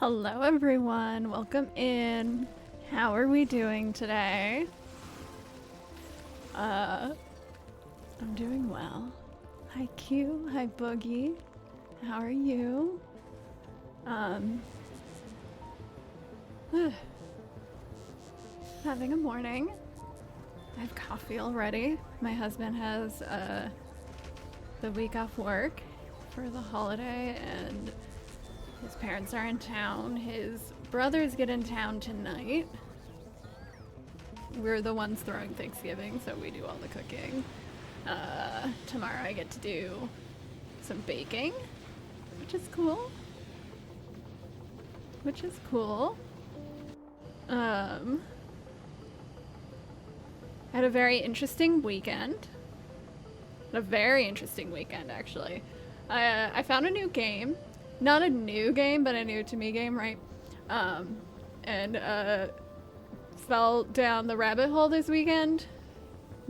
Hello everyone, welcome in. How are we doing today? I'm doing well. Hi Q, hi Boogie. How are you? Having a morning. I have coffee already. My husband has the week off work for the holiday and his parents are in town. His brothers get in town tonight. We're the ones throwing Thanksgiving, so we do all the cooking. Tomorrow I get to do some baking, which is cool. I had a very interesting weekend. Actually. I found a new game. Not a new game, but a new to me game, right? And fell down the rabbit hole this weekend.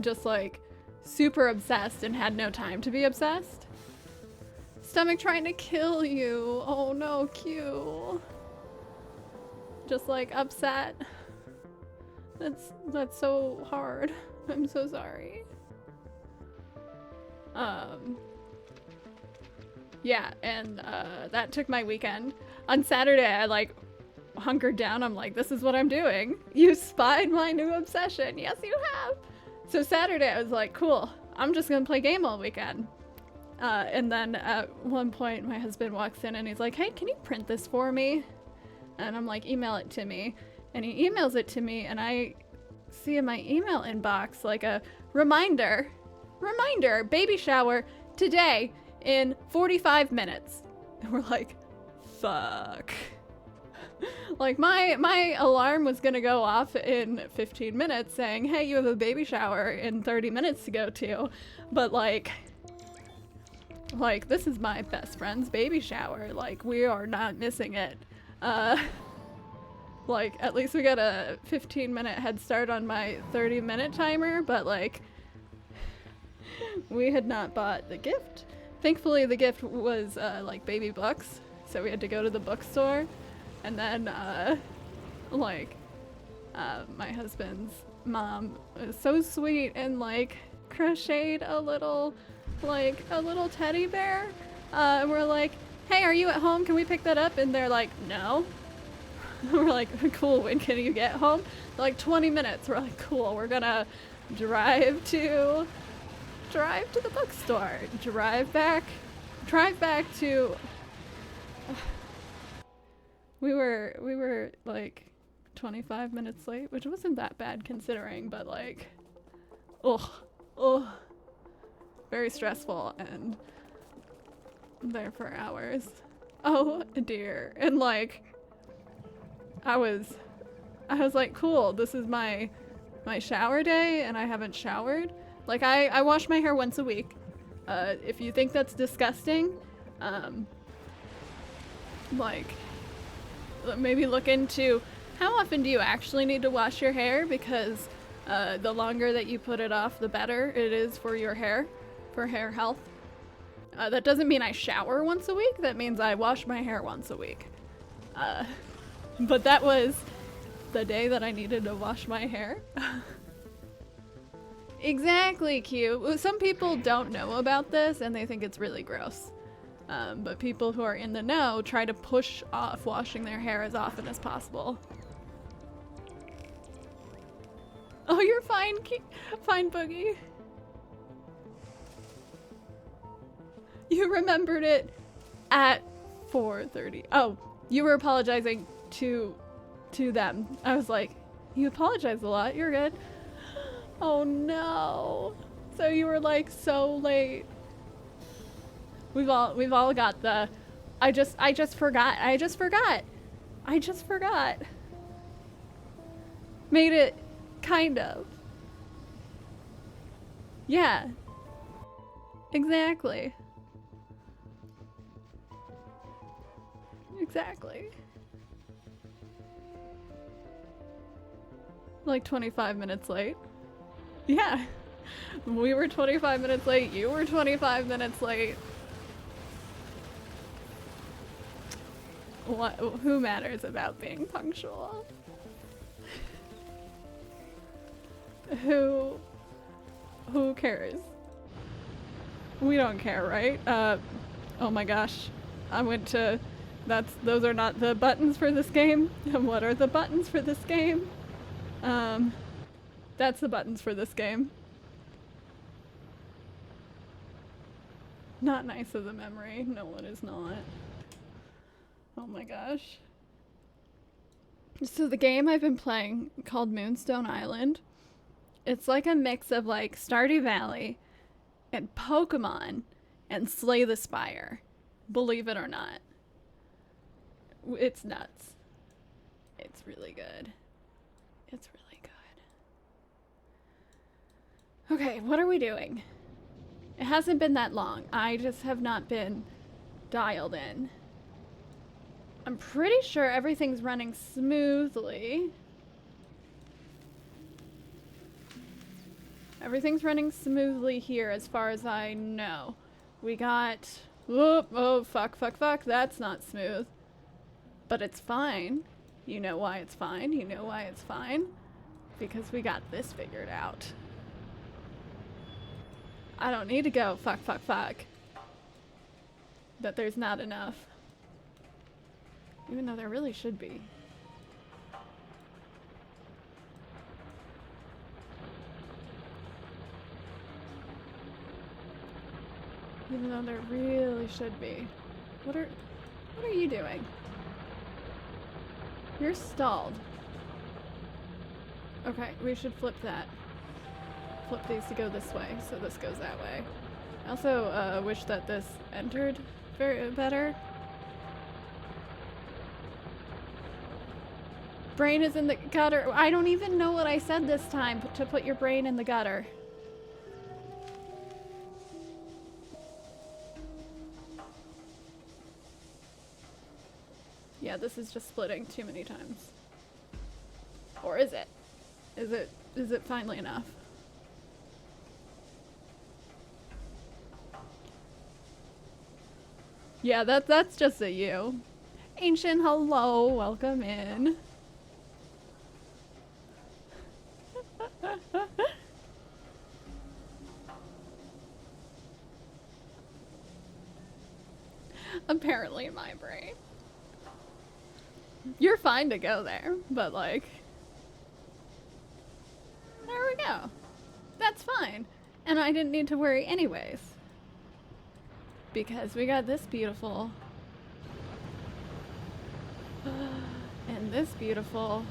Just like super obsessed and had no time to be obsessed. Stomach trying to kill you. Oh no, Q. Just like upset. That's so hard. I'm so sorry. Yeah, and that took my weekend. On Saturday, I like hunkered down. I'm like, this is what I'm doing. You spied my new obsession. Yes, you have. So Saturday, I was like, cool. I'm just gonna play game all weekend. And then at one point, my husband walks in and he's like, hey, can you print this for me? And I'm like, email it to me. And he emails it to me, and I see in my email inbox like a reminder, baby shower today in 45 minutes. And we're like, fuck. Like my alarm was gonna go off in 15 minutes saying, hey, you have a baby shower in 30 minutes to go to. But like this is my best friend's baby shower. Like, we are not missing it. Like, at least we got a 15-minute head start on my 30-minute timer, but like, we had not bought the gift. Thankfully, the gift was like baby books, so we had to go to the bookstore, and then my husband's mom was so sweet and like crocheted a little teddy bear. We're like, hey, are you at home? Can we pick that up? And they're like, no. We're like, cool, when can you get home? They're like, 20 minutes. We're like, cool, we're gonna drive to the bookstore, drive back to we were like 25 minutes late, which wasn't that bad considering, but like very stressful and there for hours. Oh dear. And like I was like, cool, this is my shower day and I haven't showered. Like, I wash my hair once a week. If you think that's disgusting, like, maybe look into how often do you actually need to wash your hair, because the longer that you put it off, the better it is for your hair, for hair health. That doesn't mean I shower once a week. That means I wash my hair once a week. But that was the day that I needed to wash my hair. Exactly, Q. Some people don't know about this and they think it's really gross. But people who are in the know try to push off washing their hair as often as possible. Oh, you're fine, fine, Boogie. You remembered it at 4:30. Oh, you were apologizing to them. I was like, you apologize a lot, you're good. Oh no. So you were like so late. We've all got the I just forgot. Made it kind of. Yeah. Exactly. Like 25 minutes late. Yeah. We were 25 minutes late. You were 25 minutes late. What? Who matters about being punctual? Who cares? We don't care, right? Oh my gosh. I went to... Those are not the buttons for this game. What are the buttons for this game? That's the buttons for this game. Not nice of the memory. No, it is not. Oh my gosh. So the game I've been playing, called Moonstone Island, it's like a mix of like Stardew Valley and Pokemon and Slay the Spire. Believe it or not. It's nuts. It's really good. It's really good. Okay, what are we doing? It hasn't been that long. I just have not been dialed in. I'm pretty sure everything's running smoothly. Everything's running smoothly here as far as I know. We got... Whoop, oh, fuck. That's not smooth. But it's fine. You know why it's fine? You know why it's fine? Because we got this figured out. I don't need to go fuck. That there's not enough. Even though there really should be. Even though there really should be. What are you doing? You're stalled. Okay, we should flip that. Flip these to go this way, so this goes that way. I also wish that this entered better. Brain is in the gutter. I don't even know what I said this time to put your brain in the gutter. Yeah, this is just splitting too many times. Or is it? Is it finally enough? Yeah, that's just a you. Ancient, hello, welcome in. Apparently my brain. You're fine to go there, but like... There we go. That's fine. And I didn't need to worry anyways. Because we got this beautiful... and this beautiful...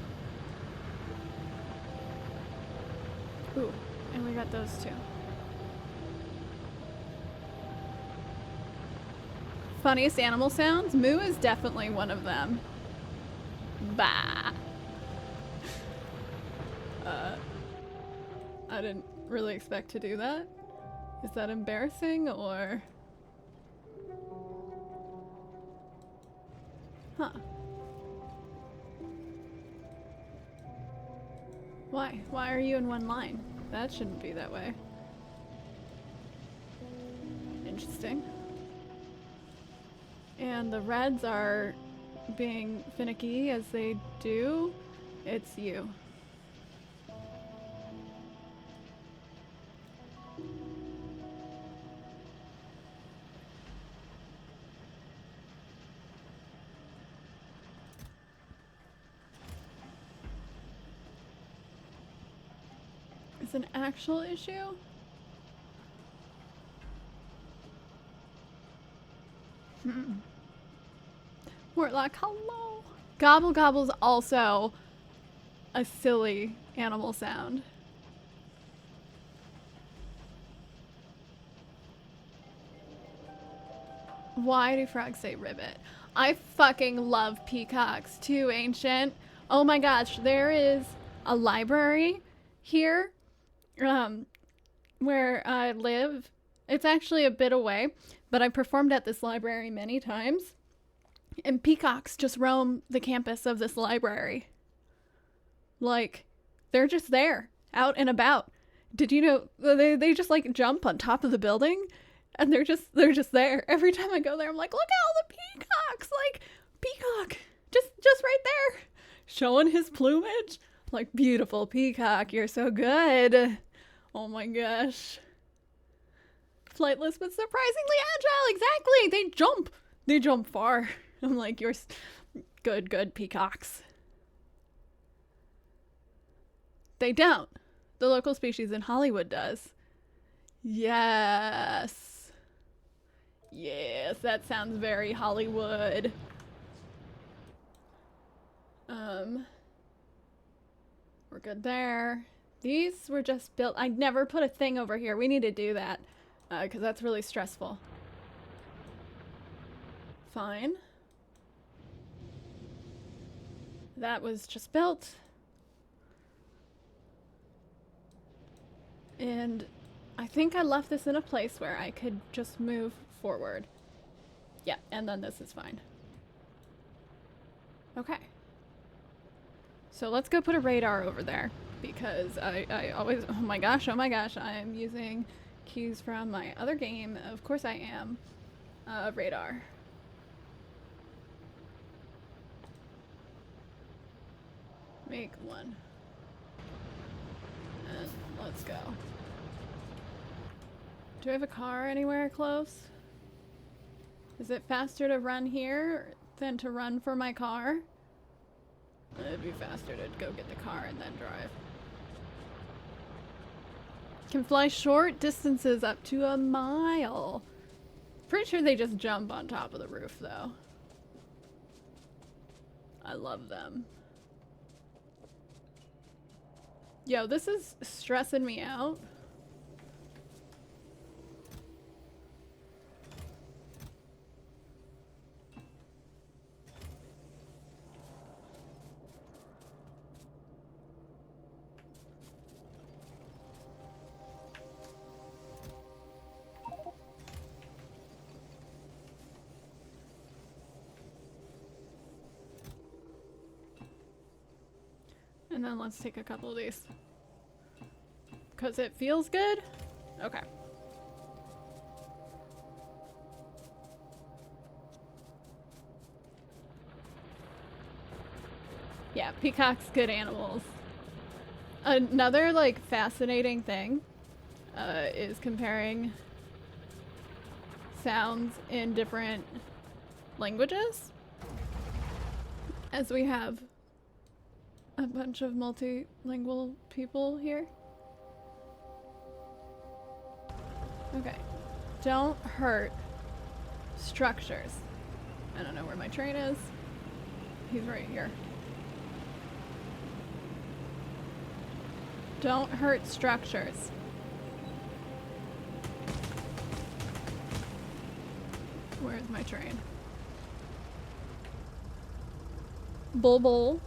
Ooh, and we got those two. Funniest animal sounds? Moo is definitely one of them. Bah. I didn't really expect to do that. Is that embarrassing or... Huh. Why? Why are you in one line? That shouldn't be that way. Interesting. And the reds are being finicky as they do. It's you. It's an actual issue? Mortlock, hello! Gobble gobble's also a silly animal sound. Why do frogs say ribbit? I fucking love peacocks too, Ancient. Oh my gosh, there is a library here where I live. It's actually a bit away, but I performed at this library many times. And peacocks just roam the campus of this library. Like, they're just there, out and about. Did you know they just like jump on top of the building? And they're just there. Every time I go there, I'm like, look at all the peacocks! Like, peacock! Just right there! Showing his plumage. Like, beautiful peacock, you're so good. Oh my gosh. Flightless but surprisingly agile, exactly! They jump far. I'm like, you're good peacocks. They don't. The local species in Hollywood does. Yes. Yes, that sounds very Hollywood. We're good there. These were just built. I never put a thing over here. We need to do that because that's really stressful. Fine. That was just built. And I think I left this in a place where I could just move forward. Yeah, and then this is fine. Okay. So let's go put a radar over there because I always, oh my gosh, I am using keys from my other game. Of course I am. Radar. Make one. And let's go. Do I have a car anywhere close? Is it faster to run here than to run for my car? It'd be faster to go get the car and then drive. Can fly short distances up to a mile. Pretty sure they just jump on top of the roof though. I love them. Yo, this is stressing me out. And then let's take a couple of these. Because it feels good? Okay. Yeah, peacocks, good animals. Another, like, fascinating thing is comparing sounds in different languages. As we have a bunch of multilingual people here. Okay. Don't hurt structures. I don't know where my train is. He's right here. Don't hurt structures. Where's my train? Bull bull.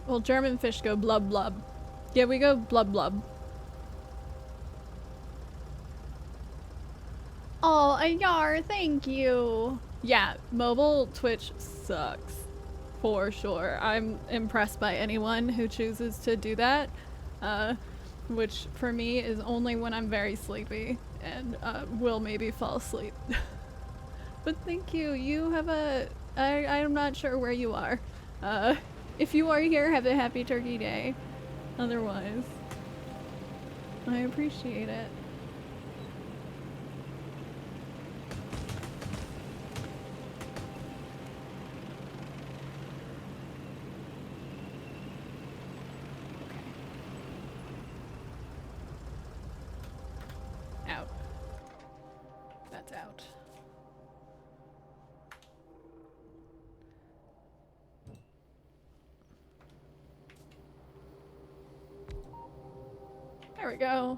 Well, German fish go blub blub. Yeah, we go blub blub. Oh, Ayar, thank you. Yeah, mobile Twitch sucks. For sure. I'm impressed by anyone who chooses to do that. Which for me is only when I'm very sleepy and will maybe fall asleep. But thank you. You have I'm not sure where you are. If you are here, have a happy Turkey Day. Otherwise, I appreciate it. Okay. Out. That's out. There we go.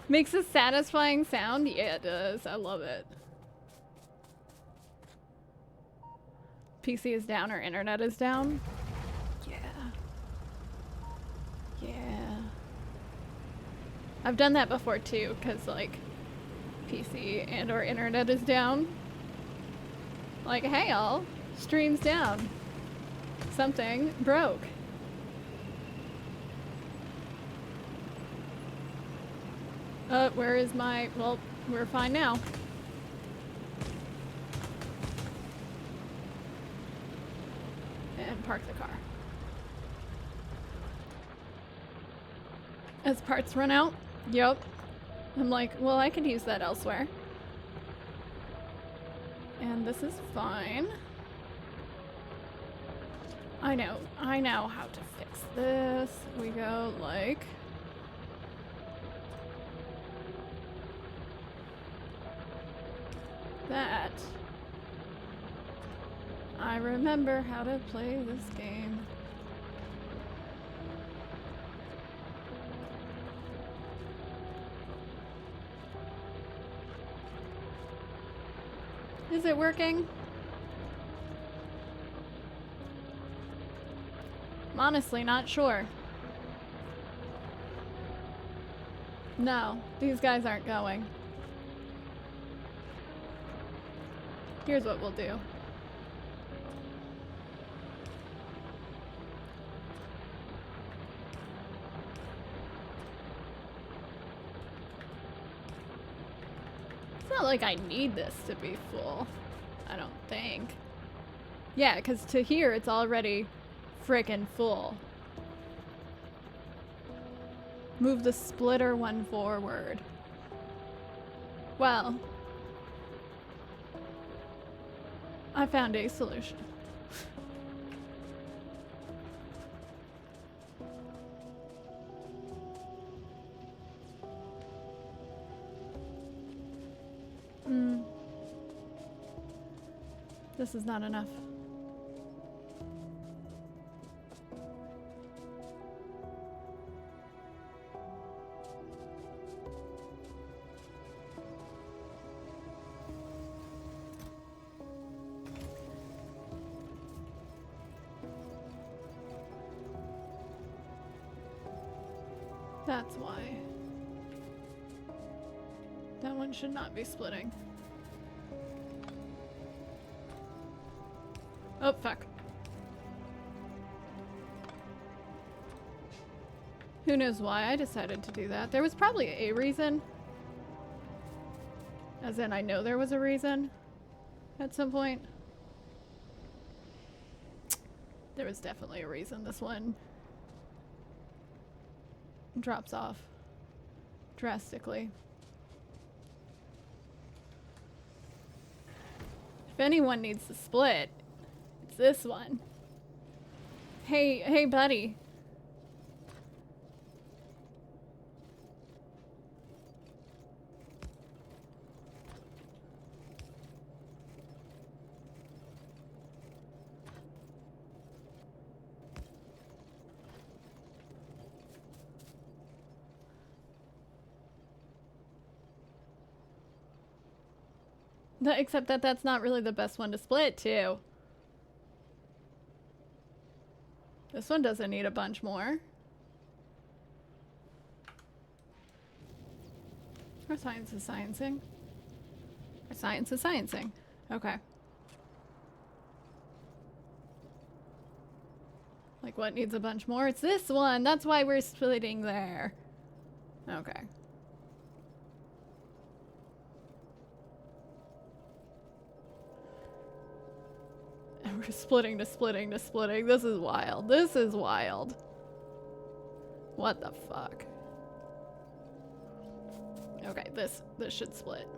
Makes a satisfying sound? Yeah, it does. I love it. PC is down or internet is down? Yeah. Yeah. I've done that before too, because like PC and or internet is down. Like, hey all, stream's down. Something broke. Where is my... Well, we're fine now. And park the car. As parts run out? Yup. I'm like, well, I could use that elsewhere. And this is fine. I know how to fix this. We go like... that. I remember how to play this game. Is it working? I'm honestly not sure. No, these guys aren't going. Here's what we'll do. It's not like I need this to be full. I don't think. Yeah, because to here it's already frickin' full. Move the splitter one forward. Well, I found a solution. This is not enough. That's why. That one should not be splitting. Oh, fuck. Who knows why I decided to do that? There was probably a reason. As in, I know there was a reason at some point. There was definitely a reason this one drops off drastically. If anyone needs to split, it's this one. Hey, buddy. Except that that's not really the best one to split, too. This one doesn't need a bunch more. Our science is sciencing. Our science is sciencing. Okay. Like, what needs a bunch more? It's this one! That's why we're splitting there. Okay. We're splitting to splitting to splitting. This is wild. This is wild. What the fuck? Okay, this should split.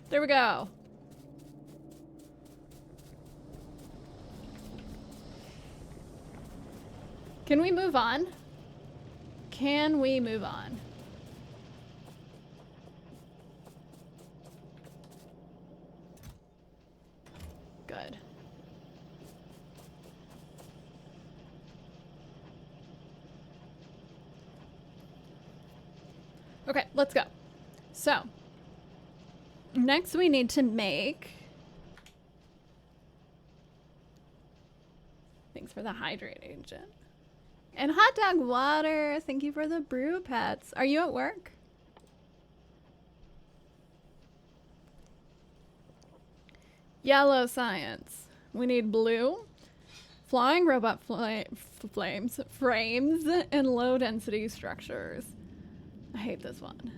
There we go. Can we move on? Can we move on? Good. Okay, let's go. So, next we need to make... Thanks for the hydrate agent. And hot dog water. Thank you for the brew pets. Are you at work? Yellow science. We need blue. Flying robot frames, and low density structures. I hate this one.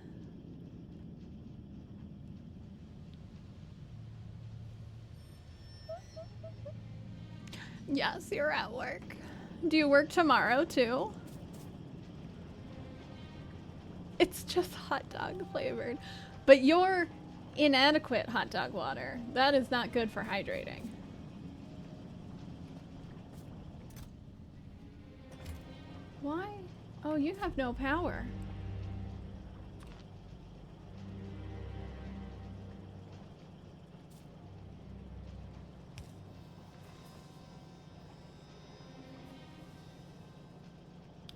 Yes, you're at work. Do you work tomorrow too? It's just hot dog flavored. But you're inadequate hot dog water. That is not good for hydrating. Why? Oh, you have no power.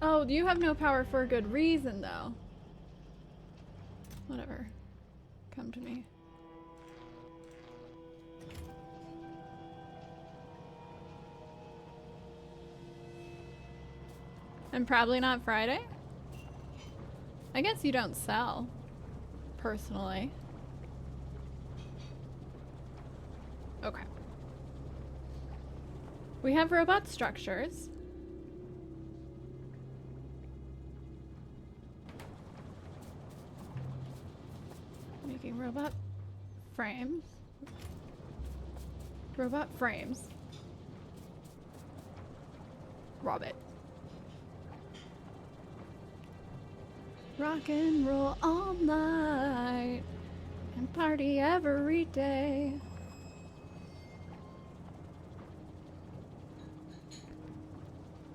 Oh, you have no power for a good reason, though. Whatever. Come to me. And probably not Friday? I guess you don't sell, personally. Okay. We have robot structures. Making robot frames. Robot frames. Robot. Rock and roll all night and party every day.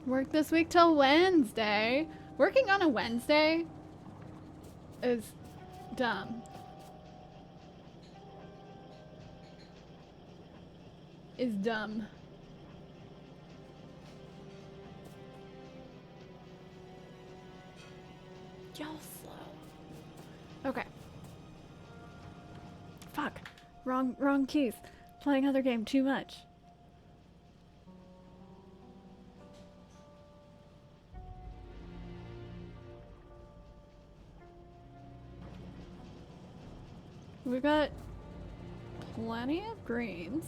Work this week till Wednesday. Working on a Wednesday is dumb. Is dumb. Y'all slow. Okay. Fuck. Wrong keys. Playing other game too much. We've got plenty of greens.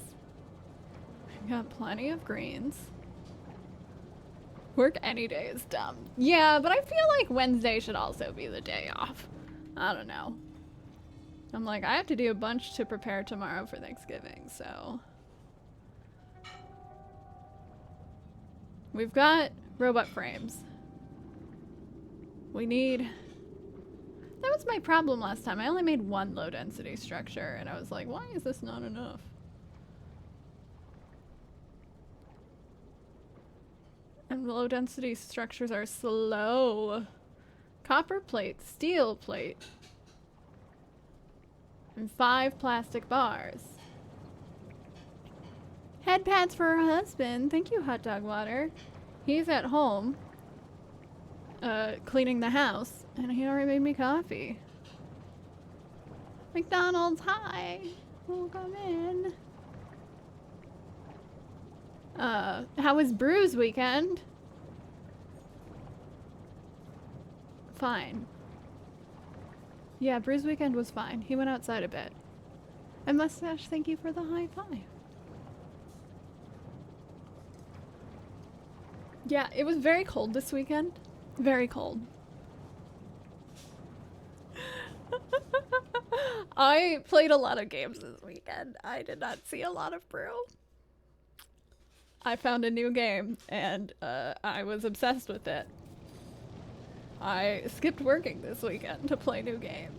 We've got plenty of greens. Work any day is dumb. Yeah, but I feel like Wednesday should also be the day off. I don't know. I'm like, I have to do a bunch to prepare tomorrow for Thanksgiving, so. We've got robot frames. We need... That was my problem last time. I only made one low density structure, and I was like, why is this not enough? And low density structures are slow. Copper plate, steel plate. And 5 plastic bars. Head pads for her husband. Thank you, Hot Dog Water. He's at home. Cleaning the house. And he already made me coffee. McDonald's, hi. Welcome in. How was Brew's weekend? Fine. Yeah, Brew's weekend was fine. He went outside a bit. And Mustache, thank you for the high five. Yeah, it was very cold this weekend. Very cold. I played a lot of games this weekend. I did not see a lot of Brew. I found a new game, and I was obsessed with it. I skipped working this weekend to play new game.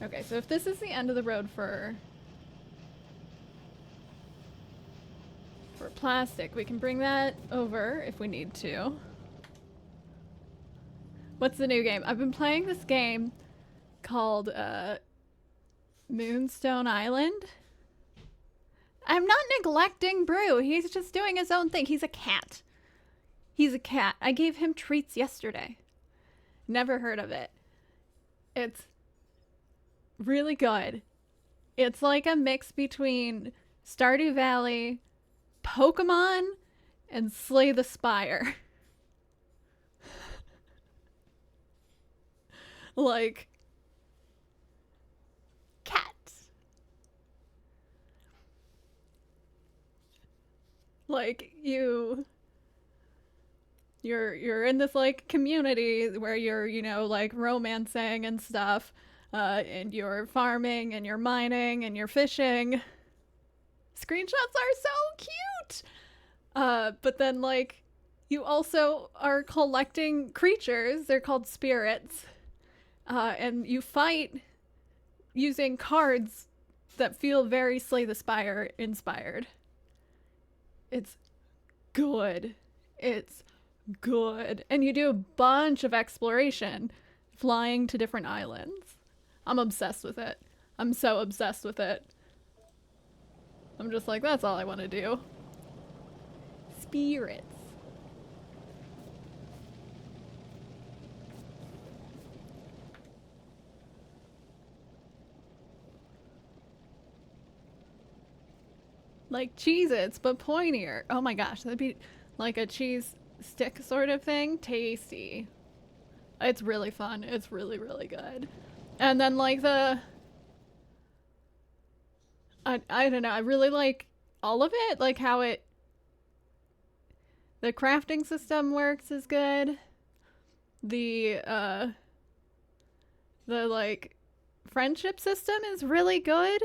Okay, so if this is the end of the road for plastic, we can bring that over if we need to. What's the new game? I've been playing this game called Moonstone Island. I'm not neglecting Brew. He's just doing his own thing. He's a cat. He's a cat. I gave him treats yesterday. Never heard of it. It's really good. It's like a mix between Stardew Valley, Pokemon, and slay the spire. Like cats. Like you're in this like community where you're, you know, like romancing and stuff, and you're farming and you're mining and you're fishing. Screenshots are so cute. But then like you also are collecting creatures. They're called spirits. And you fight using cards that feel very Slay the Spire inspired. It's good. It's good. And you do a bunch of exploration, flying to different islands. I'm obsessed with it. I'm so obsessed with it. I'm just like, that's all I want to do. Spirits. Like Cheez-Its, but pointier. Oh my gosh, that'd be like a cheese stick sort of thing. Tasty. It's really fun. It's really, really good. And then like I don't know, I really like all of it. Like how the crafting system works is good. The like friendship system is really good.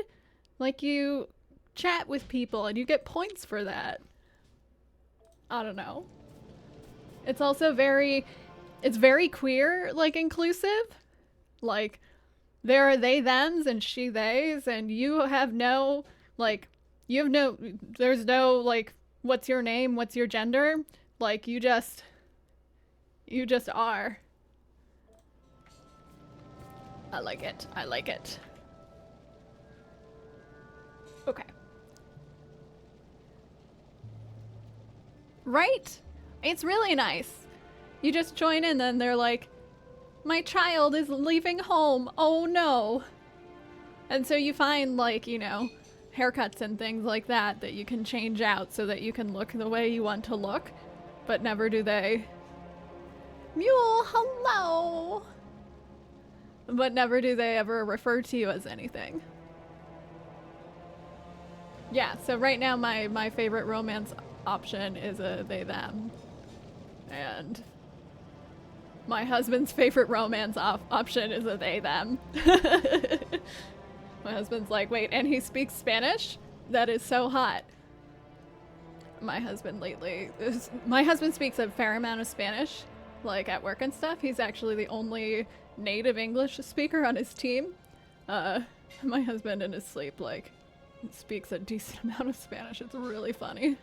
Like you chat with people and you get points for that. I don't know. It's also it's very queer, like inclusive. Like there are they thems and she theys, and you have no like there's no like what's your name, what's your gender? Like you just are. I like it. I like it. Okay. Right? It's really nice. You just join in and they're like, my child is leaving home. Oh no. And so you find like, you know, haircuts and things like that you can change out so that you can look the way you want to look, but never do they. Mule, hello. But never do they ever refer to you as anything. Yeah, so right now my favorite romance option is a they them. And my husband's favorite romance option is a they them. My husband's like, wait, and he speaks Spanish? That is so hot. My husband speaks a fair amount of Spanish, like at work and stuff. He's actually the only native English speaker on his team. My husband in his sleep, like, speaks a decent amount of Spanish. It's really funny.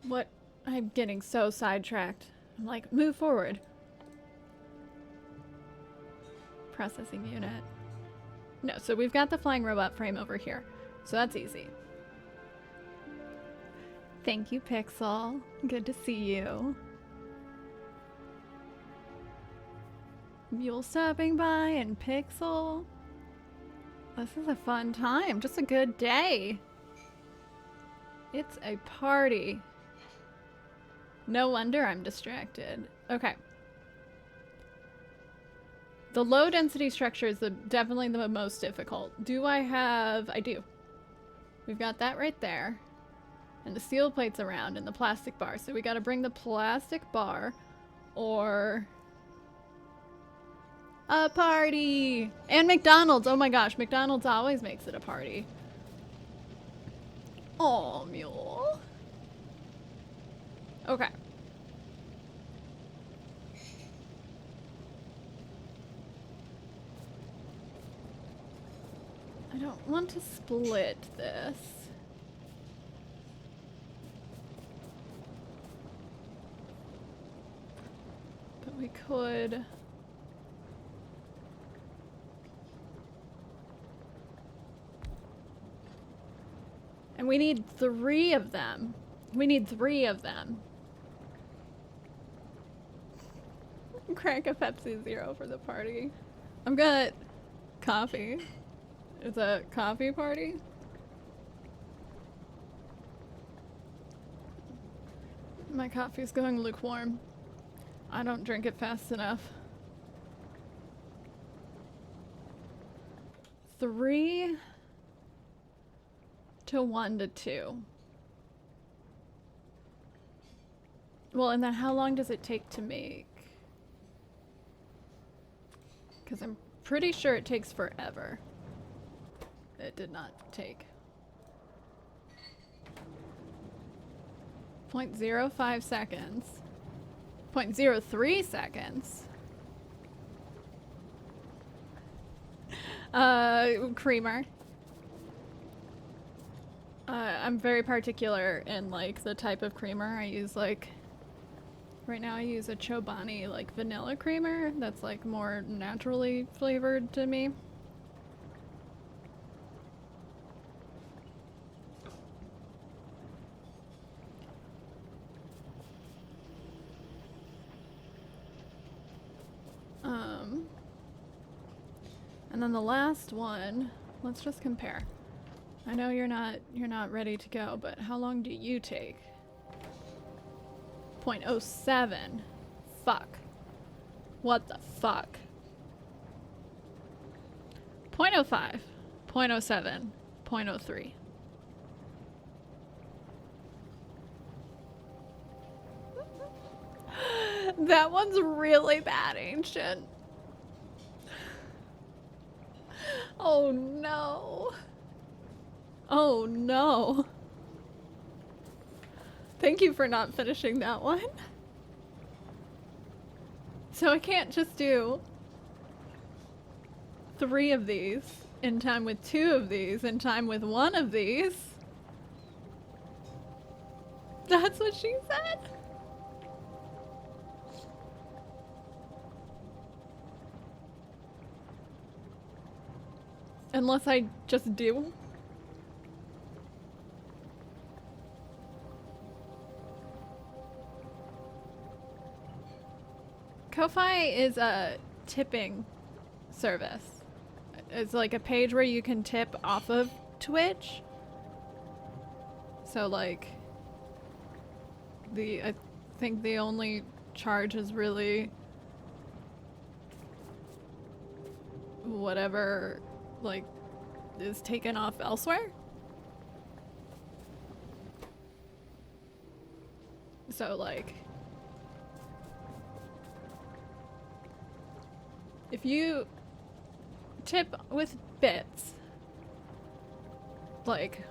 What? I'm getting so sidetracked. I'm like, move forward. Processing unit. No, so we've got the flying robot frame over here. So that's easy. Thank you, Pixel. Good to see you. Mule stopping by and Pixel. This is a fun time. Just a good day. It's a party. No wonder I'm distracted. Okay. The low density structure is definitely the most difficult. I do. We've got that right there. And the steel plates around and the plastic bar. So we gotta bring the plastic bar or a party. And McDonald's. Oh my gosh, McDonald's always makes it a party. Oh, mule. Okay. I don't want to split this. But we could... And we need 3 of them. We need 3 of them. Crank a Pepsi Zero for the party. I've got coffee. It's a coffee party. My coffee's going lukewarm. I don't drink it fast enough. 3 to 1 to 2. Well, and then how long does it take to make? Because I'm pretty sure it takes forever. It did not take. 0.05 seconds. 0.03 seconds. Creamer. I'm very particular in like the type of creamer I use. Like right now I use a Chobani like vanilla creamer that's like more naturally flavored to me. And then the last one, let's just compare. I know you're not ready to go, but how long do you take? 0.07. Fuck. What the fuck? 0.05, 0.07, 0.03. That one's really bad, Ancient. Oh no. Oh no. Thank you for not finishing that one. So I can't just do 3 of these in time with 2 of these in time with 1 of these. That's what she said. Unless I just do. Ko-Fi is a tipping service. It's like a page where you can tip off of Twitch. So like I think the only charge is really whatever like is taken off elsewhere. So like if you tip with bits, like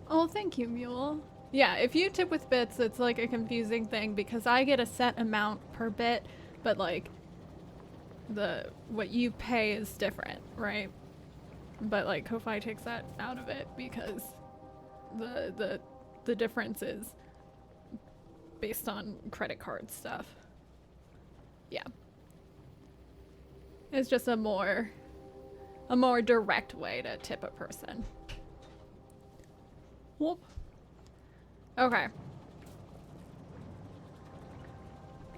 oh, thank you, Mule. Yeah, if you tip with bits, it's like a confusing thing because I get a set amount per bit, but like what you pay is different, right? But like Ko-Fi takes that out of it because the difference is based on credit card stuff. Yeah. It's just a more direct way to tip a person. Whoop. Okay.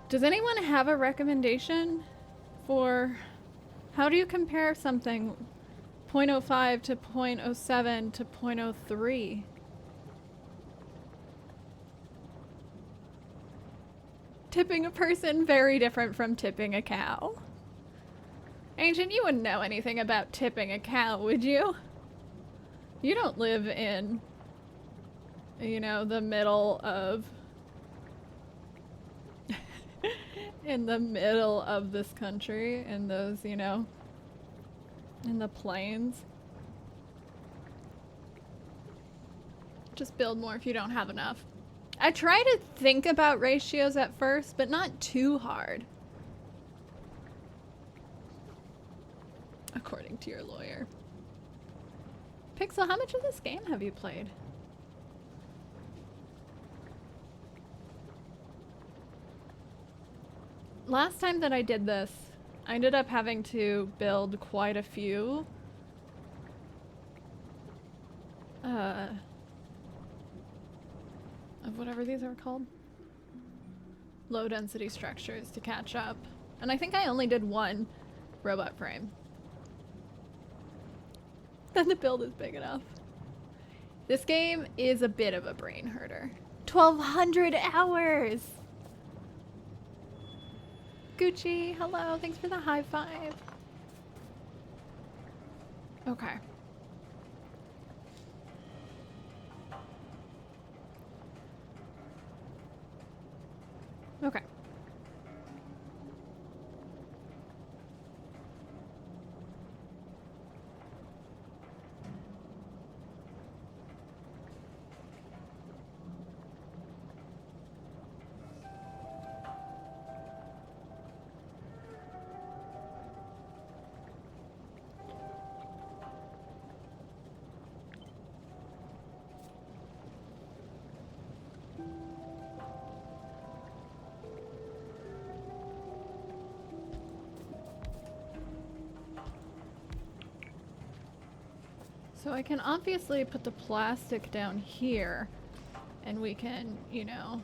Does anyone have a recommendation for how do you compare something 0.05 to 0.07 to 0.03? Tipping a person, very different from tipping a cow. Ancient, you wouldn't know anything about tipping a cow, would you? You don't live in, you know, the middle of in the middle of this country, in those, you know, in the plains. Just build more if you don't have enough. I try to think about ratios at first, but not too hard. According to your lawyer. Pixel, how much of this game have you played? Last time that I did this, I ended up having to build quite a few. of whatever these are called. Low density structures to catch up. And I think I only did one robot frame. Then the build is big enough. This game is a bit of a brain herder. 1,200 hours! Gucci, hello, thanks for the high five. Okay. Okay. So I can obviously put the plastic down here, and we can, you know,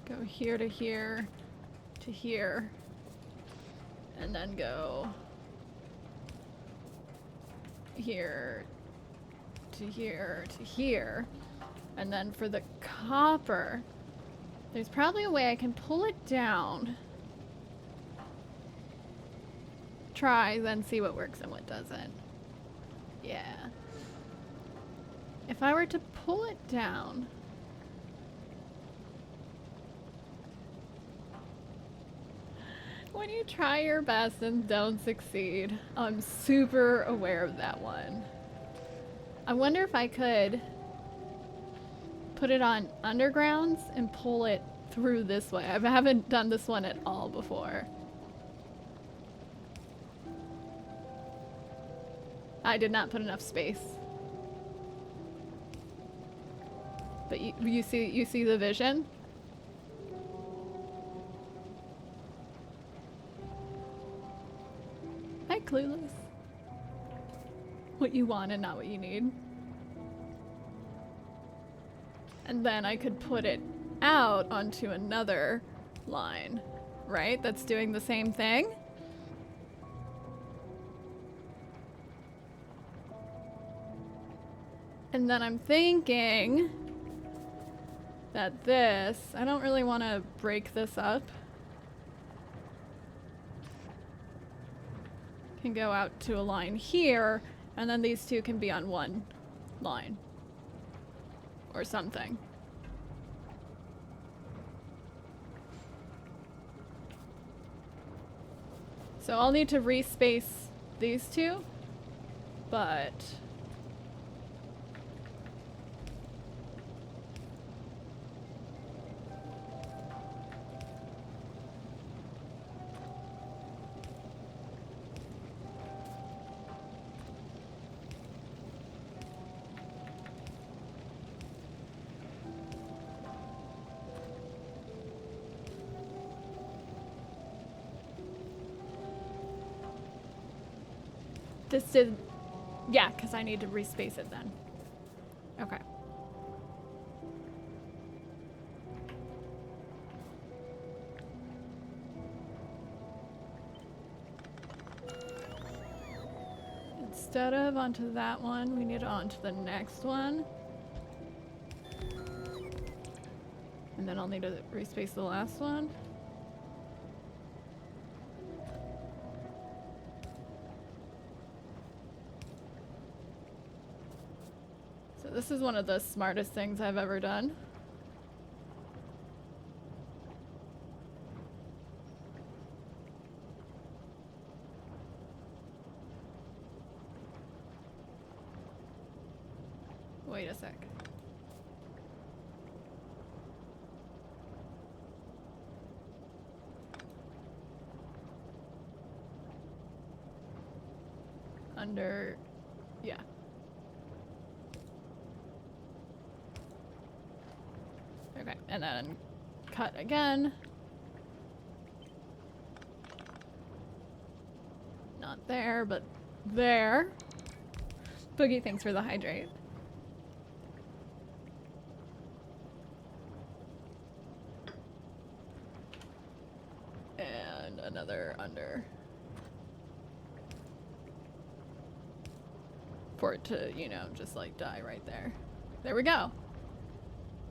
go here to here to here, and then go here to here to here. And then for the copper, there's probably a way I can pull it down. Try, then see what works and what doesn't. Yeah. If I were to pull it down... When you try your best and don't succeed, I'm super aware of that one. I wonder if I could put it on undergrounds and pull it through this way. I haven't done this one at all before. I did not put enough space. But you see the vision? Hi, Clueless. What you want and not what you need. And then I could put it out onto another line, right? That's doing the same thing. And then I'm thinking that this, I don't really want to break this up. Can go out to a line here, and then these two can be on one line. Or something. So I'll need to respace these two, but... This did, yeah, because I need to respace it then. Okay. Instead of onto that one, we need it onto the next one. And then I'll need to respace the last one. This is one of the smartest things I've ever done. Wait a sec. Under, yeah. Okay, and then cut again. Not there, but there. Boogie, thanks for the hydrate. And another under. For it to, you know, just like die right there. There we go.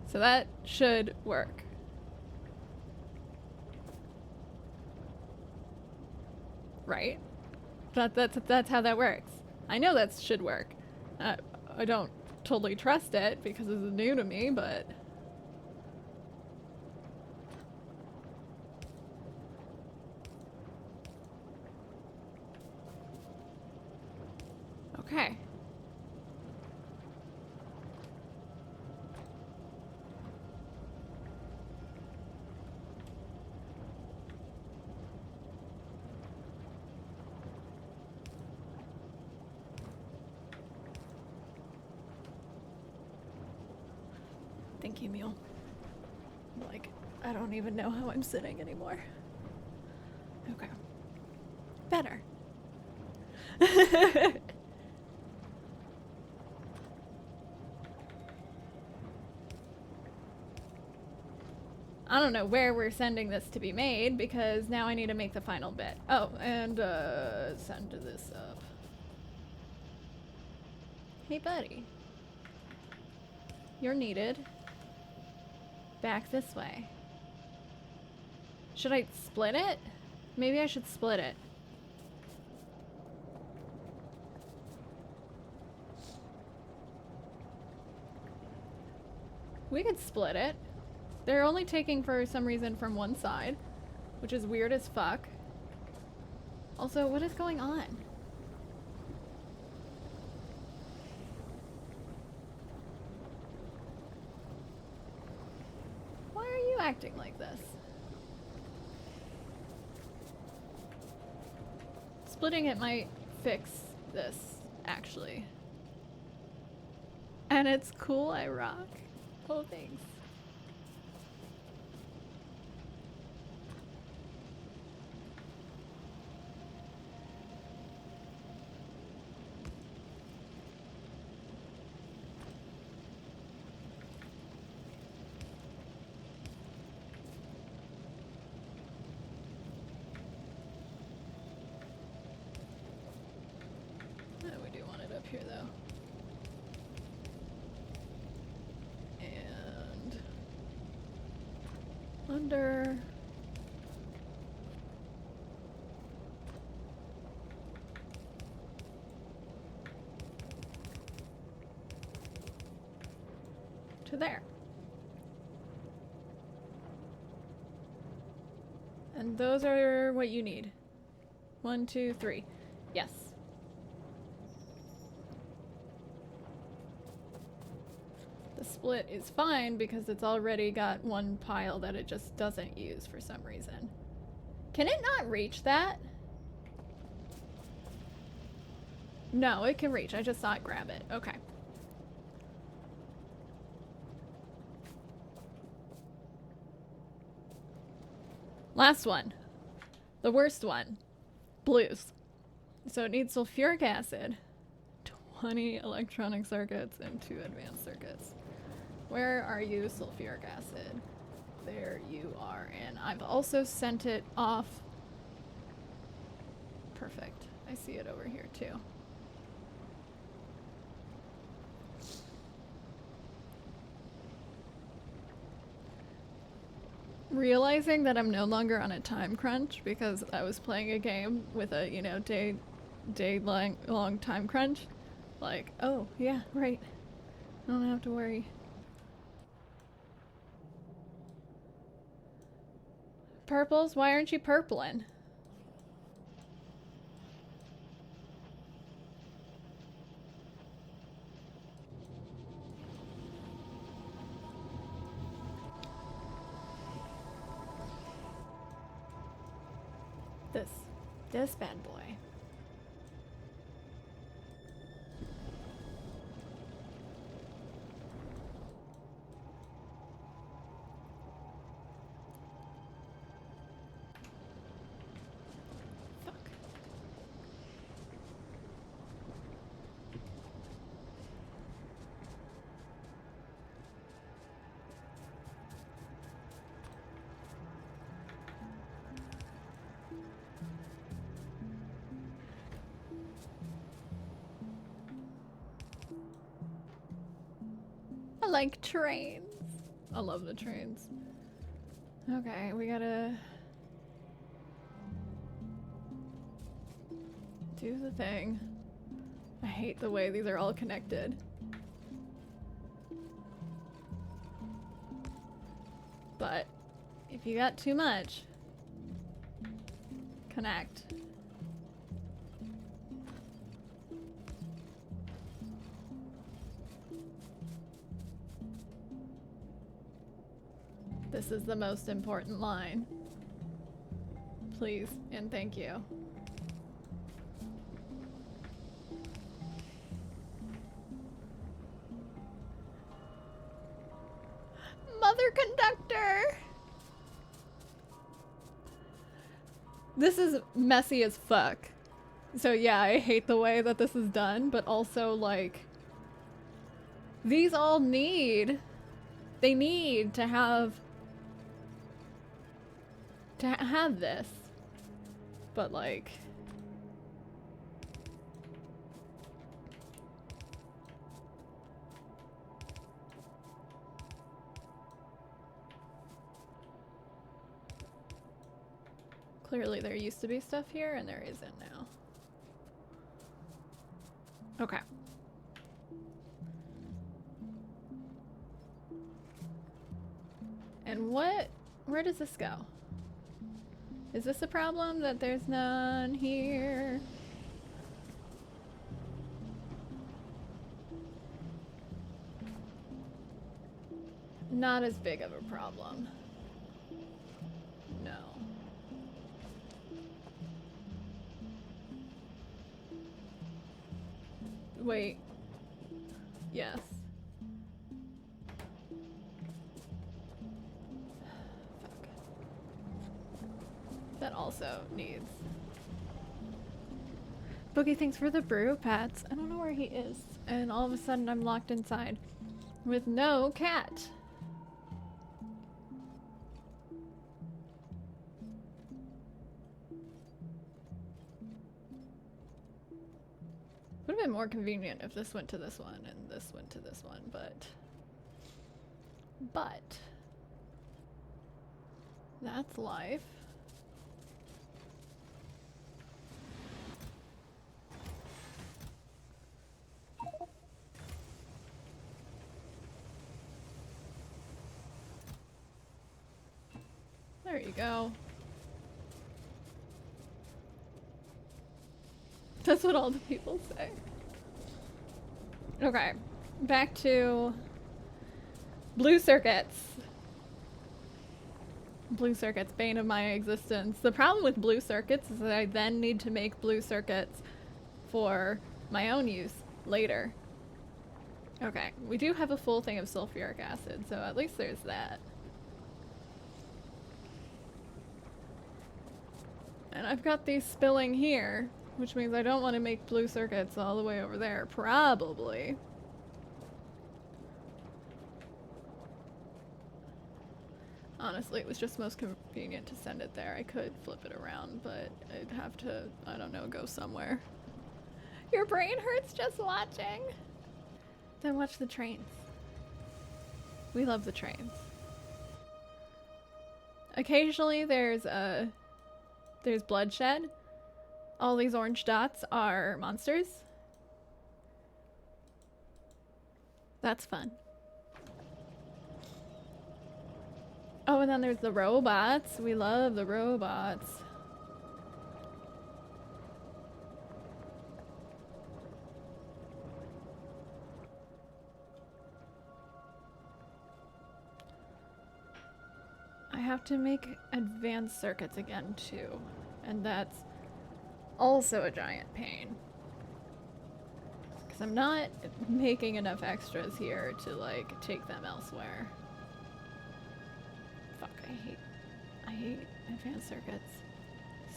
So that should work. Right? That's how that works. I know that should work. I don't totally trust it because this is new to me, but... Okay. Thank you, Mule. Like, I don't even know how I'm sitting anymore. Okay. Better. I don't know where we're sending this to be made because now I need to make the final bit. Oh, and send this up. Hey, buddy. You're needed. Back this way. Should I split it? Maybe I should split it. We could split it. They're only taking for some reason from one side, which is weird as fuck. Also, what is going on? Why are you acting like this? Splitting it might fix this, actually. And it's cool, I rock. Oh, thanks. Here though. And under to there. And those are what you need. 1, 2, 3. Yes. Split is fine because it's already got one pile that it just doesn't use for some reason. Can it not reach that? No, it can reach. I just saw it grab it. Okay. Last one. The worst one. Blues. So it needs sulfuric acid, 20 electronic circuits, and 2 advanced circuits. Where are you, sulfuric acid? There you are, and I've also sent it off. Perfect. I see it over here too. Realizing that I'm no longer on a time crunch because I was playing a game with a, you know, day long time crunch. Like, oh yeah, right. I don't have to worry. Purples? Why aren't you purpling? This bad boy. like trains. I love the trains. Okay, we gotta do the thing. I hate the way these are all connected. But if you got too much, connect. This is the most important line. Please and thank you. Mother conductor! This is messy as fuck. So yeah, I hate the way that this is done, but also like these all need to have this. But like clearly there used to be stuff here and there isn't now. Okay. And where does this go? Is this a problem that there's none here? Not as big of a problem. No. Wait. Yes. Fuck. That also needs. Boogie, thanks for the brew, Pats. I don't know where he is. And all of a sudden I'm locked inside with no cat. Would have been more convenient if this went to this one and this went to this one, but that's life. There you go. That's what all the people say. Okay, back to blue circuits. Blue circuits, bane of my existence. The problem with blue circuits is that I then need to make blue circuits for my own use later. Okay, we do have a full thing of sulfuric acid, so at least there's that. And I've got these spilling here, which means I don't want to make blue circuits all the way over there, probably. Honestly, it was just most convenient to send it there. I could flip it around, but I'd have to, I don't know, go somewhere. Your brain hurts just watching. Then watch the trains. We love the trains. Occasionally there's bloodshed. All these orange dots are monsters. That's fun. Oh, and then there's the robots. We love the robots. I have to make advanced circuits again too, and that's also a giant pain. Because I'm not making enough extras here to like take them elsewhere. Fuck, I hate advanced circuits.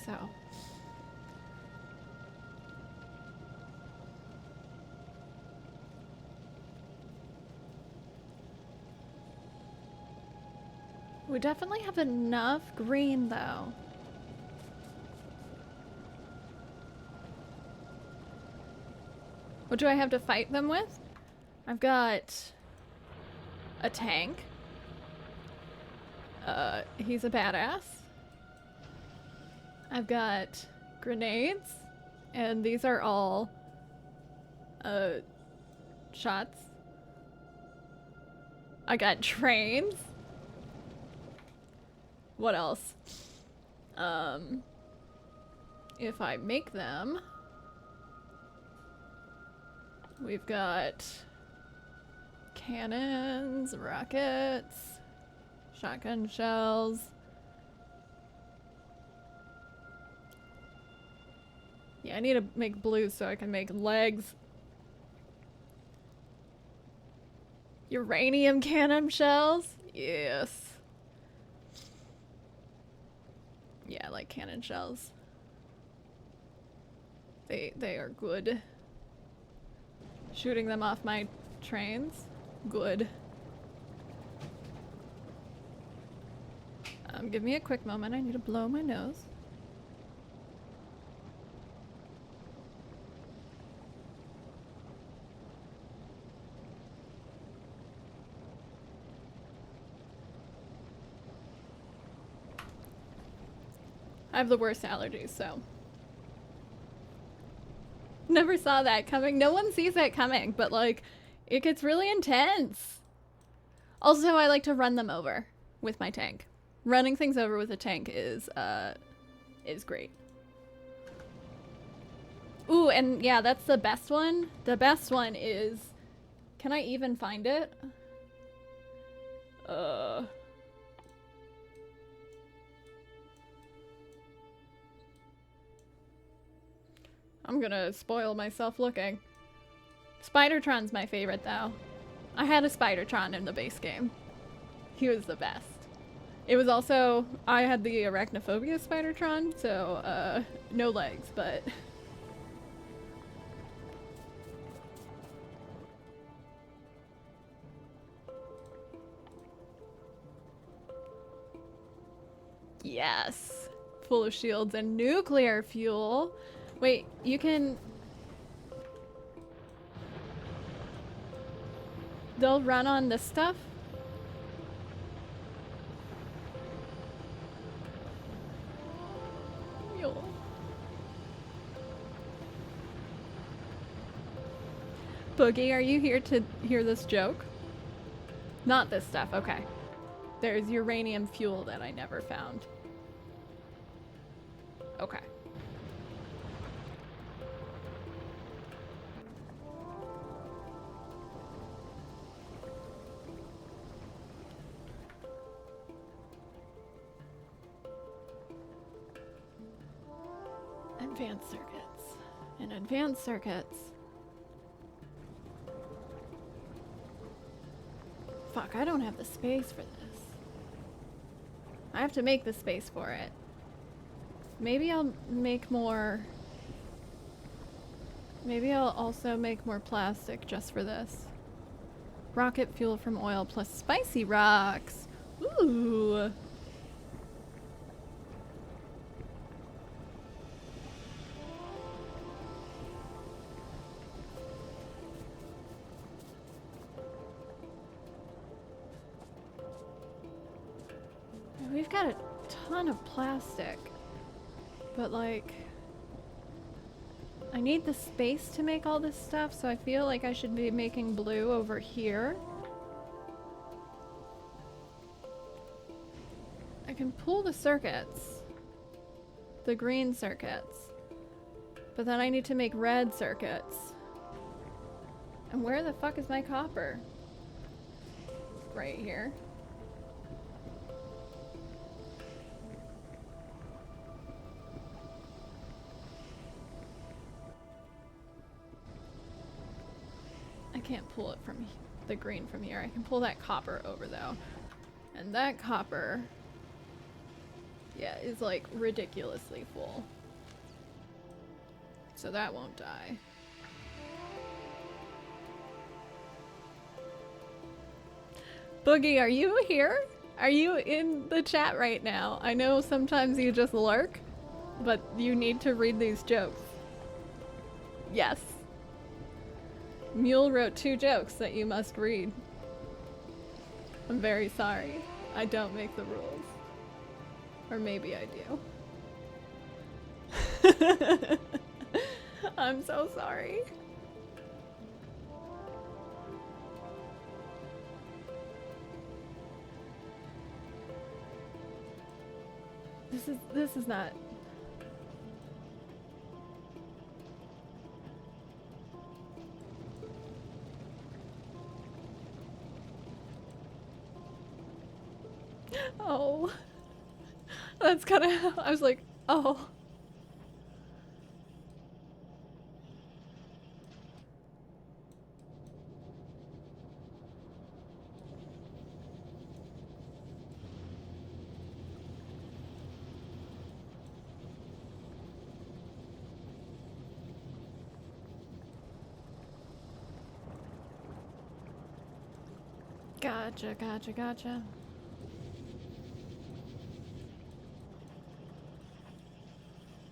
So. We definitely have enough green though. What do I have to fight them with? I've got a tank. He's a badass. I've got grenades, and these are all shots. I got trains. What else? If I make them, we've got cannons, rockets, shotgun shells. Yeah, I need to make blue so I can make legs. Uranium cannon shells? Yes. Yeah, I like cannon shells. They are good. Shooting them off my trains? Good. Give me a quick moment. I need to blow my nose. I have the worst allergies, so. Never saw that coming. No one sees that coming, but like, it gets really intense. Also, I like to run them over with my tank. Running things over with a tank is great. Ooh, and yeah, that's the best one. The best one is, can I even find it? I'm gonna spoil myself looking. Spidertron's my favorite though. I had a Spidertron in the base game. He was the best. It was also, I had the Arachnophobia Spidertron, so no legs, but yes. Full of shields and nuclear fuel. Wait, you can... They'll run on this stuff? Yo. Boogie, are you here to hear this joke? Not this stuff, okay. There's uranium fuel that I never found. Okay. Advanced circuits. And advanced circuits. Fuck, I don't have the space for this. I have to make the space for it. Maybe I'll make more... Maybe I'll also make more plastic just for this. Rocket fuel from oil plus spicy rocks. Ooh. We've got a ton of plastic, but like, I need the space to make all this stuff, so I feel like I should be making blue over here. I can pull the circuits, the green circuits, but then I need to make red circuits. And where the fuck is my copper? Right here. I can't pull it from the green from here. I can pull that copper over though. And that copper, yeah, is like ridiculously full. So that won't die. Boogie, are you here? Are you in the chat right now? I know sometimes you just lurk, but you need to read these jokes. Yes. Mule wrote 2 jokes that you must read. I'm very sorry. I don't make the rules. Or maybe I do. I'm so sorry. This is not. Oh. That's kind of, I was like, oh. Gotcha, gotcha, gotcha.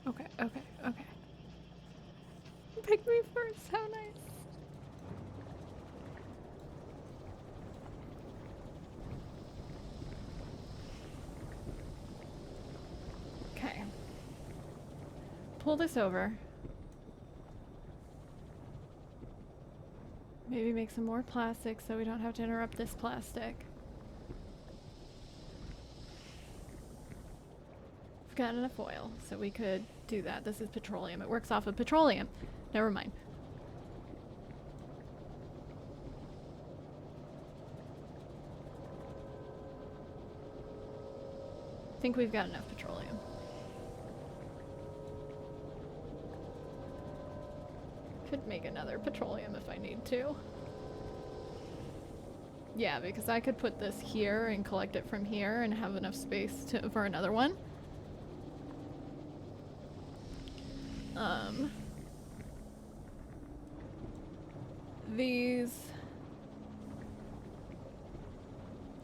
Okay, okay, okay. Pick me first, how nice. Okay. Pull this over. Maybe make some more plastic so we don't have to interrupt this plastic. We've got enough oil, so we could do that. This is petroleum. It works off of petroleum. Never mind. I think we've got enough petroleum. Could make another petroleum if I need to. Yeah, because I could put this here and collect it from here and have enough space for another one. These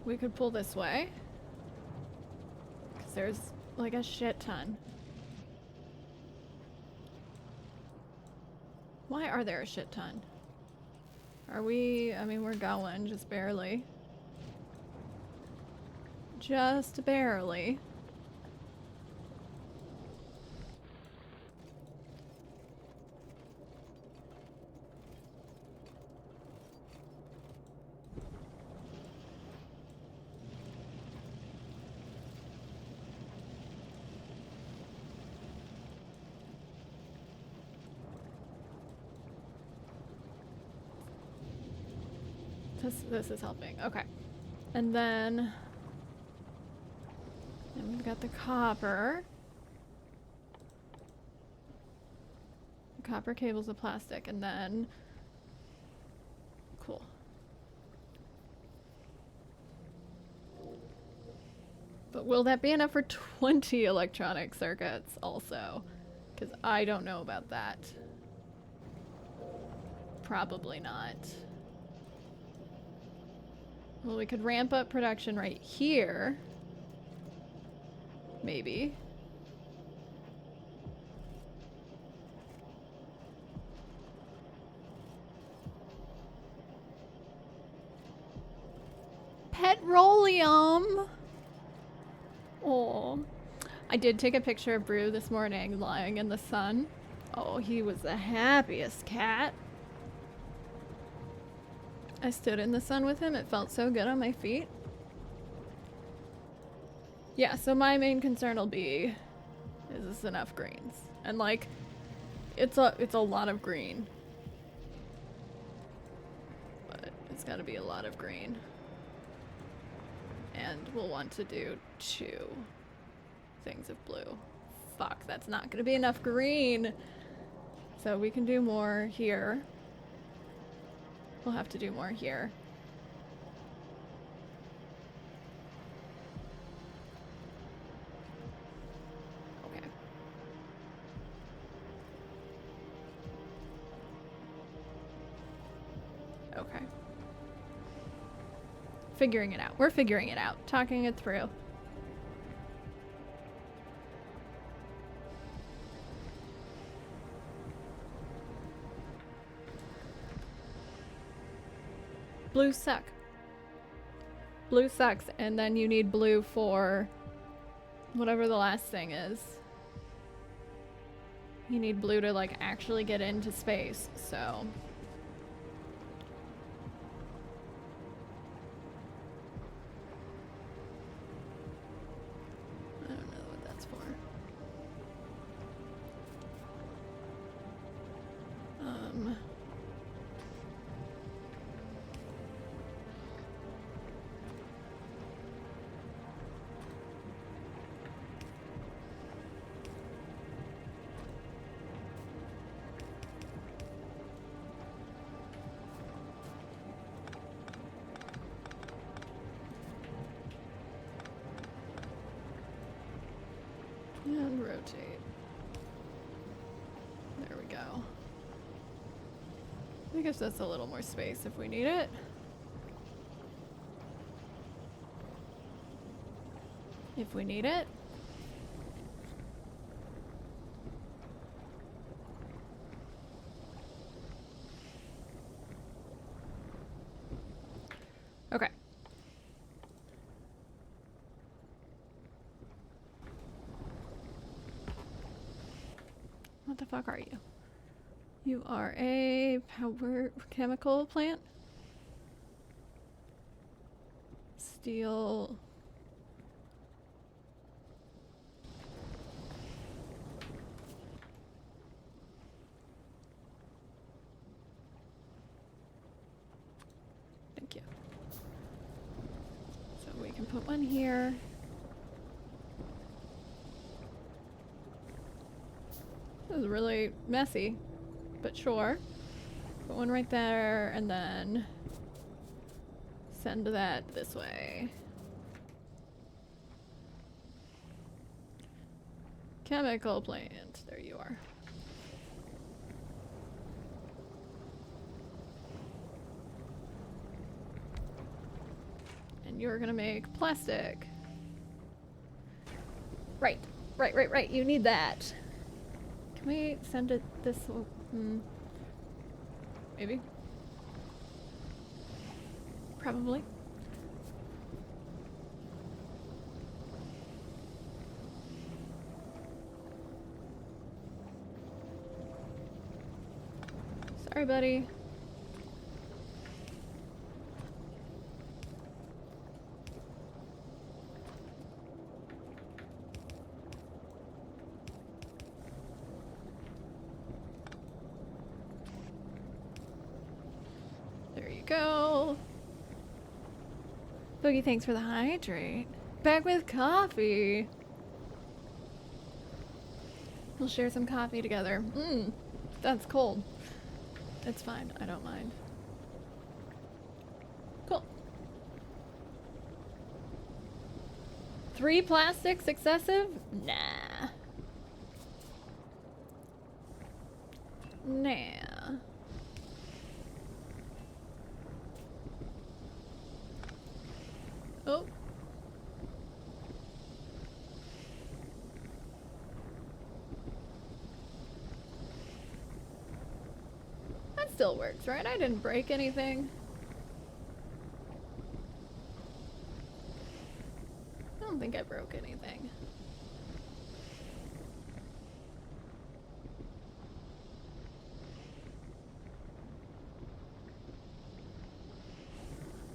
we could pull this way because there's like a shit ton. Why are there a shit ton? Are we, I mean, we're going just barely. Just barely. This is helping. Okay. And then we've got the copper. The copper cables of plastic, and then cool. But will that be enough for 20 electronic circuits also? Because I don't know about that. Probably not. Well, we could ramp up production right here. Maybe. Petroleum! Oh. I did take a picture of Brew this morning lying in the sun. Oh, he was the happiest cat. I stood in the sun with him. It felt so good on my feet. Yeah, so my main concern will be, is this enough greens? And like, it's a lot of green. But it's gotta be a lot of green. And we'll want to do 2 things of blue. Fuck, that's not gonna be enough green. So we can do more here. We'll have to do more here. Okay. Okay. Figuring it out. We're figuring it out. Talking it through. Blues suck. Blue sucks, and then you need blue for whatever the last thing is. You need blue to like actually get into space, so. I don't know what that's for. And rotate. There we go. I guess that's a little more space if we need it. If we need it. Okay. What the fuck are you? You are a power chemical plant? Steel. Thank you. So we can put one here. This is really messy, but sure. Put one right there and then send that this way. Chemical plant. There you are. And you're gonna make plastic. Right. Right. You need that. Can we send it this way? Maybe. Probably. Sorry, buddy. There you go. Boogie, thanks for the hydrate. Back with coffee. We'll share some coffee together. That's cold. It's fine. I don't mind. Cool. 3 plastics excessive? Nah. Oh. That still works, right? I didn't break anything. I don't think I broke anything.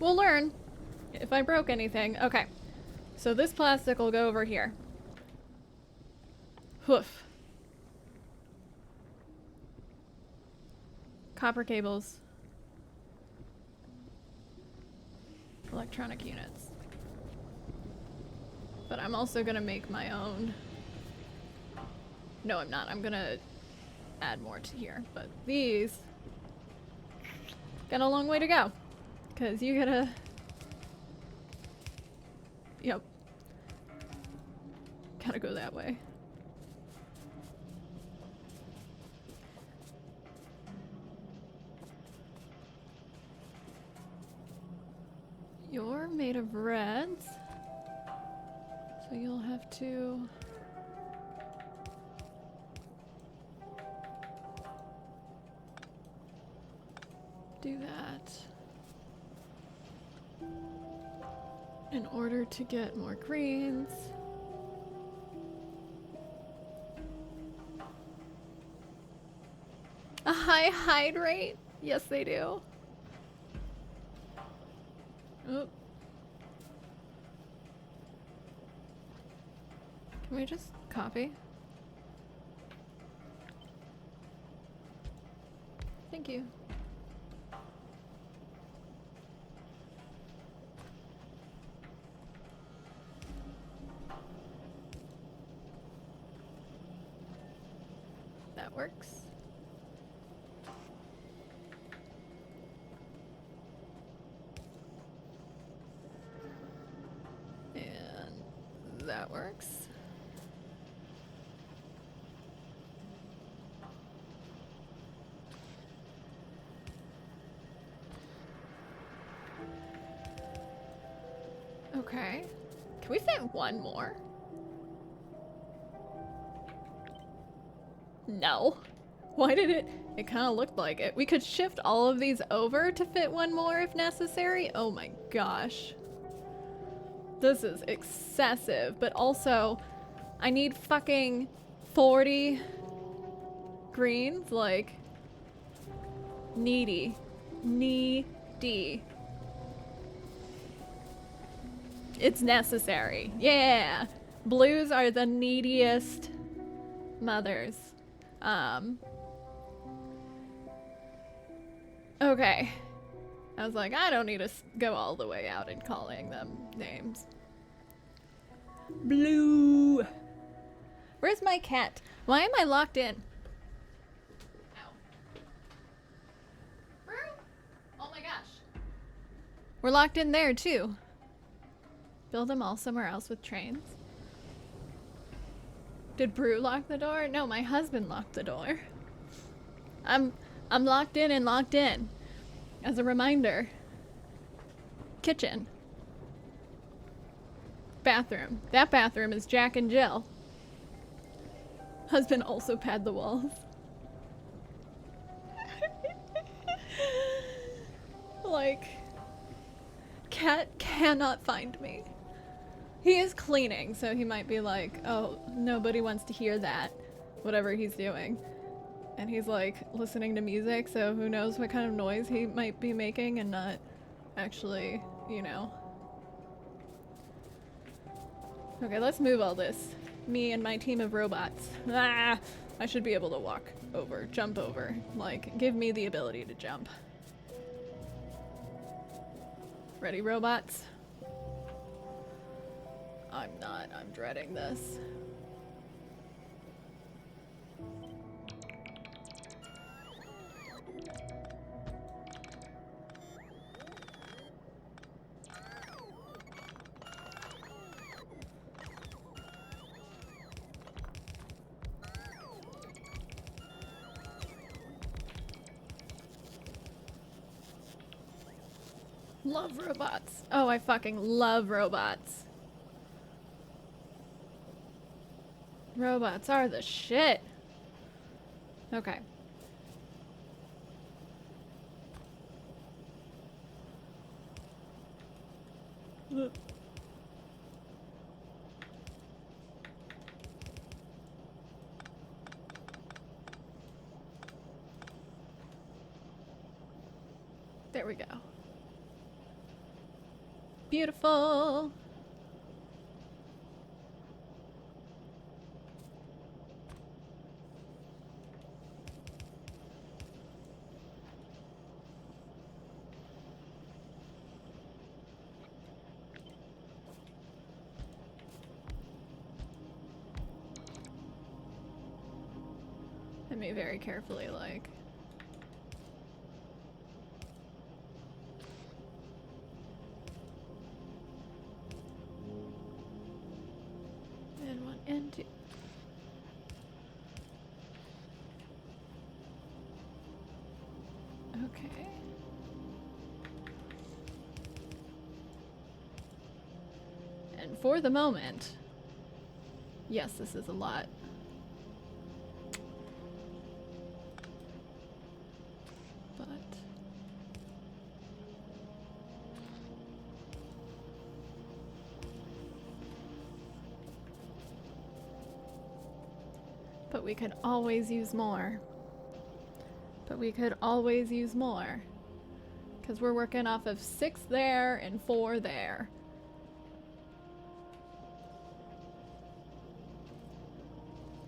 We'll learn if I broke anything. Okay. So this plastic will go over here. Hoof. Copper cables. Electronic units. But I'm also gonna make my own. No, I'm not. I'm gonna add more to here. But these got a long way to go. Because you gotta... Yep. Gotta go that way. You're made of reds. So you'll have to... do that. in order to get more greens. A high hide rate? Yes, they do. Oh. Can we just copy? Thank you. That works. And that works. Okay. Can we fit one more? No. Why did it? It kind of looked like it. We could shift all of these over to fit one more if necessary. Oh my gosh. This is excessive, but also I need fucking 40 greens, like needy. Needy. It's necessary. Yeah. Blues are the neediest mothers. Okay. I was like, I don't need to go all the way out and calling them names. Blue. Where's my cat? Why am I locked in? Ow. Brew? Oh my gosh. We're locked in there too. Build them all somewhere else with trains. Did Brew lock the door? No, my husband locked the door. I'm locked in and locked in. As a reminder. Kitchen. Bathroom. That bathroom is Jack and Jill. Husband also pad the walls. Like, cat cannot find me. He is cleaning, so he might be like, oh, nobody wants to hear that, whatever he's doing. And he's like listening to music, so who knows what kind of noise he might be making and not actually, you know. Okay, let's move all this. Me and my team of robots. Ah, I should be able to walk over, jump over. Like, give me the ability to jump. Ready, robots? I'm not. I'm dreading this. Love robots. Oh, I fucking love robots. Robots are the shit. Okay. There we go. Beautiful. Let me very carefully, like... And one and two. Okay. And for the moment, yes, this is a lot. But But we could always use more. But we could always use more. Because we're working off of 6 there and 4 there.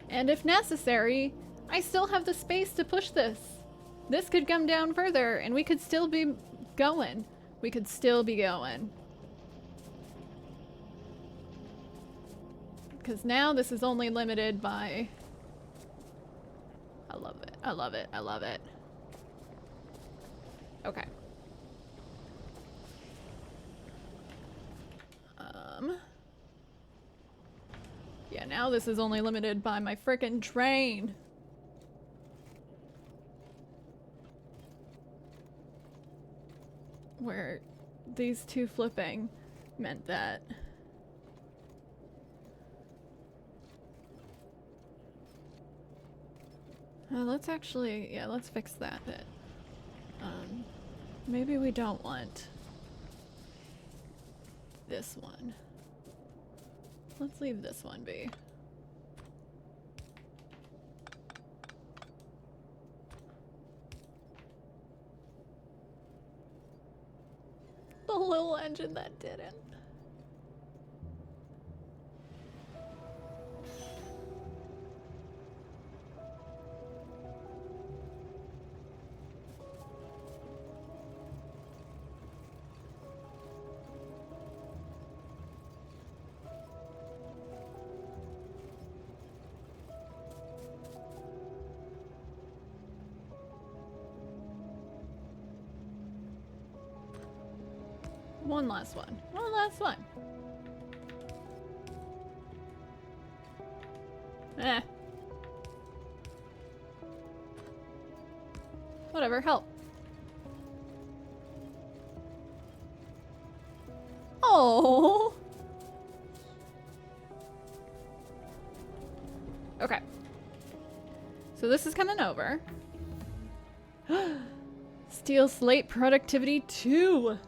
And if necessary, I still have the space to push this. This could come down further and we could still be going. We could still be going. Because now this is only limited by... I love it. I love it. I love it. Okay. Yeah, now this is only limited by my frickin' train. Where these 2 flipping meant that. Let's actually, yeah, let's fix that bit. Maybe we don't want this one. Let's leave this one be. The little engine that didn't. One last one. One last one. Eh. Whatever, help. Oh. Okay. So this is coming over. Steel slate productivity 2.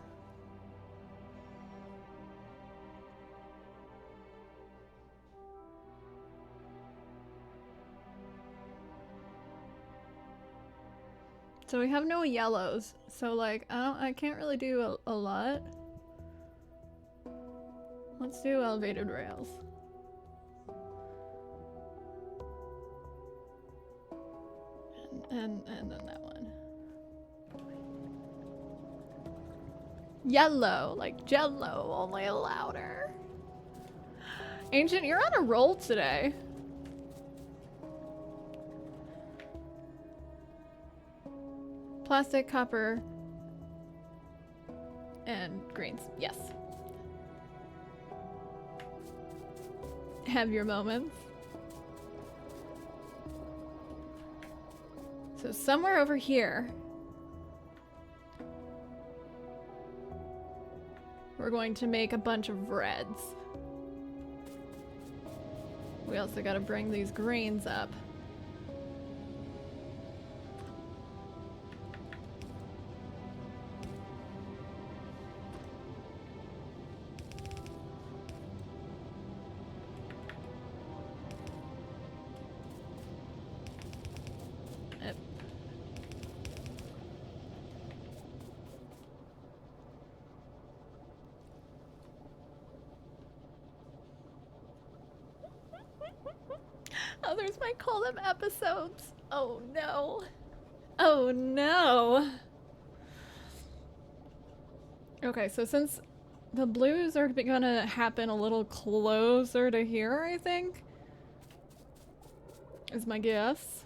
So we have no yellows, so like I can't really do a lot. Let's do elevated rails. And then that one. Yellow, like Jello, only louder. Ancient, you're on a roll today. Plastic, copper, and greens. Yes. Have your moments. So somewhere over here, we're going to make a bunch of reds. We also got to bring these greens up. Others might call them episodes. Oh no. Oh no. Okay, so since the blues are gonna happen a little closer to here, I think, is my guess.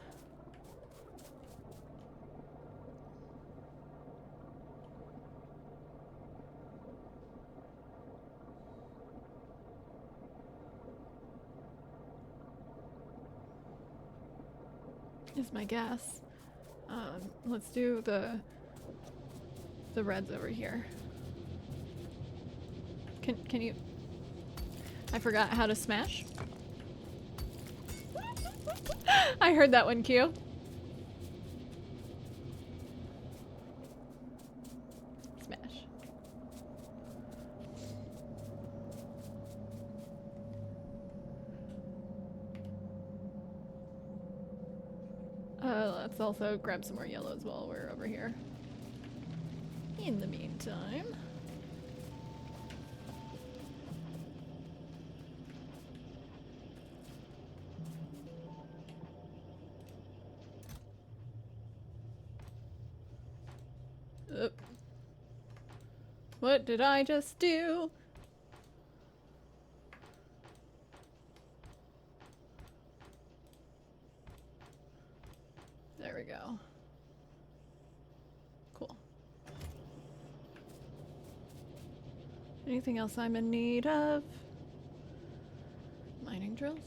Is my guess. Let's do the reds over here. Can you? I forgot how to smash. I heard that one, Q. Smash. let's also grab some more yellows while we're over here. In the meantime. What did I just do? There we go. Cool. Anything else I'm in need of? Mining drills?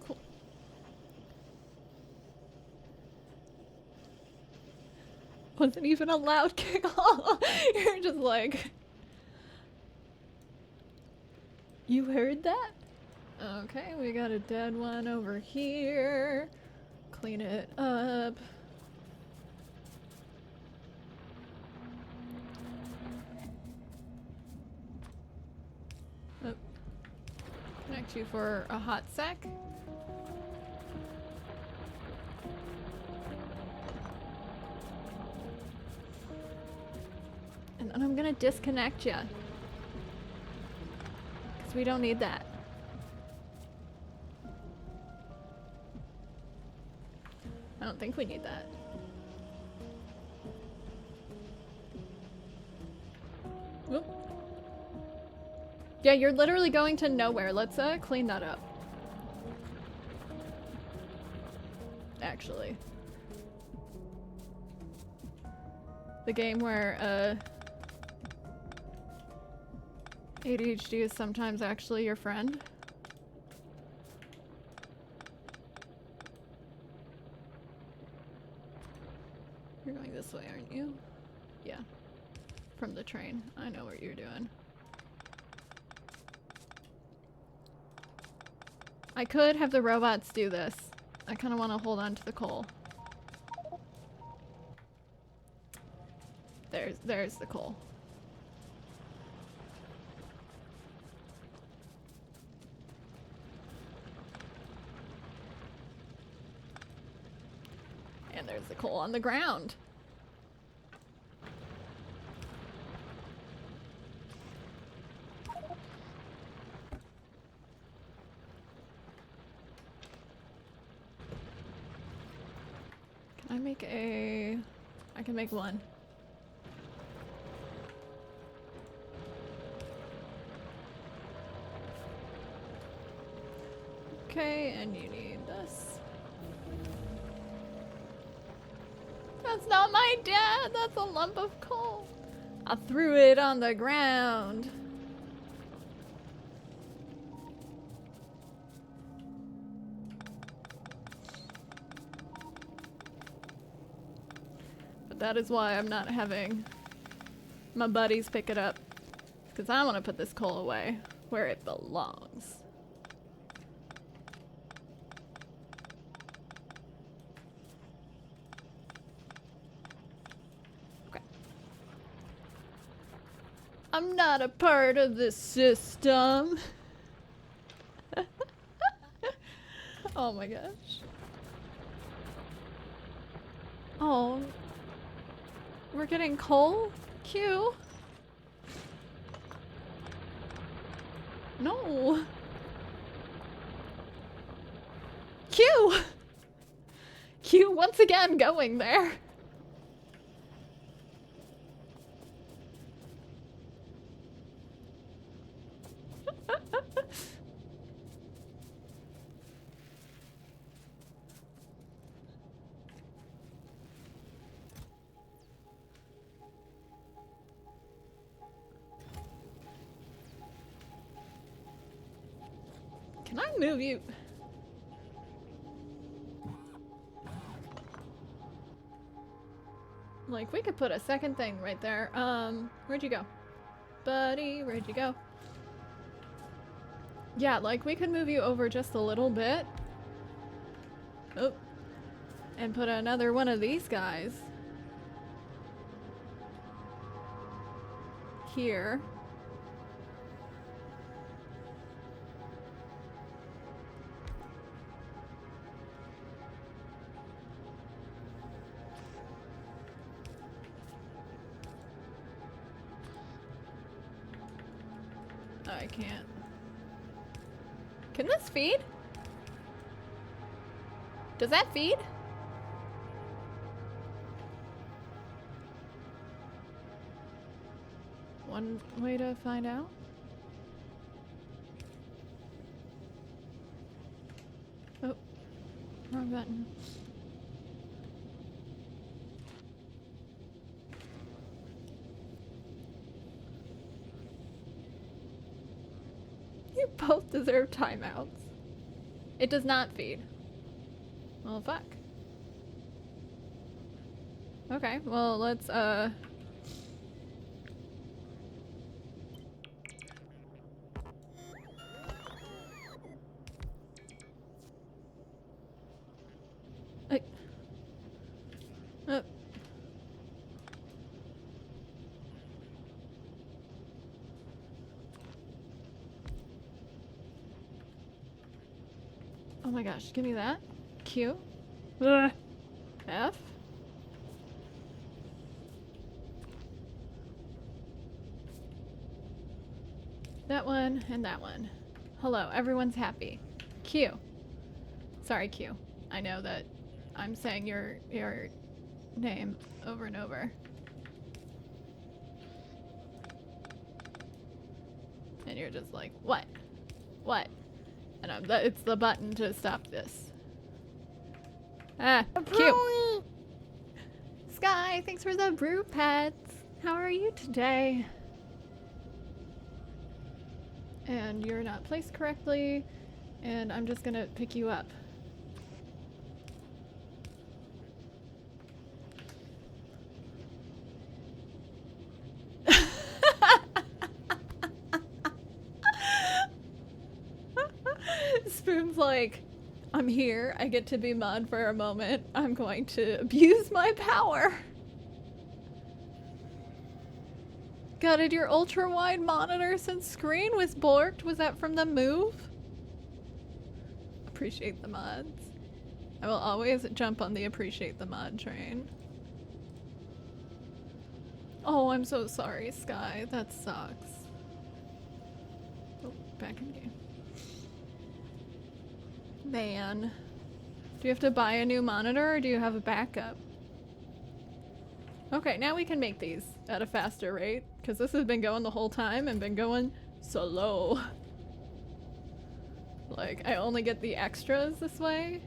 Cool. Wasn't even a loud giggle. You're just like... You heard that? Okay, we got a dead one over here. Clean it up. Oh. Connect you for a hot sec. And then I'm gonna disconnect you. Because we don't need that. I don't think we need that. Whoop. Yeah, you're literally going to nowhere. Let's clean that up. Actually. The game where ADHD is sometimes actually your friend. You're going this way, aren't you? Yeah. From the train. I know what you're doing. I could have the robots do this. I kind of want to hold on to the coal. There's the coal. And there's the coal on the ground. Can I make a... I can make one. Okay, and you need this. That's not my dad, that's a lump of coal. I threw it on the ground. But that is why I'm not having my buddies pick it up. Because I want to put this coal away where it belongs. I'm not a part of this system. Oh my gosh. Oh. We're getting coal? Q? No. Q! Q once again going there. Can I move you? Like, we could put a second thing right there. Where'd you go? Buddy, where'd you go? Yeah, like, we could move you over just a little bit. Oh. And put another one of these guys here. I can't. Can this feed? Does that feed? One way to find out. Oh, wrong button. You both deserve timeouts. It does not feed. Well, fuck. Okay, well, let's, Oh my gosh, give me that. Q. F. That one and that one. Hello, everyone's happy. Q. Sorry, Q. I know that I'm saying your name over and over. And you're just like, what? What? And it's the button to stop this. Ah, Q. Sky, thanks for the brew pets. How are you today? And you're not placed correctly, and I'm just gonna pick you up. Spoon's like, I'm here, I get to be mod for a moment. I'm going to abuse my power. Gutted your ultra-wide monitor since screen was borked. Was that from the move? Appreciate the mods. I will always jump on the appreciate the mod train. Oh, I'm so sorry, Sky. That sucks. Oh, back in game. Man. Do you have to buy a new monitor or do you have a backup? Okay, now we can make these at a faster rate, because this has been going the whole time and been going slow. Like, I only get the extras this way.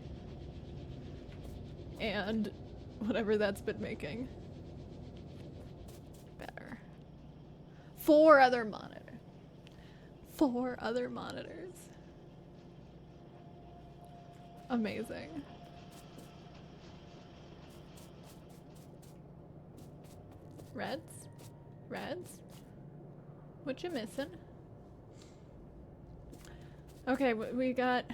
And whatever that's been making. Better. 4 other monitors. 4 other monitors. Amazing. Reds? Reds? What you missing? Okay, we got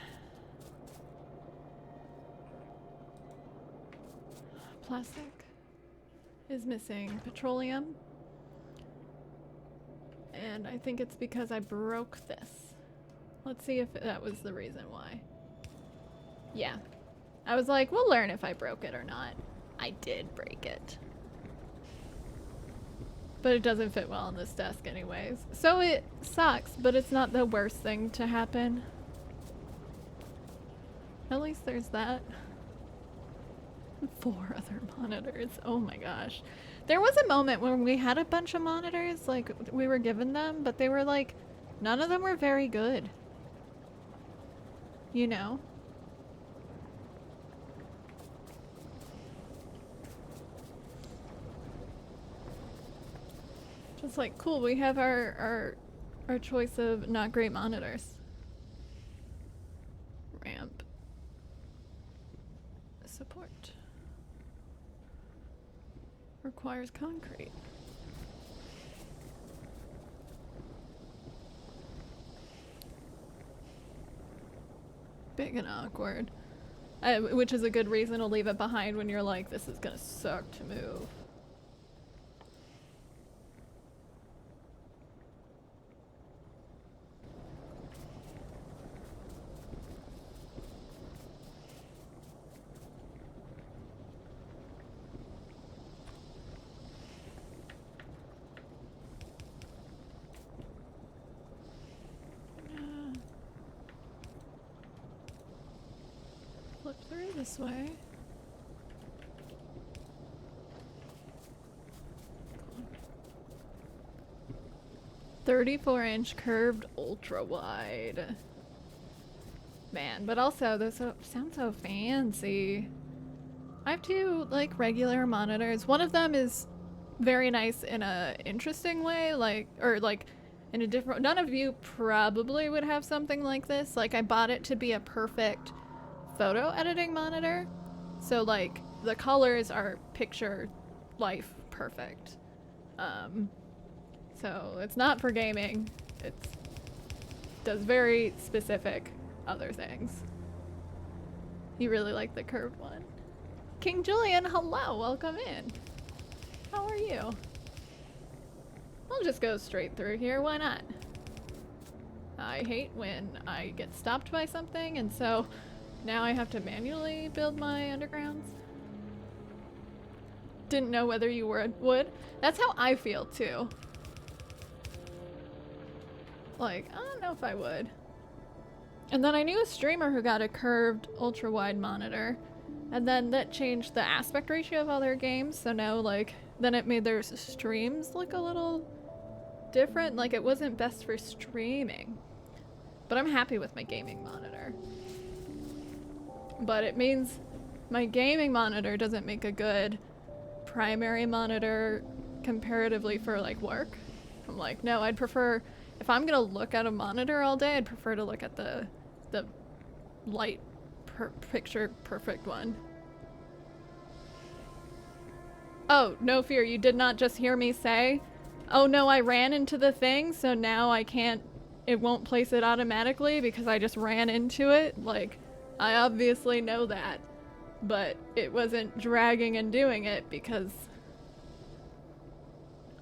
plastic is missing petroleum, and I think it's because I broke this. Let's see if that was the reason why. Yeah, I was like, we'll learn if I broke it or not. I did break it. But it doesn't fit well on this desk anyways. So it sucks, but it's not the worst thing to happen. At least there's that. 4 other monitors. Oh my gosh. There was a moment when we had a bunch of monitors, like we were given them, but they were like, none of them were very good. You know? Just like, cool, we have our choice of not great monitors. Ramp. Support. Requires concrete. Big and awkward. Which is a good reason to leave it behind when you're like, this is gonna suck to move. through this way. 34-inch curved ultra wide. Man, but also those sound so fancy. I have two like regular monitors. One of them is very nice in a interesting way, like in a different. None of you probably would have something like this. Like I bought it to be a perfect photo editing monitor. So like the colors are picture life perfect. So it's not for gaming. It does very specific other things. You really like the curved one. King Julian, hello, welcome in. How are you? I'll just go straight through here, why not? I hate when I get stopped by something, and so now I have to manually build my undergrounds. Didn't know whether you would. That's how I feel too. Like, I don't know if I would. And then I knew a streamer who got a curved ultra-wide monitor, and then that changed the aspect ratio of all their games, so now like, then it made their streams look a little different, like it wasn't best for streaming. But I'm happy with my gaming monitor. But it means my gaming monitor doesn't make a good primary monitor comparatively for like work. I'm like, no, I'd prefer, if I'm gonna look at a monitor all day, I'd prefer to look at the light picture perfect one. Oh, no fear, you did not just hear me say, oh no, I ran into the thing, so now I can't, it won't place it automatically because I just ran into it. Like, I obviously know that, but it wasn't dragging and doing it because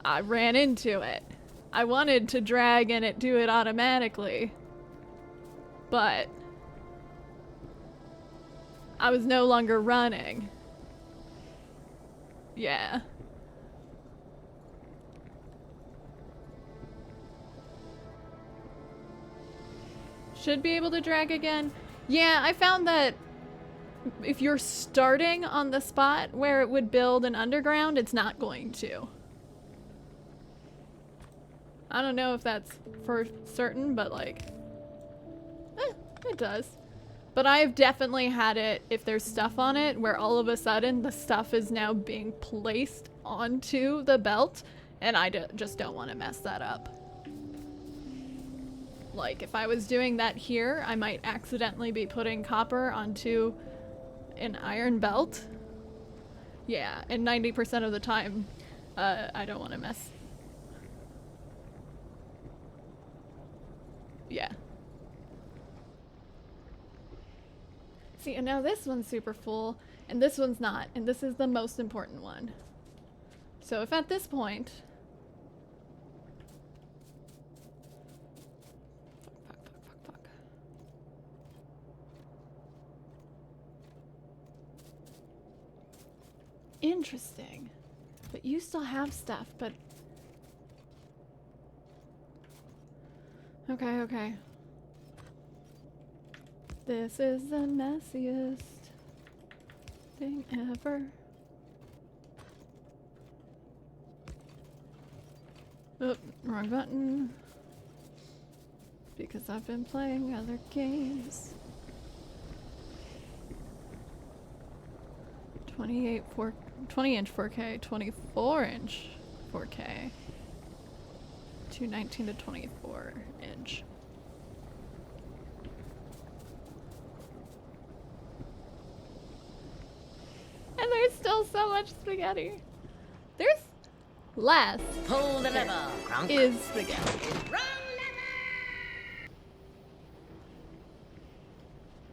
I ran into it. I wanted to drag and it do it automatically, but I was no longer running. Yeah. Should be able to drag again. Yeah, I found that if you're starting on the spot where it would build an underground, it's not going to. I don't know if that's for certain, but like, it does. But I've definitely had it, if there's stuff on it, where all of a sudden the stuff is now being placed onto the belt, and I just don't want to mess that up. Like, if I was doing that here, I might accidentally be putting copper onto an iron belt. Yeah, and 90% of the time, I don't want to mess. Yeah. See, and now this one's super full, and this one's not, and this is the most important one. So if at this point... Fuck. Interesting. But you still have stuff, but... Okay. This is the messiest thing ever. Oh, wrong button. Because I've been playing other games. 20-inch 4K, 24-inch 4K. 219 to 24 inch. And there's still so much spaghetti. There's less. Pull the lever, Kronk. Is spaghetti.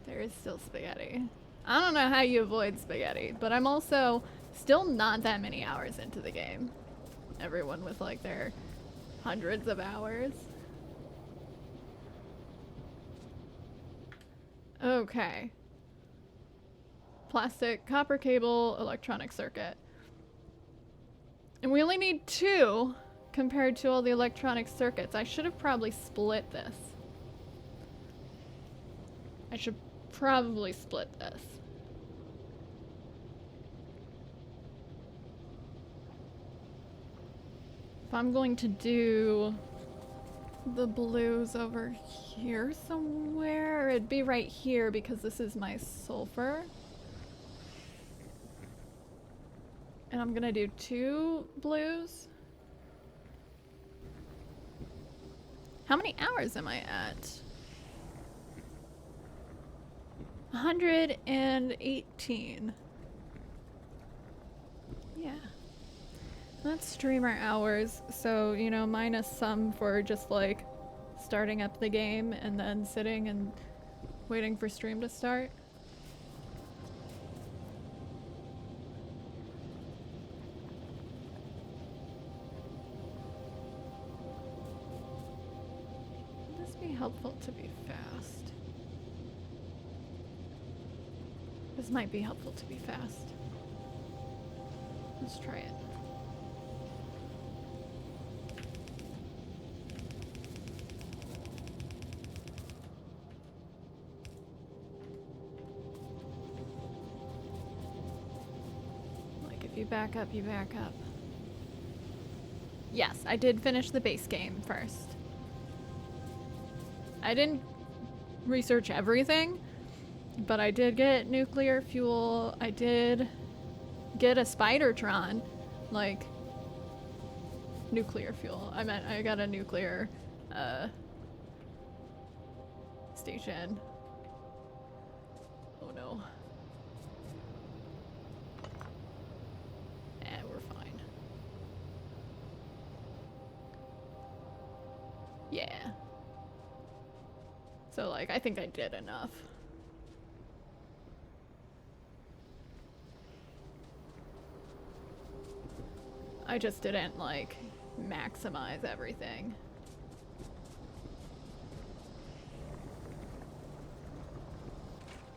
There is still spaghetti. I don't know how you avoid spaghetti, but I'm also still not that many hours into the game. Everyone with like their hundreds of hours. Okay. Plastic, copper cable, electronic circuit. And we only need 2 compared to all the electronic circuits. I should have probably split this. I should probably split this. I'm going to do the blues over here somewhere, it'd be right here because this is my sulfur. And I'm gonna do 2 blues. How many hours am I at? 118. Yeah. That's streamer hours, so, you know, minus some for just like starting up the game and then sitting and waiting for stream to start. Would this be helpful to be fast? This might be helpful to be fast. Let's try it. Like if you back up, you back up. Yes, I did finish the base game first. I didn't research everything, but I did get nuclear fuel. I did get a Spidertron, like nuclear fuel. I meant I got a nuclear station. Oh no. We're fine. Yeah. So like I think I did enough. I just didn't like maximize everything.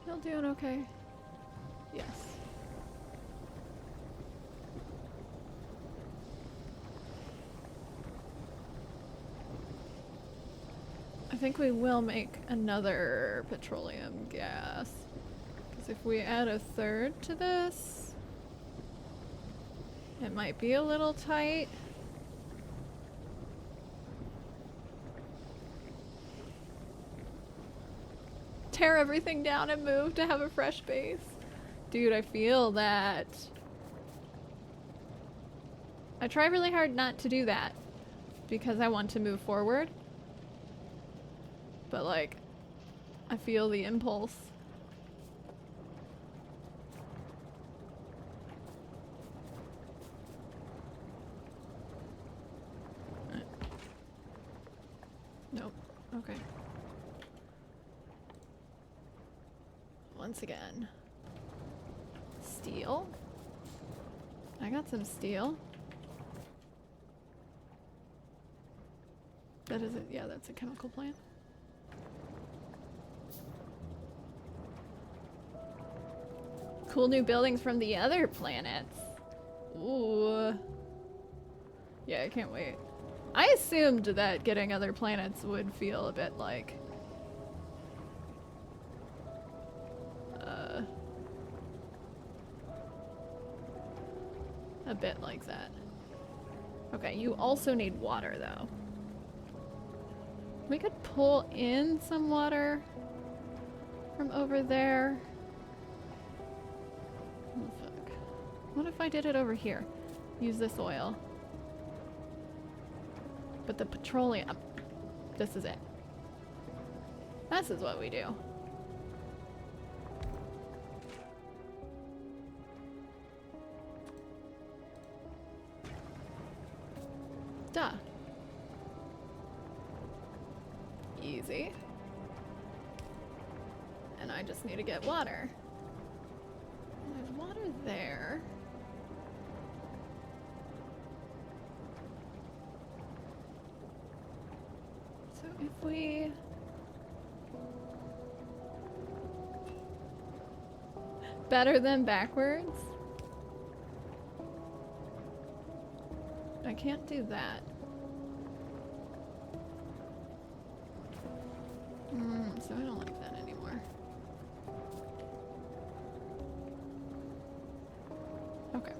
Y'all doing okay? Yes. I think we will make another petroleum gas. Because if we add a third to this, it might be a little tight. Tear everything down and move to have a fresh base. Dude, I feel that. I try really hard not to do that because I want to move forward. But like, I feel the impulse. Nope. Okay. Once again. Steel. I got some steel. That is it. Yeah, that's a chemical plant. Cool new buildings from the other planets. Ooh. Yeah, I can't wait. I assumed that getting other planets would feel a bit like a bit like that. Okay, you also need water though. We could pull in some water from over there. Oh, fuck. What if I did it over here? Use this oil. But the petroleum, this is it. This is what we do. Duh. Easy. And I just need to get water. And there's water there. So if we... Better than backwards? I can't do that. So I don't like that anymore. Okay.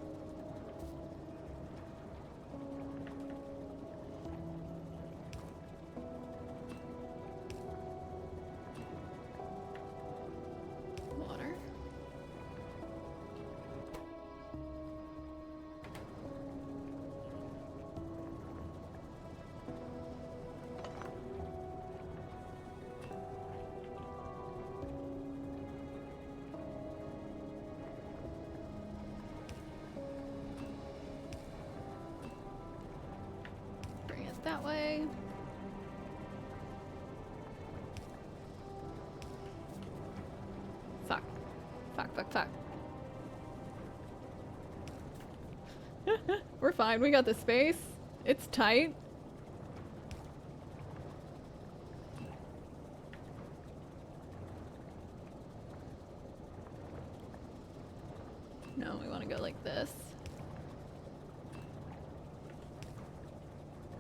that way. Fuck. Fuck, fuck, fuck. We're fine. We got the space. It's tight. No, we want to go like this.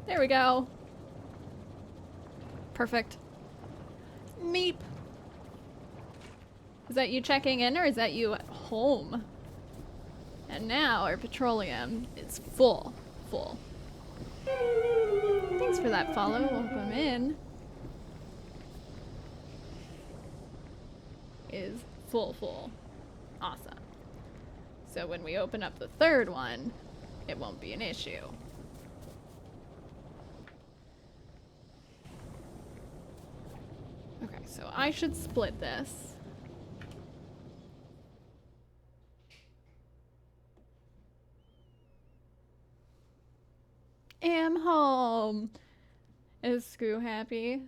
There we go. Perfect. Meep. Is that you checking in or is that you at home? And now our petroleum is full. Full. Thanks for that follow. Welcome in. Is full. Awesome. So when we open up the third one, it won't be an issue. Okay, so I should split this. Am home. Is Scoo happy?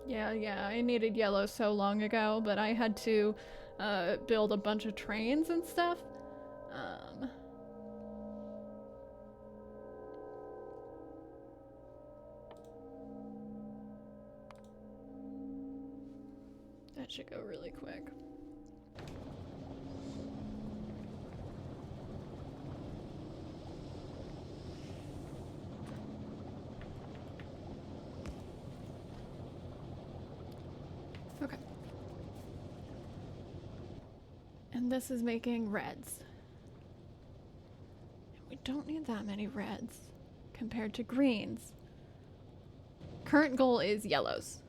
Yeah, I needed yellow so long ago, but I had to build a bunch of trains and stuff. That should go really quick. Okay. And this is making reds. And we don't need that many reds compared to greens. Current goal is yellows.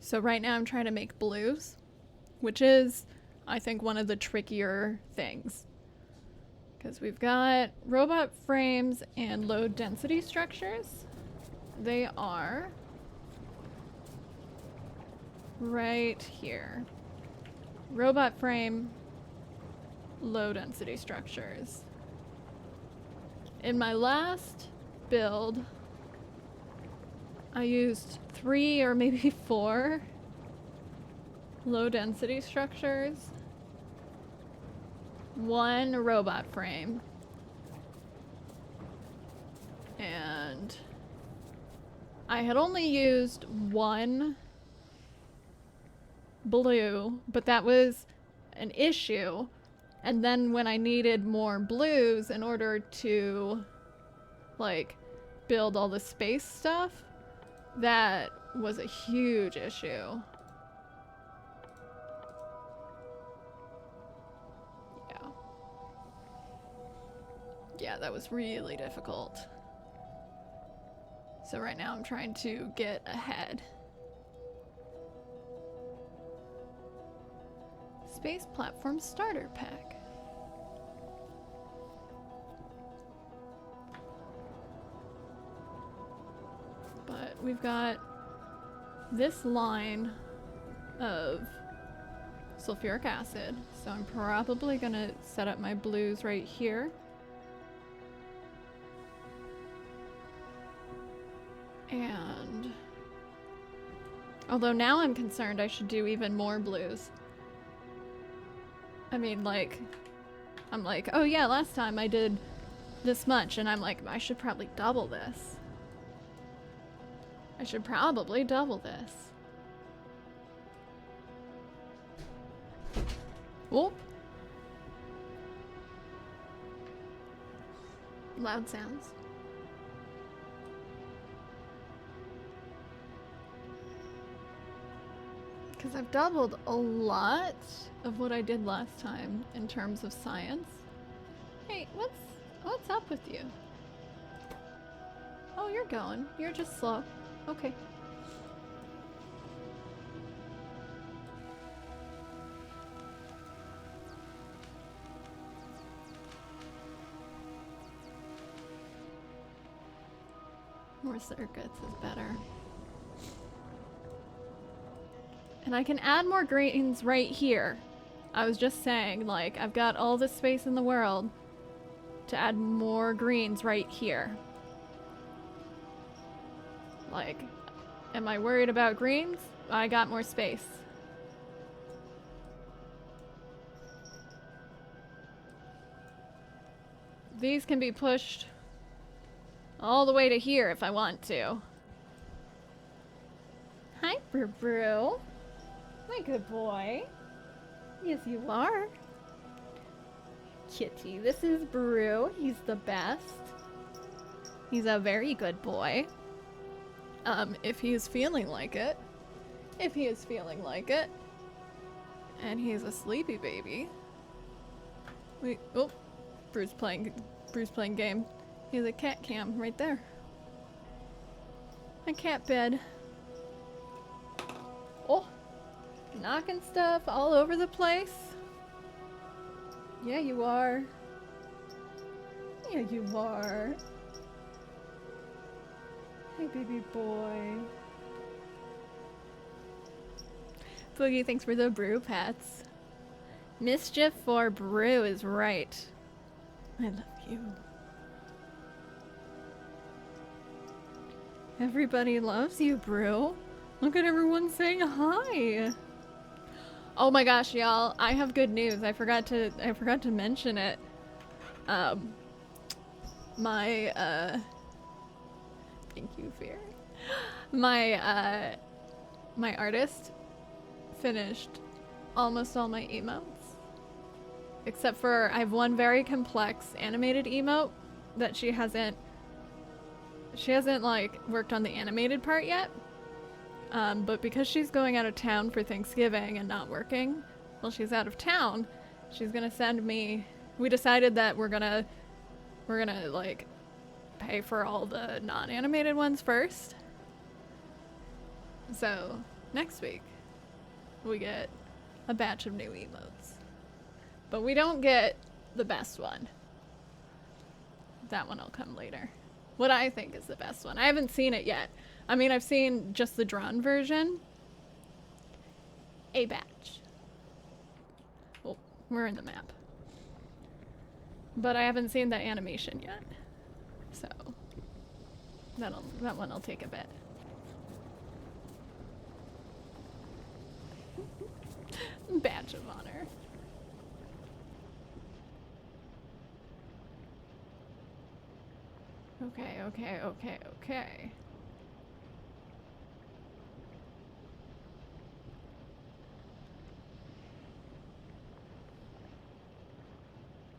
So right now I'm trying to make blues, which is, I think, one of the trickier things. Because we've got robot frames and low density structures. They are right here. Robot frame, low density structures. In my last build, I used 3 or maybe 4 low density structures, 1 robot frame, and I had only used 1 blue, but that was an issue. And then when I needed more blues in order to like build all the space stuff, that was a huge issue. Yeah, that was really difficult. So right now I'm trying to get ahead. Space Platform Starter Pack. But we've got this line of sulfuric acid, so I'm probably gonna set up my blues right here. And although now I'm concerned I should do even more blues. I mean, like, I'm like, oh yeah, last time I did this much, and I'm like, I should probably double this. I should probably double this. Whoop. Loud sounds. Because I've doubled a lot of what I did last time in terms of science. Hey, what's up with you? Oh, you're going. You're just slow. Okay. More circuits is better. And I can add more greens right here. I was just saying, like, I've got all the space in the world to add more greens right here. Like, am I worried about greens? I got more space. These can be pushed all the way to here if I want to. Hi, Brew Brew. My good boy. Yes, you are. Kitty, this is Brew. He's the best. He's a very good boy. If he's feeling like it. If he is feeling like it. And he's a sleepy baby. Wait, oh. Brew's playing game. He has a cat cam right there. A cat bed. Oh, knocking stuff all over the place. Yeah, you are. Yeah, you are. Hey, baby boy. Boogie, thanks for the brew pets. Mischief for Brew is right. I love you. Everybody loves you, Brew. Look at everyone saying hi. Oh my gosh, y'all! I have good news. I forgot to mention it. Thank you, Fear. My artist finished almost all my emotes. Except for I have one very complex animated emote that she hasn't like worked on the animated part yet. But because she's going out of town for Thanksgiving and not working while she's out of town, she's gonna send me. We decided that we're gonna like pay for all the non-animated ones first. So next week we get a batch of new emotes. But we don't get the best one. That one will come later. What I think is the best one. I haven't seen it yet. I mean, I've seen just the drawn version. A batch. Oh, we're in the map. But I haven't seen the animation yet. So that one will take a bit. Badge of honor. Okay.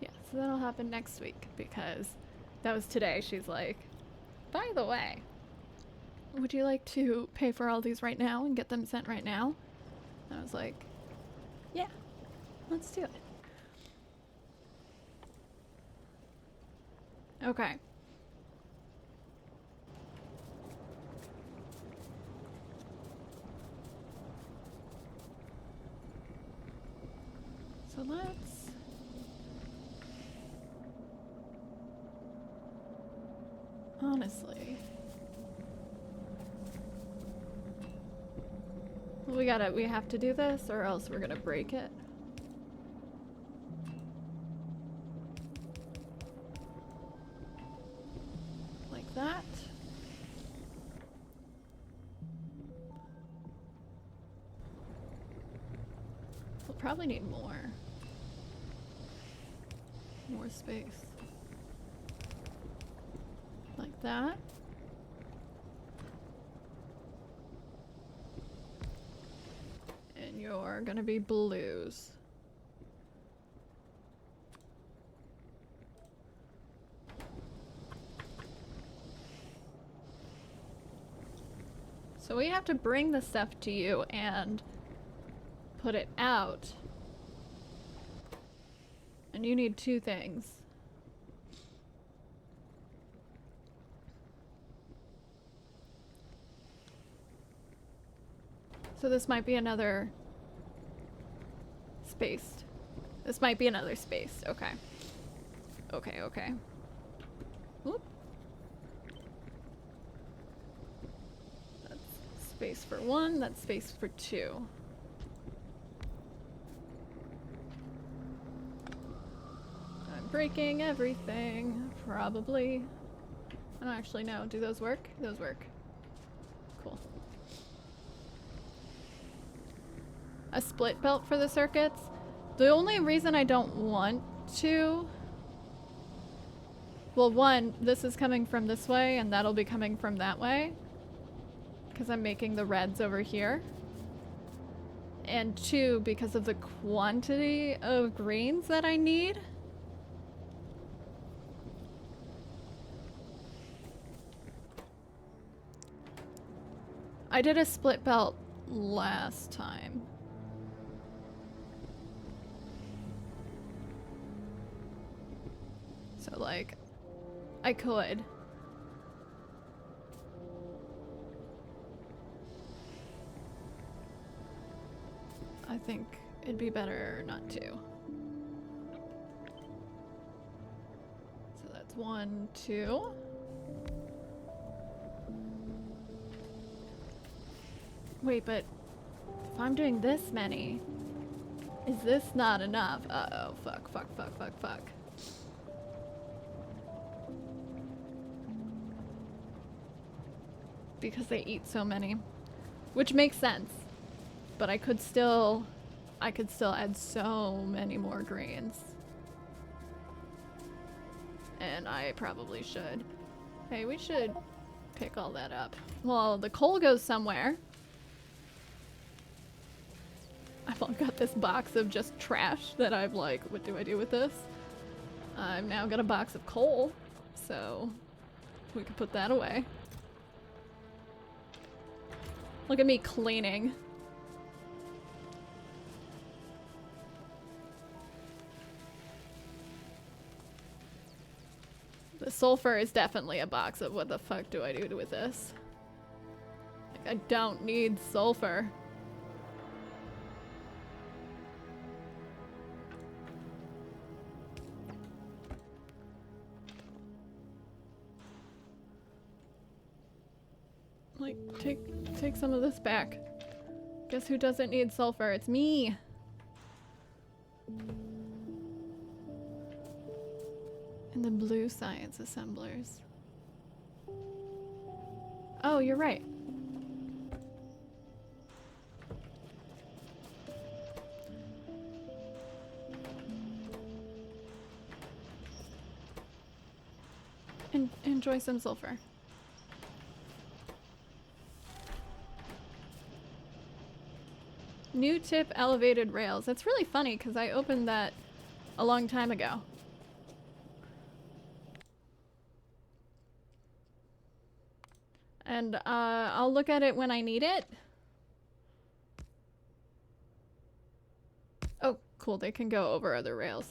Yeah, so that'll happen next week because that was today. She's like, by the way, would you like to pay for all these right now and get them sent right now? And I was like, yeah, let's do it. Okay. So let's... Honestly... We have to do this or else we're gonna break it. Like that. We'll probably need more space. Like that. And you're gonna be blues. So we have to bring the stuff to you and put it out. And you need two things. So this might be another space. This might be another space. Okay. Okay. Whoop. That's space for one. That's space for two. breaking everything. Probably. I don't actually know. Do those work? Those work. Cool. A split belt for the circuits. The only reason I don't want to... Well, one, this is coming from this way, and that'll be coming from that way. Because I'm making the reds over here. And two, because of the quantity of greens that I need. I did a split belt last time. So, like, I could. I think it'd be better not to. So that's 1, 2. Wait, but if I'm doing this many, is this not enough? Uh-oh, fuck, fuck, fuck, fuck, fuck. Because they eat so many. Which makes sense. But I could still add so many more greens. And I probably should. Hey, we should pick all that up. Well, the coal goes somewhere. I've all got this box of just trash that I'm like, what do I do with this? I've now got a box of coal, so we could put that away. Look at me cleaning. The sulfur is definitely a box of what the fuck do I do with this? Like, I don't need sulfur. Like, take some of this back. Guess who doesn't need sulfur? It's me. And the blue science assemblers. Oh, you're right. Enjoy some sulfur. New tip elevated rails. That's really funny because I opened that a long time ago. And I'll look at it when I need it. Oh, cool. They can go over other rails.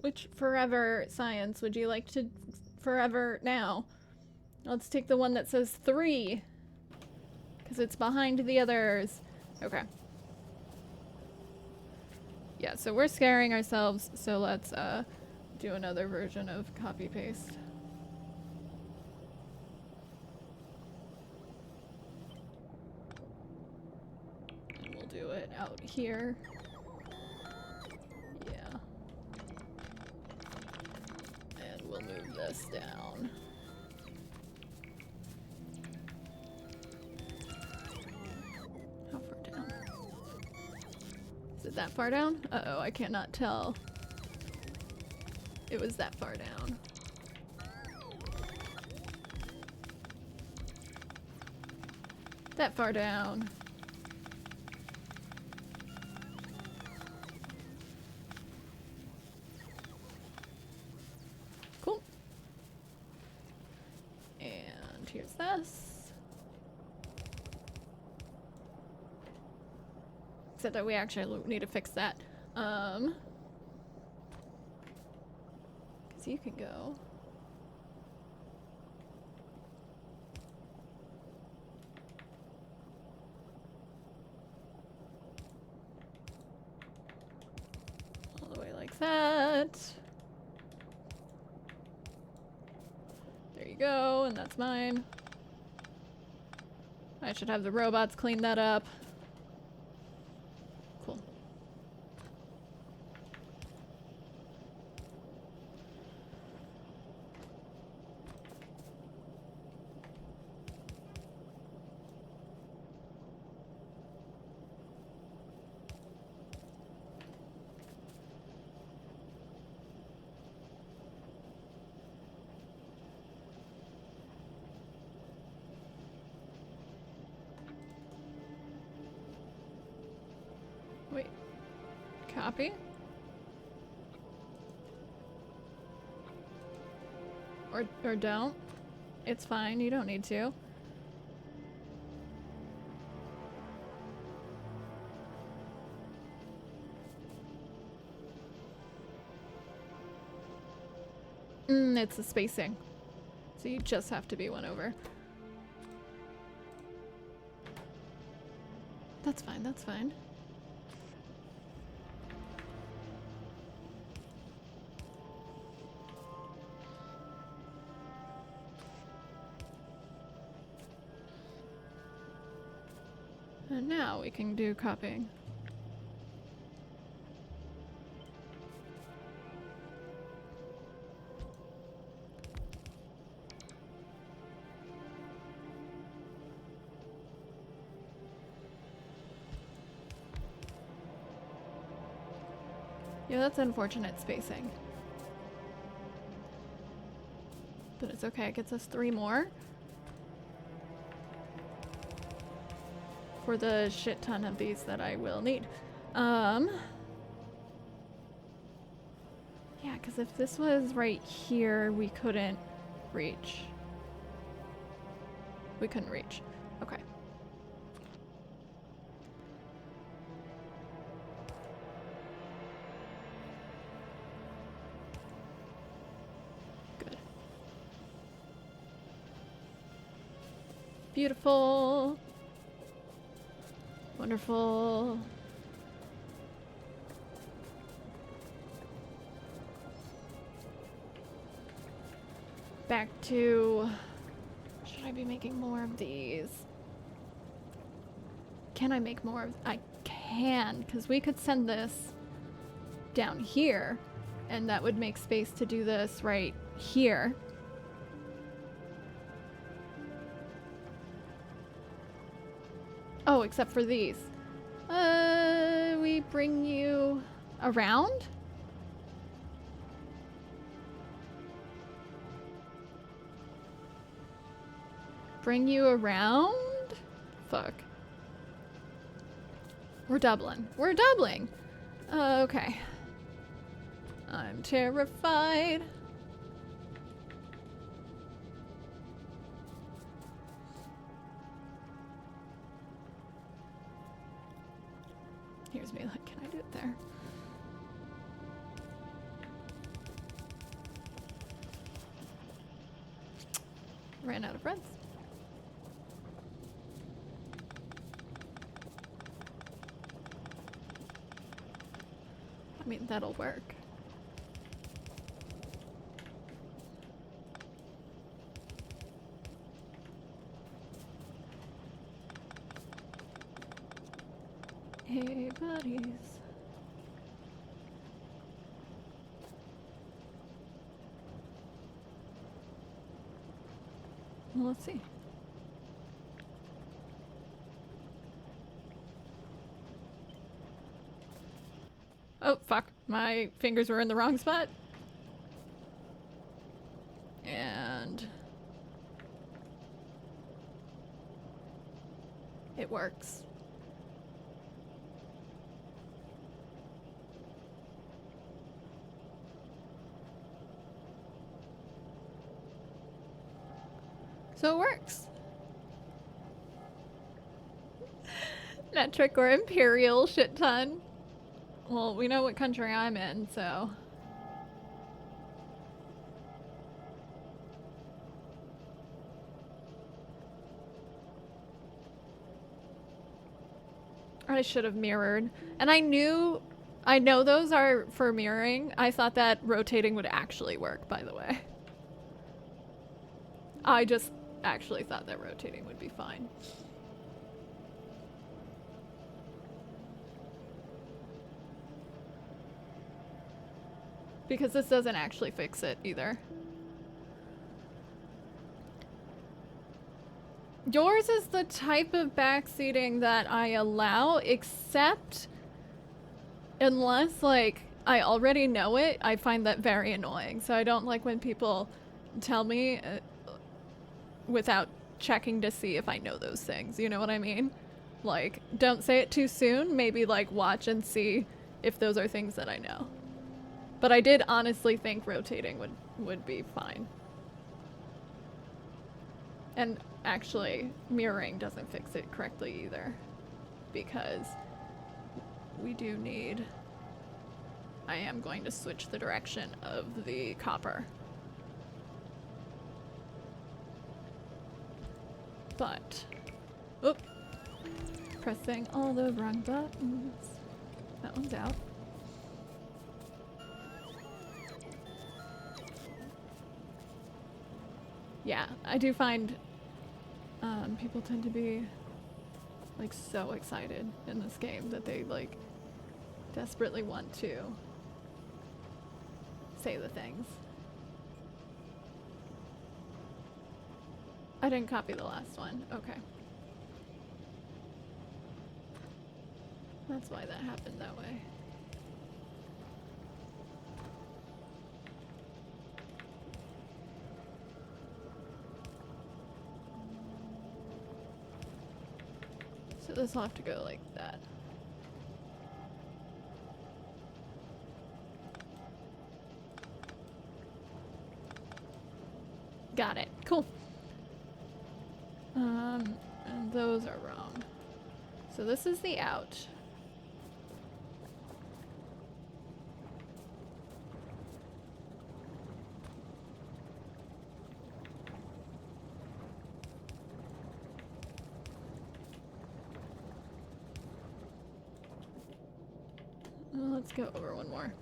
Which forever science would you like to forever now? Let's take the one that says 3. Because it's behind the others. Okay. Yeah, so we're scaring ourselves, so let's do another version of copy paste. And we'll do it out here. Yeah. And we'll move this down. How far down? Is it that far down? Uh-oh, I cannot tell. It was that far down. That far down. Cool. And here's this. Except that we actually need to fix that. Because you can go. All the way like that. you go, and that's mine. I should have the robots clean that up. Cool. Wait. Copy? Or don't. It's fine, you don't need to. It's the spacing. So you just have to be one over. That's fine, that's fine. And now we can do copying. Yeah, that's unfortunate spacing. But it's okay, it gets us 3 more. For the shit ton of these that I will need. Yeah, because if this was right here, we couldn't reach. We couldn't reach. Okay. Good. Beautiful. Wonderful. Back to... Should I be making more of these? Can I make more of... I can, because we could send this down here, and that would make space to do this right here. Oh, except for these. We bring you around? Bring you around? Fuck. We're doubling. We're doubling! Okay. I'm terrified. Here's me like, can I do it there? Ran out of breads. I mean, that'll work. Hey, buddies. Well, let's see. Oh, fuck. My fingers were in the wrong spot. And... it works. So it works. Metric or imperial shit ton. Well, we know what country I'm in, so. I should have mirrored. And I know those are for mirroring. I thought that rotating would actually work, by the way. I just actually thought that rotating would be fine. Because this doesn't actually fix it either. Yours is the type of backseating that I allow, except unless, like, I already know it, I find that very annoying. So I don't like when people tell me without checking to see if I know those things. You know what I mean? Like, don't say it too soon. Maybe, like, watch and see if those are things that I know. But I did honestly think rotating would be fine. And actually, mirroring doesn't fix it correctly either. Because we do need... I am going to switch the direction of the copper. But... Oop! Pressing all the wrong buttons. That one's out. Yeah, I do find people tend to be like so excited in this game that they like desperately want to say the things. I didn't copy the last one. Okay. That's why that happened that way. So this will have to go like that. Got it. Cool. And those are wrong. So this is the out. Let's go over one more.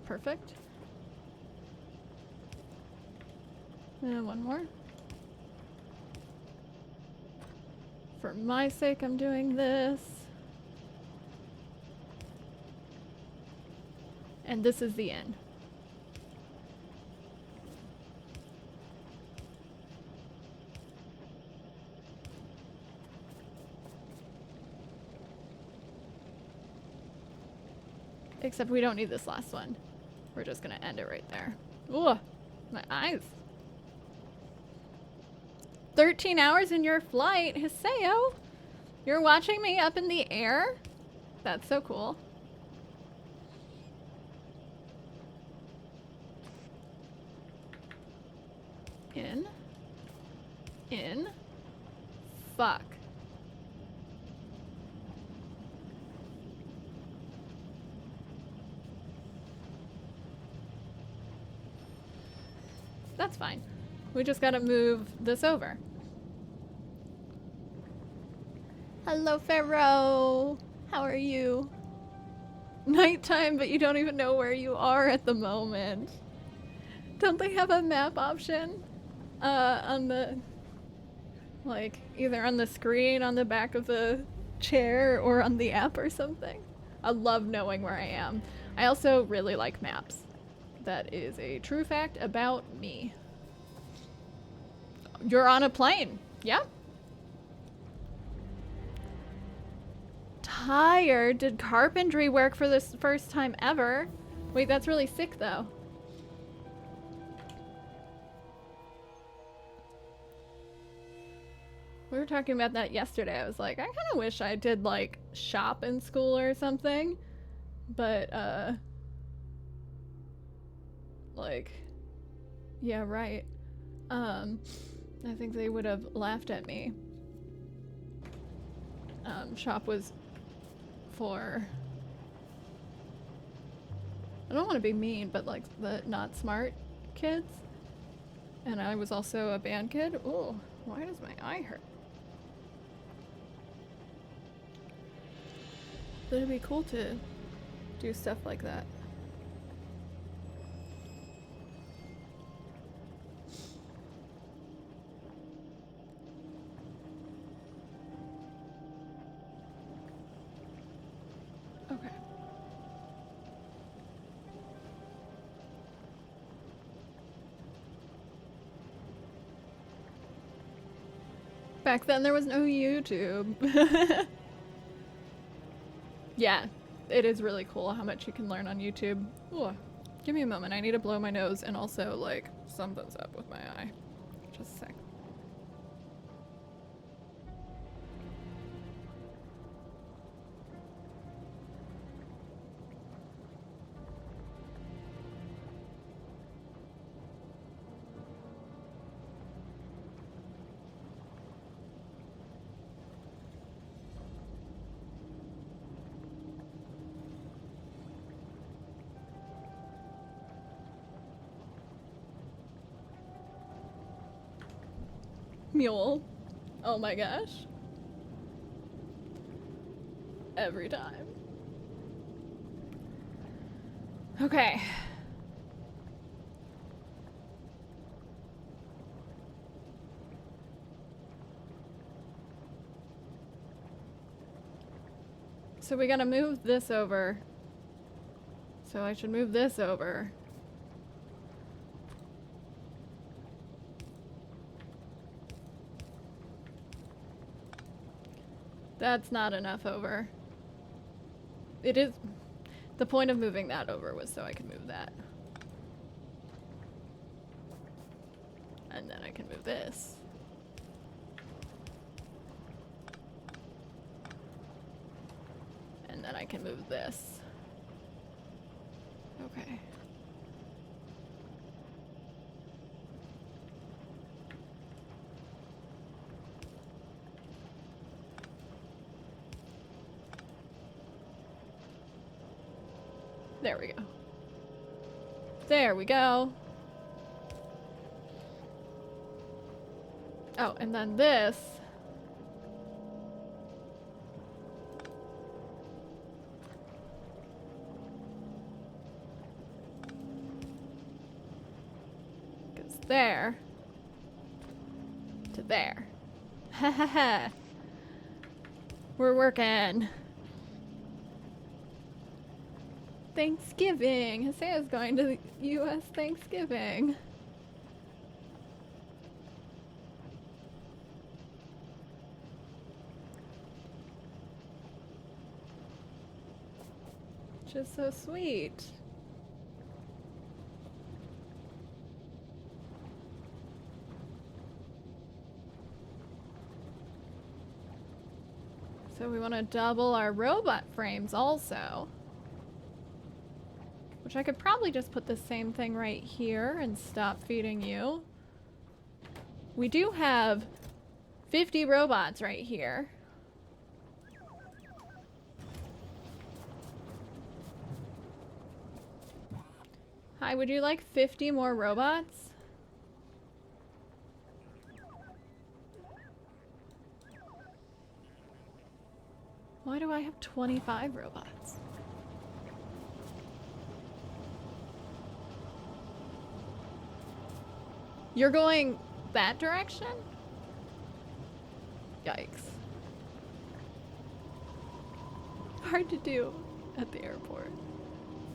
Perfect. And one more. For my sake, I'm doing this. And this is the end. Except we don't need this last one. We're just gonna end it right there. Ooh, my eyes. 13 hours in your flight, Hiseo. You're watching me up in the air? That's so cool. In. Fuck. That's fine. We just gotta move this over. Hello, Pharaoh. How are you? Nighttime, but you don't even know where you are at the moment. Don't they have a map option? On the... like, either on the screen, on the back of the chair, or on the app or something? I love knowing where I am. I also really like maps. That is a true fact about me. You're on a plane. Yeah. Tired? Did carpentry work for this first time ever? Wait, that's really sick though. We were talking about that yesterday. I was like, I kind of wish I did like shop in school or something. But, like, yeah, right. I think they would have laughed at me. Shop was for... I don't want to be mean, but like the not smart kids. And I was also a band kid. Oh, why does my eye hurt? But it'd be cool to do stuff like that. Back then there was no YouTube. Yeah, it is really cool how much you can learn on YouTube. Ooh, give me a moment. I need to blow my nose and also, like, something's up with my eye. Just a sec. Mule. Oh my gosh. Every time. Okay. So we gotta move this over. So I should move this over. That's not enough over. It is... The point of moving that over was so I can move that. And then I can move this. And then I can move this. Okay. There we go. There we go. Oh, and then this. Goes there. To there. Ha ha ha. We're working. Thanksgiving. Hasea's going to the U.S. Thanksgiving. Just so sweet. So we want to double our robot frames also. Which I could probably just put the same thing right here and stop feeding you. We do have 50 robots right here. Hi, would you like 50 more robots? Why do I have 25 robots? You're going that direction? Yikes. Hard to do at the airport.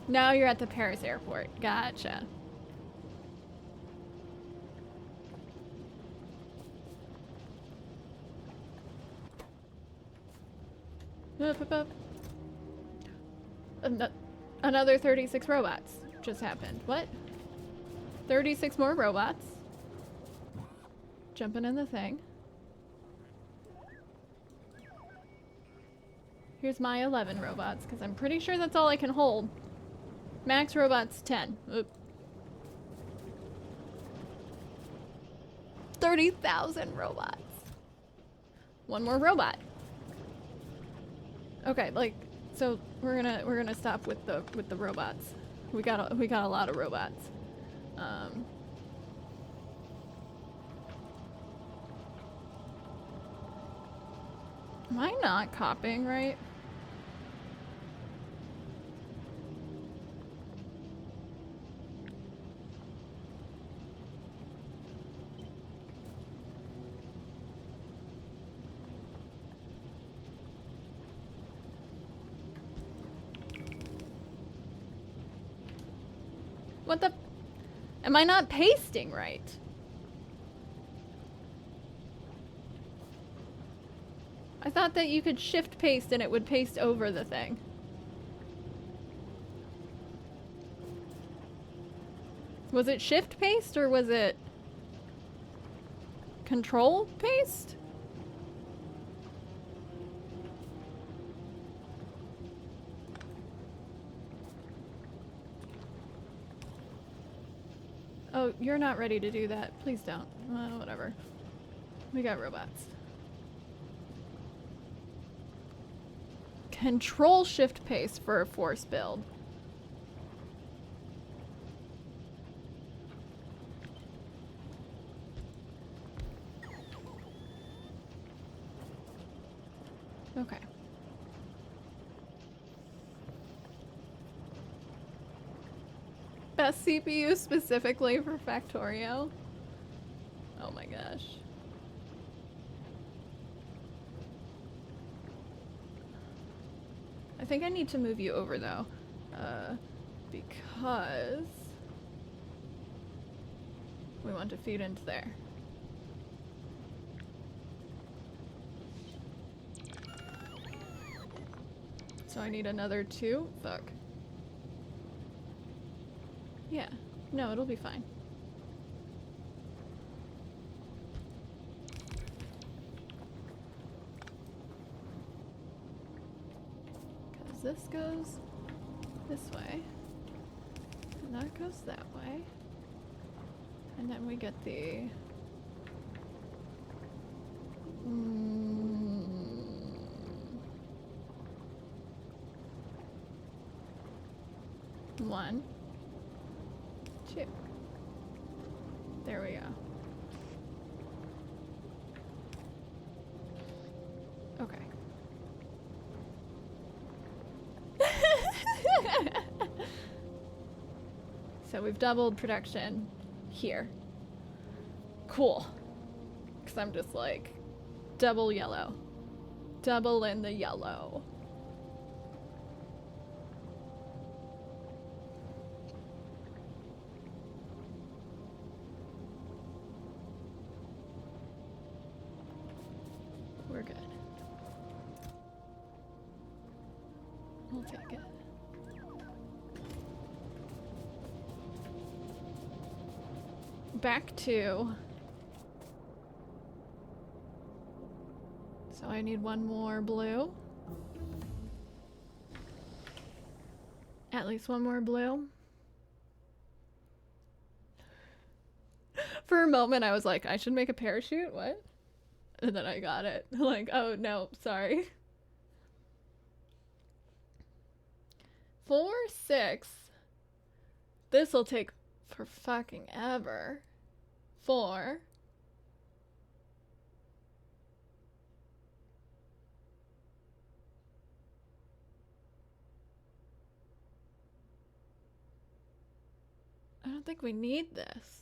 Now you're at the Paris airport. Gotcha. Up, up, up. Another 36 robots just happened. What? 36 more robots. Jumping in the thing. Here's my 11 robots, because I'm pretty sure that's all I can hold. Max robots 10. Oop. 30,000 robots. One more robot. Okay, like, so we're gonna stop with the robots. We got a lot of robots. Am I not copying right? What the? Am I not pasting right? thought that you could shift paste and it would paste over the thing. Was it shift paste or was it control paste? Oh, you're not ready to do that. Please don't. Whatever. We got robots. Control shift paste for a force build. Okay. Best CPU specifically for Factorio? Oh my gosh. I think I need to move you over though, because we want to feed into there. So I need another 2? Fuck. Yeah. No, it'll be fine. Because this goes this way. And that goes that way. And then we get the... One. 2. There we go. Okay. So we've doubled production here. Cool. Because I'm just like, double yellow. Double in the yellow. We're good. We'll take it. Back to... So I need one more blue. At least one more blue. For a moment I was like, I should make a parachute? What? And then I got it. Like, oh no, sorry. 4, 6. This'll take for fucking ever. 4. I don't think we need this.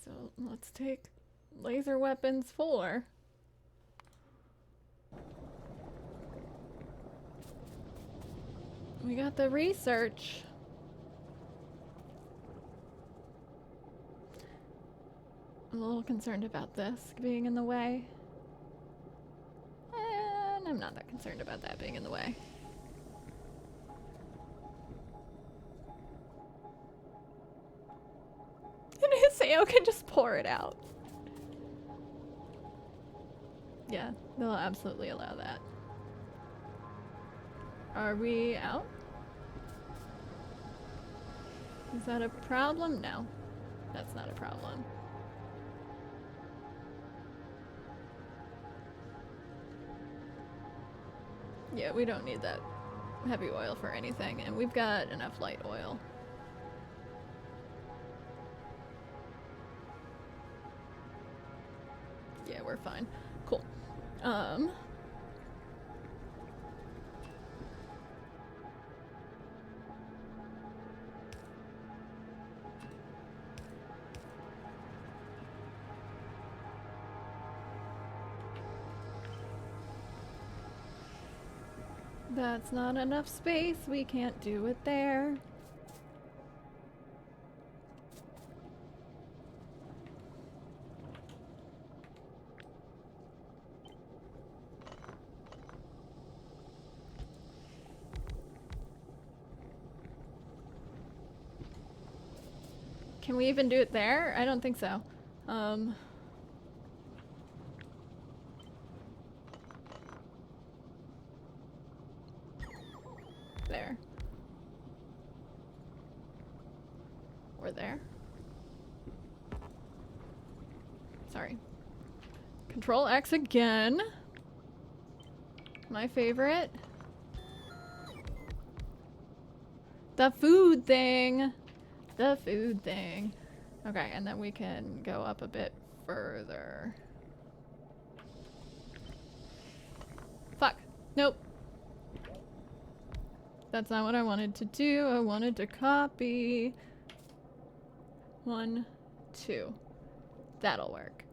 So let's take laser weapons 4. We got the research. I'm a little concerned about this being in the way. And I'm not that concerned about that being in the way. And Hiseo can just pour it out. Yeah, they'll absolutely allow that. Are we out? Is that a problem? No, that's not a problem. Yeah, we don't need that heavy oil for anything, and we've got enough light oil. Yeah, we're fine. Cool. That's not enough space. We can't do it there. Can we even do it there? I don't think so. There. Or there. Sorry. Control X again. My favorite. The food thing. The food thing. Okay, and then we can go up a bit further. Fuck. Nope. That's not what I wanted to do. I wanted to copy. 1, 2. That'll work.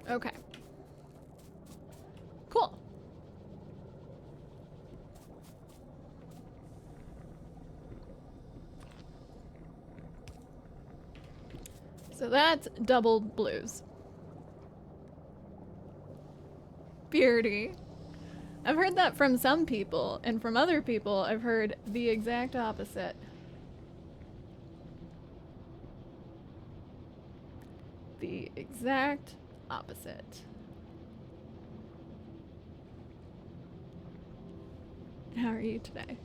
Okay. Cool. So that's double blues. Beardy. I've heard that from some people, and from other people, I've heard the exact opposite. The exact opposite. How are you today?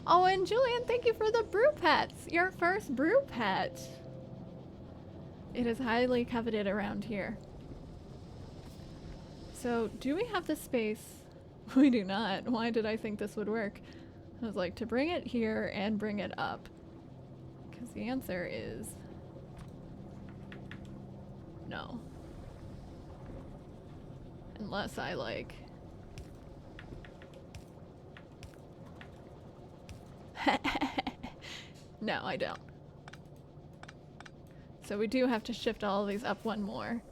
Oh, and Julian, thank you for the brew pets. Your first brew pet. It is highly coveted around here. So, do we have the space? We do not. Why did I think this would work? I was like, to bring it here and bring it up. Because the answer is no. Unless I like... No, I don't. So we do have to shift all of these up one more.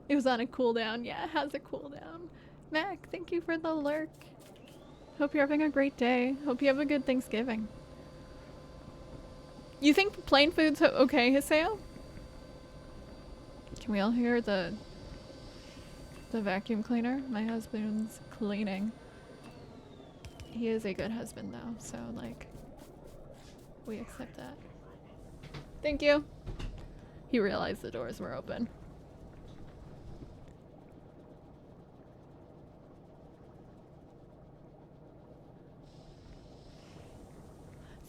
It was on a cooldown. Yeah, it has a cooldown. Mac, thank you for the lurk. Hope you're having a great day. Hope you have a good Thanksgiving. You think plain food's okay, Hiseo? Can we all hear the vacuum cleaner? My husband's cleaning. He is a good husband though, so like, we accept that. Thank you. He realized the doors were open.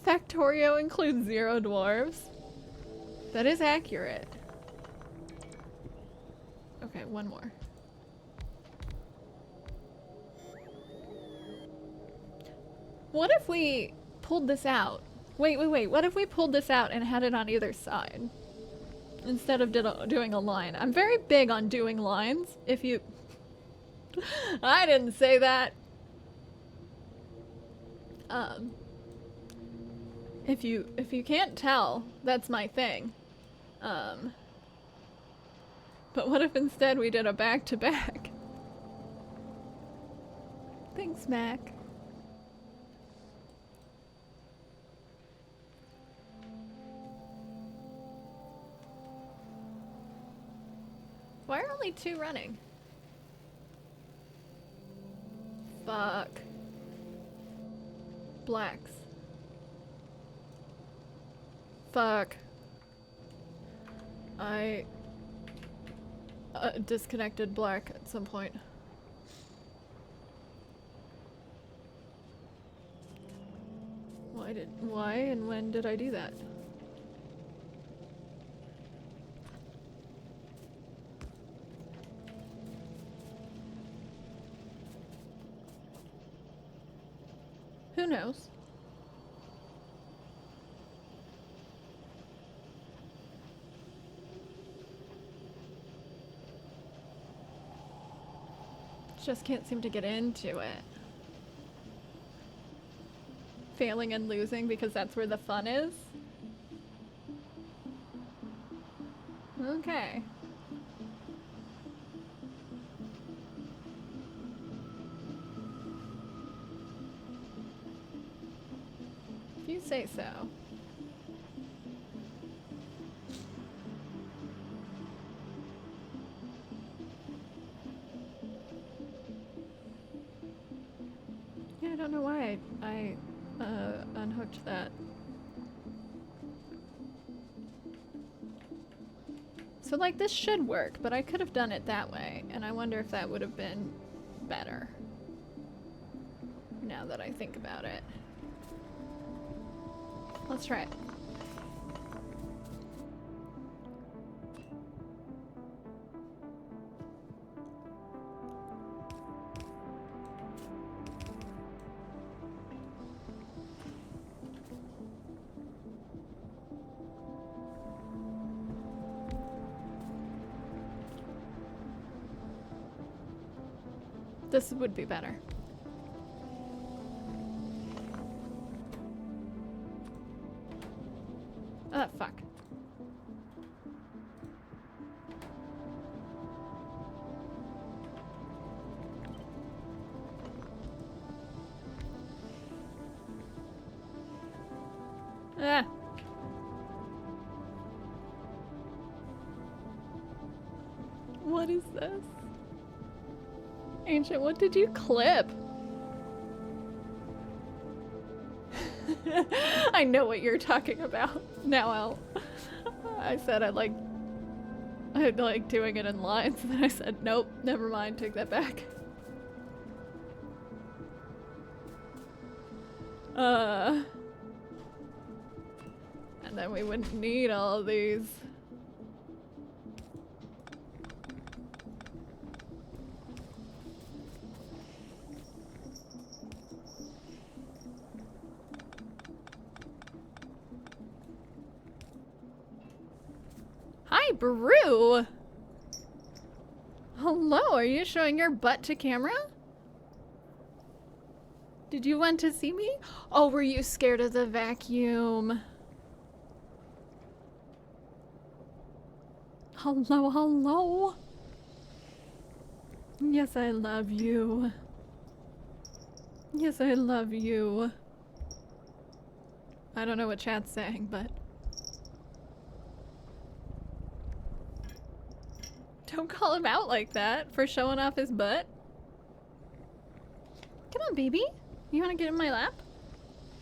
Factorio includes 0 dwarves. That is accurate. Okay, one more. What if we pulled this out? Wait. What if we pulled this out and had it on either side? Instead of doing a line. I'm very big on doing lines. If you... I didn't say that. If you can't tell, that's my thing. But what if instead we did a back-to-back? Thanks, Mac. Why are only 2 running? Fuck. Blacks. Fuck. I disconnected black at some point. Why and when did I do that? Who knows? Just can't seem to get into it. Failing and losing because that's where the fun is? Okay. If you say so. I unhooked that. So like this should work, but I could have done it that way, and I wonder if that would have been better. Now that I think about it. Let's try it. This would be better. Oh, fuck. Ah. What is this? Ancient, what did you clip? I know what you're talking about. Now I said I'd like doing it in lines, and then I said, nope, never mind, take that back. And then we wouldn't need all of these. Hi, Brew! Hello, are you showing your butt to camera? Did you want to see me? Oh, were you scared of the vacuum? Hello, hello. Yes, I love you. Yes, I love you. I don't know what chat's saying, but... Don't call him out like that for showing off his butt. Come on, baby. You want to get in my lap?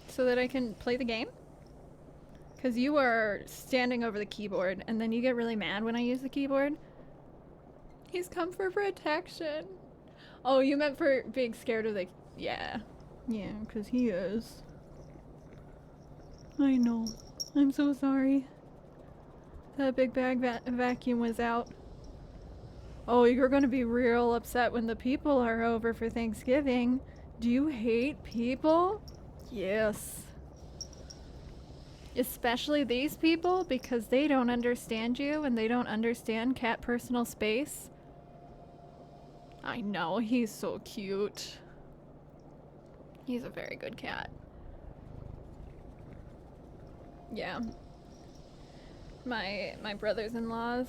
So that I can play the game? Because you are standing over the keyboard, and then you get really mad when I use the keyboard. He's come for protection. Oh, you meant for being scared of the... Yeah. Yeah, because he is. I know. I'm so sorry. That big bag vacuum was out. Oh, you're gonna be real upset when the people are over for Thanksgiving. Do you hate people? Yes. Especially these people, because they don't understand you and they don't understand cat personal space. I know, he's so cute. He's a very good cat. Yeah. My brothers-in-law,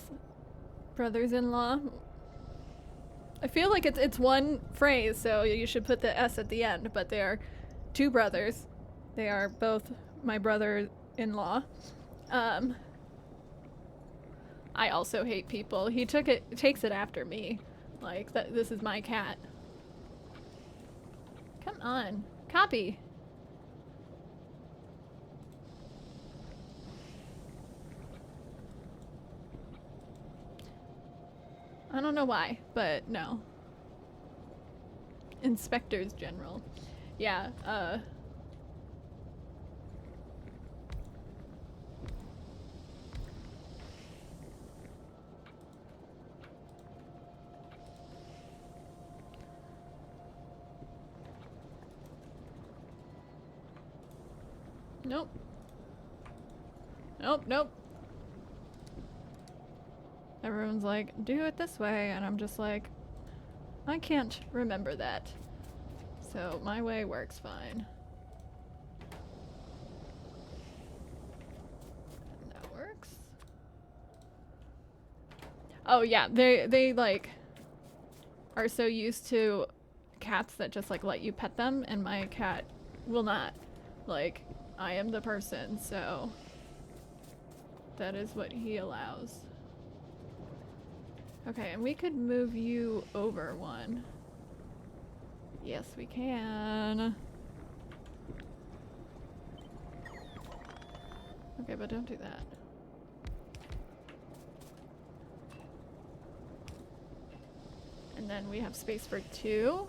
I feel like it's one phrase, so you should put the S at the end, but they are two brothers. They are both my brother-in-law. I also hate people. He takes it after me. Like, this is my cat. Come on. Copy. I don't know why, but no. Inspectors General. Yeah, Nope. Nope, nope. Everyone's like, do it this way, and I'm just like, I can't remember that. So my way works fine. And that works. Oh yeah, they like are so used to cats that just like let you pet them, and my cat will not. Like, I am the person, so that is what he allows. Okay, and we could move you over one. Yes, we can. Okay, but don't do that. And then we have space for 2.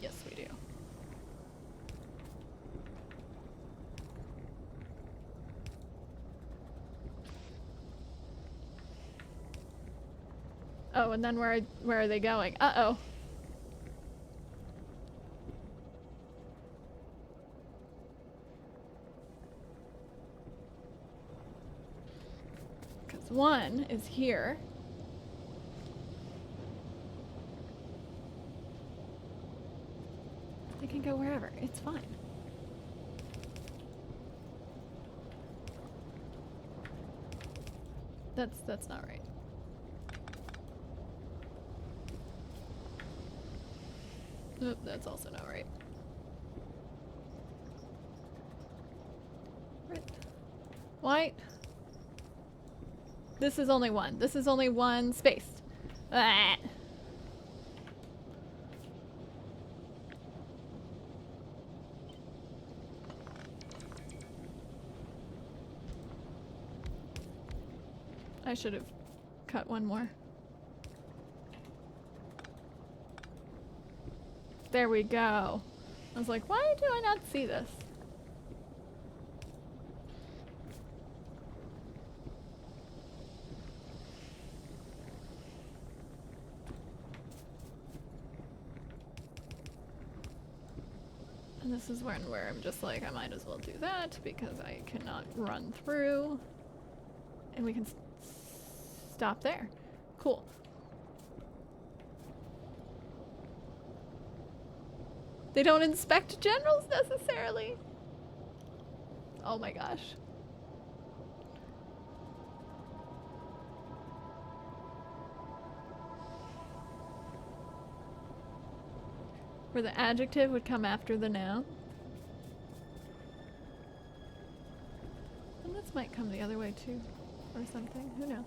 Yes, we do. Oh, and then where are they going? Uh-oh. Because 1 is here. They can go wherever. It's fine. That's not right. Oop, that's also not right. Right. White. This is only 1. This is only 1 space. Ah. I should have cut 1 more. There we go. I was like, why do I not see this? And this is where I'm just like, I might as well do that because I cannot run through. And we can stop there. Cool. They don't inspect generals necessarily. Oh my gosh. Where the adjective would come after the noun. And this might come the other way too, or something. Who knows?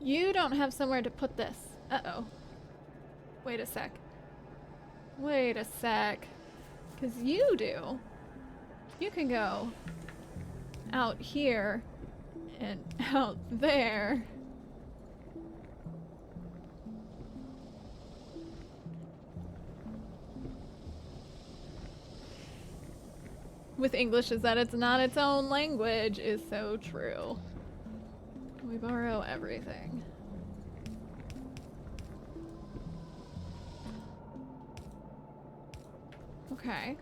You don't have somewhere to put this. Uh-oh. Wait a sec. Wait a sec. 'Cause you do. You can go out here and out there. With English is that it's not its own language is so true. We borrow everything. Okay.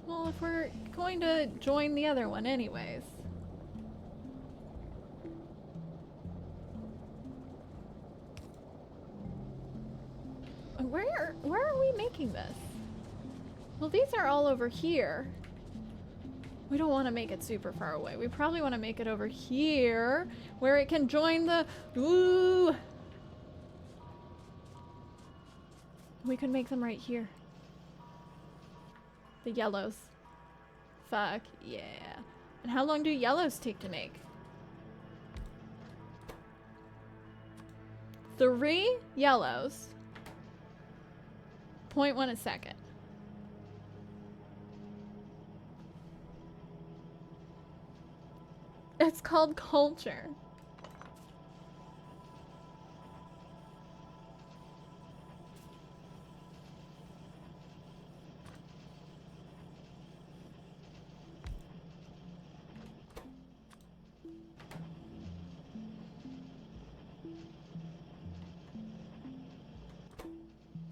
Well, if we're going to join the other one anyways. Where are we making this? Well, these are all over here. We don't want to make it super far away. We probably want to make it over here where it can join the... Ooh! We could make them right here. The yellows. Fuck yeah. And how long do yellows take to make? 3 yellows. 0.1 a second. It's called culture.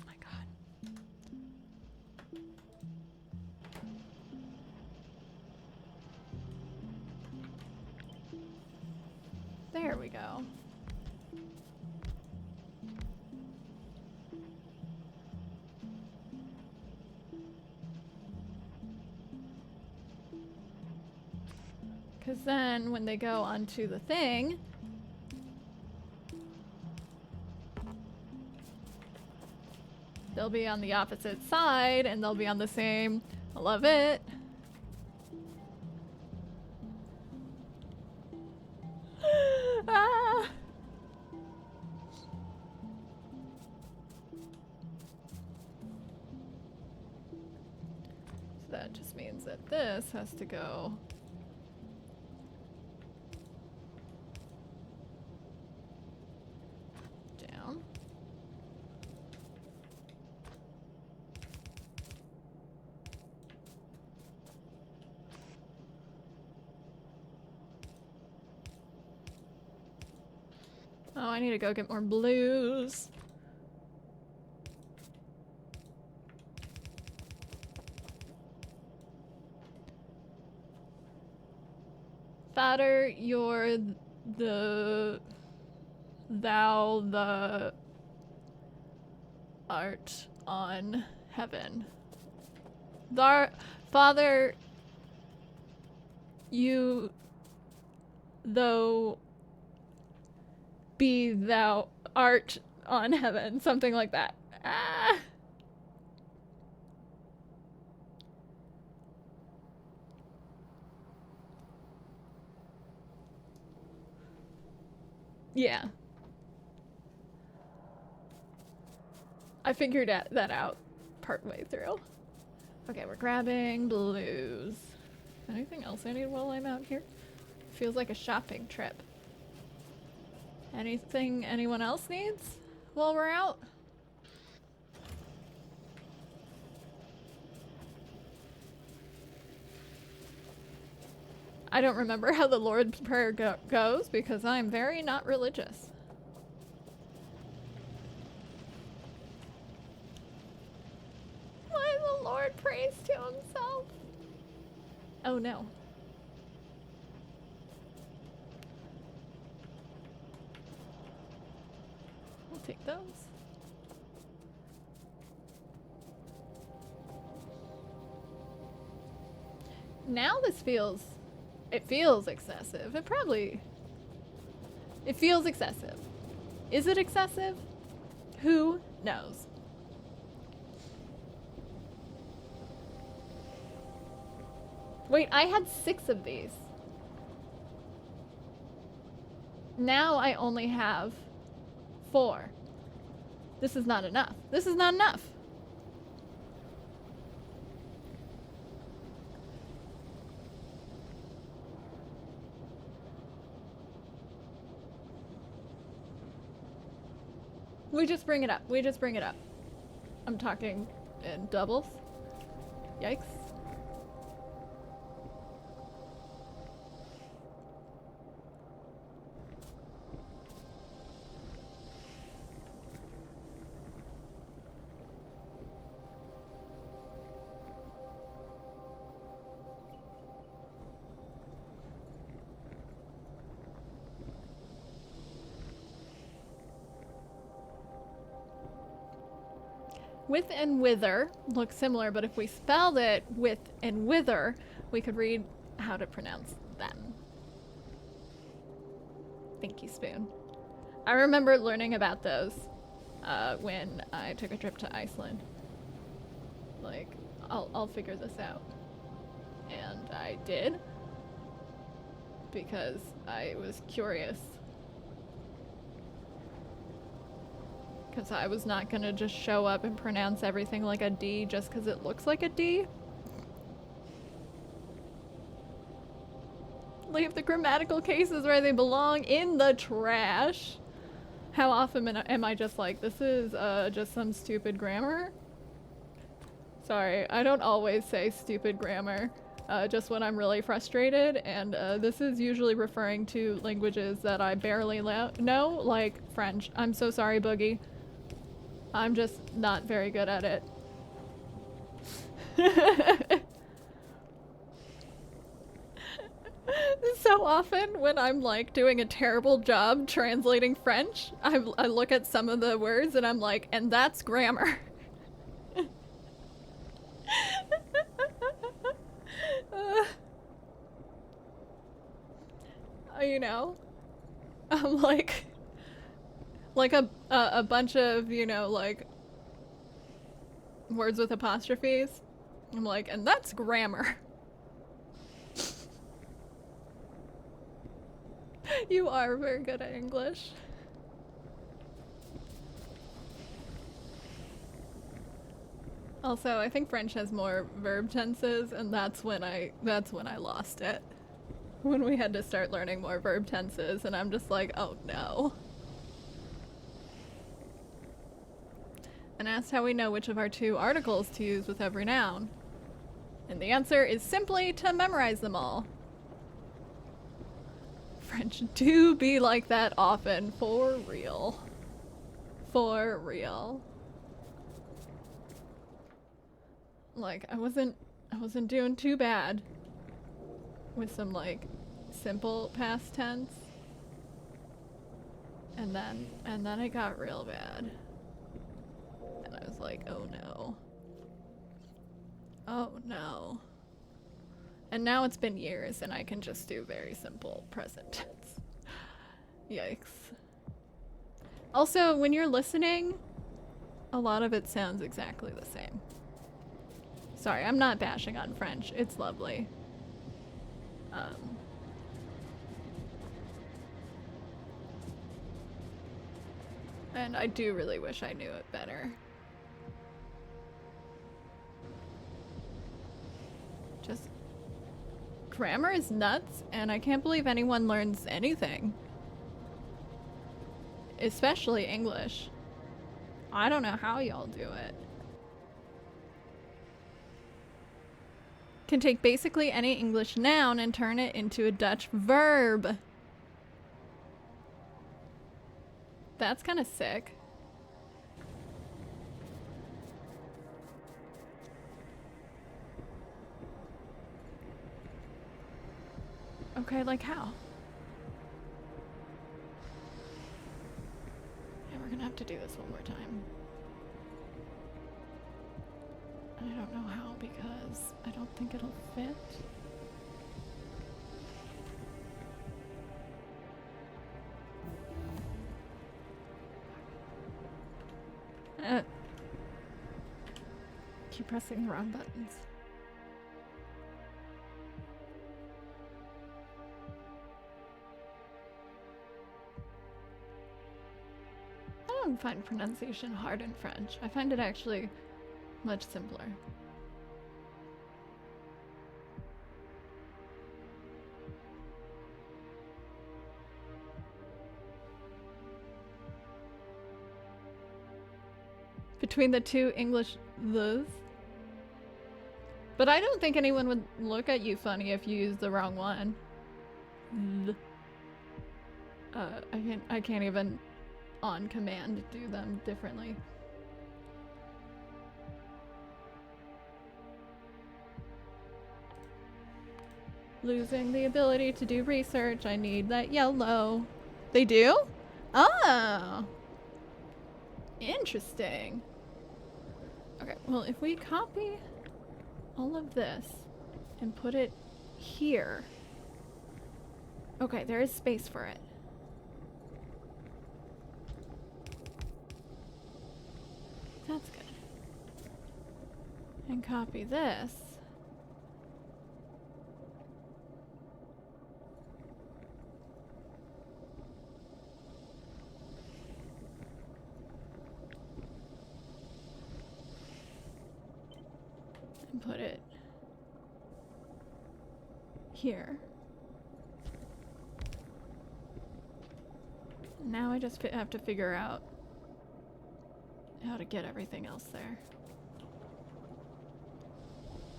My God. There we go. Because then when they go onto the thing, They'll be on the opposite side and they'll be on the same. I love it. Ah. So that just means that this has to go down. Oh, I need to go get more blues. Fatter, you're the thou the art on heaven. Father, you though be thou art on heaven, something like that. Ah. Yeah. I figured that out partway through. Okay, we're grabbing blues. Anything else I need while I'm out here? Feels like a shopping trip. Anything anyone else needs while we're out? I don't remember how the Lord's Prayer goes because I'm very not religious. Why the Lord prays to himself? Oh no. We'll take those. Now this feels... It feels excessive. It feels excessive. Is it excessive? Who knows? Wait, I had 6 of these. Now I only have 4. This is not enough. This is not enough. We just bring it up. We just bring it up. I'm talking in doubles. Yikes. With and wither look similar, but if we spelled it with and wither, we could read how to pronounce them. Thank you, Spoon. I remember learning about those when I took a trip to Iceland. Like, I'll figure this out. And I did. Because I was curious. Because I was not going to just show up and pronounce everything like a D just because it looks like a D. Leave the grammatical cases where they belong, in the trash. How often am I just like, this is just some stupid grammar? Sorry, I don't always say stupid grammar, just when I'm really frustrated, and this is usually referring to languages that I barely know, like French. I'm so sorry, Boogie. I'm just not very good at it. So often when I'm like doing a terrible job translating French, I look at some of the words and I'm like, and that's grammar. You know, I'm like a bunch of, you know, like words with apostrophes. I'm like, and that's grammar. You are very good at English. Also, I think French has more verb tenses, and that's when I lost it. When we had to start learning more verb tenses, and I'm just like, oh no. And asked how we know which of our 2 articles to use with every noun. And the answer is simply to memorize them all. French do be like that often, for real. For real. Like, I wasn't doing too bad with some, like, simple past tense. And then it got real bad. And I was like, oh no. Oh no. And now it's been years and I can just do very simple present tense. Yikes. Also, when you're listening, a lot of it sounds exactly the same. Sorry, I'm not bashing on French. It's lovely. And I do really wish I knew it better. Just grammar is nuts, and I can't believe anyone learns anything. Especially English. I don't know how y'all do it. Can take basically any English noun and turn it into a Dutch verb. That's kind of sick. Okay, like how? Yeah, we're gonna have to do this one more time. And I don't know how because I don't think it'll fit. Keep pressing the wrong buttons. I don't find pronunciation hard in French. I find it actually much simpler. Between the 2 English th's. But I don't think anyone would look at you funny if you use the wrong one. I can't even on command do them differently. Losing the ability to do research. I need that yellow. They do? Oh. Interesting. Okay, well, if we copy all of this and put it here. Okay, there is space for it. That's good. And copy this. And put it here. Now I just have to figure out how to get everything else there.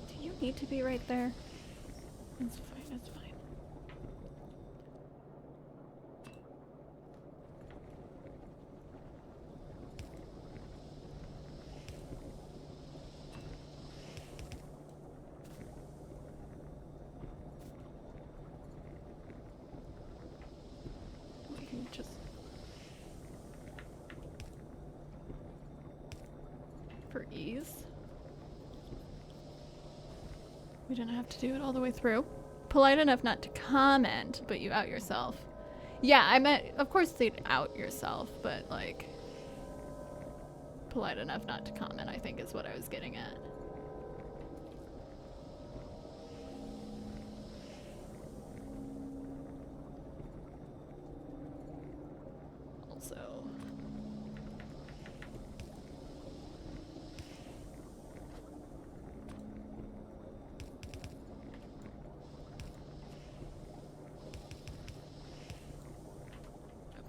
Do you need to be right there? It's fine, it's fine. We can just... for ease. We didn't have to do it all the way through. Polite enough not to comment, but you out yourself. Yeah, I meant, of course they'd out yourself, but like... polite enough not to comment, I think is what I was getting at. Also,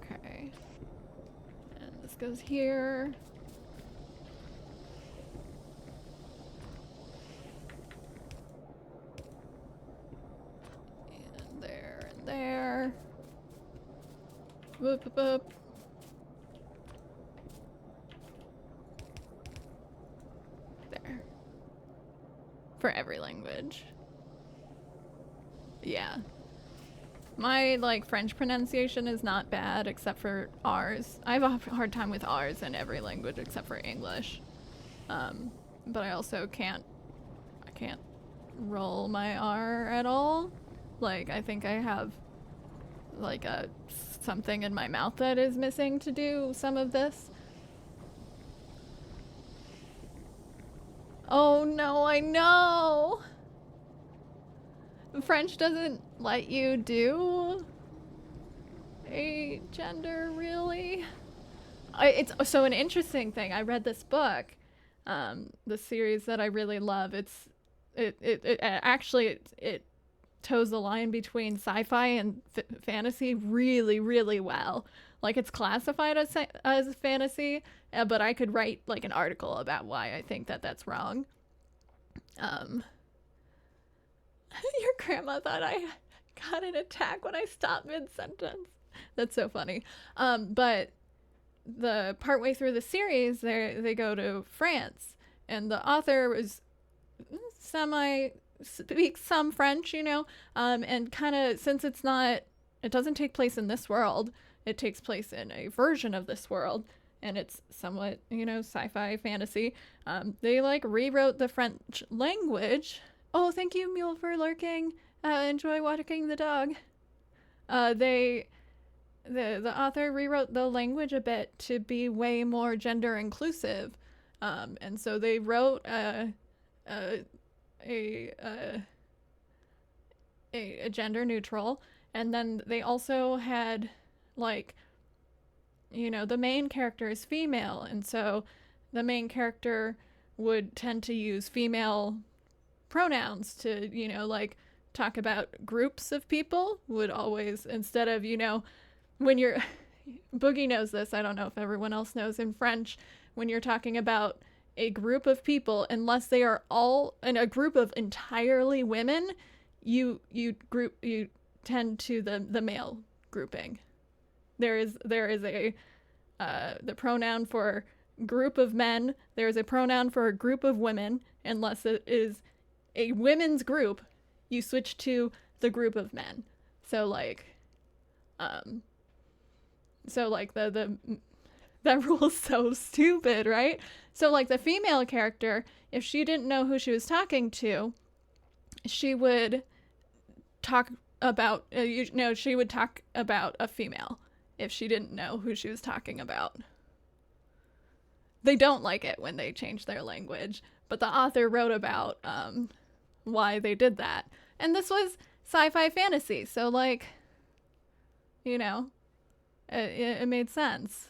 okay, and this goes here. And there and there. Whoop, whoop, whoop. There. For every language. Yeah. My, like, French pronunciation is not bad except for R's. I have a hard time with R's in every language except for English. But I also can't roll my R at all. Like, I think I have, like, something in my mouth that is missing to do some of this. Oh no, I know! French doesn't let you do a gender, really? It's so an interesting thing. I read this book, the series that I really love. It actually toes the line between sci-fi and fantasy really, really well. Like, it's classified as fantasy, but I could write like an article about why I think that that's wrong. Your grandma thought I got an attack when I stopped mid-sentence. That's so funny. But the partway through the series, they go to France, and the author was speaks some French, you know, and kind of, since it doesn't take place in this world, it takes place in a version of this world, and it's somewhat, you know, sci-fi fantasy. They like rewrote the French language. Oh, thank you, Mule, for lurking. Enjoy walking the dog. The author rewrote the language a bit to be way more gender inclusive, and so they wrote a gender neutral, and then they also had, like, you know, the main character is female, and so the main character would tend to use female pronouns to, you know, like, talk about groups of people. Would always, instead of, you know, when you're Boogie knows this, I don't know if everyone else knows, in French, when you're talking about a group of people, unless they are all in a group of entirely women, you tend to the male grouping. There is a the pronoun for group of men. There is a pronoun for a group of women. Unless it is a women's group, you switch to the group of men. So like, the that rule is so stupid, right? So like the female character, if she didn't know who she was talking to, she would talk about she would talk about a female if she didn't know who she was talking about. They don't like it when they change their language, but the author wrote about why they did that. And this was sci-fi fantasy, so like, you know, it made sense.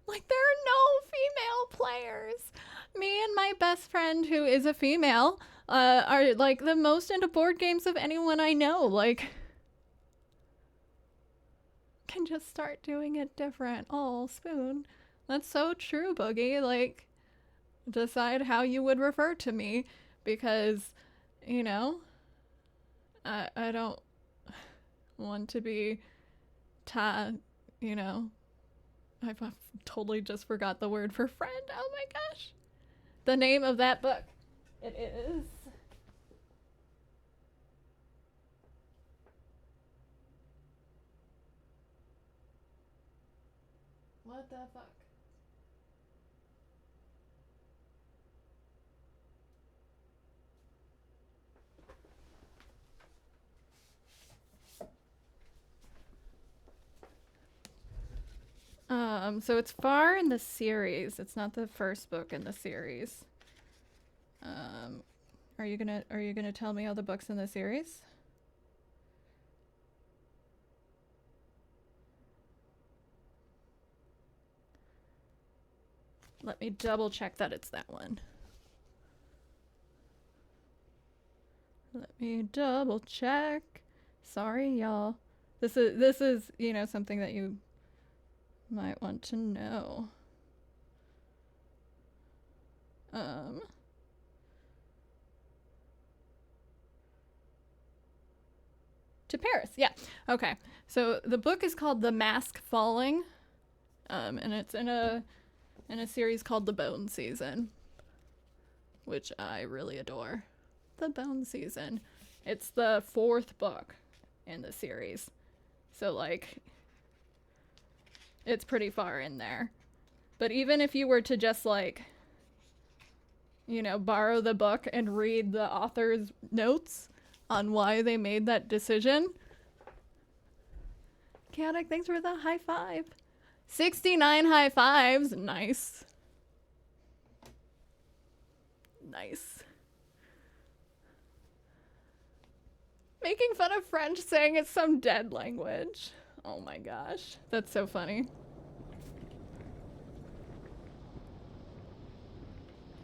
Like, there are no female players. Me and my best friend, who is a female, are like the most into board games of anyone I know. Like, can just start doing it different. Oh, Spoon. That's so true, Boogie. Like, decide how you would refer to me, because, you know, I don't want to be you know, I totally just forgot the word for friend. Oh my gosh. The name of that book. It is what the fuck? So it's far in the series. It's not the first book in the series. Are you gonna tell me all the books in the series? Let me double check that it's that one. Let me double check. Sorry, y'all. This is, you know, something that you might want to know. To Paris, yeah. Okay. So the book is called The Mask Falling. And it's in a series called The Bone Season, which I really adore. The Bone Season. It's the 4th book in the series. So like it's pretty far in there. But even if you were to just like, you know, borrow the book and read the author's notes on why they made that decision. Chaotic, thanks for the high 5. 69 high 5s. Nice. Nice. Making fun of French, saying it's some dead language. Oh my gosh. That's so funny.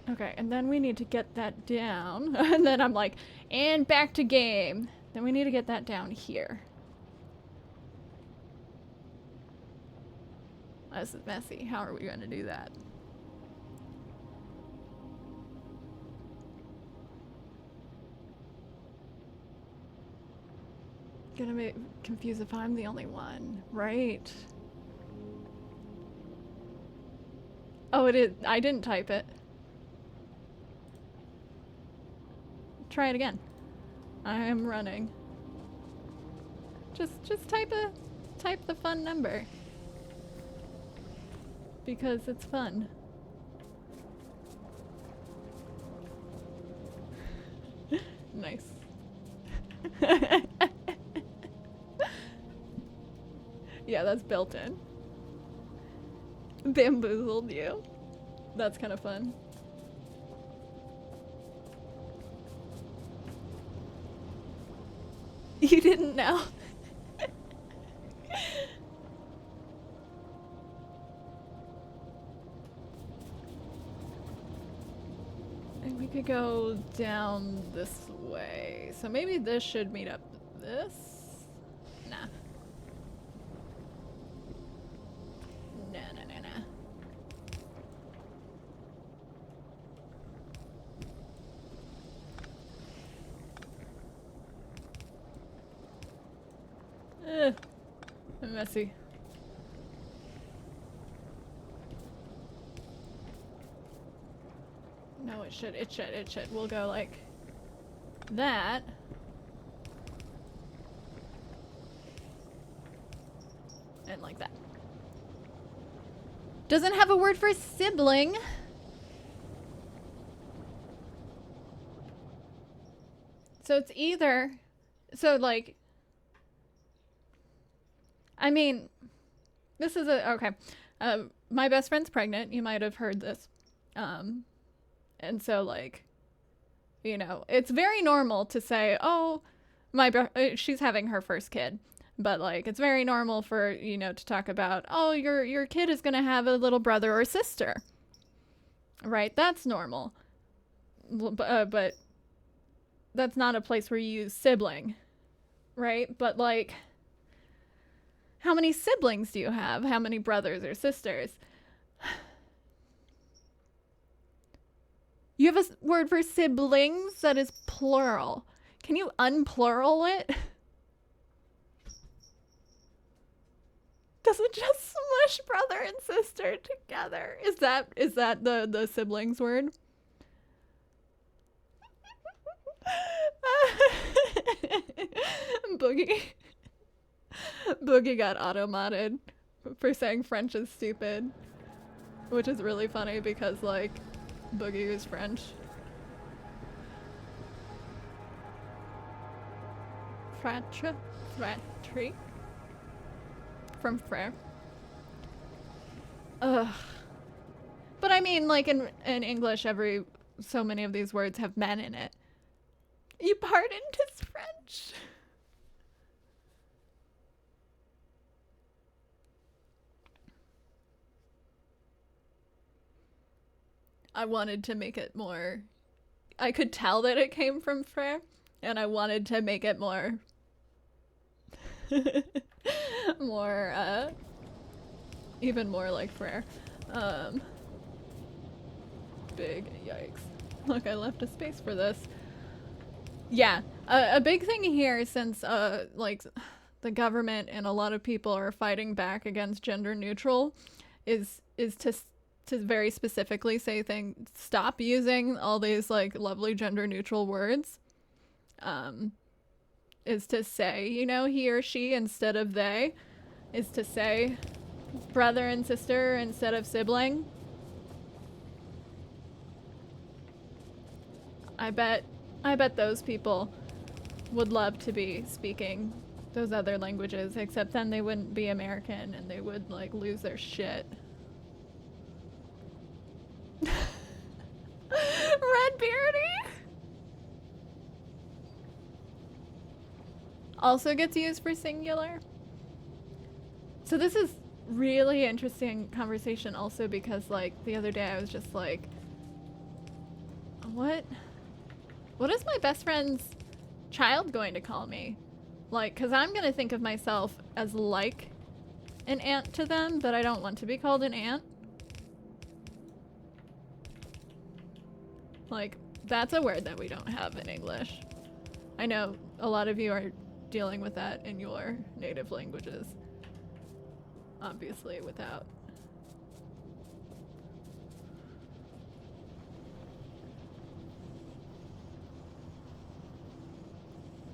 Okay, and then we need to get that down. And then I'm like, and back to game. Then we need to get that down here. This is messy. How are we going to do that? Gonna be confused if I'm the only one, right? Oh, it is. I didn't type it. Try it again. I am running. Just type the fun number. Because it's fun. Nice. Yeah, that's built in. Bamboozled you. That's kind of fun. You didn't know. And we could go down this way. So maybe this should meet up this? Nah. Nah. Messy. No, it should. We'll go like that. And like that. Doesn't have a word for sibling. So it's either, so like, I mean, this is okay. My best friend's pregnant. You might have heard this. And so like, you know, it's very normal to say, oh, she's having her first kid. But like, it's very normal for, you know, to talk about, oh, your kid is going to have a little brother or sister. Right? That's normal. But that's not a place where you use sibling. Right? But like, how many siblings do you have? How many brothers or sisters? You have a word for siblings that is plural. Can you unplural it? Does it just smush brother and sister together? Is that the siblings word? Boogie got auto-modded for saying French is stupid, which is really funny because like Boogie is French. Fratry from frère. Ugh. But I mean, like in English, so many of these words have men in it. You pardoned his French. I wanted to make it more. I could tell that it came from Frere, and I wanted to make it more. more, even more like Frere. Big yikes. Look, I left a space for this. Yeah, a big thing here, since like the government and a lot of people are fighting back against gender neutral, is to very specifically say stop using all these like lovely gender neutral words. Is to say, you know, he or she instead of they, is to say brother and sister instead of sibling. I bet those people would love to be speaking those other languages, except then they wouldn't be American and they would like lose their shit. Red Beardy also gets used for singular. So this is really interesting conversation also because like the other day I was just like, what is my best friend's child going to call me? Like, cause I'm gonna think of myself as like an aunt to them, but I don't want to be called an aunt. Like, that's a word that we don't have in English. I know a lot of you are dealing with that in your native languages. Obviously, without.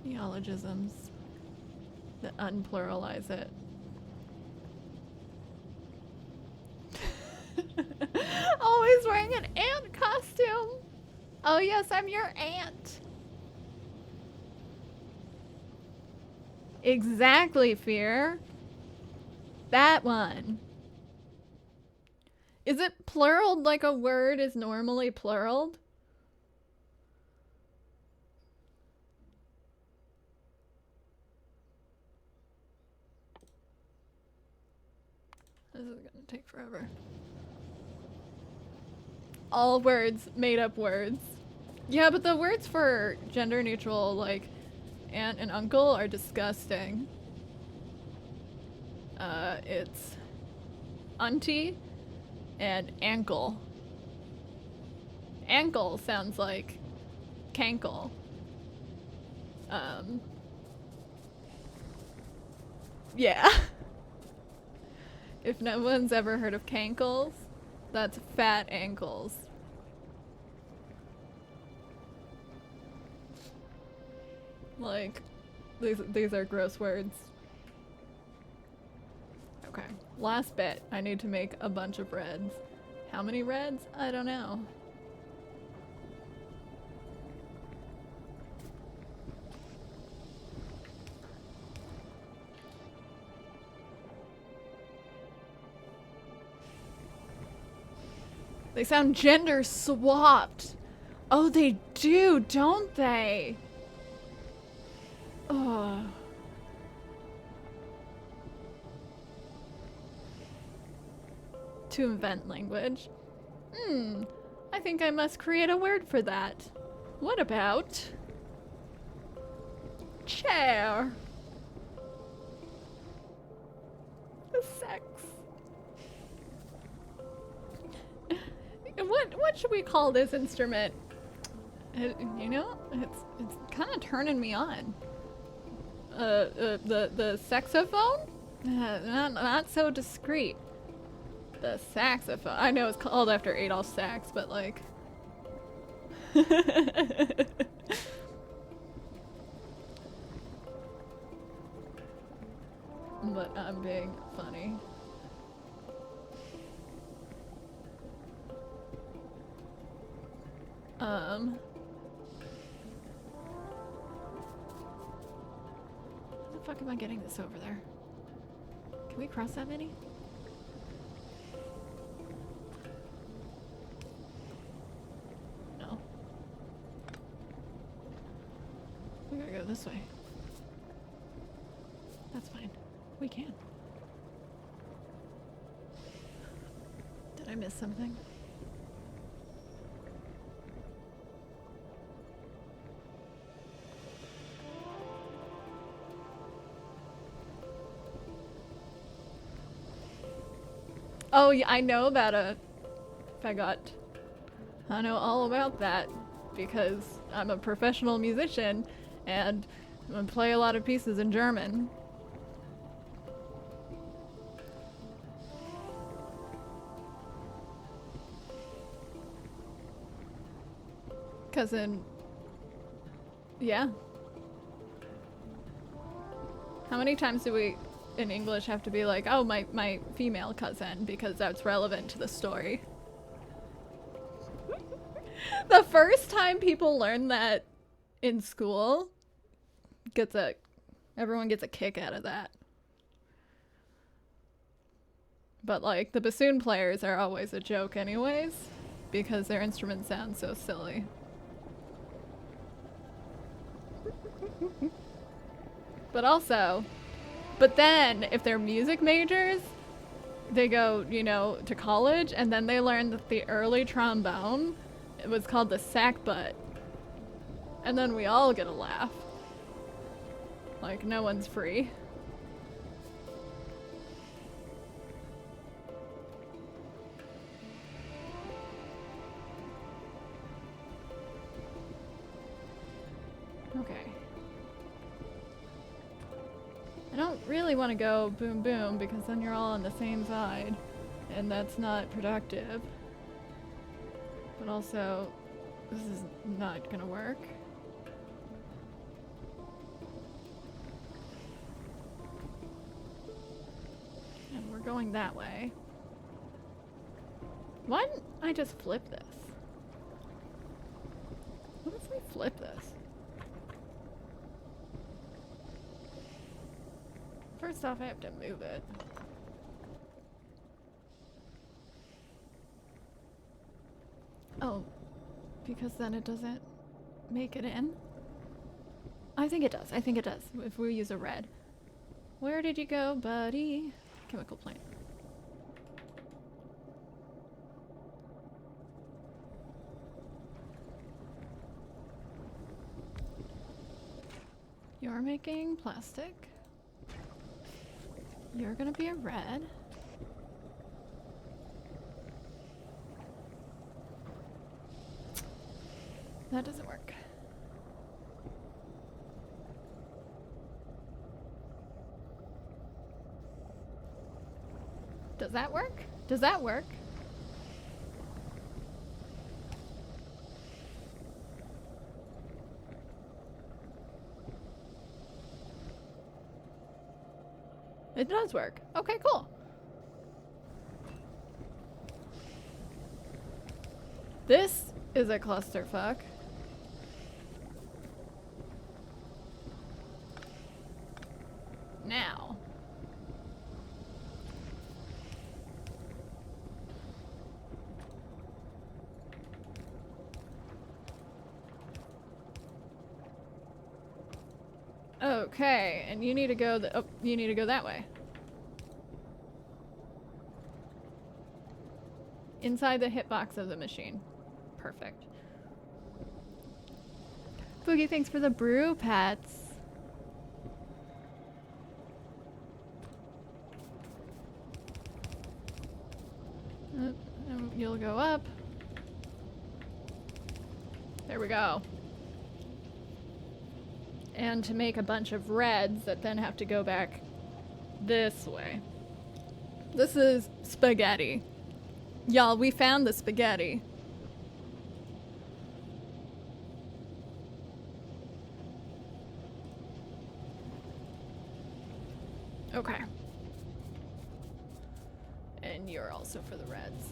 Neologisms that unpluralize it. Always wearing an ant costume. Oh yes, I'm your aunt. Exactly, Fear. That one. Is it pluraled like a word is normally pluraled? This is gonna take forever. All words, made up words. Yeah, but the words for gender neutral, like aunt and uncle, are disgusting. It's auntie and ankle. Ankle sounds like cankle. Yeah. If no one's ever heard of cankles, that's fat ankles. Like, these are gross words. Okay, last bit. I need to make a bunch of reds. How many reds? I don't know. They sound gender swapped. Oh, they do, don't they? Ugh. To invent language. I think I must create a word for that. What about chair? Sex. What should we call this instrument? You know, it's kind of turning me on. The saxophone? Not so discreet. The saxophone. I know it's called after Adolf Sax, but like. But I'm being funny. How the fuck am I getting this over there? Can we cross that many? this way. That's fine. We can. Did I miss something? Oh, yeah, I know about a fagot. I know all about that because I'm a professional musician and I play a lot of pieces in German. Cousin. Yeah. How many times do we in English have to be like, oh, my female cousin, because that's relevant to the story? The first time people learn that in school, everyone gets a kick out of that. But like the bassoon players are always a joke anyways, because their instruments sound so silly. But then if they're music majors, they go, you know, to college and then they learn that the early trombone, it was called the sackbut. And then we all get a laugh. Like no one's free. Okay. I don't really want to go boom boom because then you're all on the same side and that's not productive. But also, this is not gonna work. And we're going that way. Why didn't I just flip this? What if we flip this? First off, I have to move it. Oh, because then it doesn't make it in? I think it does. I think it does. If we use a red. Where did you go, buddy? Chemical plant. You're making plastic. You're gonna be a red. That doesn't work. Does that work? Does that work? It does work. Okay, cool. This is a clusterfuck. Now. Okay, and you need to go you need to go that way. Inside the hitbox of the machine. Perfect. Boogie, thanks for the brew, Pats. You'll go up. There we go. And to make a bunch of reds that then have to go back this way. This is spaghetti. Y'all, we found the spaghetti. Okay. And you're also for the reds.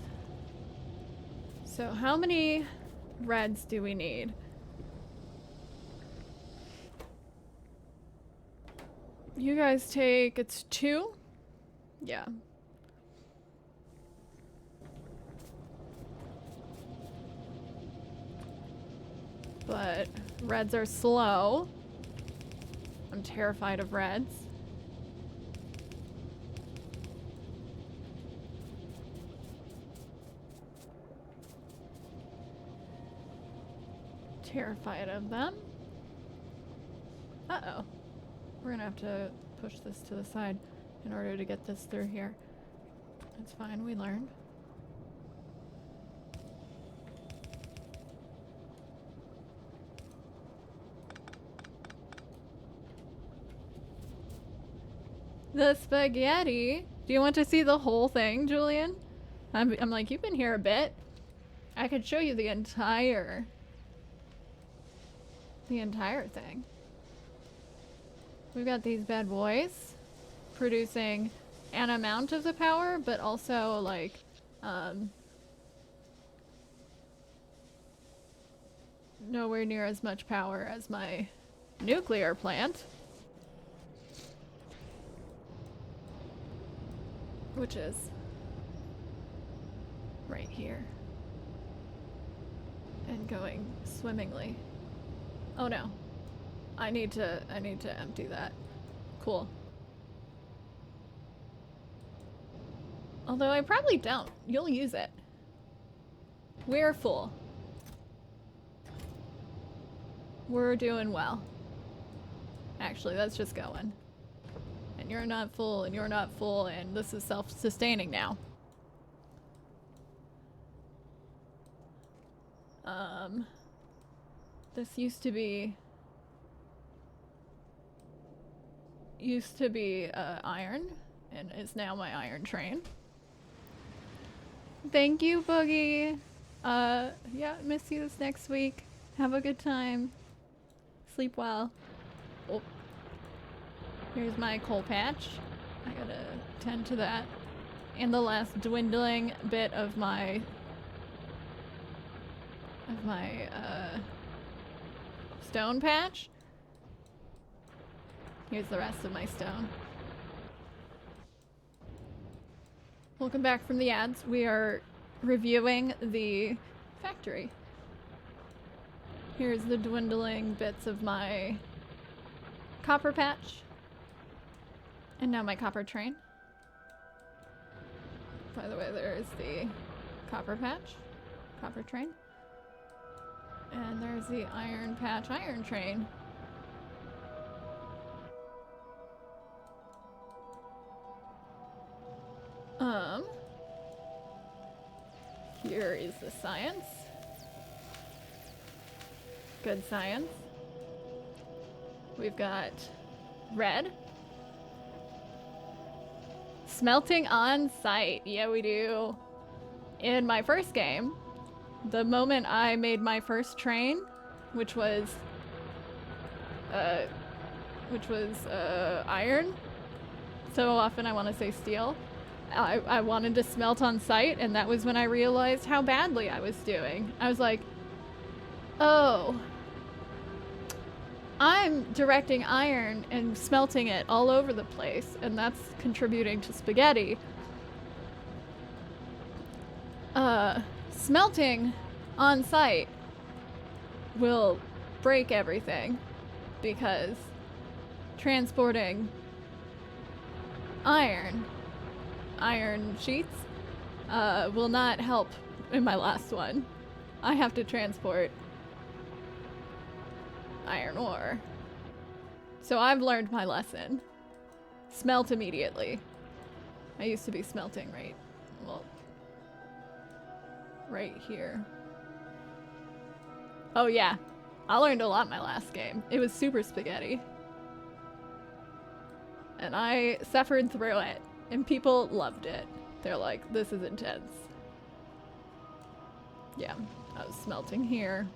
So how many reds do we need? You guys take, it's 2? Yeah. But reds are slow. I'm terrified of reds. Terrified of them. Uh-oh. We're gonna have to push this to the side in order to get this through here. It's fine, we learn. The spaghetti? Do you want to see the whole thing, Julian? I'm like, you've been here a bit. I could show you the entire thing. We've got these bad boys producing an amount of the power, but also like nowhere near as much power as my nuclear plant, which is right here and going swimmingly. Oh no. I need to empty that. Cool. Although I probably don't. You'll use it. We're full. We're doing well. Actually, that's just going. And you're not full, and you're not full, and this is self-sustaining now. This used to be iron, and is now my iron train. Thank you, Boogie. Yeah, miss you this next week. Have a good time. Sleep well. Oh. Here's my coal patch. I gotta tend to that. And the last dwindling bit of my stone patch. Here's the rest of my stone. Welcome back from the ads. We are reviewing the factory. Here's the dwindling bits of my copper patch. And now my copper train. By the way, there's the copper patch, copper train. And there's the iron patch, iron train. Here is the science. Good science. We've got red. Smelting on site. Yeah, we do. In my first game, the moment I made my first train, which was iron. So often I want to say steel. I wanted to smelt on site, and that was when I realized how badly I was doing. I was like, oh, I'm directing iron and smelting it all over the place, and that's contributing to spaghetti. Smelting on site will break everything, because transporting iron sheets will not help in my last one. I have to transport iron ore. So I've learned my lesson. Smelt immediately. I used to be smelting right here. Oh yeah, I learned a lot my last game. It was super spaghetti. And I suffered through it, and people loved it. They're like, this is intense. Yeah, I was smelting here.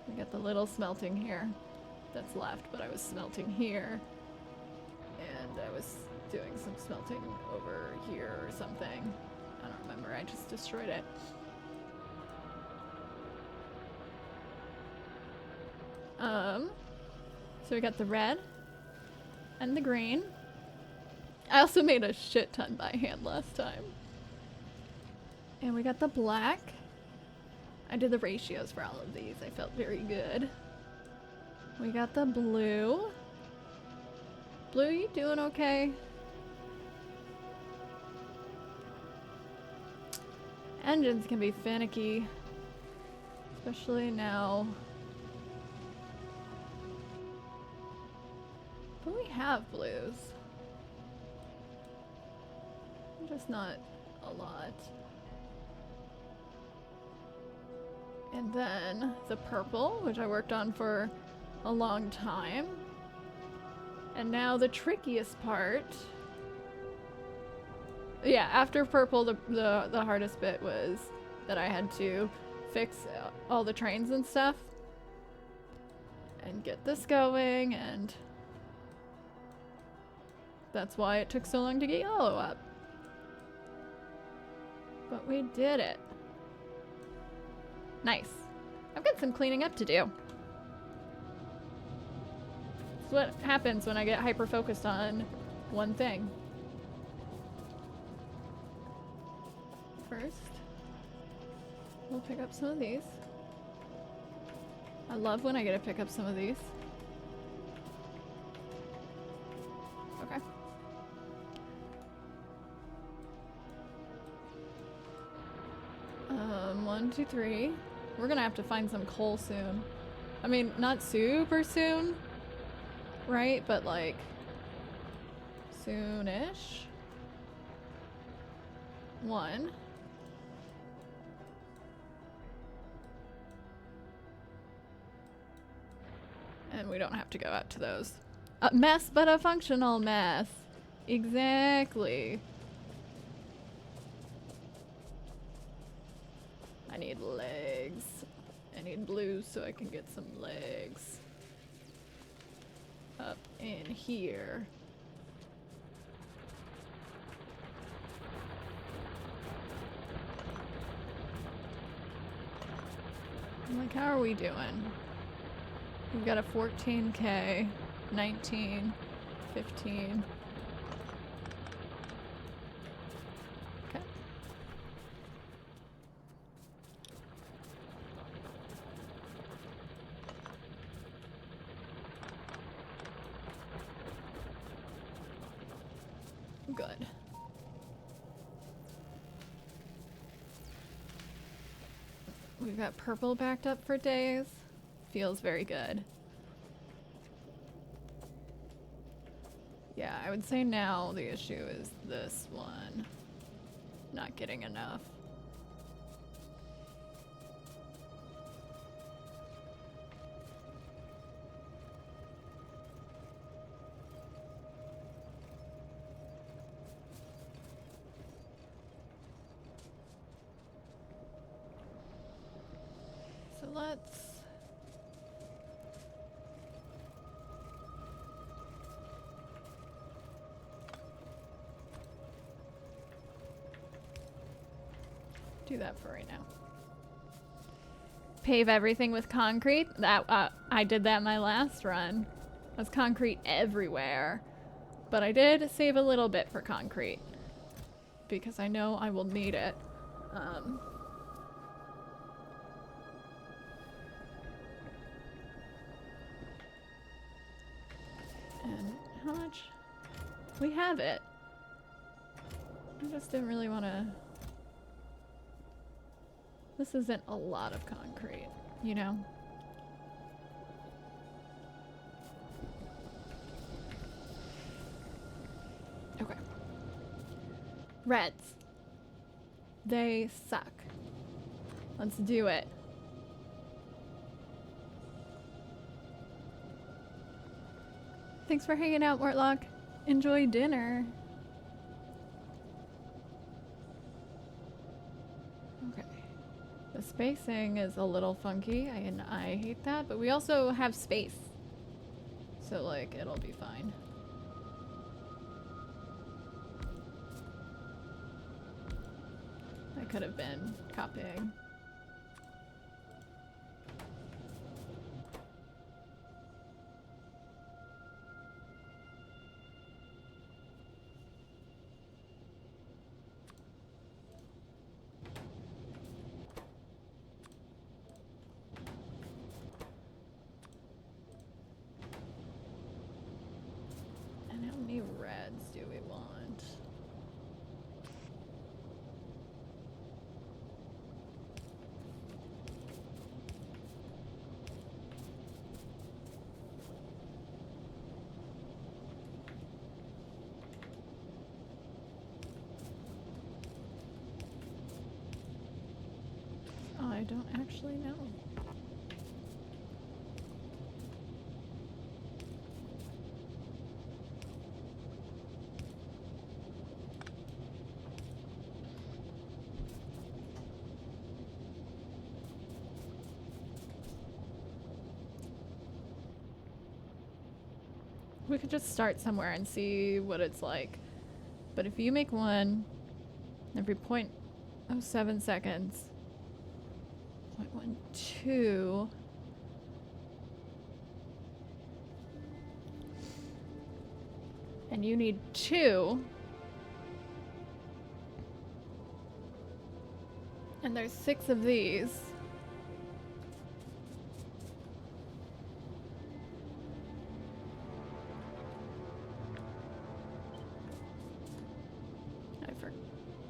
We got the little smelting here that's left, but I was smelting here. And I was doing some smelting over here or something. I don't remember, I just destroyed it. So we got the red and the green. I also made a shit ton by hand last time. And we got the black. I did the ratios for all of these. I felt very good. We got the blue. Blue, you doing okay? Engines can be finicky. Especially now. But we have blues. Just not a lot. And then the purple, which I worked on for a long time. And now the trickiest part. Yeah, after purple, the hardest bit was that I had to fix all the trains and stuff. And get this going, and that's why it took so long to get yellow up. But we did it. Nice. I've got some cleaning up to do. That's what happens when I get hyper-focused on one thing. First, we'll pick up some of these. I love when I get to pick up some of these. Okay. 1, 2, 3. We're gonna have to find some coal soon. I mean, not super soon, right? But like, soonish. 1. And we don't have to go out to those. A mess, but a functional mess. Exactly. I need legs. I need blue so I can get some legs. Up in here. I'm like, how are we doing? We've got a 14K, 19, 15. Okay. Good. We've got purple backed up for days. Feels very good. Yeah, I would say now the issue is this one. Not getting enough. So let's do that for right now. Pave everything with concrete. That I did that in my last run. It was concrete everywhere. But I did save a little bit for concrete because I know I will need it. And how much? We have it. I just didn't really want to. This isn't a lot of concrete, you know? Okay. Reds. They suck. Let's do it. Thanks for hanging out, Mortlock. Enjoy dinner. Okay. The spacing is a little funky, and I hate that, but we also have space. So, like, it'll be fine. I could have been copying. I don't actually know. We could just start somewhere and see what it's like. But if you make one every 0.07 seconds, 0.12, and you need 2, and there's 6 of these.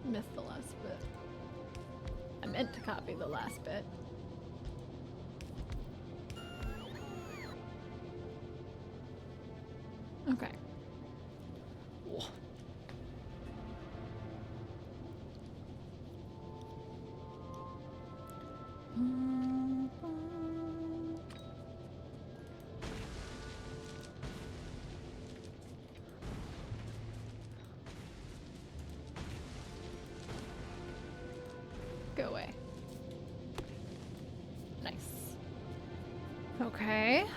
Missed the last bit. I meant to copy the last bit. Okay. Whoa. Go away. Nice. Okay.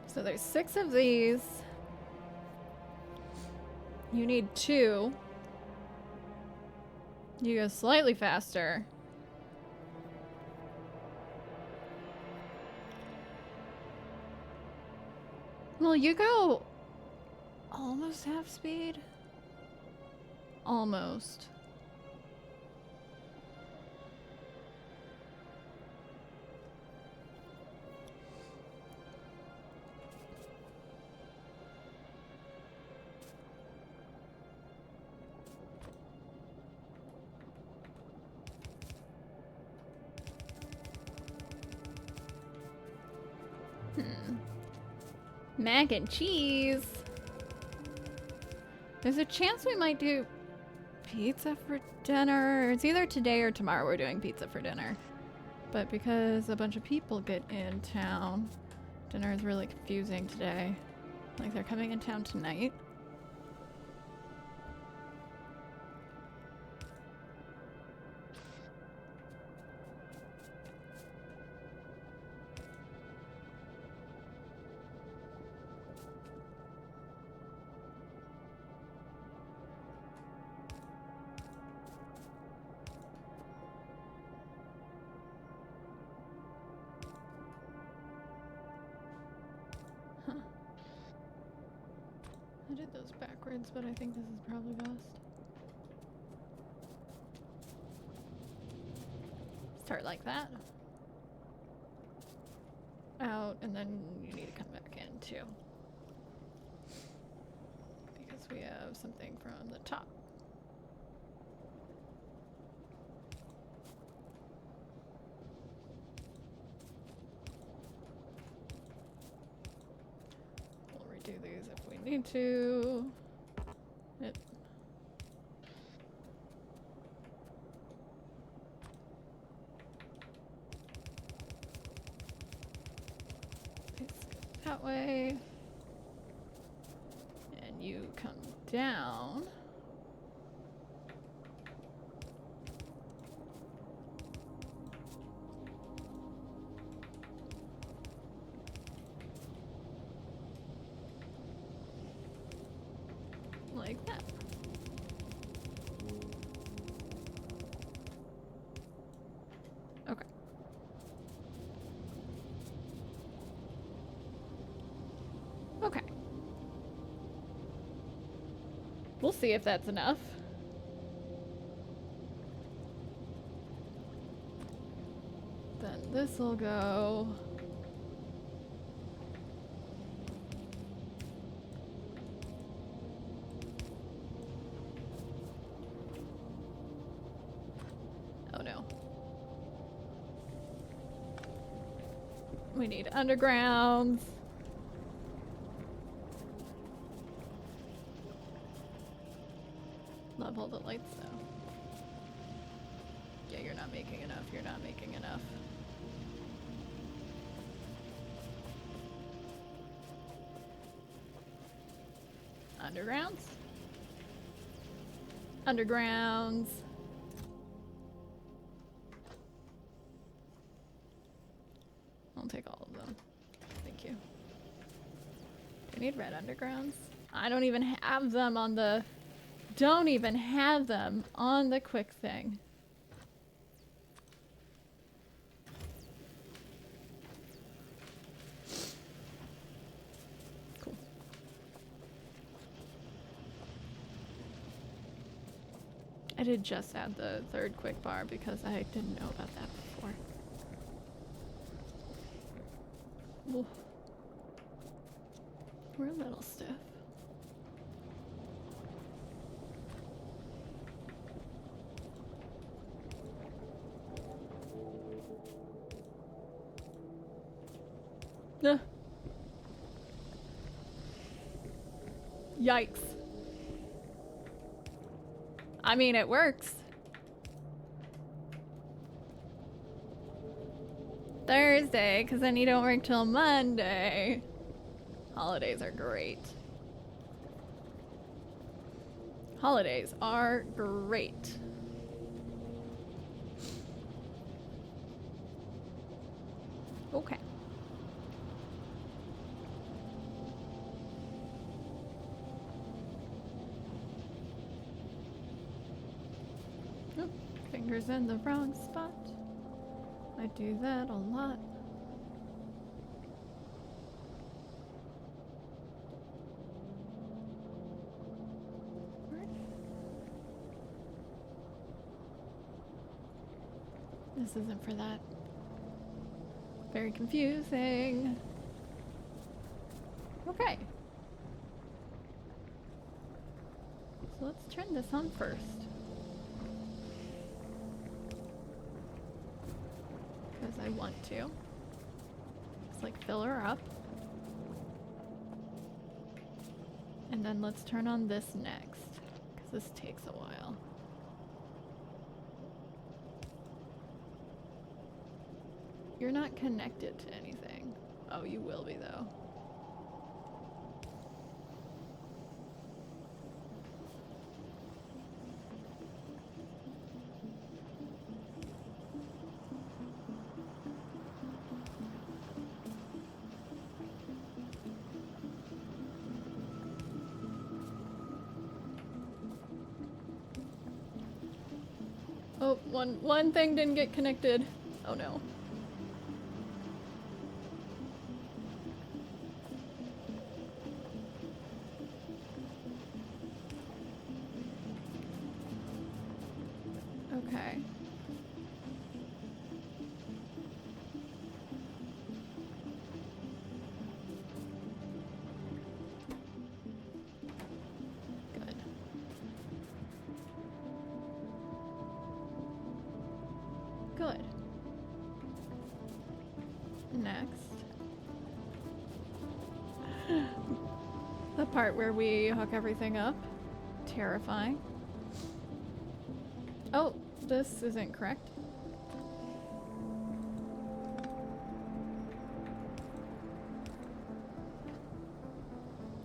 So there's 6 of these. You need 2. You go slightly faster. Well, you go almost half speed. Almost. Mac and cheese. There's a chance we might do pizza for dinner. It's either today or tomorrow we're doing pizza for dinner. But because a bunch of people get in town, dinner is really confusing today. Like they're coming in town tonight. I did those backwards, but I think this is probably best. Start like that. Out, and then you need to come back in too. Because we have something from the top. We'll redo these if we need to. It. That way. And you come down. Like that. Okay. Okay. We'll see if that's enough. Then this'll go We need undergrounds. Love all the lights though. Yeah, you're not making enough. You're not making enough. Undergrounds? Undergrounds. I'll take all of them. Thank you. Do I need red undergrounds? I don't even have them on the... Don't even have them on the quick thing. Cool. I did just add the third quick bar because I didn't know about that before. Ooh. We're a little stiff. Yikes. I mean, it works. Thursday, because then you don't work till Monday. Holidays are great. Holidays are great. Okay. Oh, fingers in the wrong spot. I do that a lot. This isn't for that. Very confusing. Okay. So let's turn this on first. Because I want to. Just like fill her up. And then let's turn on this next. Because this takes a while. You're not connected to anything. Oh, you will be though. Oh, one thing didn't get connected. Oh no. Okay. Good. Good. Next. The part where we hook everything up. Terrifying. Oh, this isn't correct.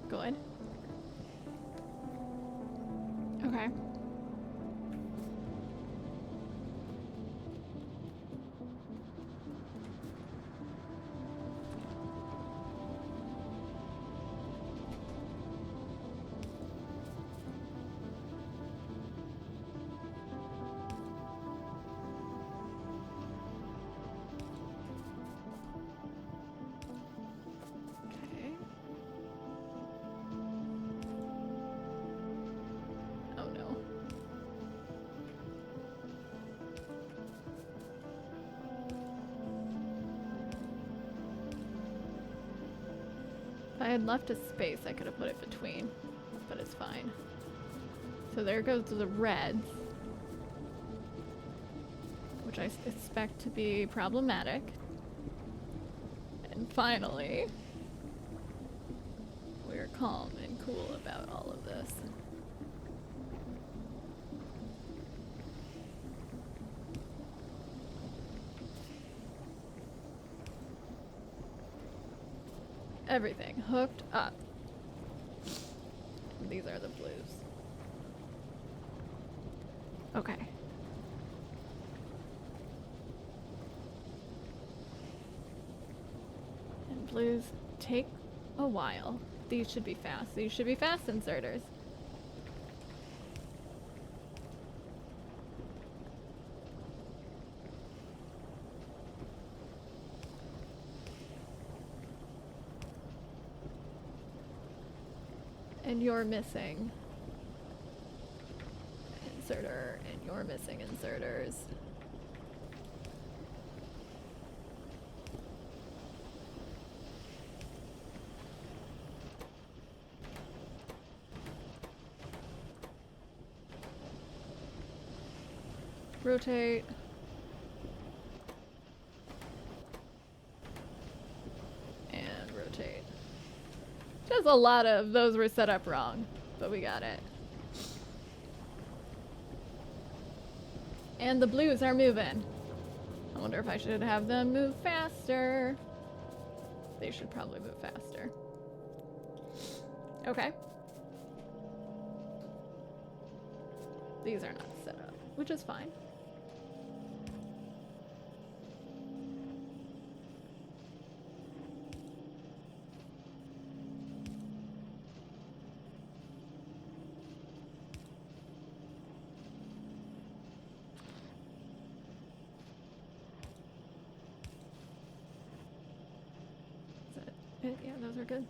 Good. Okay. Okay. Oh no. If I had left a space, I could have put it between, but it's fine. So there goes the reds, which I expect to be problematic. And finally, we're calm and cool about all of this. Everything hooked up. These are the blues. Okay. And blues take a while. These should be fast. These should be fast inserters. And you're missing inserter, and you're missing inserters. Rotate. And rotate. Just a lot of those were set up wrong, but we got it. And the blues are moving. I wonder if I should have them move faster. They should probably move faster. Okay. These are not set up, which is fine. Yeah, those are good.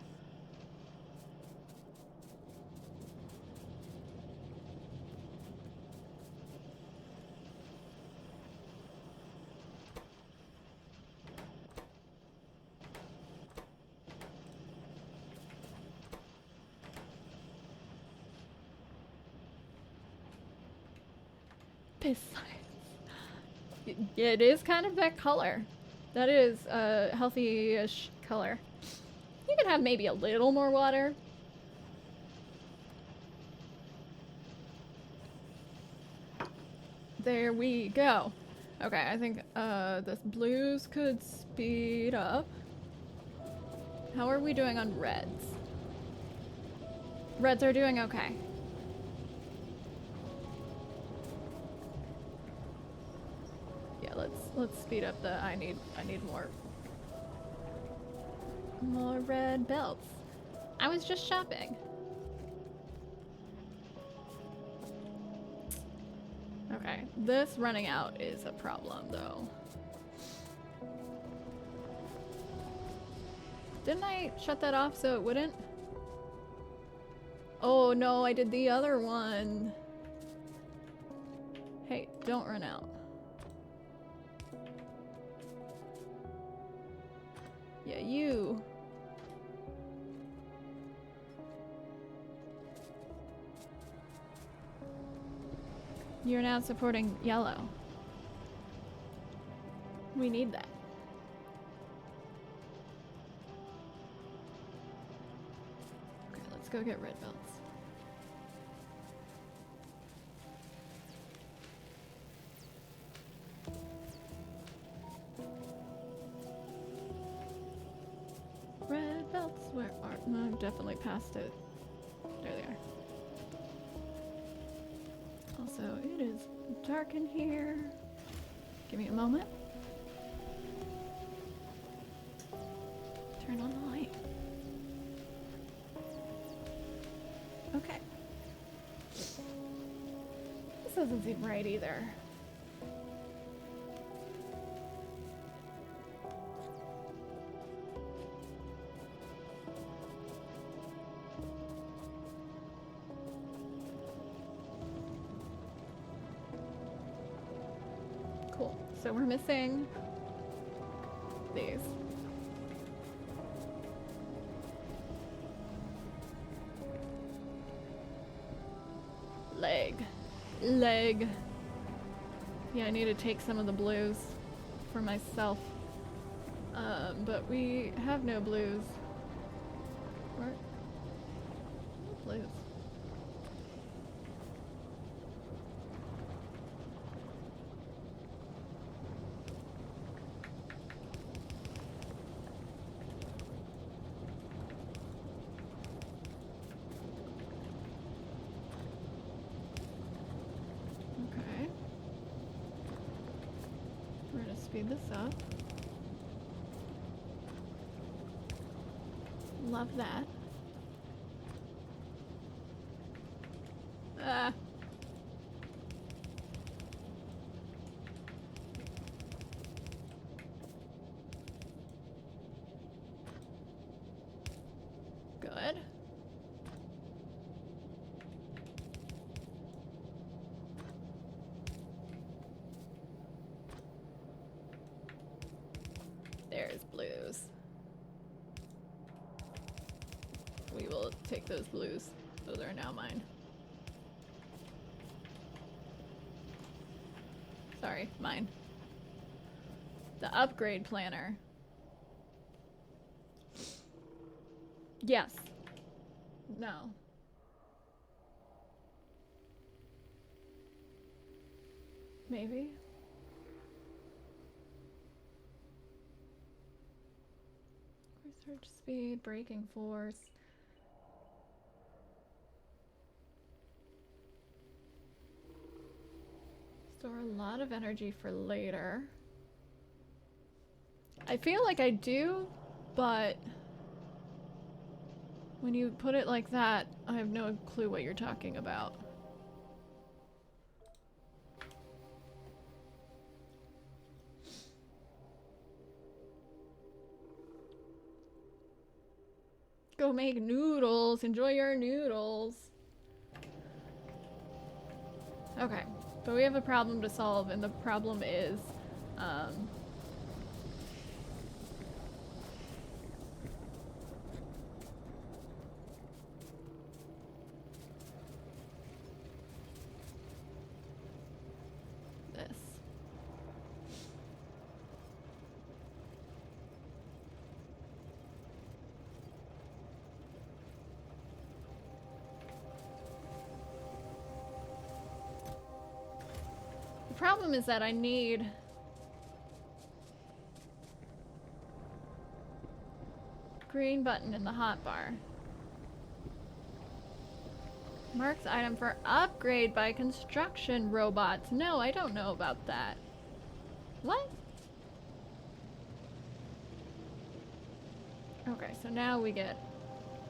Piss science. It is kind of that color. That is a healthy-ish color. You could have maybe a little more water. There we go. Okay, I think the blues could speed up. How are we doing on reds? Reds are doing okay. Yeah, let's speed up the I need more red belts. I was just shopping. Okay, this running out is a problem though. Didn't I shut that off so it wouldn't? Oh no, I did the other one. Hey, don't run out. Yeah, you. You're now supporting yellow. We need that. Okay, let's go get red belts. Red belts, where are... No, I've definitely passed it. There they are. Also, it is dark in here. Give me a moment. Turn on the light. Okay. This doesn't seem right either. Cool. So we're missing these. Leg. Yeah, I need to take some of the blues for myself. But we have no blues. Where? No blues. Okay. We're gonna speed this up. Love that. Ah. Good. There's blues. We will take those blues. Those are now mine. Sorry, mine. The upgrade planner. Yes. No. Maybe. Research speed, braking force. Store a lot of energy for later. I feel like I do, but when you put it like that, I have no clue what you're talking about. Go make noodles. Enjoy your noodles. Okay, but we have a problem to solve, and the problem is, this. The problem is that I need green button in the hotbar. Marks item for upgrade by construction robots. No, I don't know about that. What? Okay, so now we get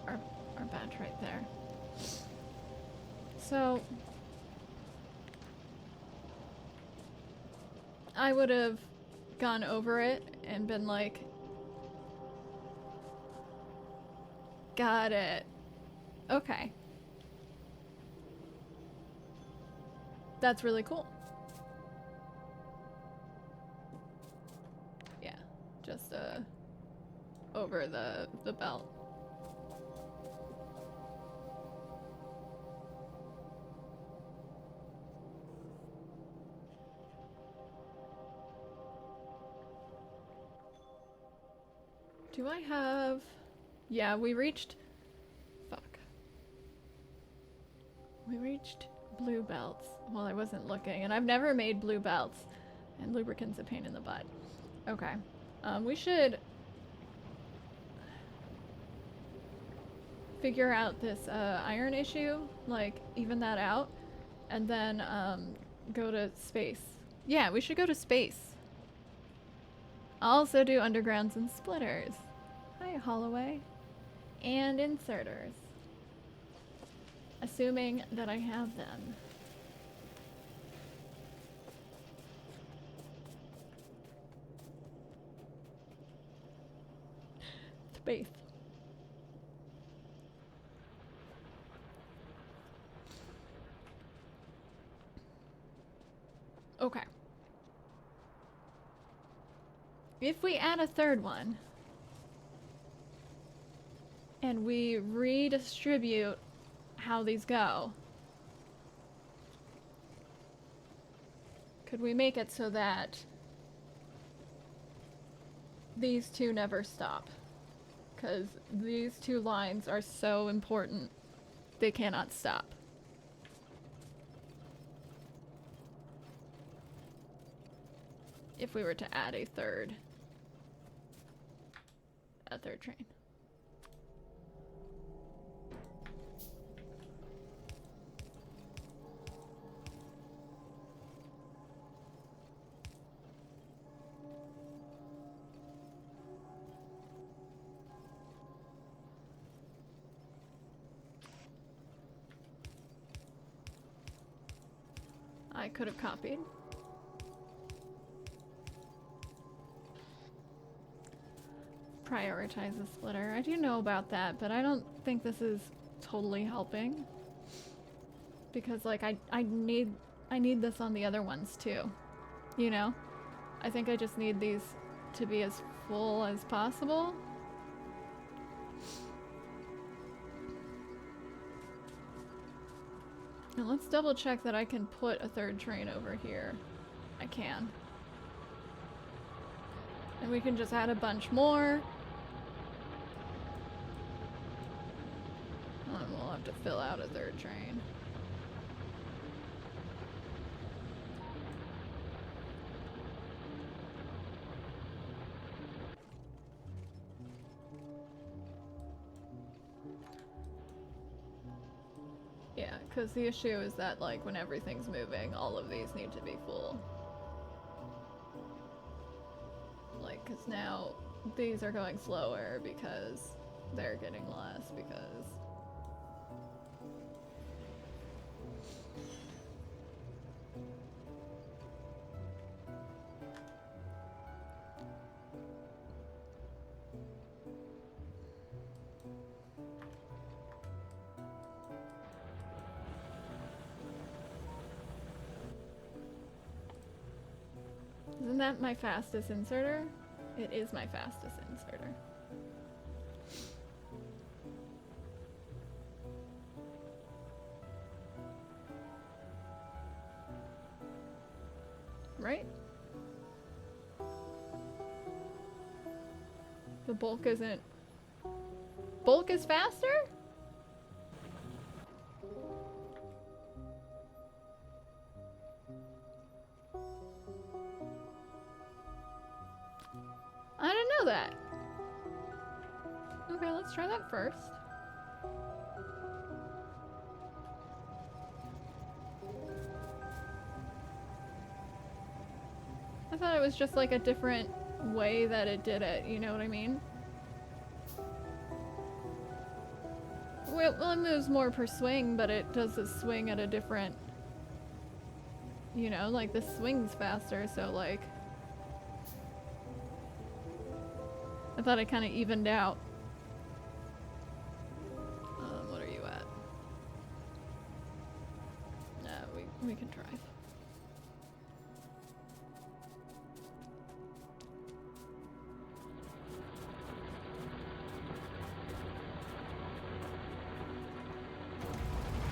our badge right there. So I would have gone over it and been like, got it. Okay. That's really cool. Yeah, just over the belt. Do I have... Yeah, we reached... Fuck. We reached blue belts while I wasn't looking, and I've never made blue belts, and lubricant's a pain in the butt. Okay. We should figure out this iron issue, like even that out, and then go to space. Yeah, we should go to space. Also do undergrounds and splitters. Hi, Holloway. And inserters. Assuming that I have them. Space. Okay. If we add a third one, and we redistribute how these go, could we make it so that these two never stop. Because these two lines are so important. They cannot stop. If we were to add a third train. I could have copied. Prioritize the splitter. I do know about that, but I don't think this is totally helping. Because like I need this on the other ones too. You know? I think I just need these to be as full as possible. And let's double check that I can put a third train over here. I can. And we can just add a bunch more. And we'll have to fill out a third train. Yeah, because the issue is that, like, when everything's moving, all of these need to be full. Like, because now these are going slower because they're getting less because... Isn't that my fastest inserter? It is my fastest inserter. Right? The bulk isn't... Bulk is faster? I didn't know that. Okay, let's try that first. I thought it was just like a different way that it did it, you know what I mean? Well, it moves more per swing, but it does the swing at a different... You know, like the swing's faster, so like... I thought it kind of evened out. What are you at? Nah, we can drive.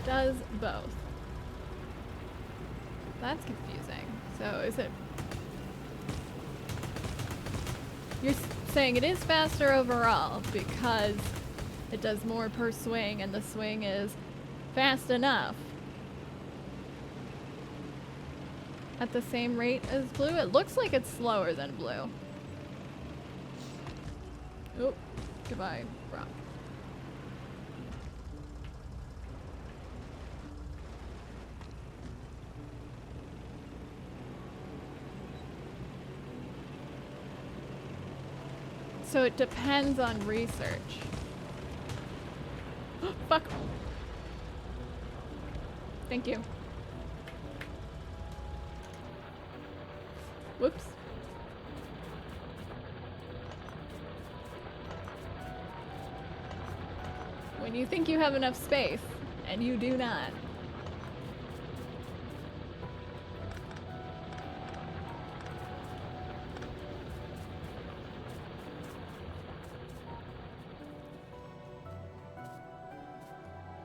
Does both. That's confusing. So is it... You're saying it is faster overall because it does more per swing and the swing is fast enough at the same rate as blue? It looks like it's slower than blue. Oh, goodbye, Brock. So it depends on research. Fuck. Thank you. Whoops. When you think you have enough space, and you do not.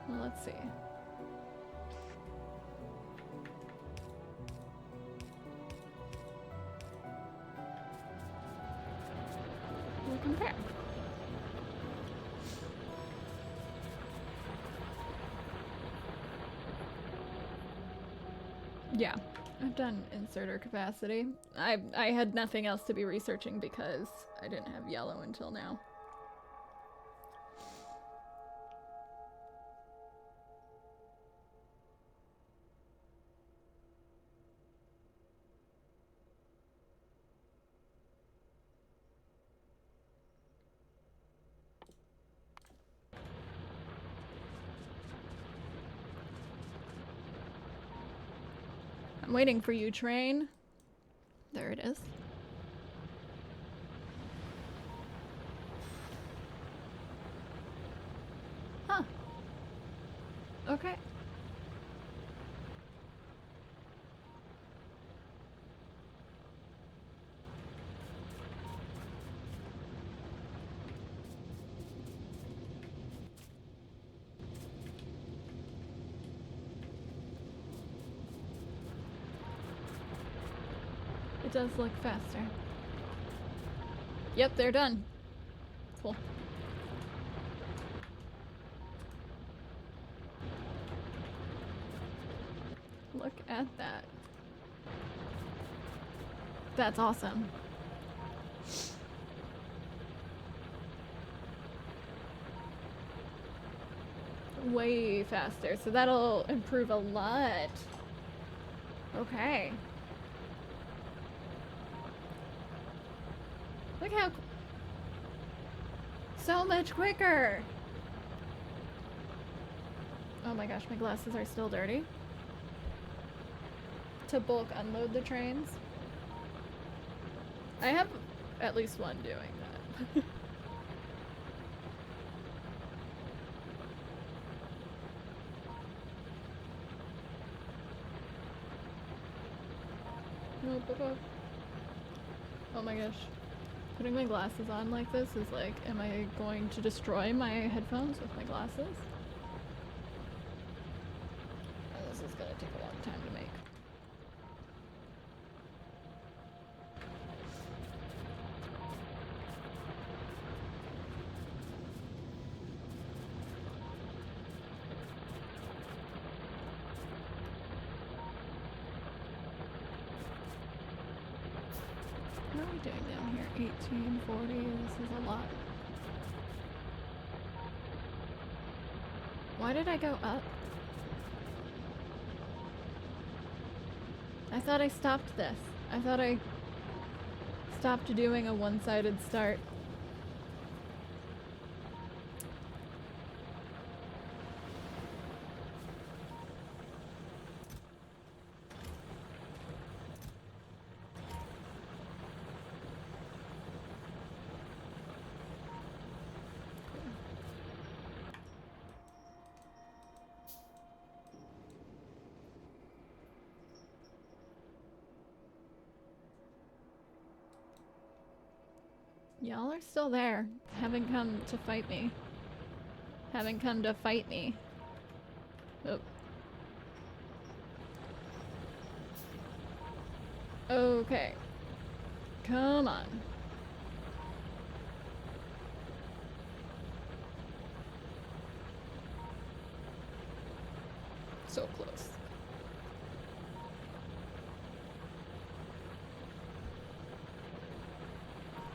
Well, let's see. Okay. Yeah, I've done inserter capacity. I had nothing else to be researching because I didn't have yellow until now. I'm waiting for you, train. There it is. Huh. Okay. It does look faster. Yep, they're done. Cool. Look at that. That's awesome. Way faster, so that'll improve a lot. Okay. Look how... So much quicker! Oh my gosh, my glasses are still dirty. To bulk unload the trains. I have at least one doing that. Oh my gosh. Putting my glasses on like this is like, am I going to destroy my headphones with my glasses? Oh, this is gonna take a long time to make. What are we doing down here? 1840, this is a lot. Why did I go up? I thought I stopped this. I thought I stopped doing a one-sided start. Y'all are still there. Haven't come to fight me. Haven't come to fight me. Oh. Okay. Come on. So close.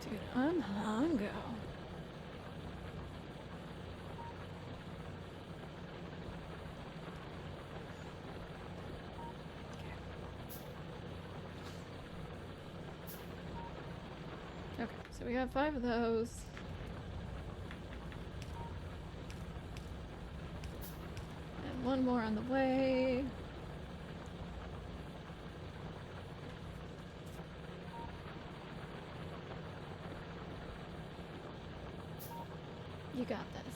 Dude, I'm hungry. Okay, so we got 5 of those. And 1 more on the way. You got this.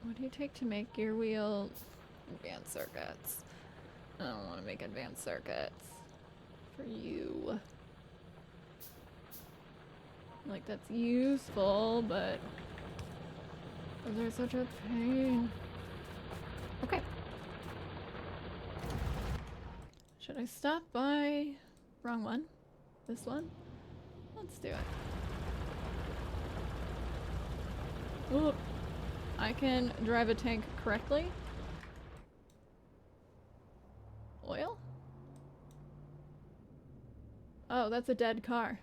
What do you take to make gear wheel advanced circuits? I don't want to make advanced circuits for you. Like, that's useful, but those are such a pain. Okay. Should I stop by... Wrong one. This one? Let's do it. Ooh. I can drive a tank correctly. Oil? Oh, that's a dead car.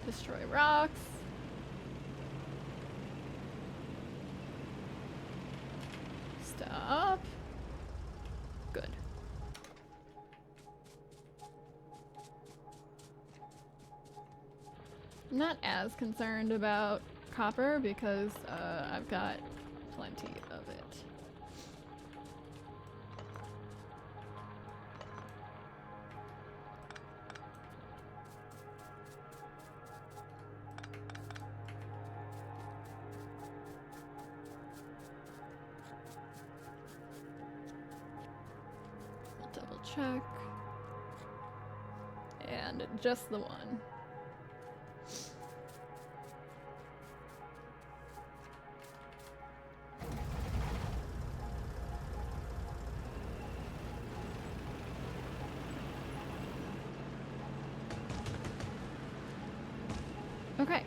Destroy rocks. Stop. Good. I'm not as concerned about copper because I've got plenty of it. Double check. And just the one. Okay.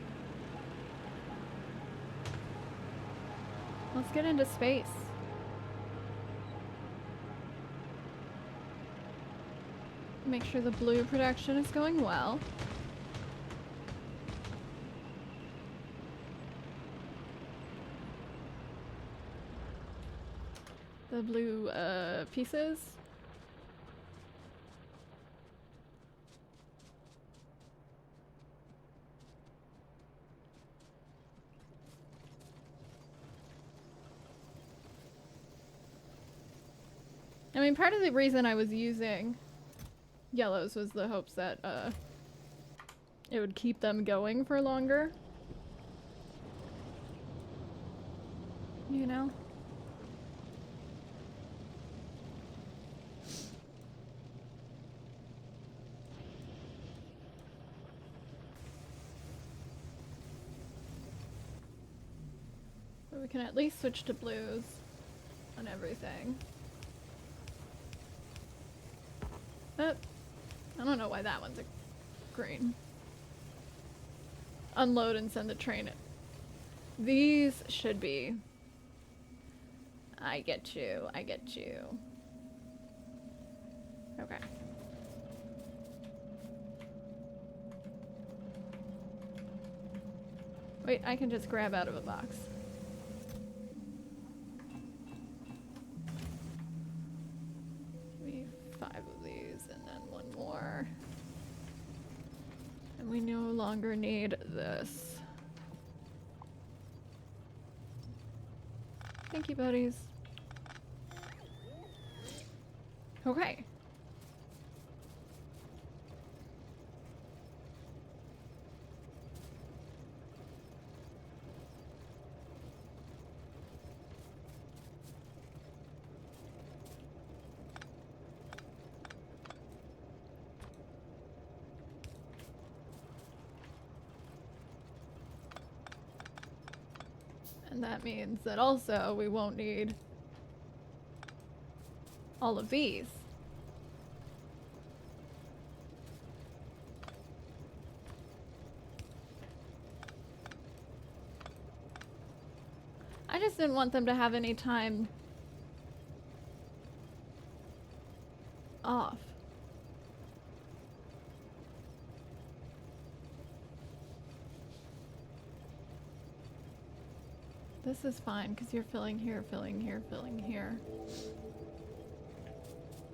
Let's get into space. Make sure the blue production is going well. The blue pieces. I mean, part of the reason I was using yellows was the hopes that it would keep them going for longer. You know? So we can at least switch to blues on everything. I don't know why that one's a green. Unload and send the train. These should be. I get you. I get you. Okay. Wait, I can just grab out of a box. We no longer need this. Thank you, buddies. Okay. And that means that also we won't need all of these. I just didn't want them to have any time off. This is fine, because you're filling here, filling here, filling here.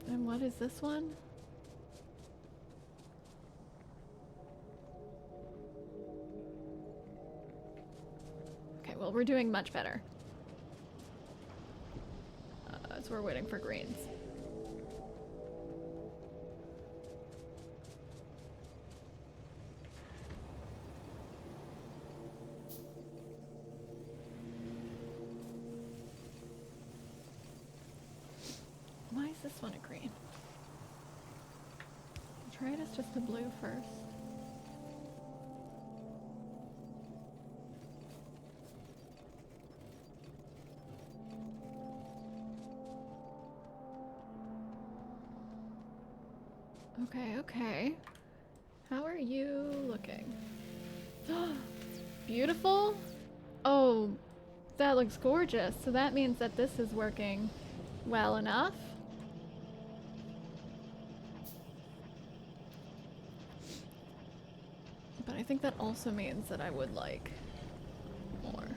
And what is this one? Okay, well, we're doing much better. So we're waiting for greens. Why is this one a green? try it as just the blue first. Okay, okay. How are you looking? Beautiful? Oh, that looks gorgeous. So that means that this is working well enough. But I think that also means that I would like more.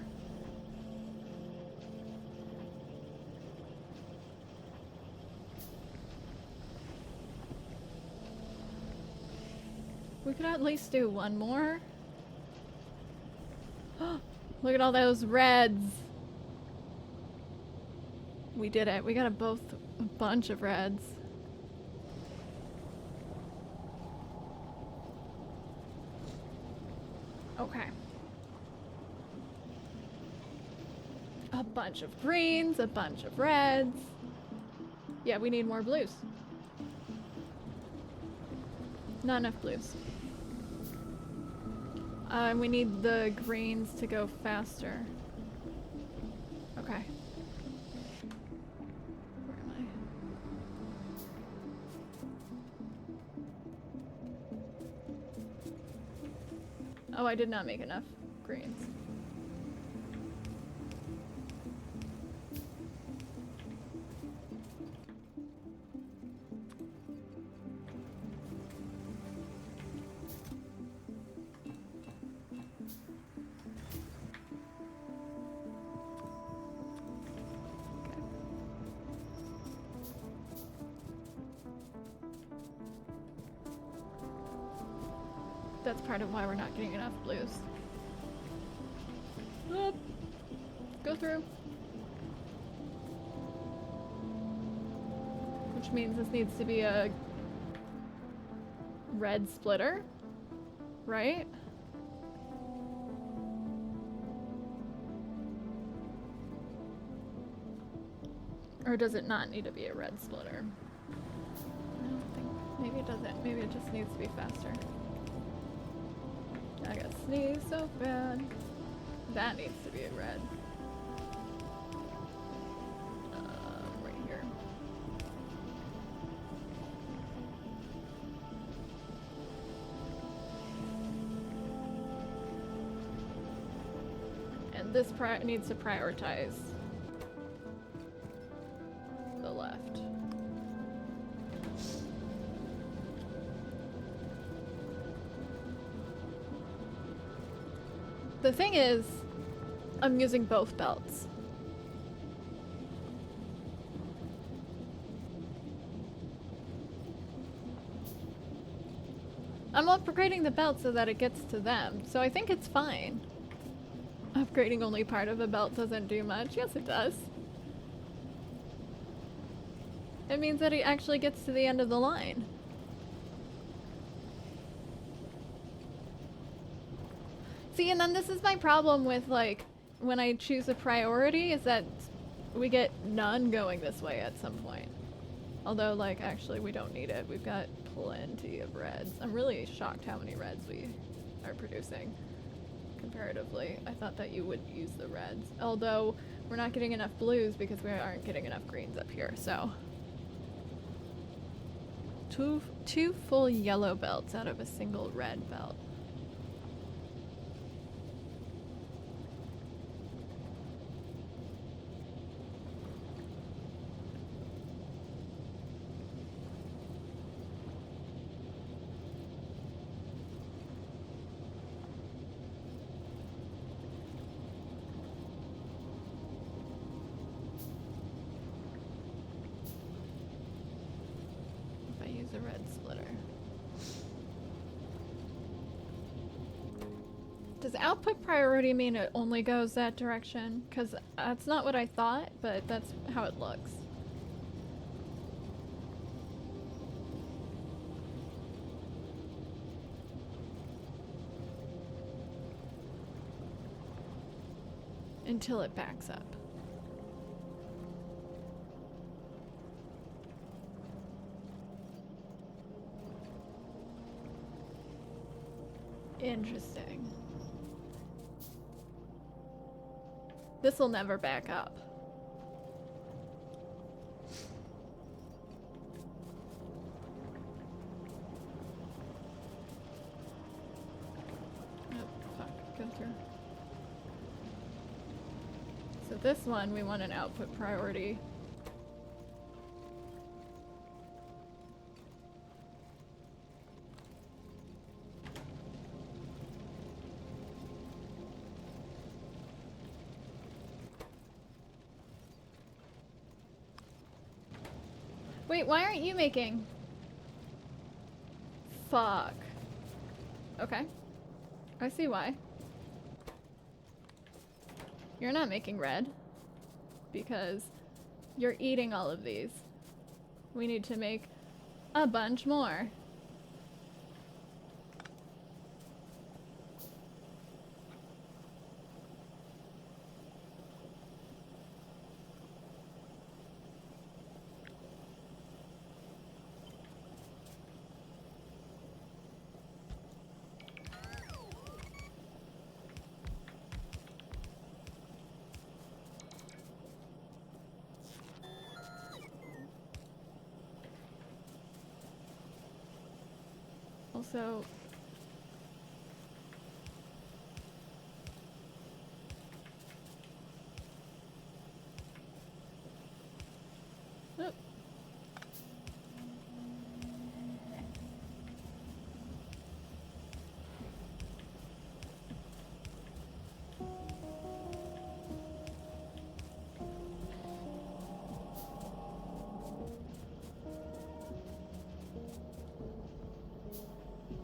We could at least do one more. Look at all those reds. We did it. We got a bunch of reds. Okay. A bunch of greens, a bunch of reds. Yeah, we need more blues. Not enough blues. We need the greens to go faster. Okay. Where am I? Oh, I did not make enough greens. That's part of why we're not getting enough blues. Oop. Go through. Which means this needs to be a red splitter, right? Or does it not need to be a red splitter? I don't think, maybe it doesn't. Maybe it just needs to be faster. I got sneeze so bad. That needs to be a red. Right here. And this needs to prioritize the left. The thing is, I'm using both belts. I'm upgrading the belt so that it gets to them, so I think it's fine. Upgrading only part of a belt doesn't do much. Yes, it does. It means that it actually gets to the end of the line. See, and then this is my problem with, like, when I choose a priority, is that we get none going this way at some point. Although, like, actually we don't need it. We've got plenty of reds. I'm really shocked how many reds we are producing comparatively. I thought that you would use the reds. Although, we're not getting enough blues because we aren't getting enough greens up here, so. Two full yellow belts out of a single red belt. A red splitter. Does output priority mean it only goes that direction? Because that's not what I thought, but that's how it looks. Until it backs up. Interesting. This will never back up. Oh, fuck. Go through. So this one, we want an output priority. Wait, why aren't you making? Fuck. Okay. I see why. You're not making red. Because you're eating all of these. We need to make a bunch more. Also, oh.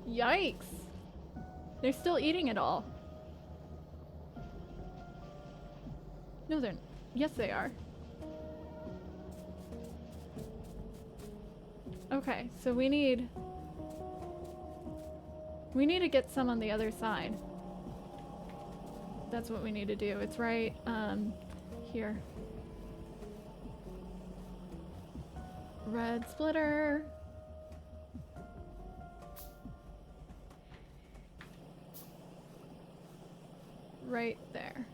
Yikes. They're still eating it all. No, they're... Yes, they are. Okay, so we need to get some on the other side. That's what we need to do. It's right, here. Red splitter. Right there.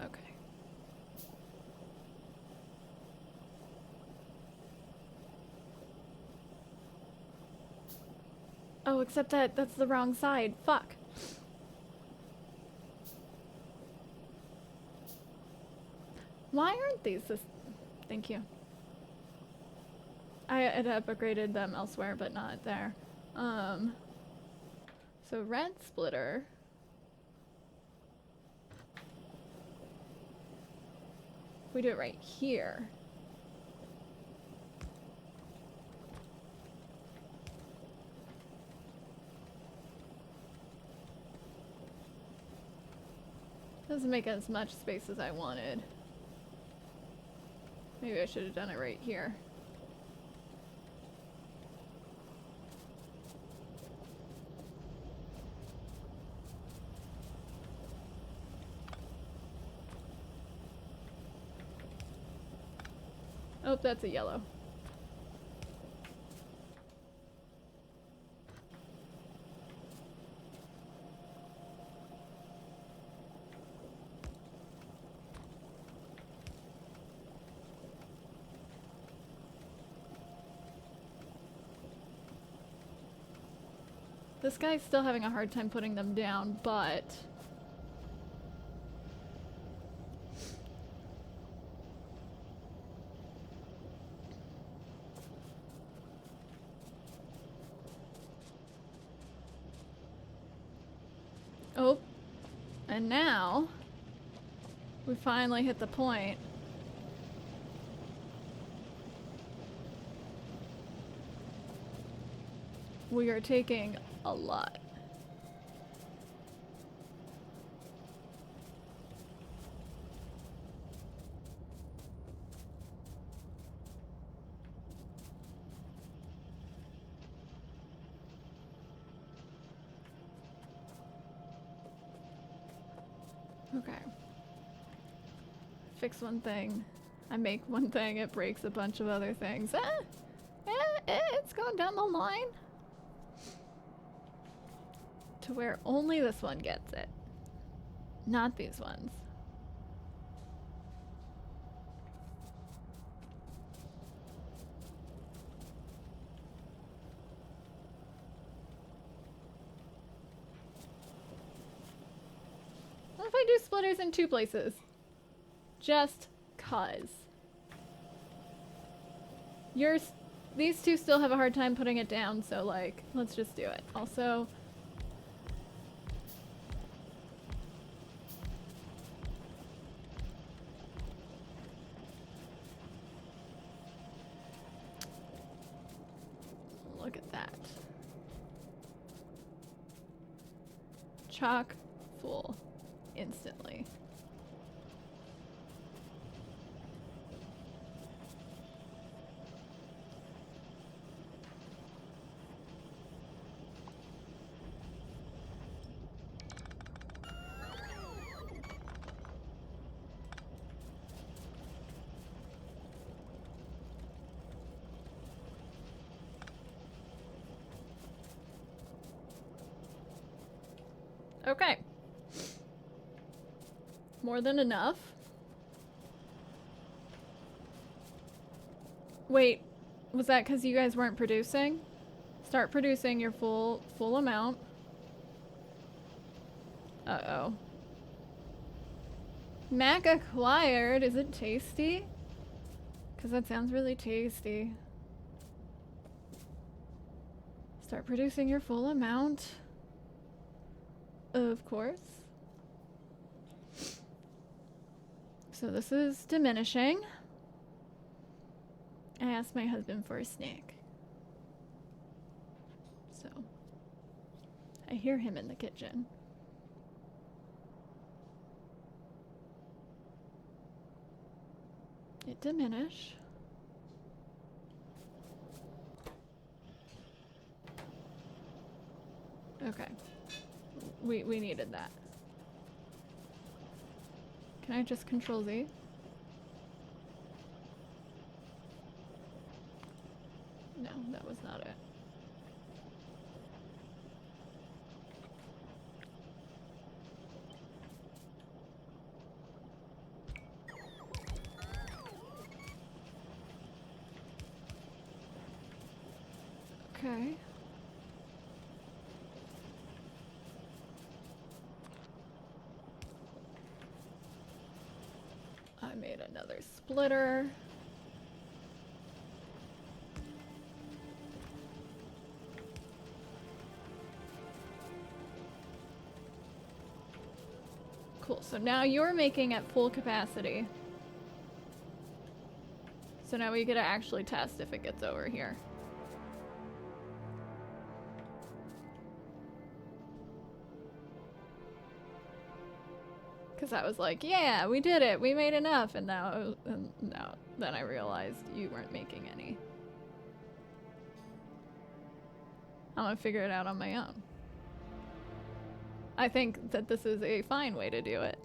Okay. Oh, except that's the wrong side. Fuck. Why aren't these this? Thank you. I had upgraded them elsewhere, but not there. So red splitter. We do it right here. Doesn't make as much space as I wanted. Maybe I should have done it right here. Oh, that's a yellow. This guy's still having a hard time putting them down, but... Oh, and now we finally hit the point. We are taking a lot. Okay. Fix one thing. I make one thing, it breaks a bunch of other things. It's going down the line to where only this one gets it, not these ones. What if I do splitters in 2 places? Just cuz. These 2 still have a hard time putting it down, so like, let's just do it. Also, look at that. Chock full instantly. Okay. More than enough. Wait, was that because you guys weren't producing? Start producing your full amount. Uh-oh. Mac acquired. Is it tasty? Because that sounds really tasty. Start producing your full amount. Of course. So this is diminishing. I asked my husband for a snack. So I hear him in the kitchen. It diminish. Okay. We needed that. Can I just control Z? No, that was not it. Okay. I made another splitter. Cool, so now you're making at full capacity. So now we get to actually test if it gets over here. Because I was like, yeah, we did it. We made enough. And now, then I realized you weren't making any. I'm gonna figure it out on my own. I think that this is a fine way to do it.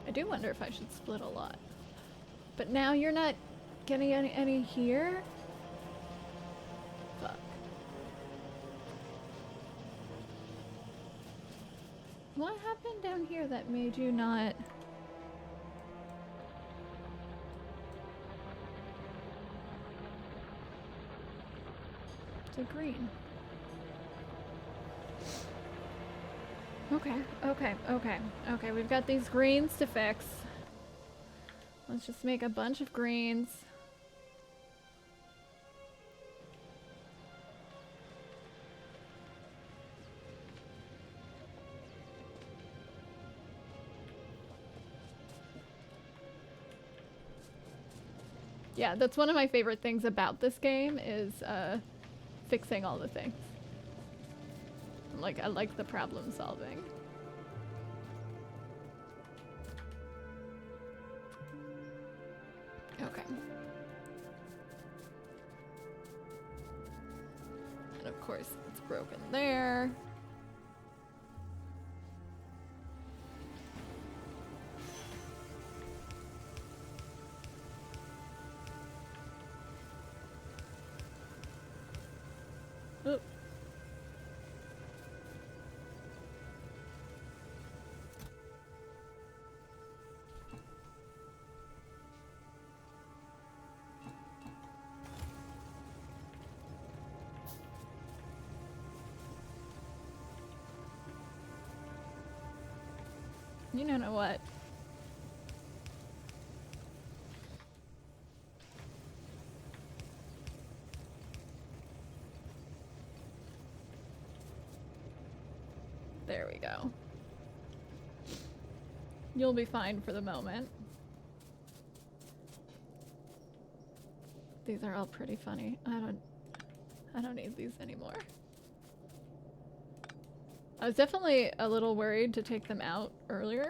I do wonder if I should split a lot. But now you're not getting any here? Fuck. What happened down here that made you not... It's a green. Okay, we've got these greens to fix. Let's just make a bunch of greens. Yeah, that's one of my favorite things about this game is fixing all the things. Like, I like the problem solving. Okay. And of course, it's broken there. Oop. You don't know what? There we go. You'll be fine for the moment. These are all pretty funny. I don't need these anymore. I was definitely a little worried to take them out earlier.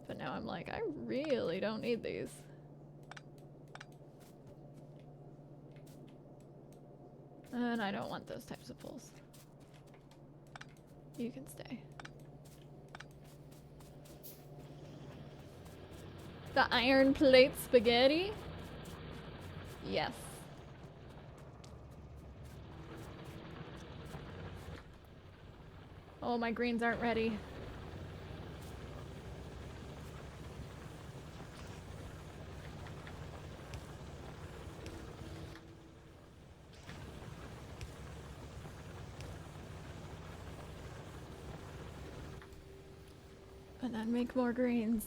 But now I'm like, I really don't need these. And I don't want those types of pulls. You can stay. The iron plate spaghetti? Yes. Oh, my greens aren't ready. And then make more greens.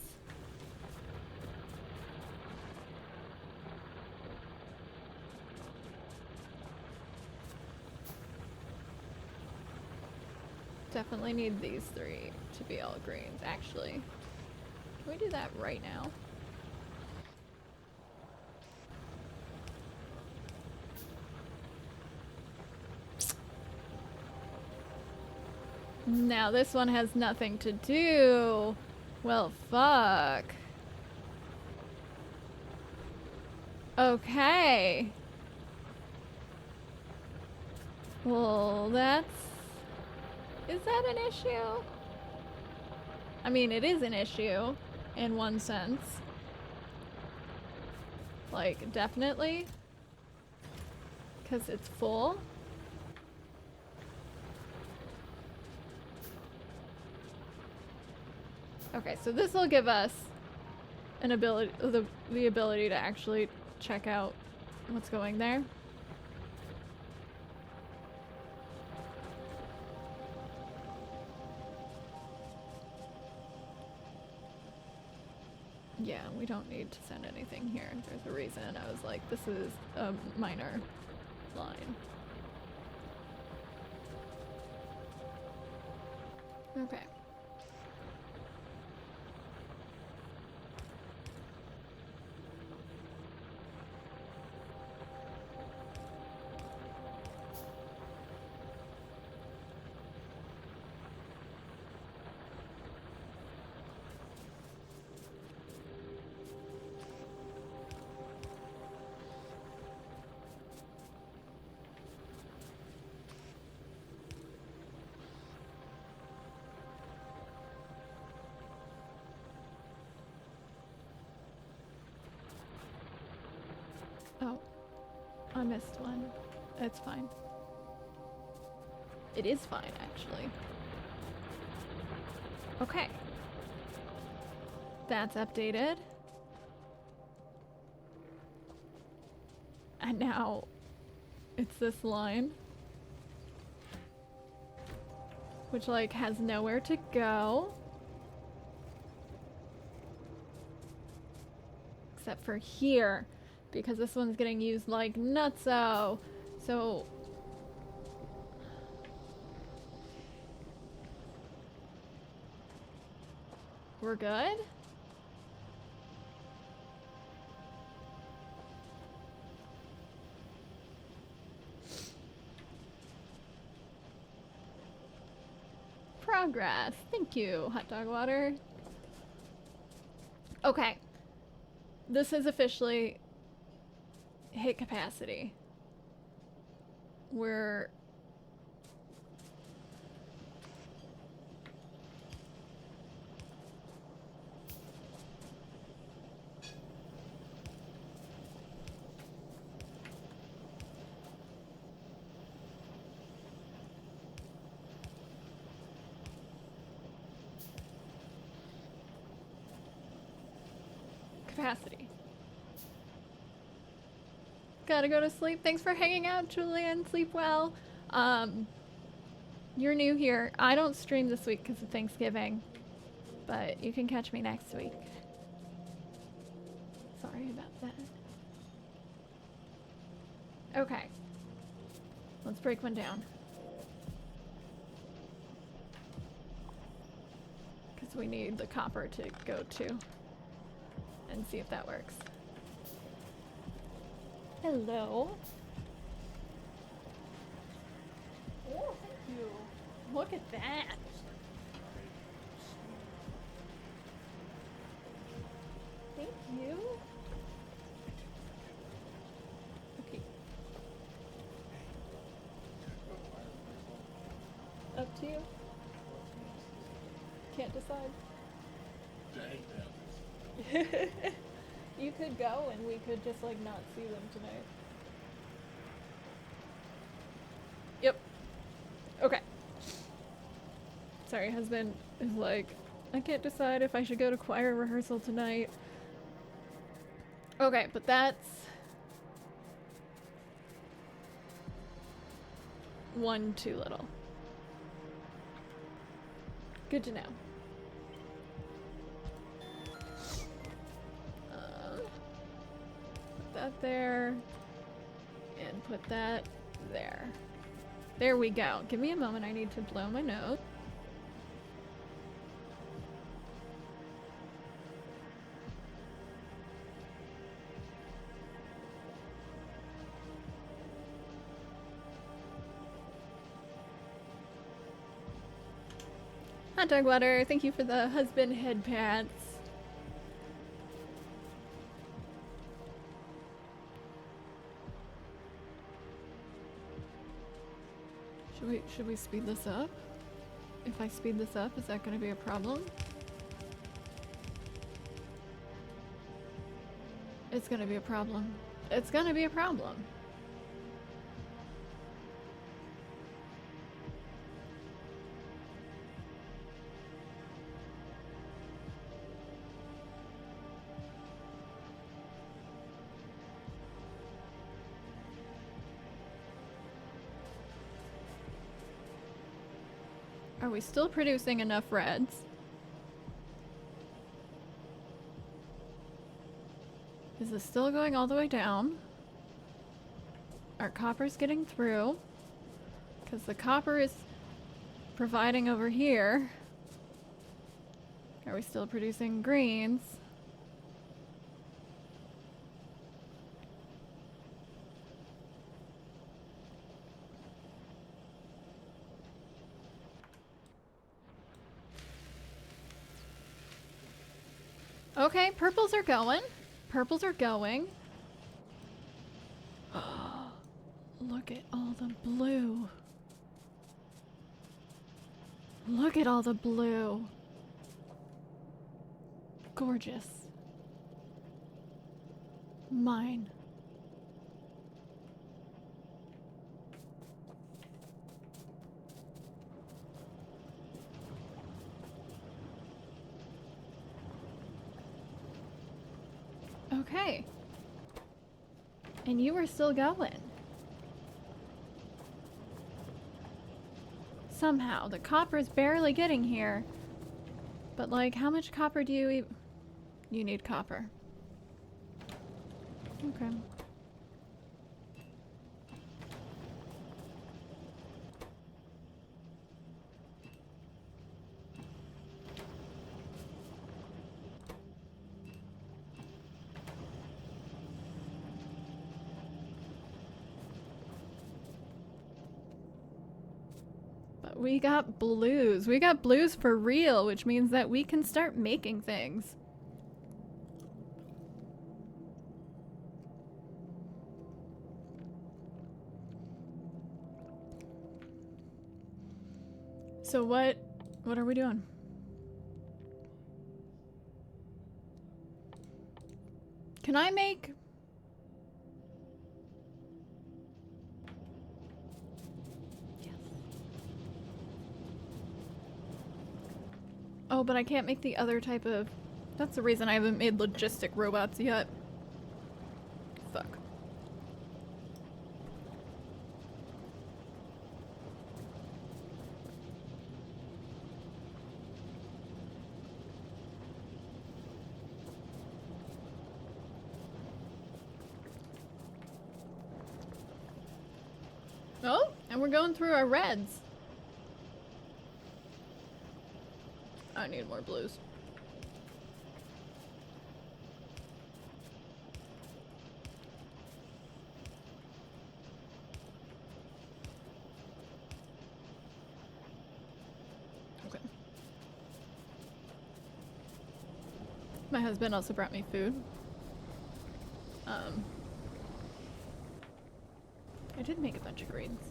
Definitely need these three to be all greens, actually. Can we do that right now? Now this one has nothing to do. Well, fuck. Okay. Well, that's... Is that an issue? I mean, it is an issue in one sense. Like, definitely. Because it's full. Okay, so this will give us an ability, the ability to actually check out what's going there. Yeah, we don't need to send anything here. There's a reason. I was like, this is a minor line. Okay. Oh, I missed one. It's fine. It is fine, actually. Okay. That's updated. And now it's this line, which like has nowhere to go. Except for here. Because this one's getting used like nutso. So we're good? progress. Thank you, Hot Dog Water. Okay. This is officially hit capacity. We're... capacity. Gotta go to sleep. Thanks for hanging out, Julian. Sleep well. You're new here. I don't stream this week because of Thanksgiving, but you can catch me next week. Sorry about that. Okay. Let's break one down. Because we need the copper to go to. And see if that works. Hello. Oh, thank you. Look at that. Thank you. Okay. Up to you. Can't decide. You could go and we could just like not see them tonight. Yep. Okay. Sorry, husband is like, I can't decide if I should go to choir rehearsal tonight. Okay, but that's one too little. Good to know. That there, and put that there. There we go. Give me a moment, I need to blow my nose. Hot Dog Water, thank you for the husband head pats. Should we speed this up? If I speed this up, is that going to be a problem? It's going to be a problem. It's going to be a problem. Are we still producing enough reds? Is this still going all the way down? Our copper's getting through. Because the copper is providing over here. Are we still producing greens? Okay, purples are going. Purples are going. Oh, look at all the blue. Look at all the blue. Gorgeous. Mine. Okay. And you were still going. Somehow, the copper is barely getting here. But like, how much copper do you You need copper. Okay. We got blues. We got blues for real, which means that we can start making things. So what are we doing? Can I make... Yes. Oh, but I can't make the other type of... That's the reason I haven't made logistic robots yet. Fuck. Oh, and we're going through our reds. I need more blues. Okay. My husband also brought me food. I did make a bunch of greens.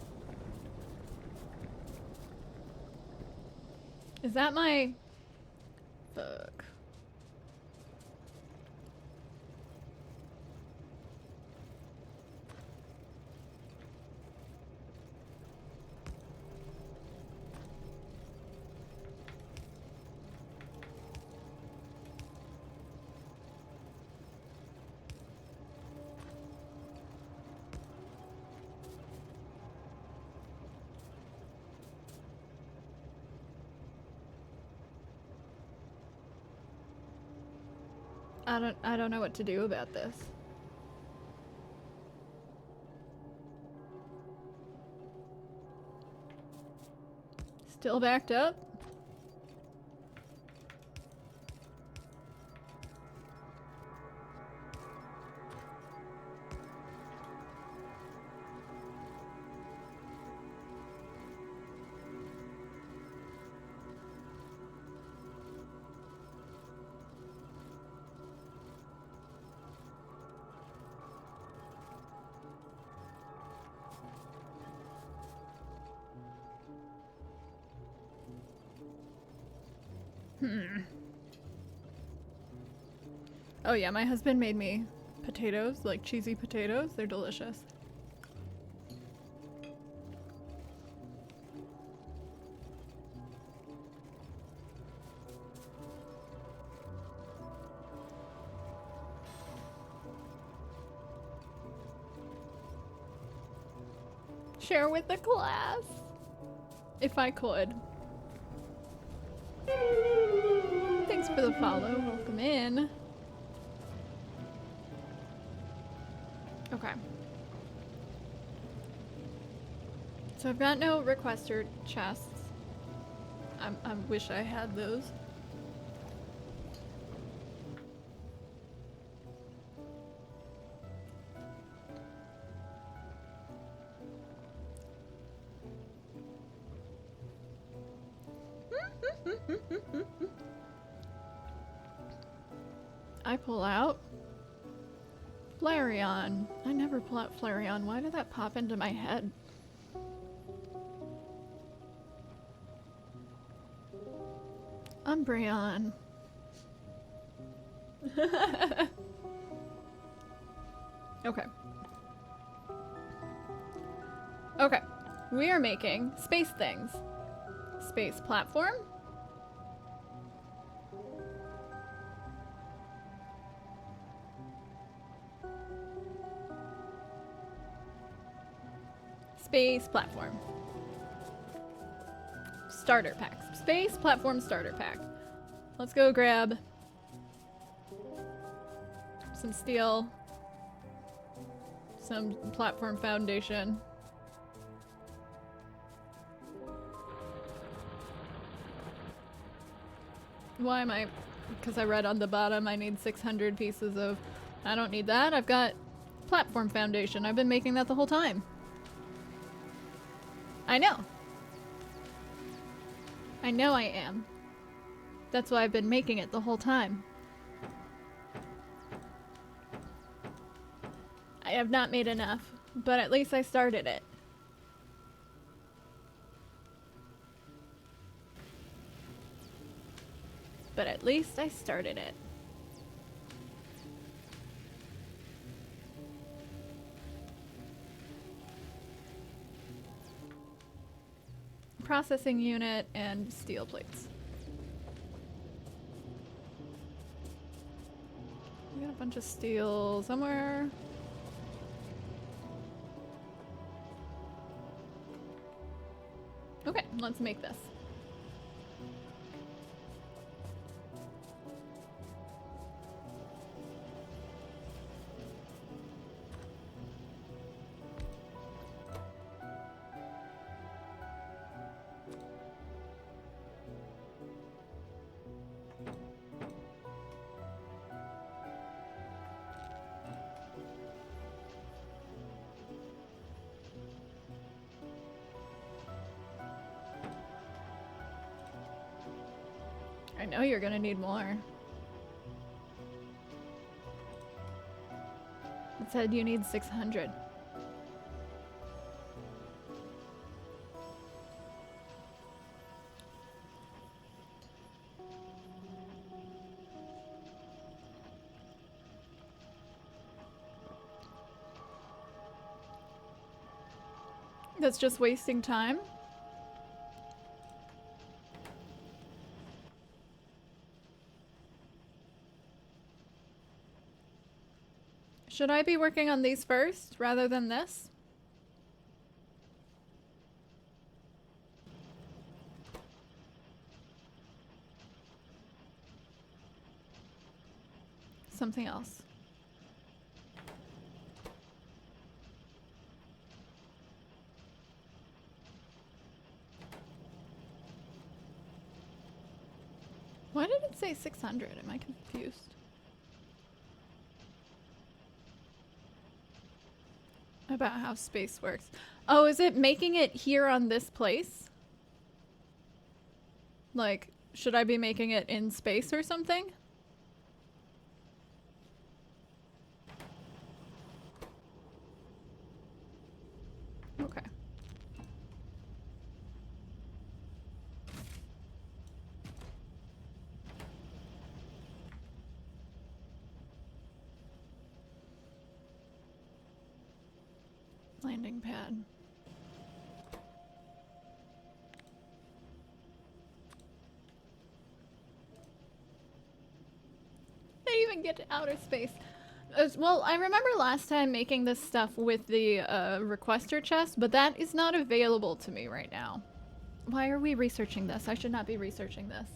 Is that my... Fuck. I don't know what to do about this. Still backed up? Oh yeah, my husband made me potatoes, like cheesy potatoes. They're delicious. Share with the class. If I could. Thanks for the follow. Welcome in. Okay. So I've got no requester chests. I wish I had those. I pull out Flareon. I never pull out Flareon. Why did that pop into my head? Umbreon. Okay. Okay. We are making space things. Space platform. Space platform. Starter pack. Space platform starter pack. Let's go grab some steel, some platform foundation. Why am I? Because I read on the bottom I need 600 pieces of... I don't need that. I've got platform foundation. I've been making that the whole time. I know. I know I am. That's why I've been making it the whole time. I have not made enough, but at least I started it. But at least I started it. Processing unit and steel plates. We got a bunch of steel somewhere. Okay, let's make this. I know you're gonna need more. It said you need 600. That's just wasting time. Should I be working on these first rather than this? Something else. Why did it say 600? Am I confused? About how space works. Oh, is it making it here on this place? Like, should I be making it in space or something? Okay. Landing pad. They even get to outer space. Well, I remember last time making this stuff with the requester chest, but that is not available to me right now. Why are we researching this? I should not be researching this.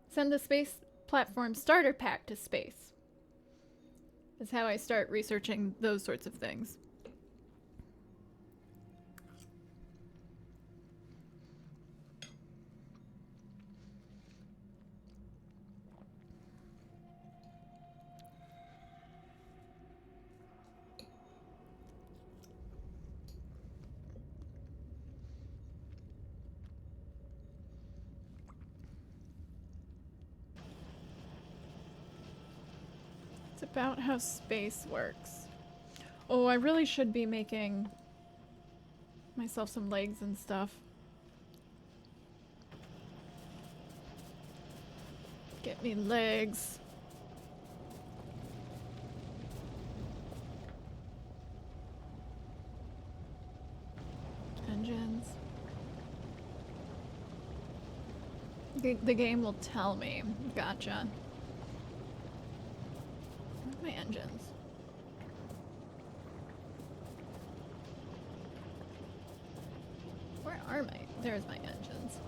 Send the space platform starter pack to space. Is how I start researching those sorts of things. About how space works. Oh, I really should be making myself some legs and stuff. Get me legs. Engines. The game will tell me. Gotcha. My engines. Where are my? There's my engines.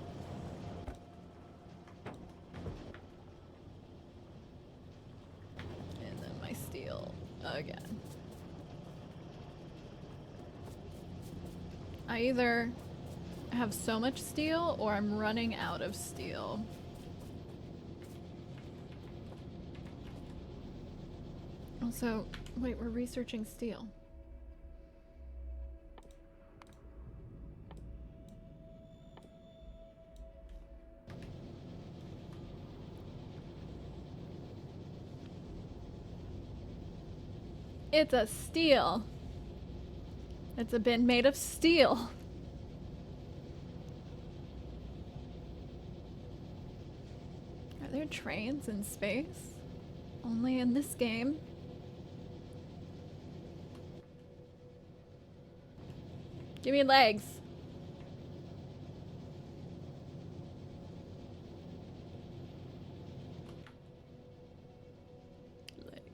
And then my steel again. I either have so much steel or I'm running out of steel. Also, wait, we're researching steel. It's a steel. It's a bin made of steel. Are there trains in space? Only in this game. Give me legs. Legs.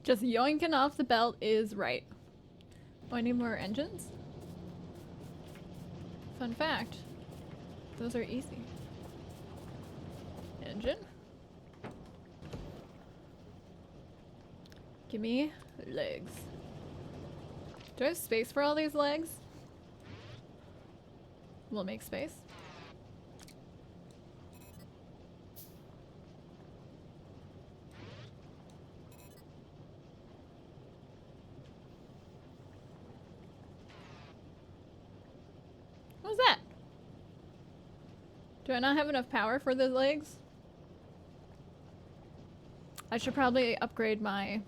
Just yoinking off the belt is right. Oh, I need more engines? Fun fact. Those are easy. Engine. Give me legs. Do I have space for all these legs? We'll make space. What was that? Do I not have enough power for the legs? I should probably upgrade my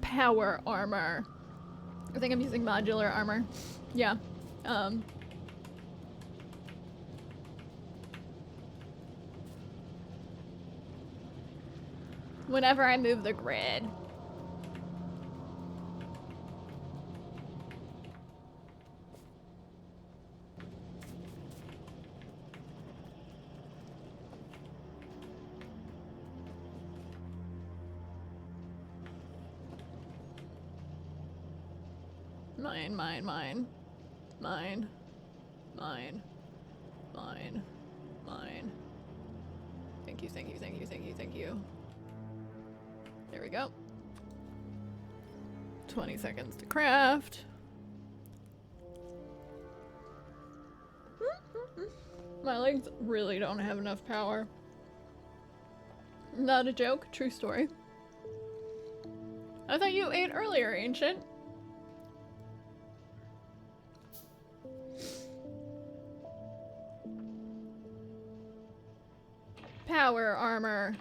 power armor. I think I'm using modular armor. Yeah. Whenever I move the grid. Mine, mine, mine. Mine. Mine. Mine. Mine. Thank you, thank you, thank you, thank you, thank you. There we go. 20 seconds to craft. My legs really don't have enough power. Not a joke, true story. I thought you ate earlier, Ancient. Power armor.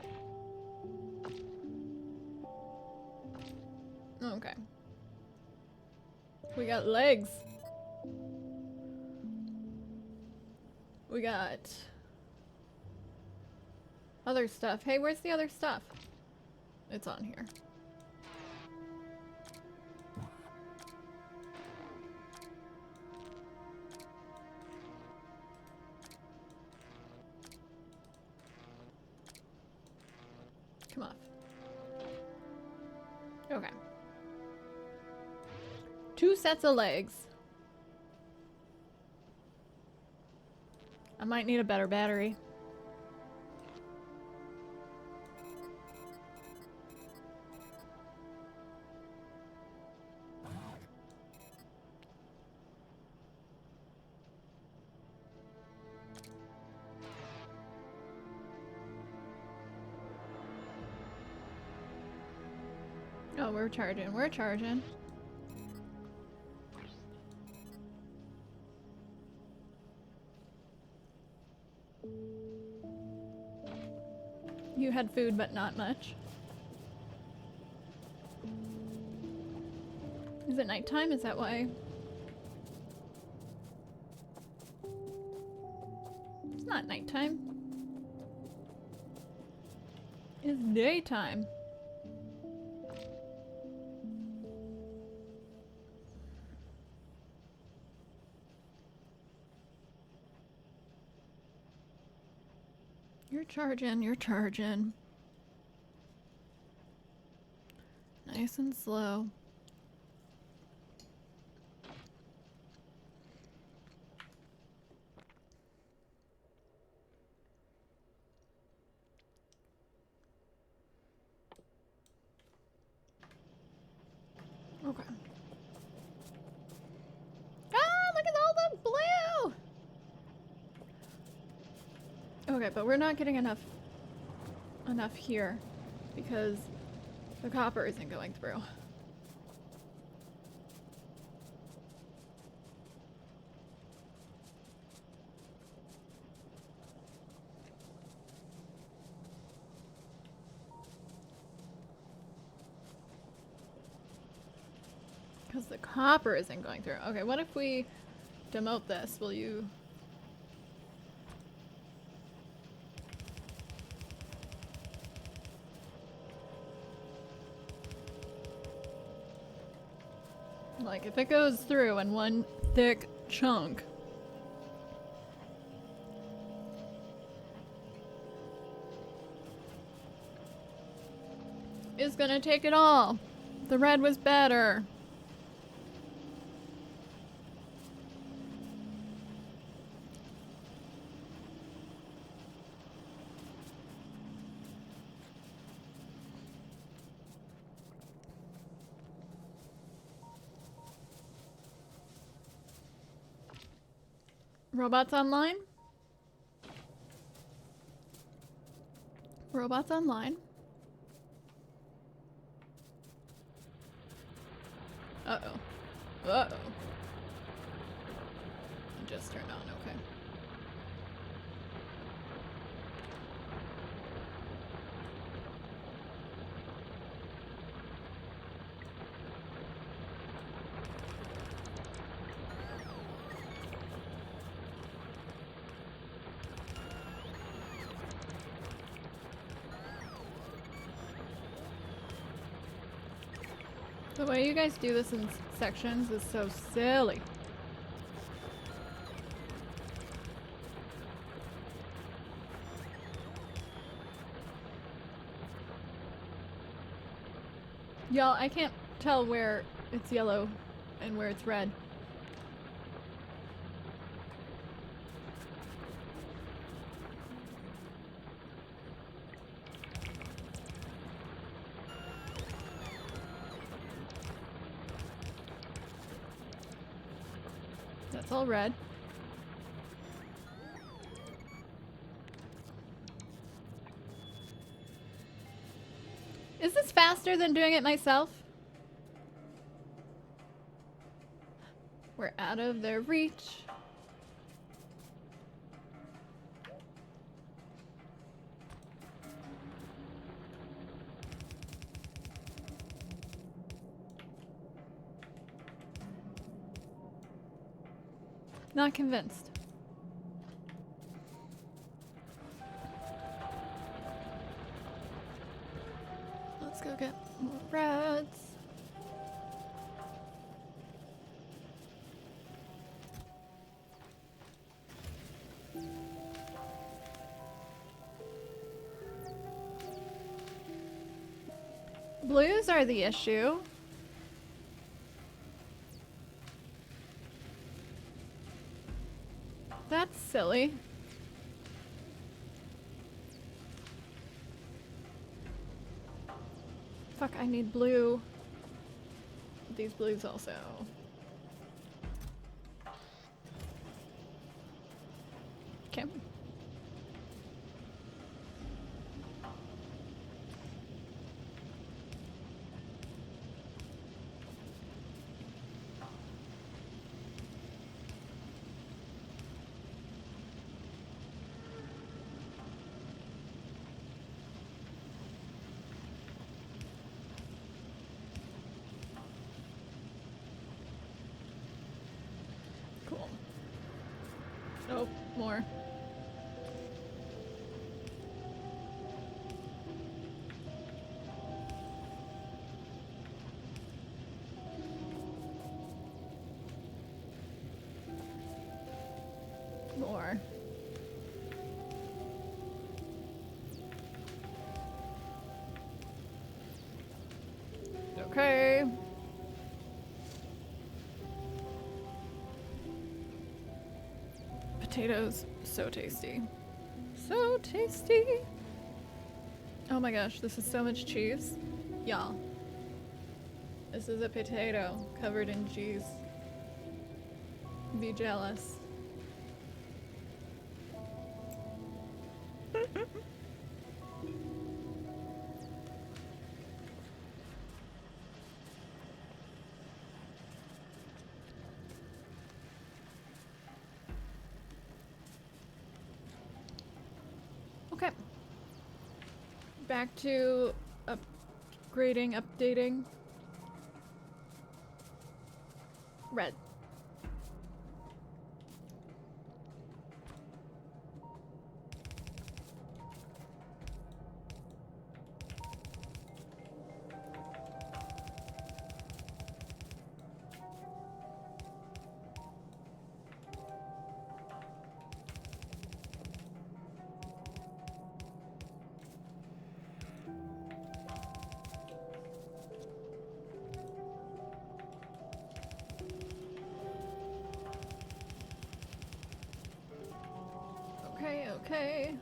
Okay. We got legs. We got other stuff. Hey, where's the other stuff? It's on here. Come off. Okay. 2 sets of legs. I might need a better battery. Oh, we're charging. We're charging. You had food, but not much. Is it nighttime? Is that why? It's not nighttime. It's daytime. You're charging, you're charging. Nice and slow. Okay. Ah, look at all the blue! Okay, but we're not getting enough here because the copper isn't going through. Because the copper isn't going through. Okay, what if we demote this? Will you... Like, if it goes through in one thick chunk... it's gonna take it all. The red was better. Robots online? Robots online? Uh-oh. Uh-oh. Just turned on, okay. The way you guys do this in sections is so silly. Y'all, I can't tell where it's yellow and where it's red. That's all red. Is this faster than doing it myself? We're out of their reach. Not convinced. Let's go get more reds. Blues are the issue. That's silly. Fuck, I need blue. These blues also. Okay. Cool. Oh, more. More. Okay. Potatoes, so tasty. So tasty. Oh my gosh, this is so much cheese. Y'all. This is a potato covered in cheese. Be jealous. Okay. Back to upgrading, updating. Red. Okay, okay.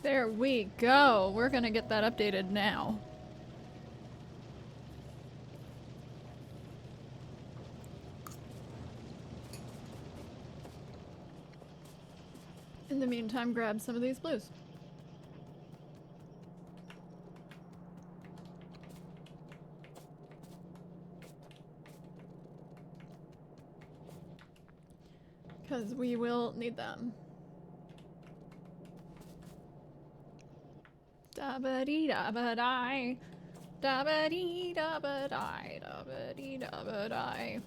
There we go. We're gonna get that updated now. In the meantime, grab some of these blues. Because we will need them. Da-ba-dee-da-ba-die. Da-ba-dee-da-ba-die. Da-ba-dee-da-ba-die.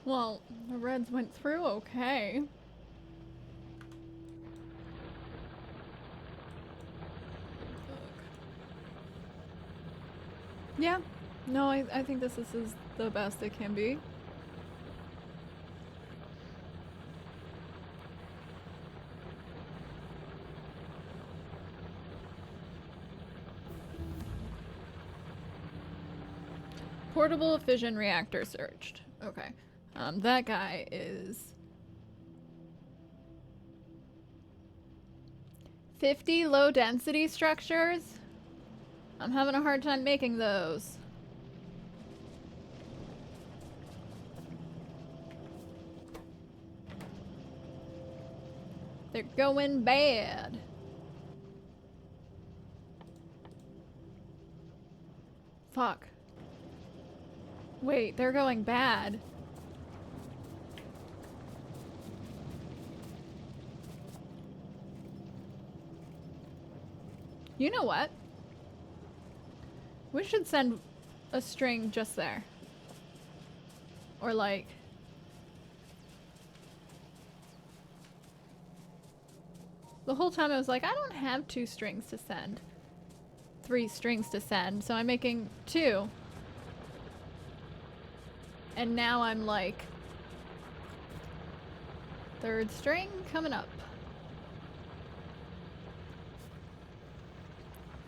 Well, the reds went through okay. Yeah. No, I think this is the best it can be. Portable fission reactor searched. Okay. That guy is 50 low density structures. I'm having a hard time making those. They're going bad. Fuck. Wait, they're going bad. You know what? We should send a string just there. Or like... The whole time I was like, I don't have 2 strings to send. 3 strings to send, so I'm making 2. And now I'm like... 3rd string coming up.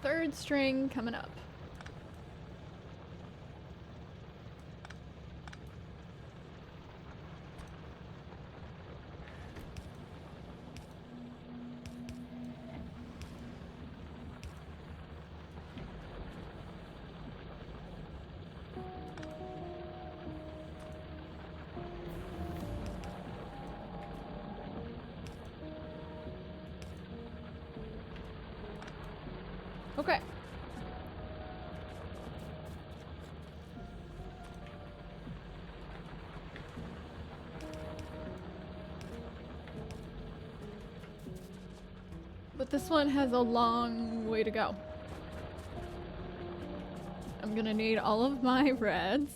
3rd string coming up. Okay. But this one has a long way to go. I'm gonna need all of my reds.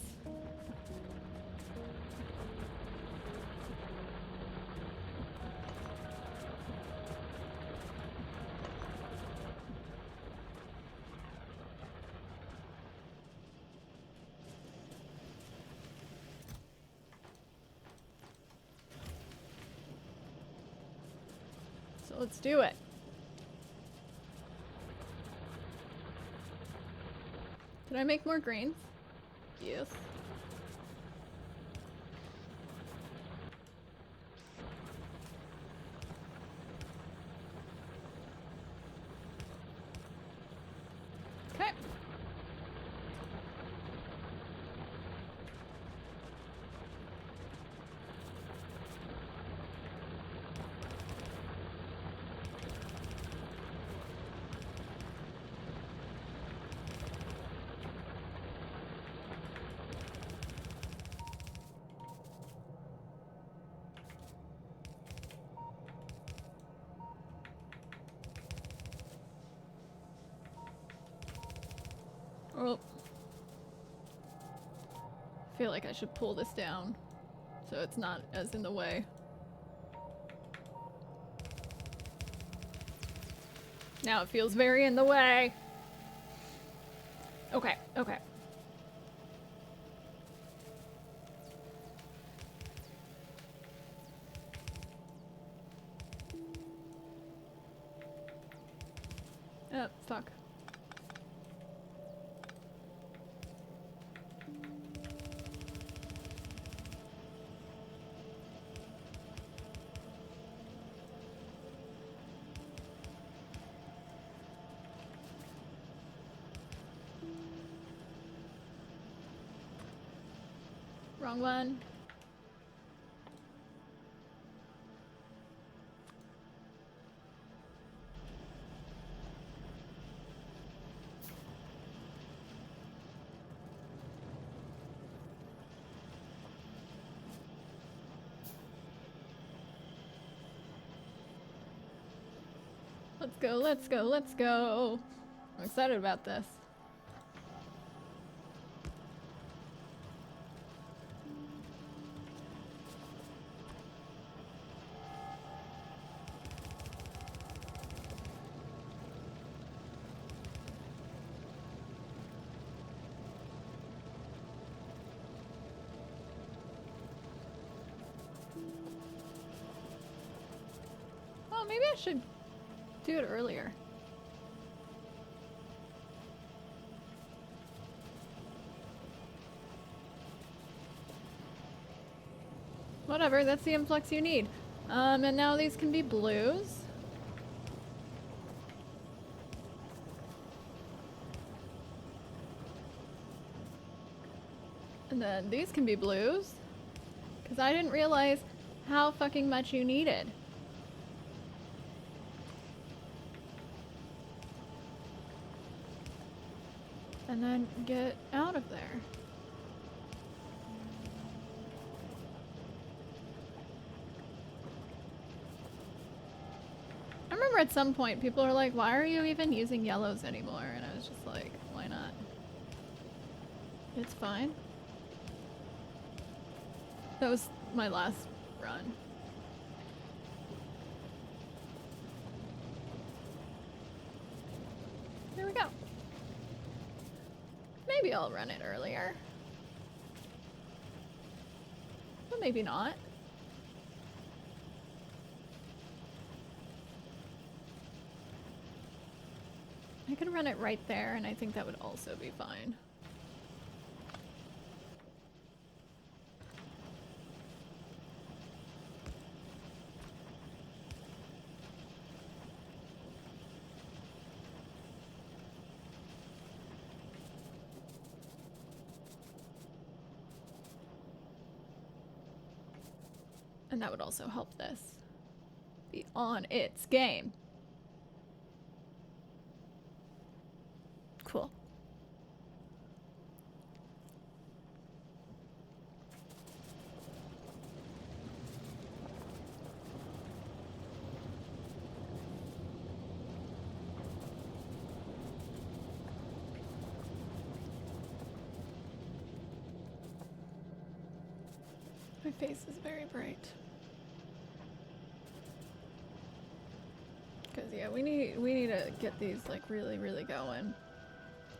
So let's do it. Did I make more greens? Yes. Okay. Oh. I feel like I should pull this down so it's not as in the way. Now it feels very in the way. Okay, okay. Oh, fuck. Wrong one. Let's go, let's go, let's go. I'm excited about this. Oh, maybe I should do it earlier. Whatever, that's the influx you need. And now these can be blues. And then these can be blues. Because I didn't realize how fucking much you needed. And then get out of there. I remember at some point people were like, why are you even using yellows anymore? And I was just like, why not? It's fine. That was my last run. There we go. Maybe I'll run it earlier. But maybe not. I could run it right there, and I think that would also be fine. And that would also help this be on its game. Cool. My face is very bright. Cause yeah, we need to get these like really going.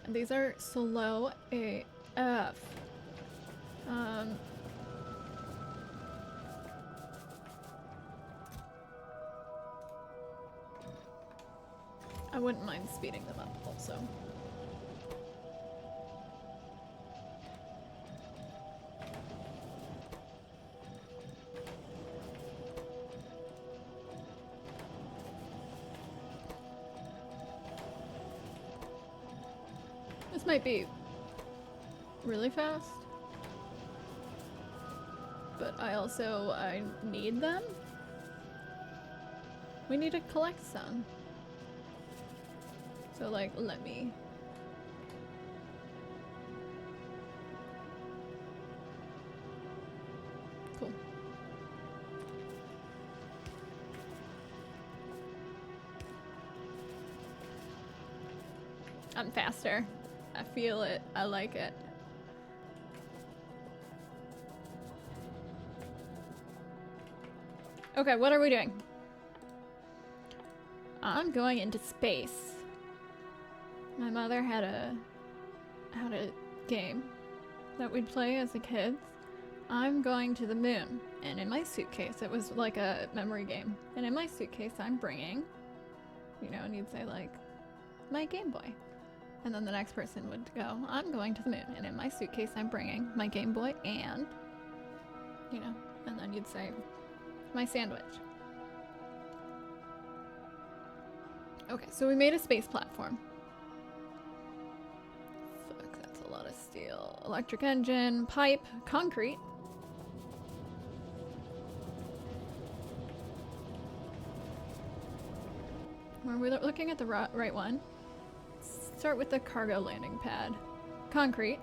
And these are slow AF. I wouldn't mind speeding them up also. This might be really fast, but I need them. We need to collect some. So like, let me. Cool. I'm faster. I feel it. I like it. Okay, what are we doing? I'm going into space. My mother had a game that we'd play as a kid. I'm going to the moon, and in my suitcase, it was like a memory game. And in my suitcase, I'm bringing, you know, and you'd say like, my Game Boy. And then the next person would go, I'm going to the moon, and in my suitcase, I'm bringing my Game Boy and, you know, and then you'd say, my sandwich. Okay, so we made a space platform. Fuck, that's a lot of steel. Electric engine, pipe, concrete. Are we looking at the right one? Start with the cargo landing pad. Concrete.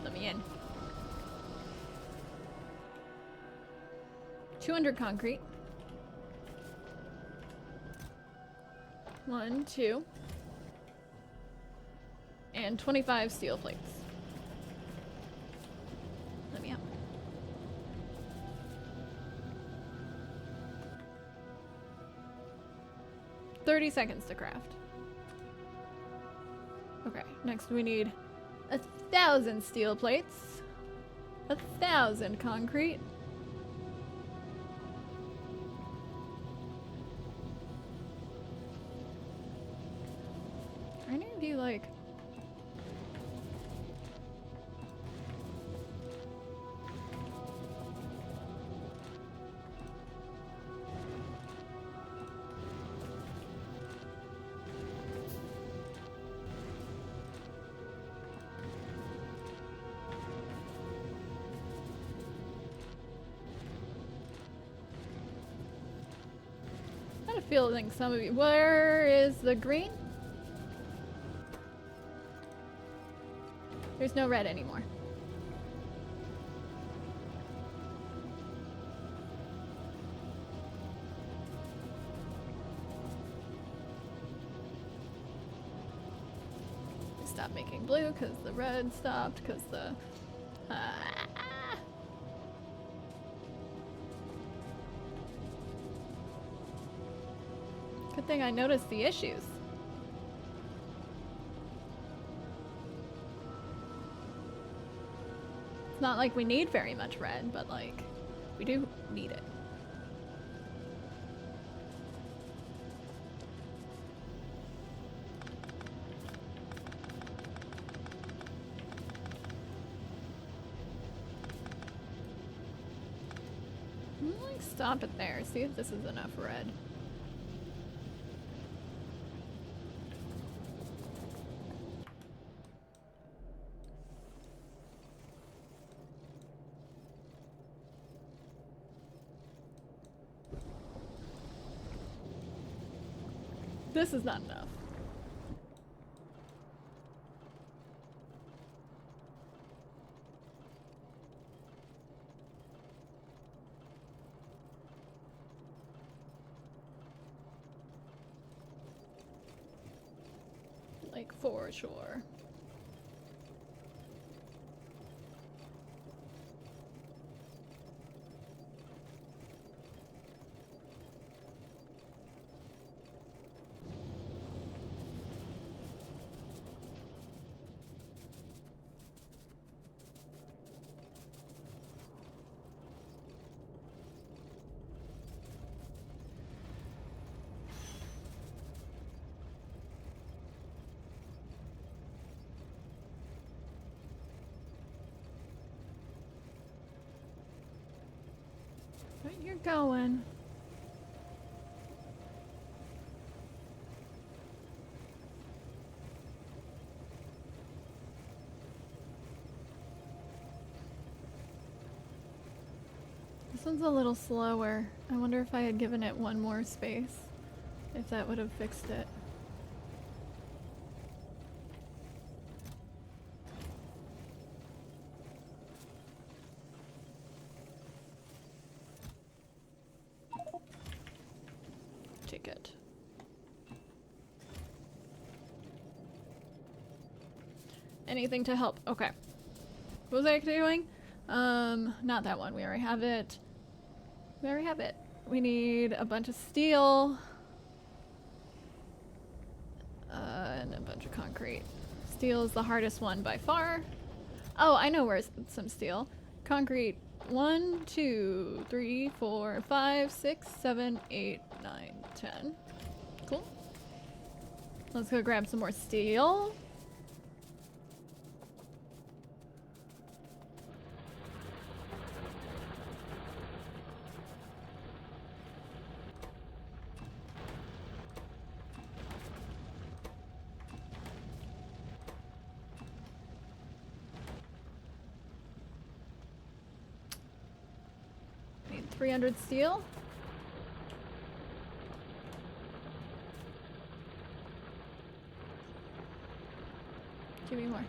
Let me in. 200 concrete. 1, 2. And 25 steel plates. Let me out. $30 seconds to craft. Okay, next we need 1,000 steel plates. 1,000 concrete. Are any of you like... I had a feeling some of you... Where is the green? There's no red anymore. Stop making blue because the red stopped because the... Good thing I noticed the issues. It's not like we need very much red, but like, we do need it. Like, stop it there. See if this is enough red. This is not enough. Like, for sure. going. This one's a little slower. I wonder if I had given it one more space, if that would have fixed it. Ticket. Anything to help? Okay. What was I doing? Not that one. We already have it. We already have it. We need a bunch of steel. And a bunch of concrete. Steel is the hardest one by far. Oh, I know where's some steel. Concrete. 1, 2, 3, 4, 5, 6, 7, 8, 9, 10. Cool. Let's go grab some more steel. Need 300 steel. Give me more.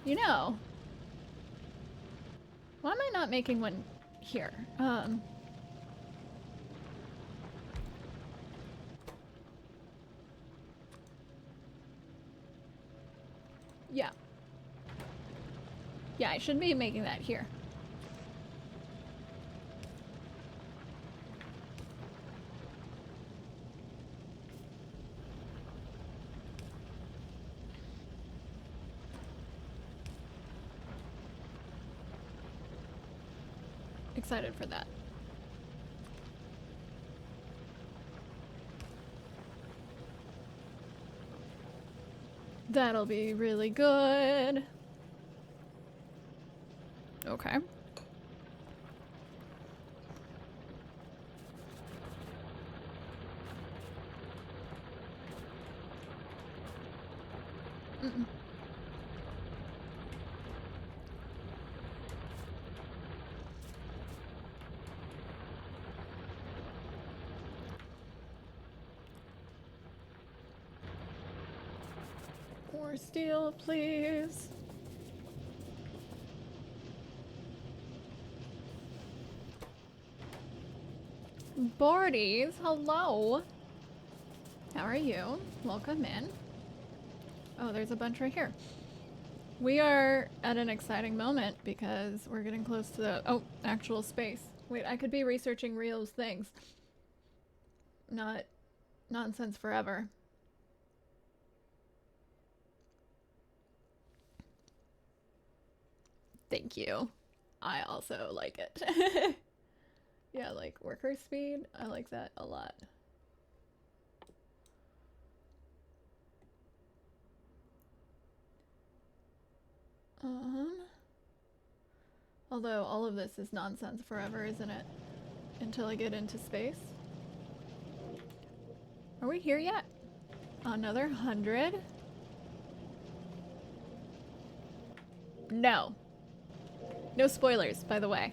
You know, why am I not making one here? Yeah. Yeah, I should be making that here. Excited for that. That'll be really good. Okay. Mm-mm. More steel, please. Bordies, hello. How are you? Welcome in. Oh, there's a bunch right here. We are at an exciting moment because we're getting close to the actual space. Wait, I could be researching Rio's things. Not nonsense forever. Thank you. I also like it. Yeah, like worker speed. I like that a lot. Although all of this is nonsense forever, isn't it? Until I get into space. Are we here yet? Another 100? No. No spoilers, by the way.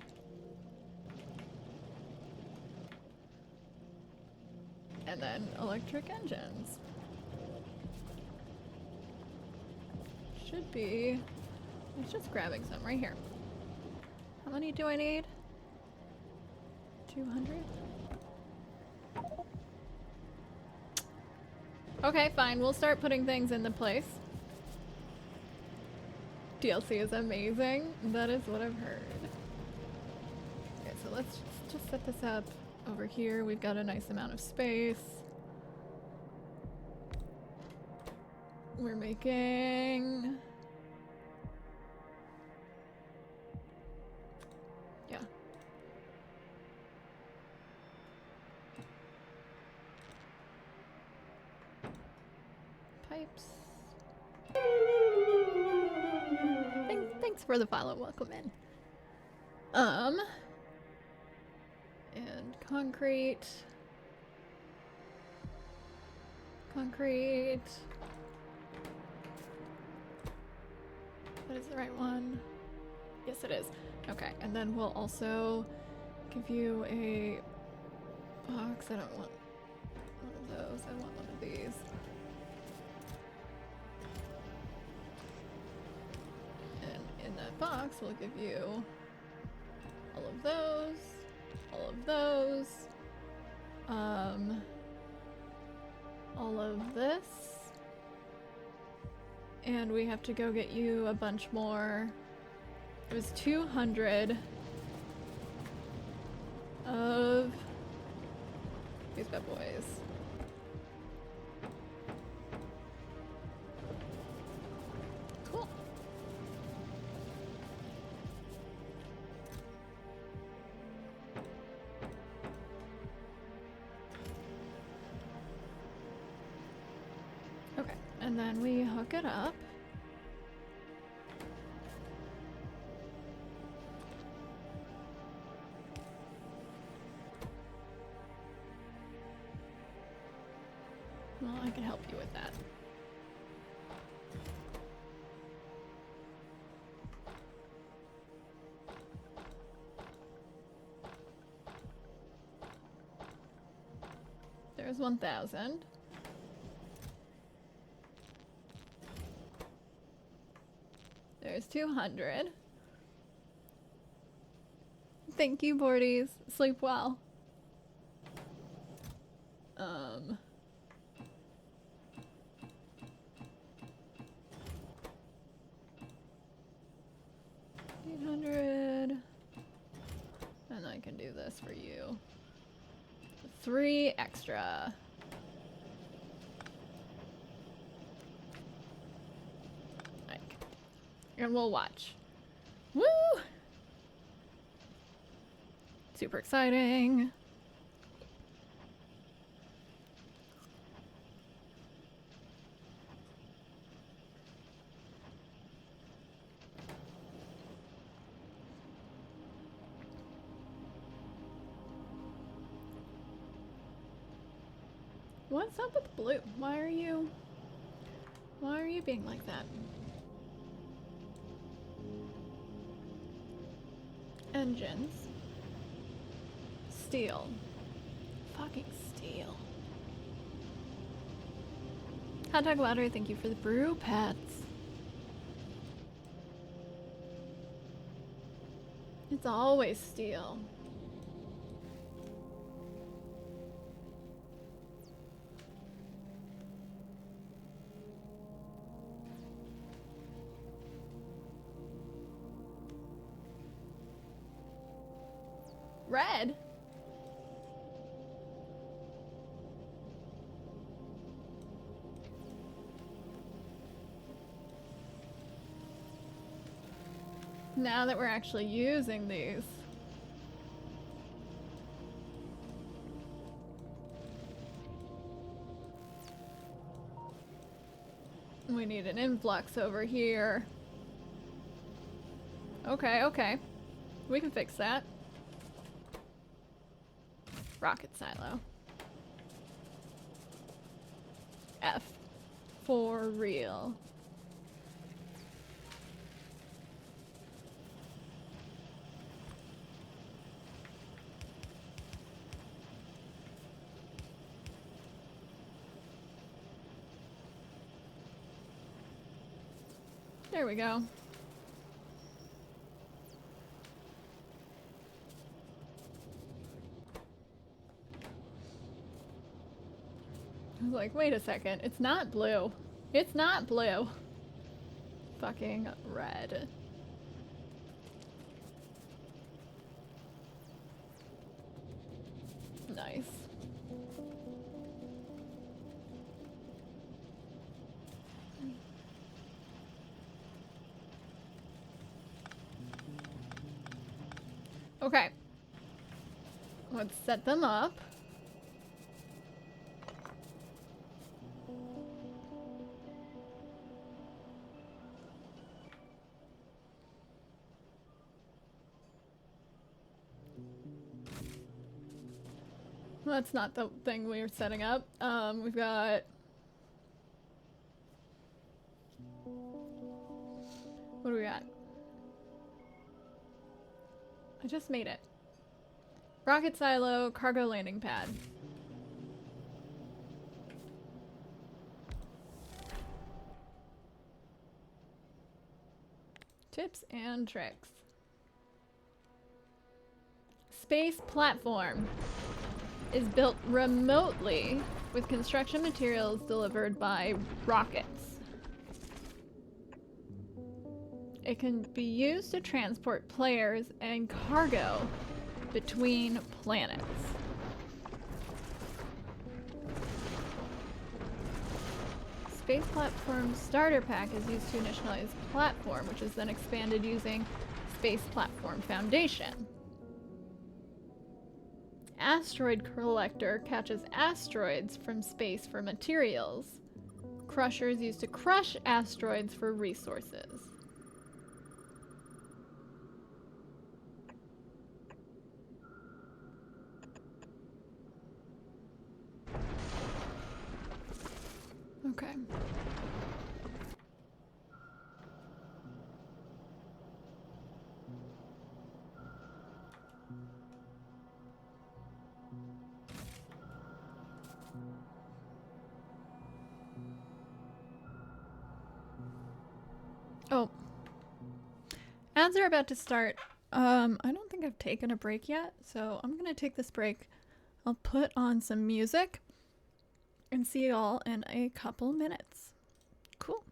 And then electric engines. Should be... It's just grabbing some right here. How many do I need? 200? Okay, fine. We'll start putting things into place. DLC is amazing. That is what I've heard. Okay, so let's just set this up over here. We've got a nice amount of space. We're making... Yeah. pipes. Thanks for the follow. Welcome in. And concrete. Concrete. That is the right one. Yes, it is. Okay, and then we'll also give you a box. I don't want one of those. I want one of these. And in that box, we'll give you all of those, all of those, all of this. And we have to go get you a bunch more. It was 200 of these bad boys. Cool. Okay, and then we hook it up. Well, I can help you with that. There's 1,000. There's 200. Thank you, boardies. Sleep well. 800. And I can do this for you. 3 extra. Like, and we'll watch. Woo! Super exciting. What's up with the blue? Why are you being like that? Engines. Steel. Fucking steel. Hot dog water, thank you for the brew pets. It's always steel. Red? Now that we're actually using these. We need an influx over here. Okay, okay. We can fix that. Rocket silo. F. For real. There we go. I was like, wait a second, it's not blue. It's not blue. Fucking red. Nice. Okay. Let's set them up. Well, that's not the thing we were setting up. We've got... What do we got? I just made it. Rocket silo, cargo landing pad. Tips and tricks. Space platform is built remotely with construction materials delivered by rockets. It can be used to transport players and cargo between planets. Space platform starter pack is used to initialize platform, which is then expanded using space platform foundation. Asteroid collector catches asteroids from space for materials. Crusher is used to crush asteroids for resources. Okay. Oh. Ads are about to start. I don't think I've taken a break yet, so I'm gonna take this break. I'll put on some music and see y'all in a couple minutes. Cool.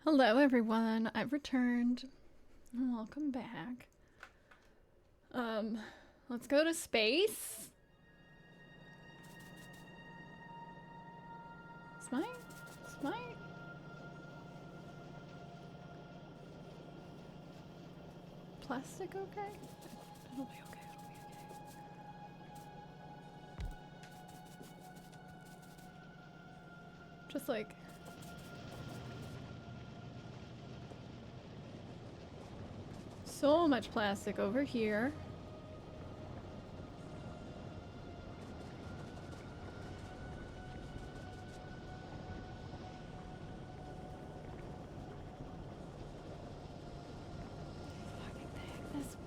Hello everyone, I've returned. Welcome back. Let's go to space. Is my plastic okay? It'll be okay, it'll be okay. Just like so much plastic over here. This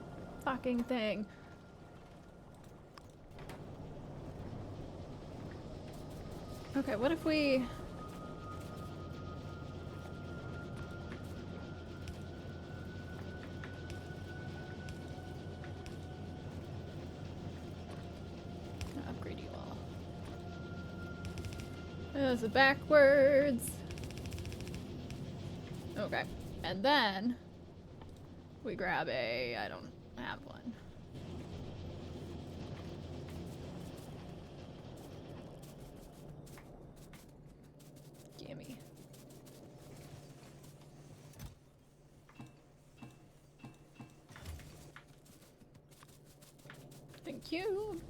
fucking thing. Okay, what if we... upgrade you all. There's a backwards. Okay, and then we grab a... I don't have one. Gimme. Thank you.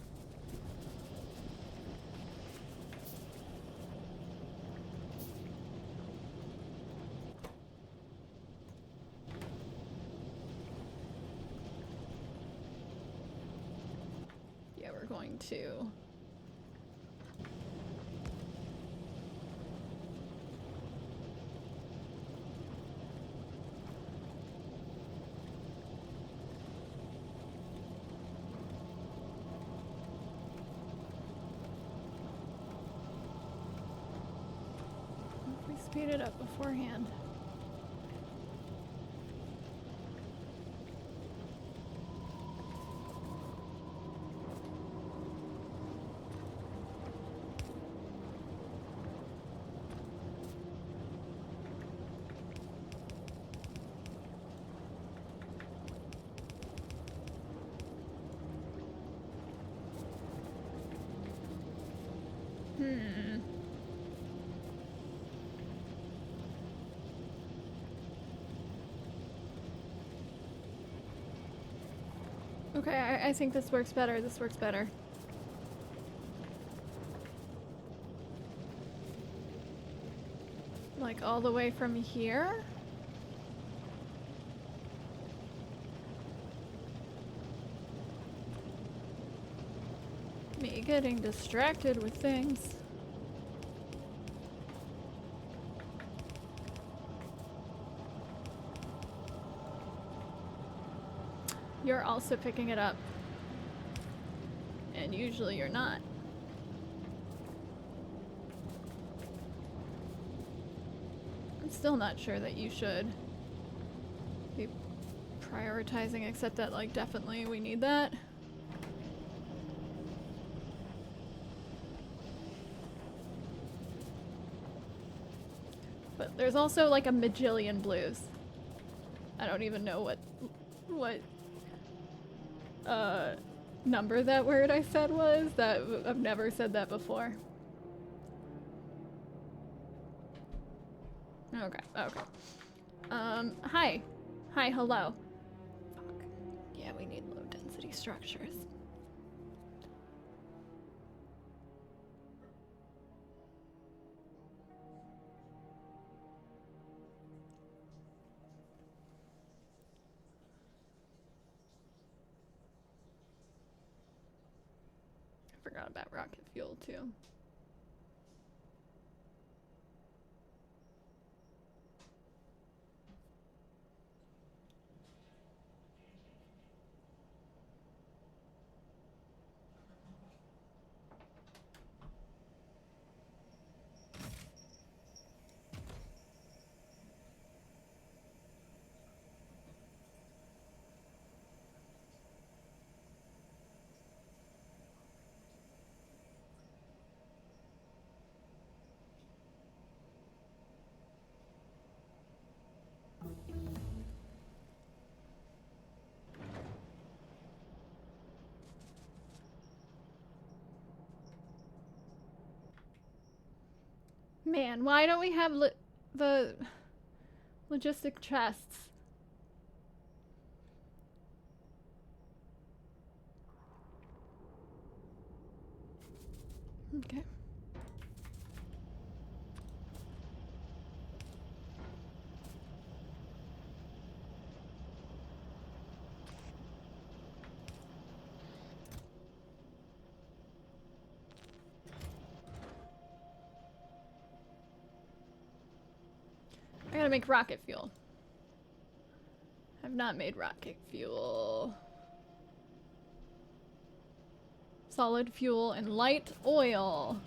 Yeah, we're going to... we speed it up beforehand. Okay, I think this works better. This works better. Like all the way from here? Me getting distracted with things. You're also picking it up. And usually you're not. I'm still not sure that you should be prioritizing, except that, like, definitely we need that. But there's also like a majillion blues. I don't even know what number that word I said was. That I've never said that before. Okay, okay. Hi. Hi, hello. Fuck. Yeah, we need low density structures. I forgot about rocket fuel too. Man, why don't we have the logistic chests? Okay. I gotta make rocket fuel. I've not made rocket fuel. Solid fuel and light oil.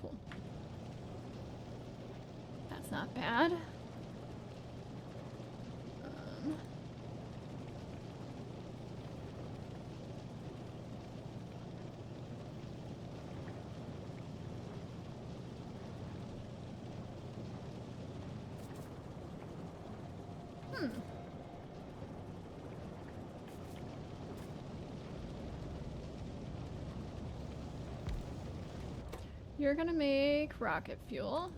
Cool. That's not bad. You're gonna make rocket fuel.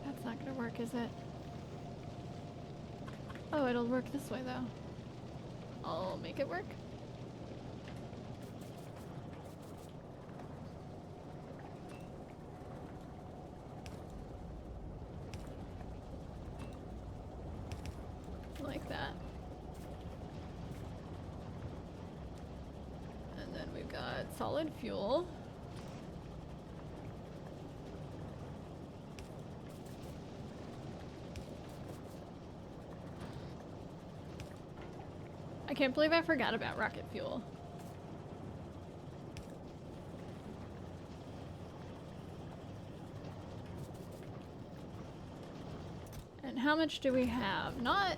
That's not gonna work, is it? Oh, it'll work this way though. I'll make it work. Like that. And then we've got solid fuel. I can't believe I forgot about rocket fuel. And how much do we have? Not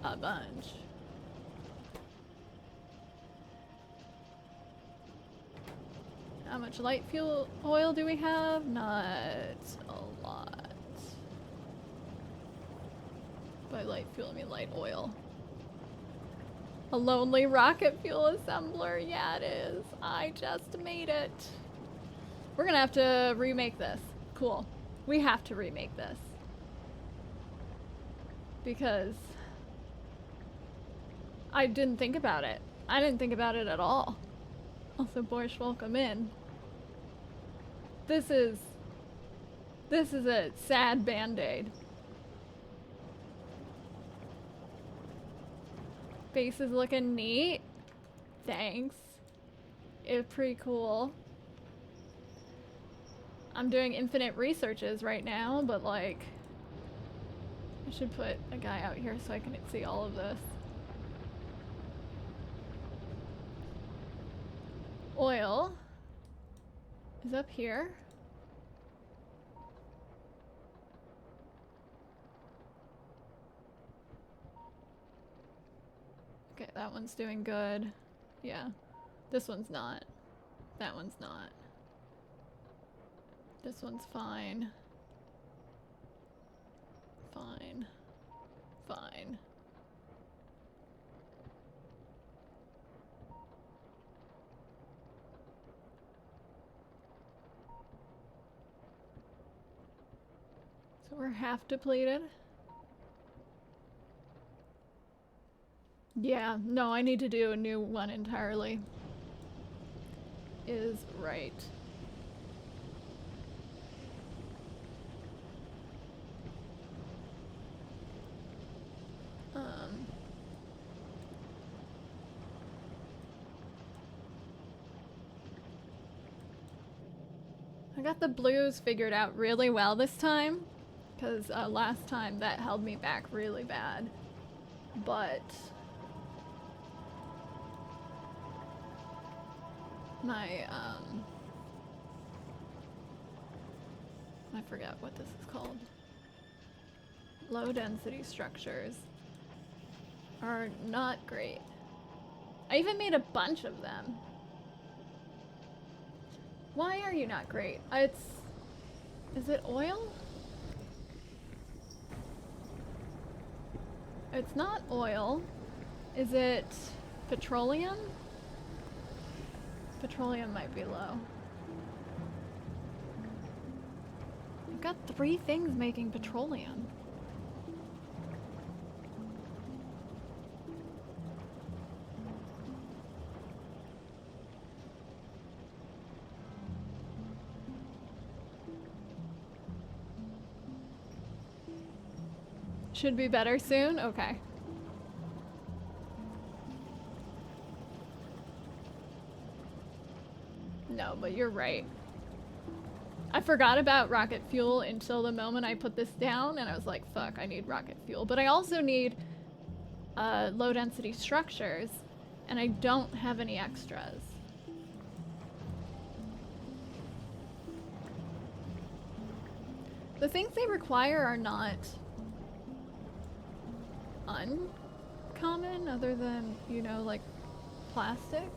a bunch. How much light fuel oil do we have? Not a lot. By light fuel, I mean light oil. A lonely rocket fuel assembler. Yeah, it is. I just made it. We're gonna have to remake this. Cool. We have to remake this. Because I didn't think about it. I didn't think about it at all. Also, Borscht, welcome in. This is a sad band-aid. Base is looking neat. Thanks. It's pretty cool. I'm doing infinite researches right now, but like, I should put a guy out here so I can see all of this. Oil is up here. Okay, that one's doing good. Yeah. This one's not. That one's not. This one's fine. Fine. Fine. So we're half depleted. Yeah, no, I need to do a new one entirely. Is right. I got the blues figured out really well this time, because last time that held me back really bad. But my I forget what this is called. Low density structures are not great. I even made a bunch of them. Why are you not great? Is it oil? It's not oil. Is it petroleum? Petroleum might be low. I've got 3 things making petroleum. Should be better soon? Okay. No, but you're right. I forgot about rocket fuel until the moment I put this down, and I was like, fuck, I need rocket fuel. But I also need low density structures, and I don't have any extras. The things they require are not uncommon, other than, you know, like plastic.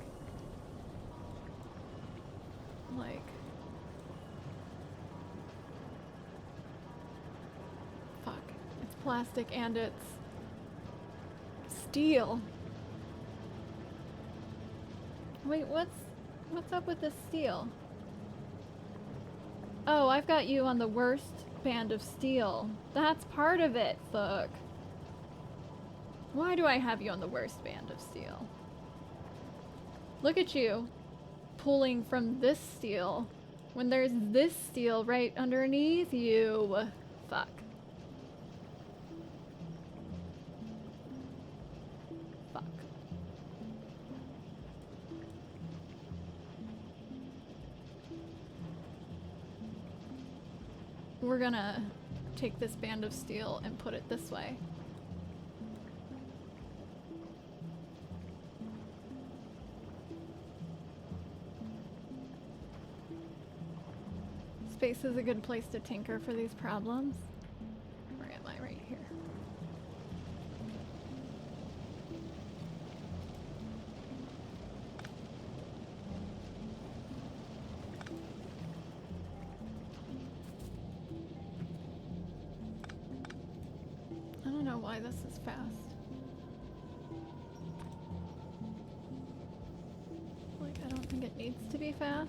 Like, fuck, it's plastic and it's steel. Wait, what's up with this steel? Oh, I've got you on the worst band of steel. That's part of it, fuck. Why do I have you on the worst band of steel? Look at you pulling from this steel when there's this steel right underneath you. Fuck. Fuck. We're gonna take this band of steel and put it this way. Space is a good place to tinker for these problems. Where am I? Right here. I don't know why this is fast. Like, I don't think it needs to be fast.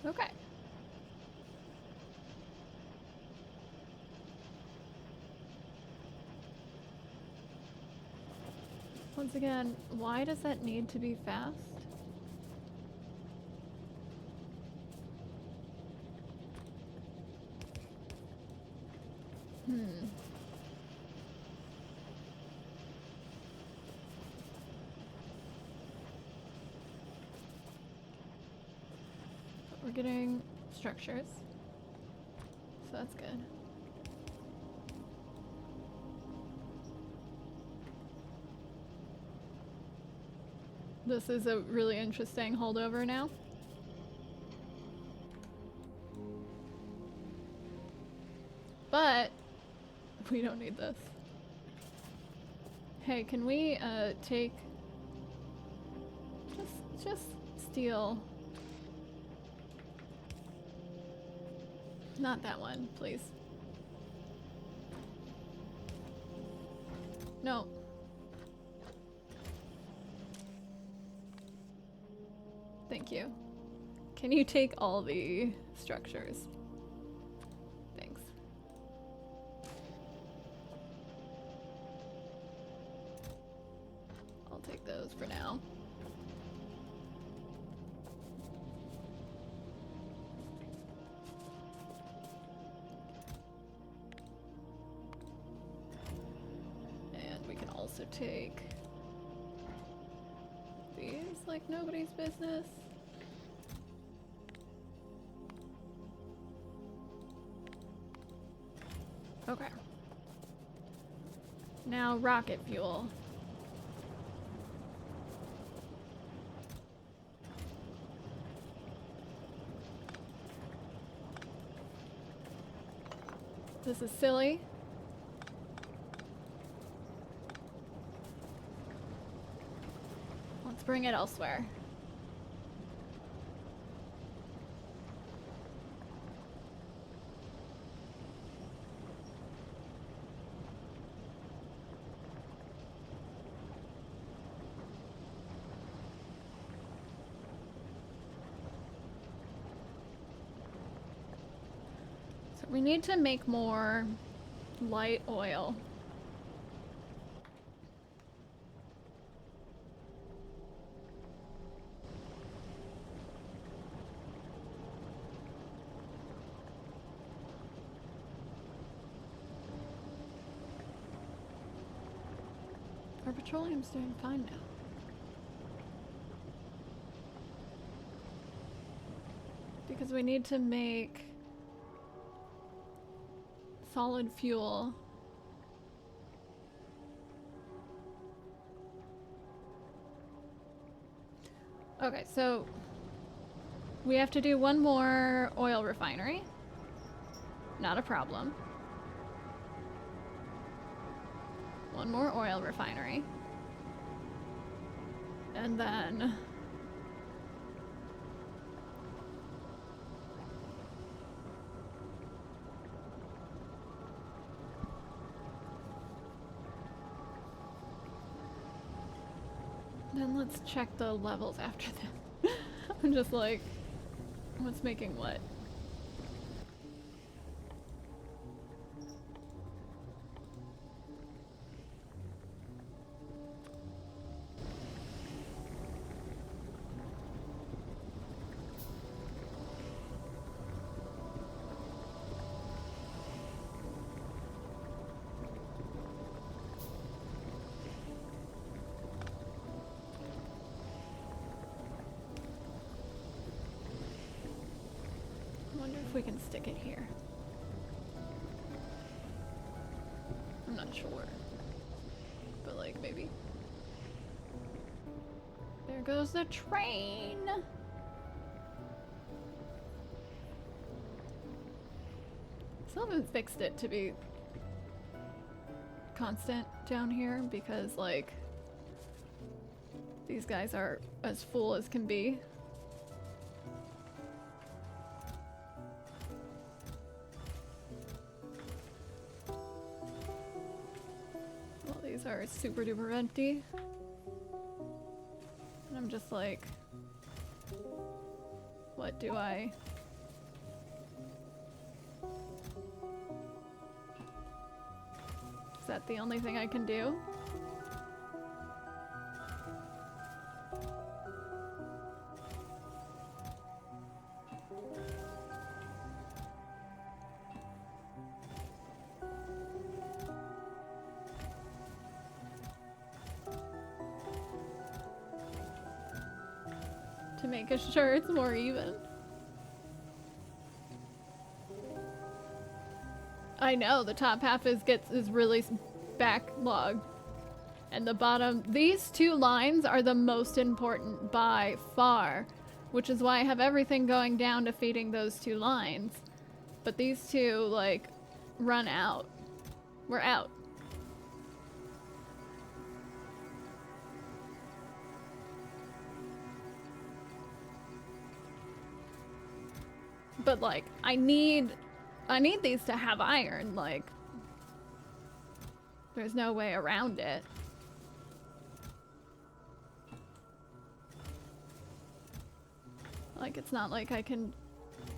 Okay. Once again, why does that need to be fast? We're getting structures, so that's good. This is a really interesting holdover now. But we don't need this. Hey, can we take just steel? Not that one, please. No. Thank you. Can you take all the structures? Thanks. I'll take those for now. And we can also take these. like nobody's business. Okay. Now rocket fuel. This is silly. Let's bring it elsewhere. So we need to make more light oil. Our petroleum's doing fine now. Because we need to make solid fuel. Okay, so we have to do one more oil refinery. Not a problem. One more oil refinery. And then let's check the levels after that. I'm just like, what's making what? We can stick it here. I'm not sure. But like maybe. There goes the train. Someone fixed it to be constant down here because like these guys are as full as can be. Are super duper empty. And I'm just like, what do I? Is that the only thing I can do? To make sure it's more even. I know the top half is really backlogged, and the bottom. These two lines are the most important by far, which is why I have everything going down to feeding those two lines. But these two like run out. We're out. But like, I need these to have iron, like, there's no way around it. Like, it's not like I can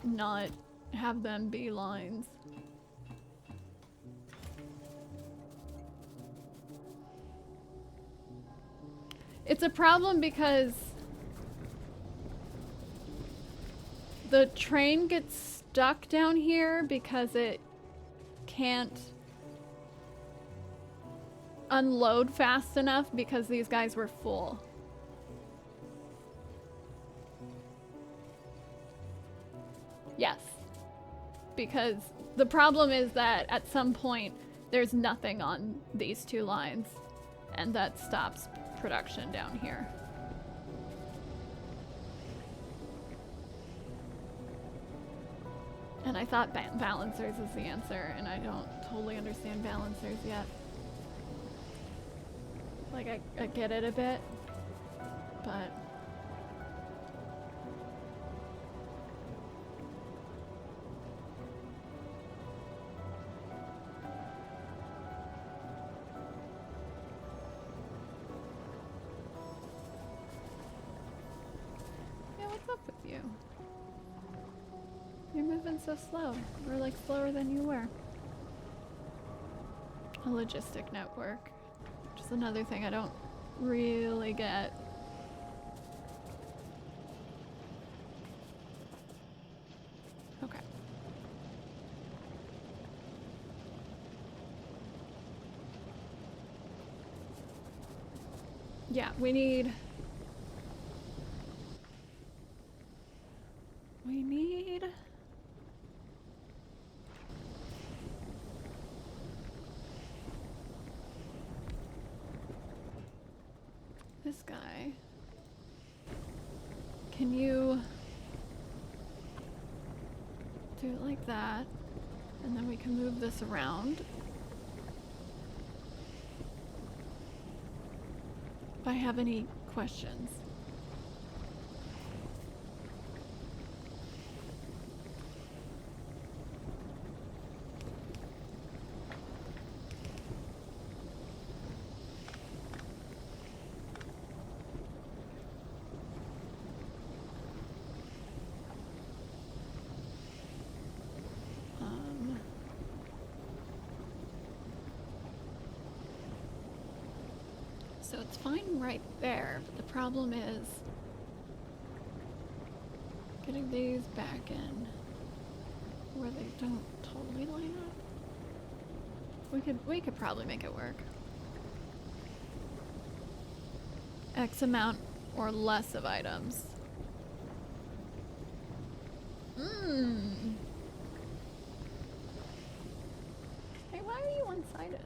not have them be lines. It's a problem because the train gets stuck down here because it can't unload fast enough because these guys were full. Yes. Because the problem is that at some point there's nothing on these two lines, and that stops production down here. And I thought balancers is the answer, and I don't totally understand balancers yet. Like, I get it a bit, but... Yeah, what's up with you? You're moving so slow. We're like slower than you were. A logistic network. Which is another thing I don't really get. Okay. Yeah, we need this guy. Can you do it like that? And then we can move this around. If I have any questions. So it's fine right there, but the problem is getting these back in where they don't totally line up. We could probably make it work. X amount or less of items. Hey, why are you one-sided?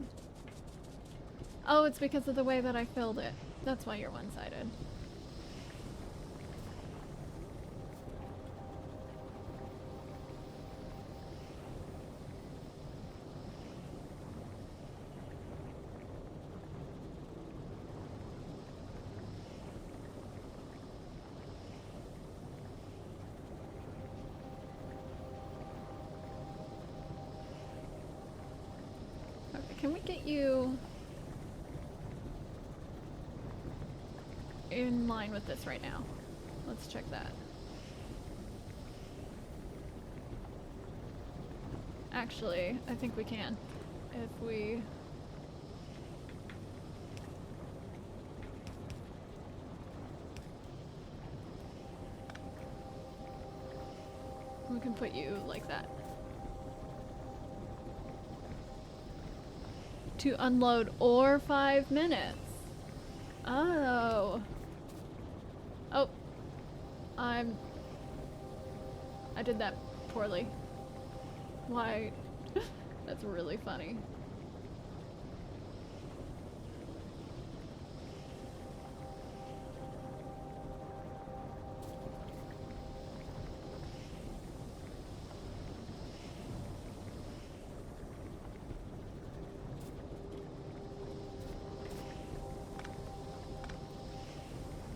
Oh, it's because of the way that I filled it. That's why you're one-sided. Okay, can we get you in line with this right now? Let's check that. Actually, I think we can. If we can put you like that. To unload or 5 minutes. Oh. Oh. I did that poorly. Why? That's really funny.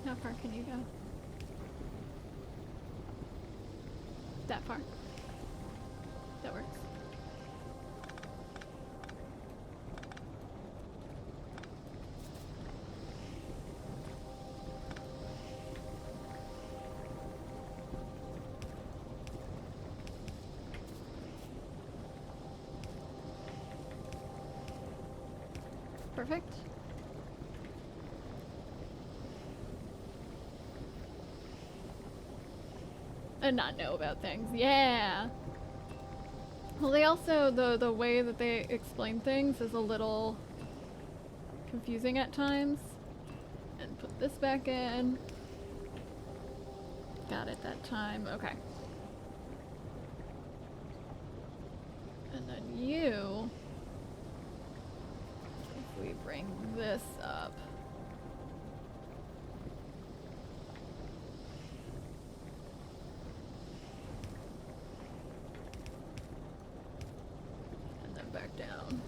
How far can you go? That far. That works. Perfect. And not know about things. Yeah. Well, they also, the way that they explain things is a little confusing at times. And put this back in. Got it that time. Okay. you, if we bring this up, and then back down.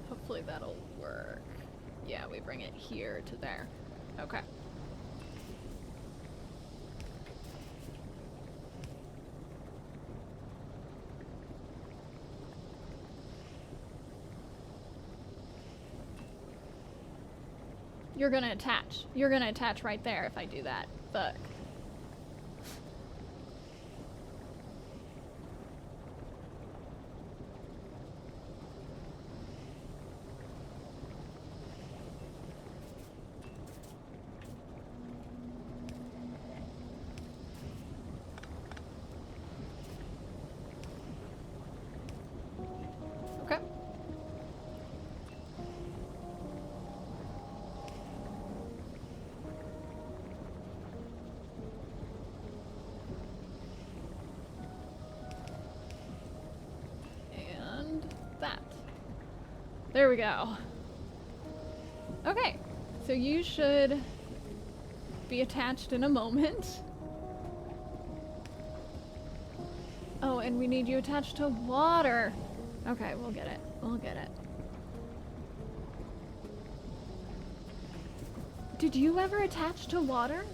Hopefully that'll work. Yeah, we bring it here to there. Okay. You're gonna attach. You're gonna attach right there if I do that. Fuck. Okay. And that. There we go. Okay, so you should be attached in a moment. Oh, and we need you attached to water. Okay, we'll get it. We'll get it. Did you ever attach to water?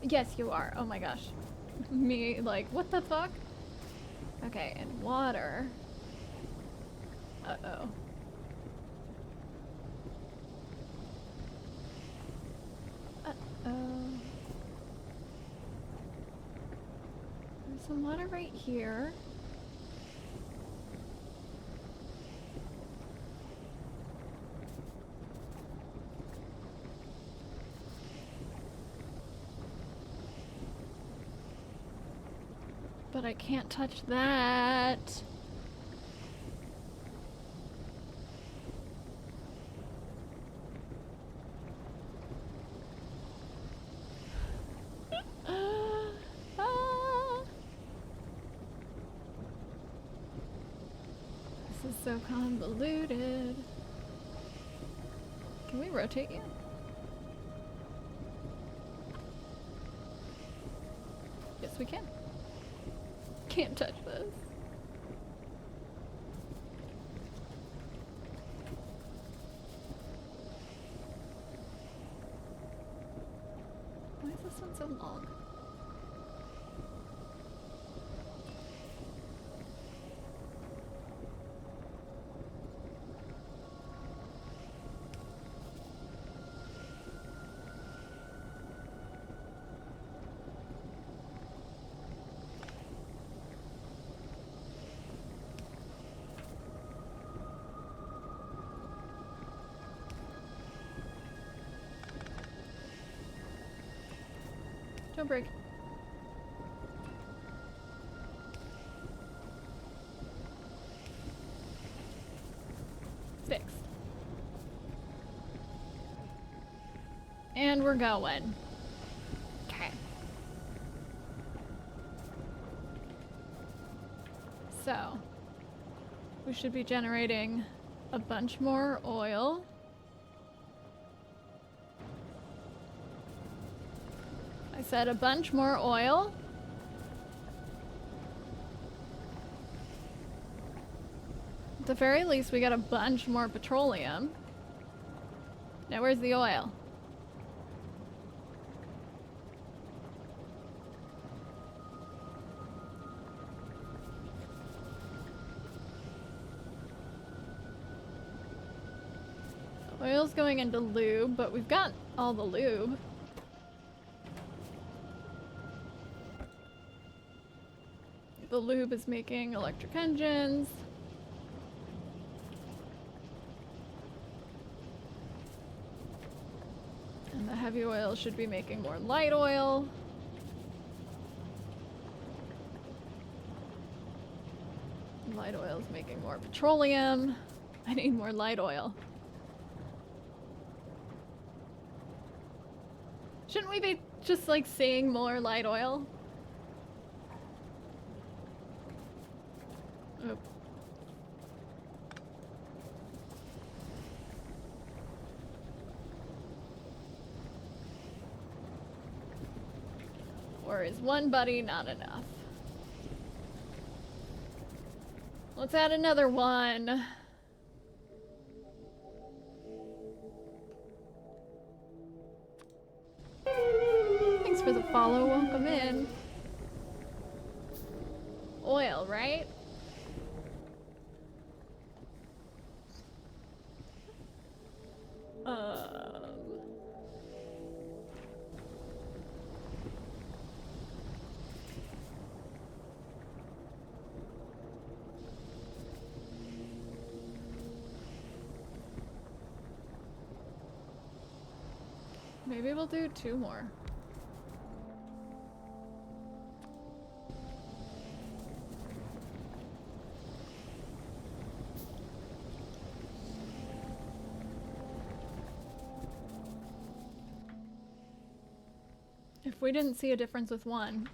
Yes, you are. Oh my gosh. Me, like, what the fuck? Okay, and water. Uh-oh. Uh-oh. There's some water right here. But I can't touch that. This is so convoluted. Can we rotate you? Yes, we can. Can't touch this. Why is this one so long? Don't break. Fix. And we're going. Okay. So, we should be generating a bunch more oil. I said a bunch more oil. At the very least, we got a bunch more petroleum. Now, where's the oil? Oil's going into lube, but we've got all the lube. The lube is making electric engines. And the heavy oil should be making more light oil. Light oil is making more petroleum. I need more light oil. Shouldn't we be just like seeing more light oil? Oop. Or is one buddy not enough? Let's add another one. Thanks for the follow. Welcome in. Oil, right? Maybe we'll do 2 more. If we didn't see a difference with one.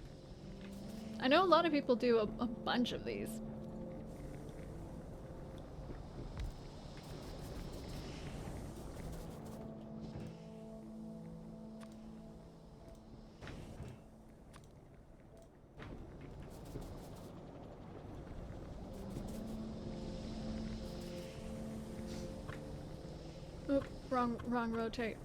I know a lot of people do a bunch of these. Oop, wrong rotate.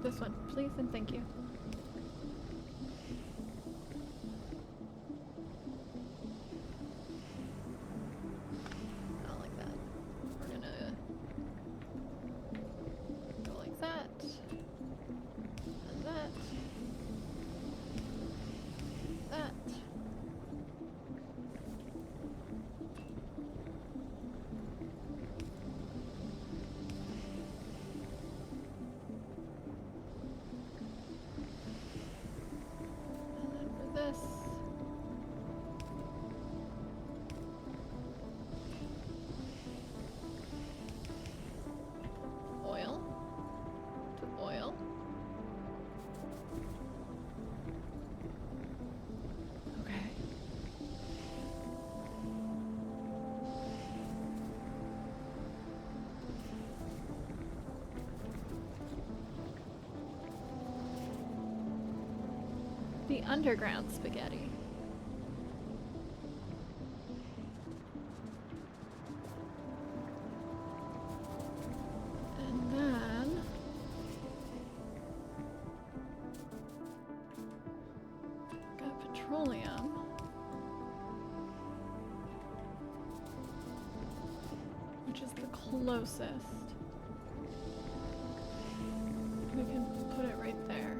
This one, please and thank you. Not like that. We're gonna go like that. And that. That. Oil to oil. Okay. The underground spaghetti. And then got petroleum. Which is the closest. We can put it right there.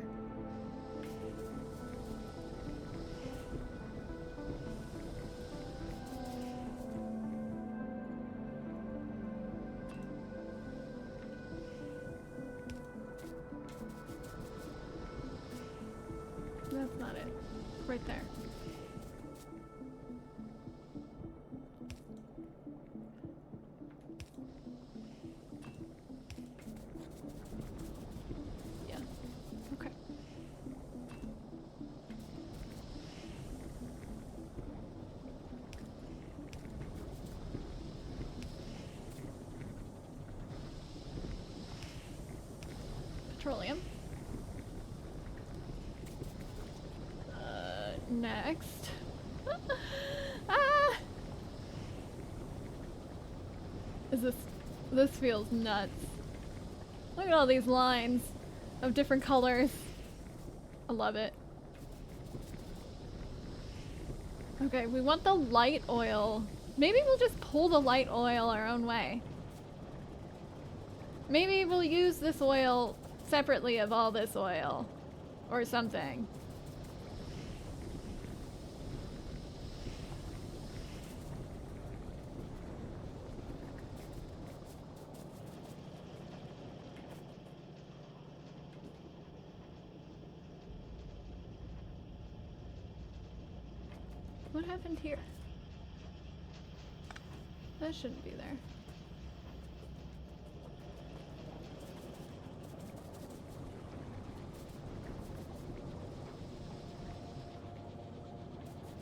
That's not it. Right there. Yeah. Okay. Petroleum. Next. Ah! This feels nuts. Look at all these lines of different colors. I love it. Okay, we want the light oil. Maybe we'll just pull the light oil our own way. Maybe we'll use this oil separately of all this oil. Or something. What happened here? That shouldn't be there.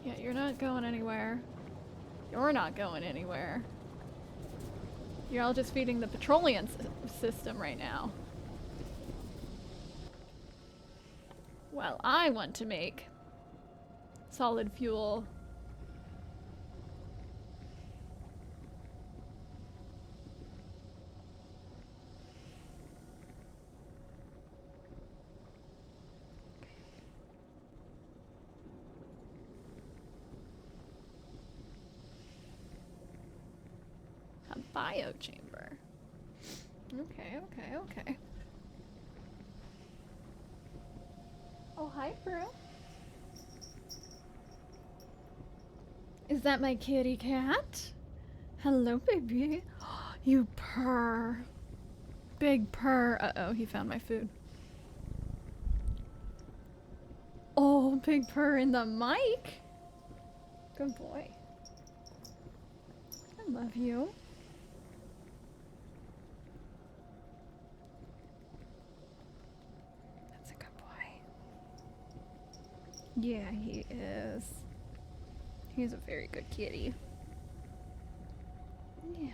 Yeah, you're not going anywhere. You're not going anywhere. You're all just feeding the petroleum system right now. Well, I want to make solid fuel. Biochamber. Okay. Oh, hi, Brew. Is that my kitty cat? Hello, baby. You purr. Big purr. Uh-oh, he found my food. Oh, big purr in the mic. Good boy. I love you. Yeah, he is. He's a very good kitty. Yeah.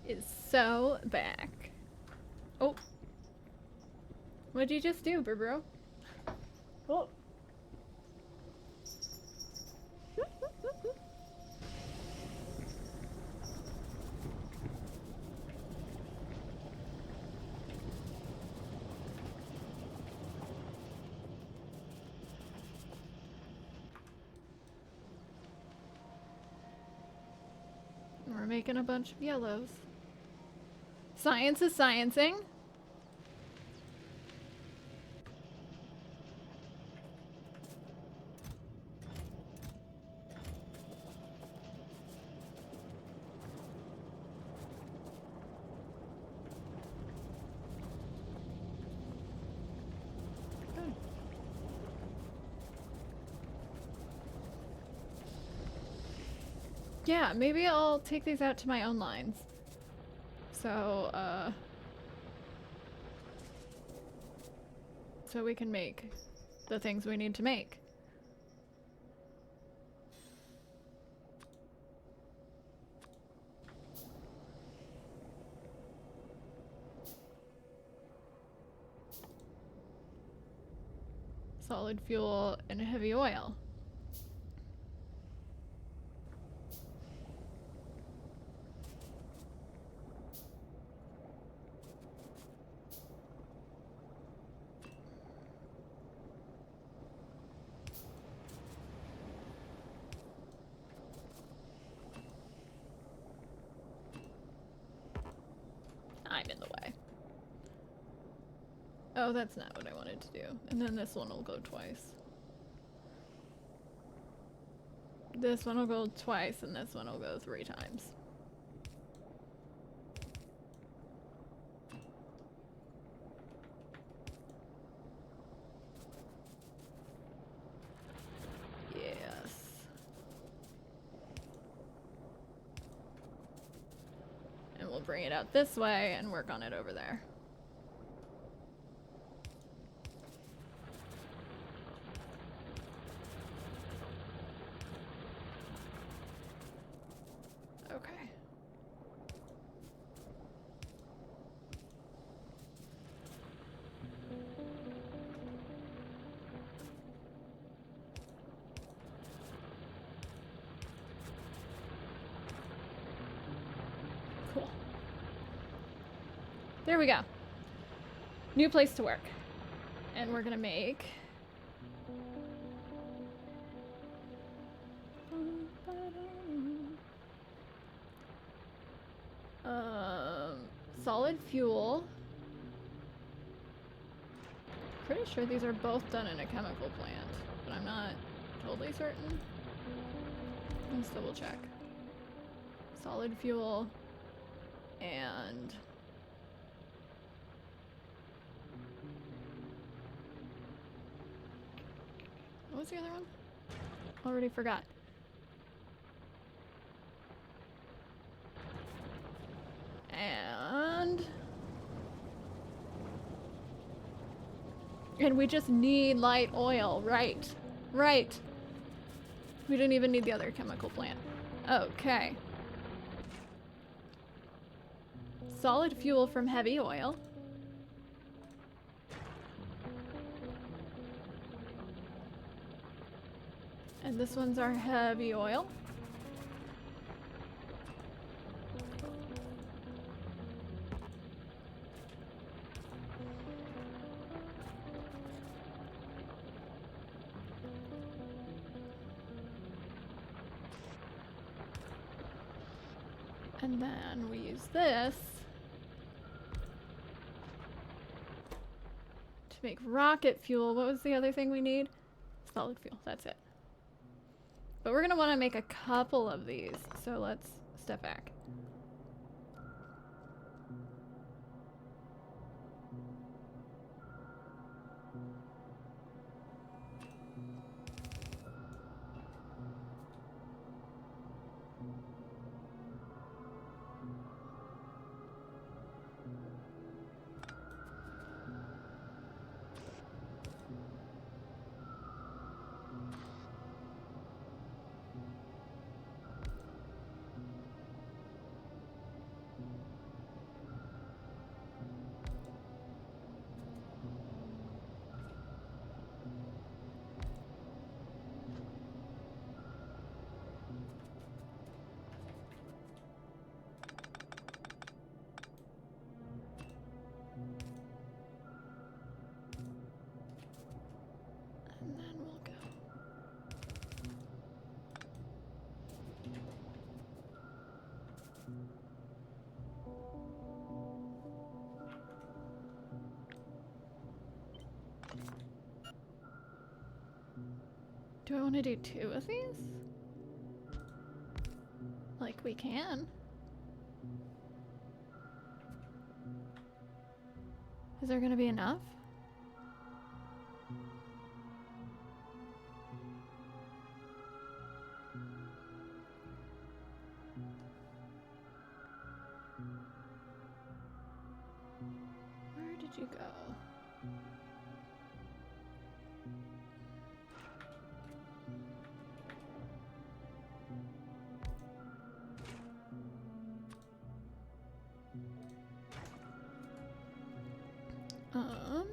Is so back. Oh. What'd you just do, bro? Oh. We're making a bunch of yellows. Science is sciencing. Yeah, maybe I'll take these out to my own lines. So, so we can make the things we need to make. Solid fuel and heavy oil. I'm in the way. Oh, that's not what I wanted to do. And then this one will go twice. This one will go twice, and this one will go 3 times. Yes. And we'll bring it out this way and work on it over there. Okay. Cool. There we go. New place to work. And we're gonna make... Solid fuel. Pretty sure these are both done in a chemical plant, but I'm not totally certain. Let's double check. Solid fuel and what was the other one? Already forgot. And we just need light oil, right? Right. We didn't even need the other chemical plant. Okay. Solid fuel from heavy oil. And this one's our heavy oil. And then we use this to make rocket fuel. What was the other thing we need? Solid fuel, that's it. But we're gonna wanna make a couple of these, so let's step back. And then we'll go. Do I want to do 2 of these? Like we can. Is there gonna be enough? Where did you go? Um.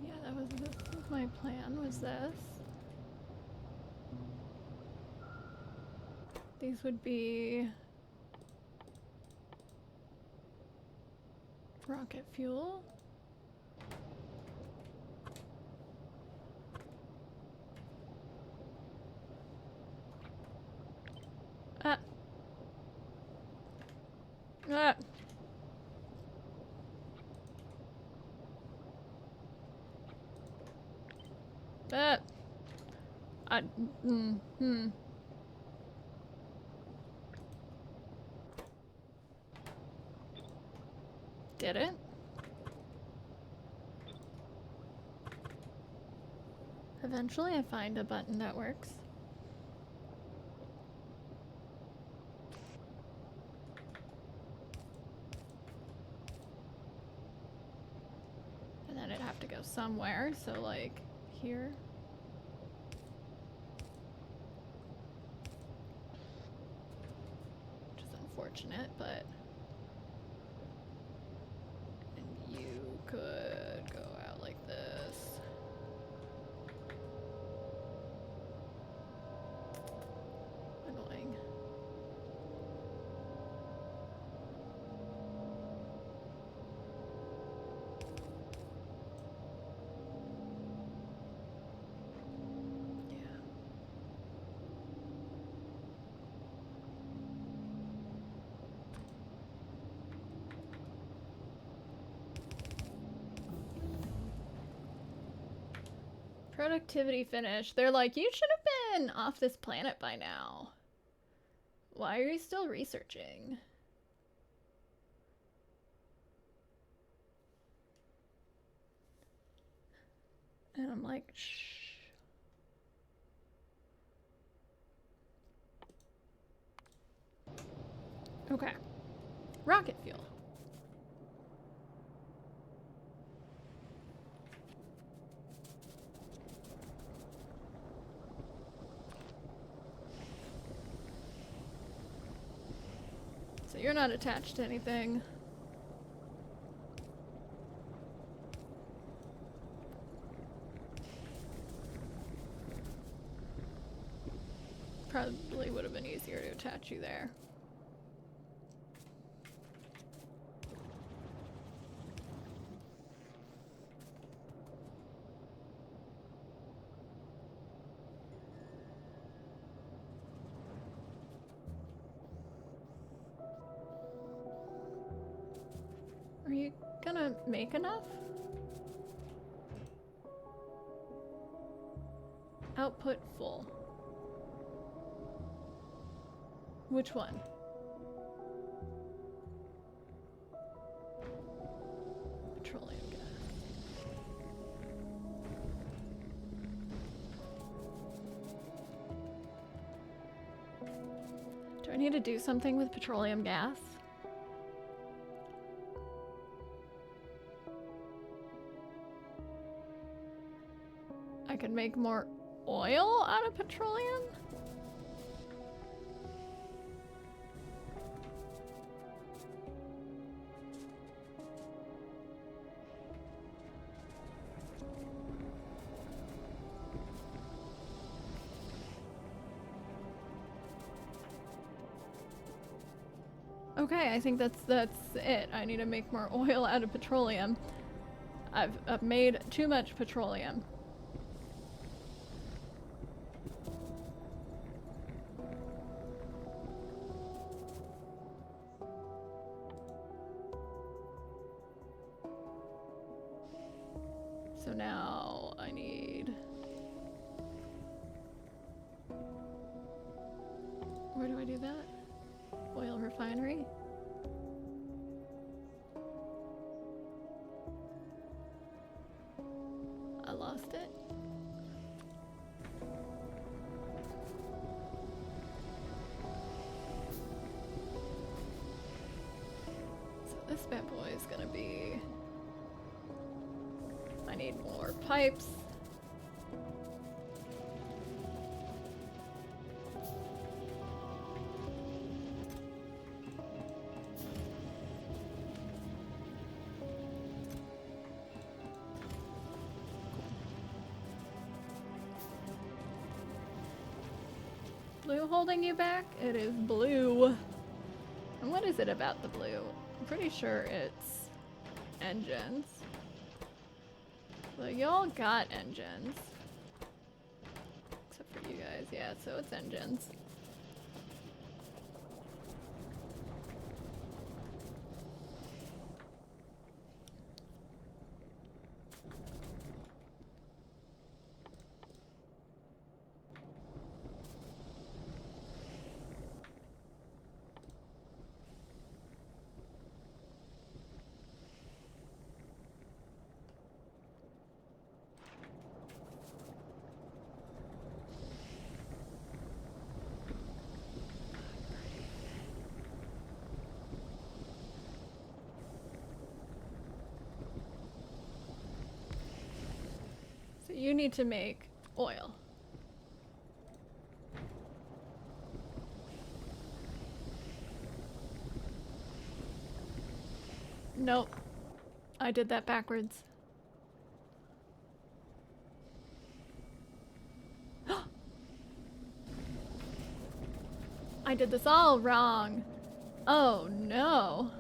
Yeah, this was my plan, was this. These would be rocket fuel. Ah. Ah. Did it? Eventually I find a button that works. And then it'd have to go somewhere, so like here. Which is unfortunate. unfortunate, but... And you could go out like this. Annoying. Productivity finish. They're like, you should have been off this planet by now. Why are you still researching? And I'm like, shh. Okay. Rocket fuel. So you're not attached to anything. Probably would have been easier to attach you there. Are you gonna make enough? Output full. Which one? Petroleum gas. Do I need to do something with petroleum gas? I could make more oil out of petroleum? Okay, I think that's it. I need to make more oil out of petroleum. I've made too much petroleum. So now I need... Where do I do that? Oil refinery? I lost it. So this bad boy is gonna be... I need more pipes. Blue holding you back? It is blue. And what is it about the blue? I'm pretty sure it's engines. So y'all got engines. Except for you guys, yeah, so it's engines. So you need to make oil. Nope. I did that backwards. I did this all wrong. Oh no.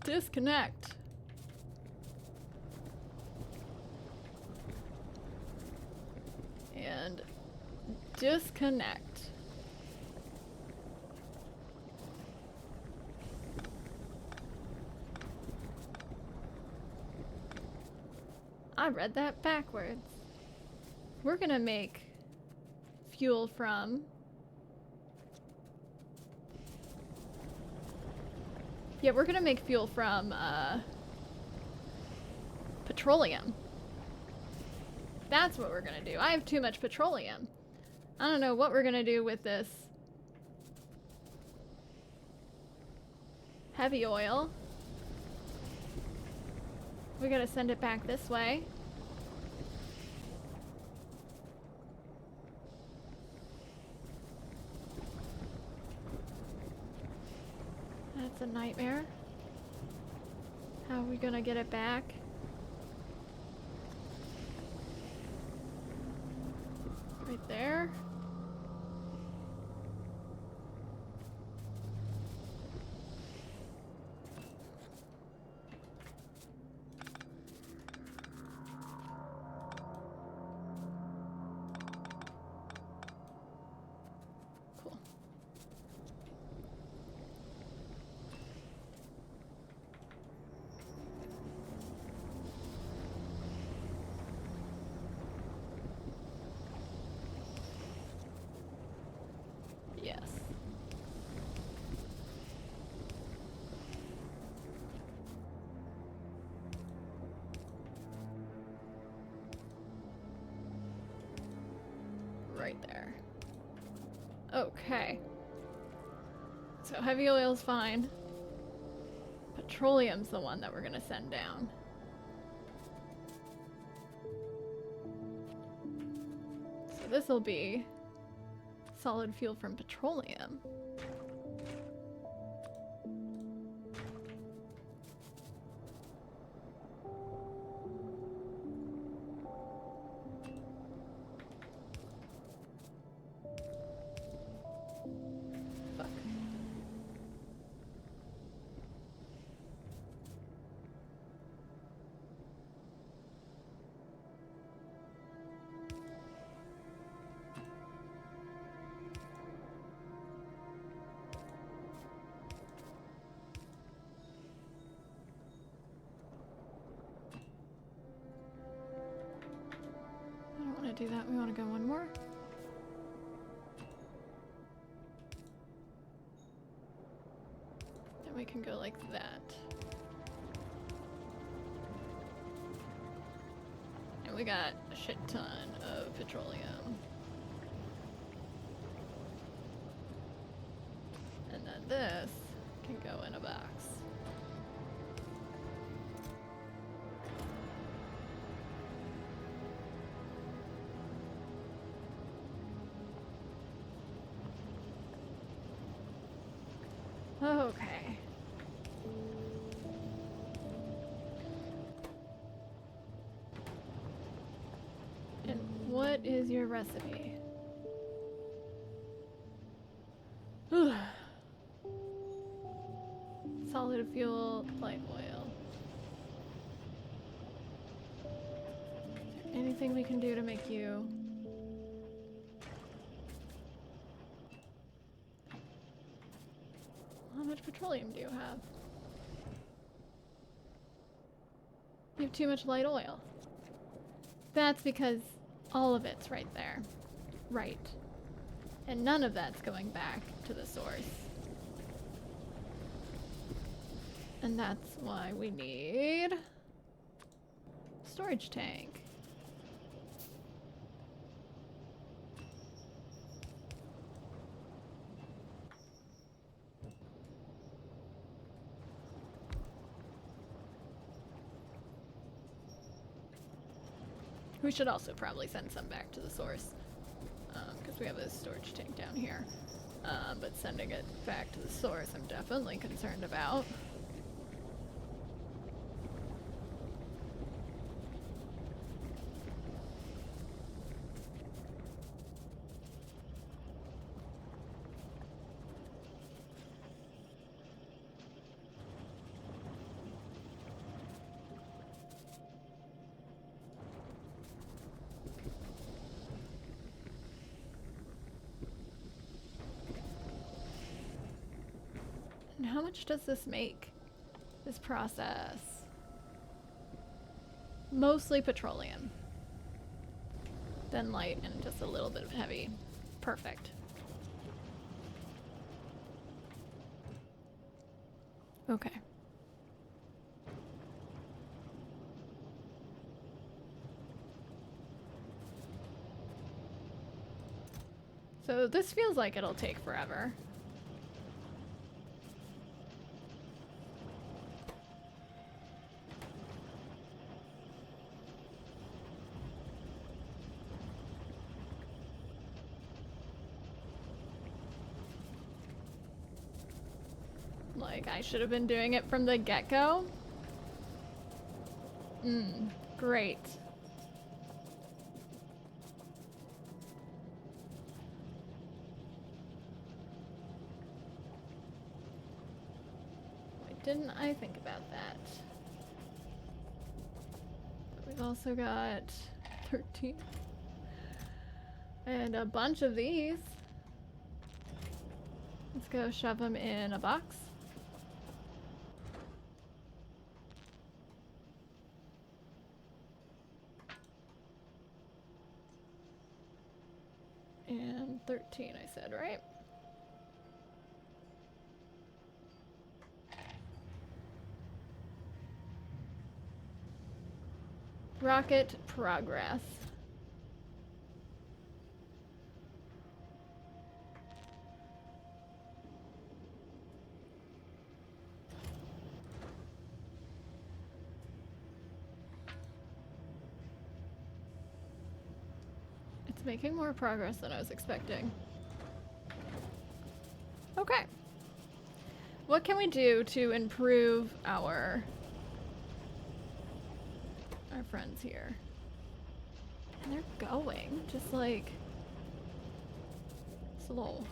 Disconnect. And disconnect. I read that backwards. We're gonna make fuel from... Yeah, we're gonna make fuel from, petroleum. That's what we're gonna do. I have too much petroleum. I don't know what we're gonna do with this heavy oil. We gotta send it back this way. That's a nightmare. How are we gonna get it back? Right there. Cool. Yes. Right there. Okay. So heavy oil's fine. Petroleum's the one that we're gonna send down. So this'll be solid fuel from petroleum. Fuck. I don't want to do that. We want to go one more. And we can go like that. And we got a shit ton of petroleum. And then this can go in a box. Okay. And what is your recipe? Solid fuel, light oil. Anything we can do to make you... How much petroleum do you have? You have too much light oil. That's because all of it's right there. Right. And none of that's going back to the source. And that's why we need storage tank. We should also probably send some back to the source, because we have a storage tank down here. But sending it back to the source, I'm definitely concerned about. And how much does this make? This process? Mostly petroleum. Then light and just a little bit of heavy. Perfect. Okay. So this feels like it'll take forever. Like, I should have been doing it from the get-go. Great. Why didn't I think about that? But we've also got 13. And a bunch of these. Let's go shove them in a box. And 13, I said, right? Rocket progress. It's making more progress than I was expecting. Okay. What can we do to improve our friends here? And they're going, just like slow.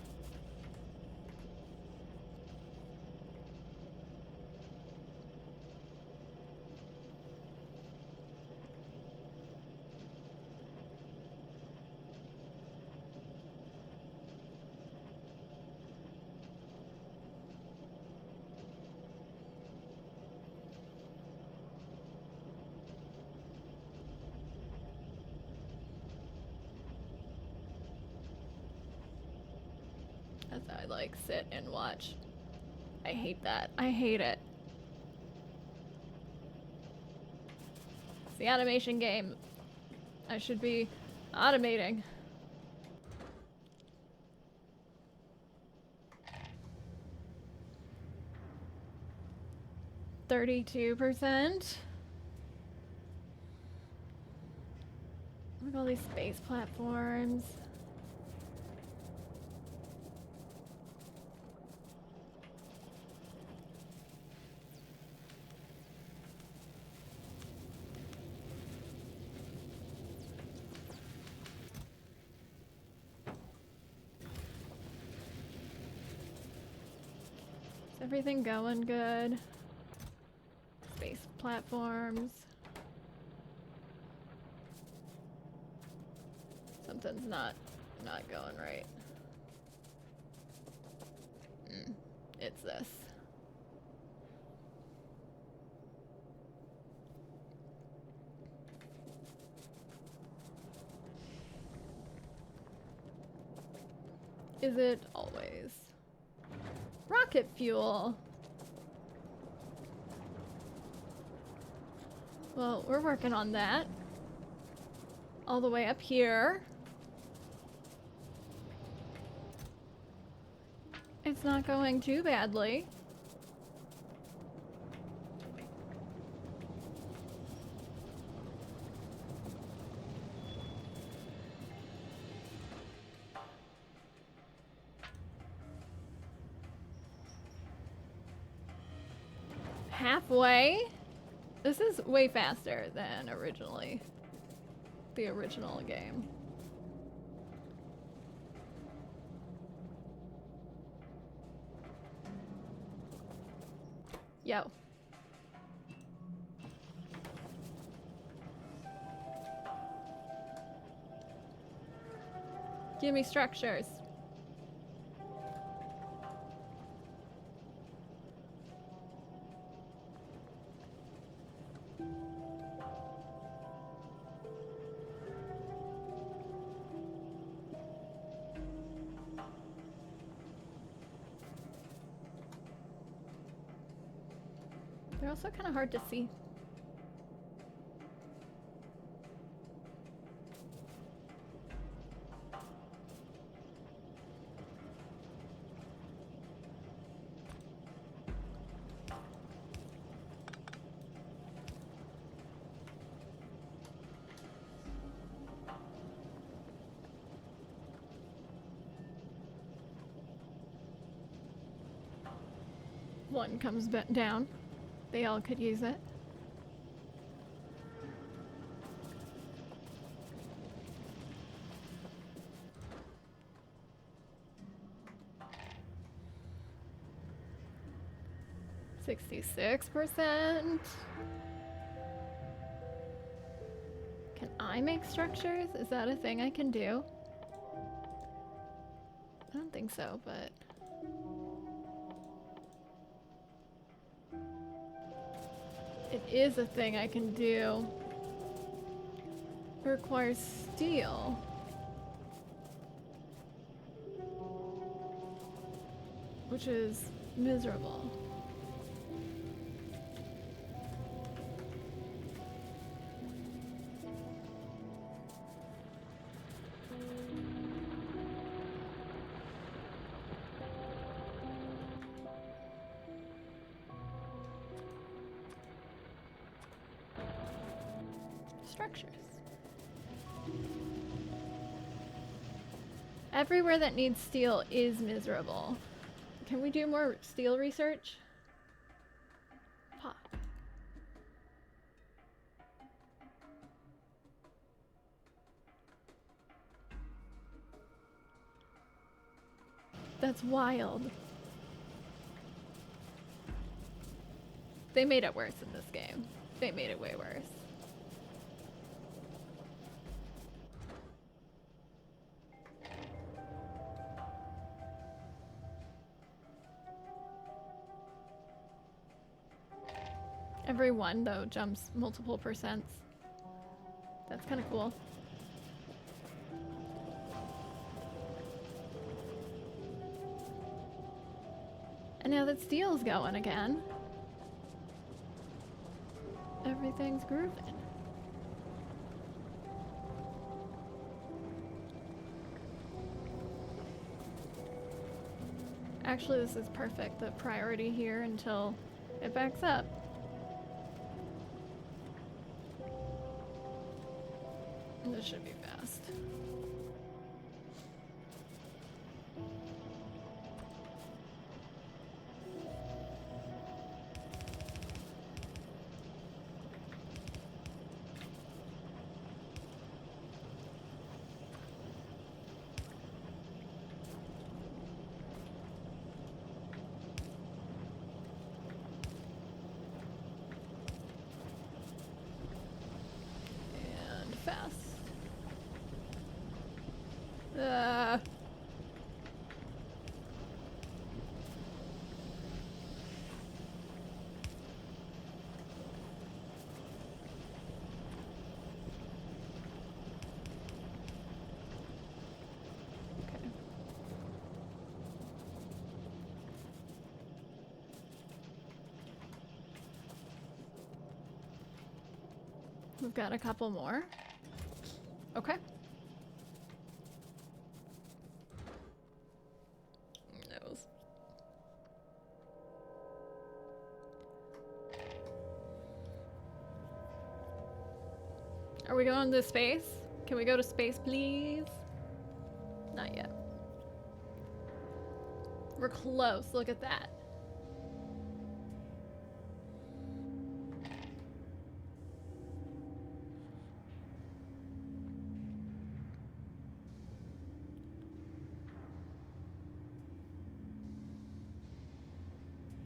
As I like sit and watch. I hate that. I hate it. It's the automation game. I should be automating. %. Look at all these space platforms. Is everything going good? Space platforms. Something's not going right. It's this. Is it always? Rocket fuel. Well, we're working on that. All the way up here. It's not going too badly. halfway. This is way faster than originally. The original game. Yo. Give me structures. They're also kind of hard to see. One comes down. They all could use it. %66%. Can I make structures? Is that a thing I can do? I don't think so, but... it is a thing I can do. It requires steel. Which is miserable. Structures. Everywhere that needs steel is miserable. Can we do more steel research? Fuck. That's wild. They made it worse in this game. They made it way worse. Every one, though, jumps multiple %. That's kind of cool. And now that steel's going again, everything's grooving. Actually, this is perfect. The priority here until it backs up. This should be fast. And fast. Okay. We've got a couple more. Okay. Nose. Are we going to space? Can we go to space, please? Not yet. We're close. Look at that.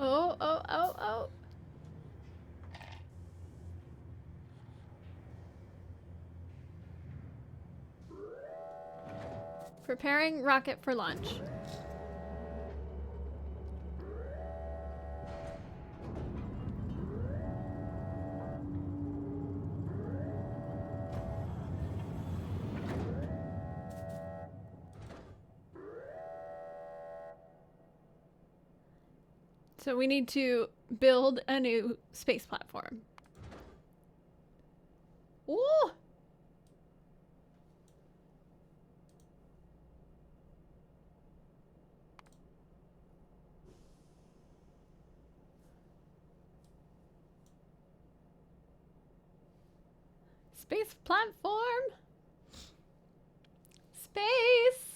Oh, oh, oh, oh. Preparing rocket for launch. So we need to build a new space platform. Ooh! Space platform! Space!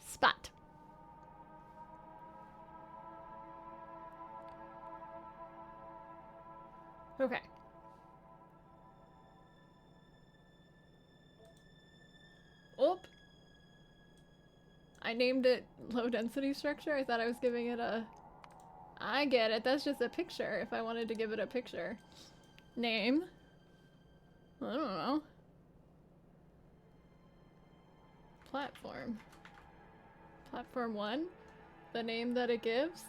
Spot. Okay. Oop. I named it low density structure. I thought I was giving it a... I get it. That's just a picture if I wanted to give it a picture. Name. I don't know. Platform. Platform 1. The name that it gives.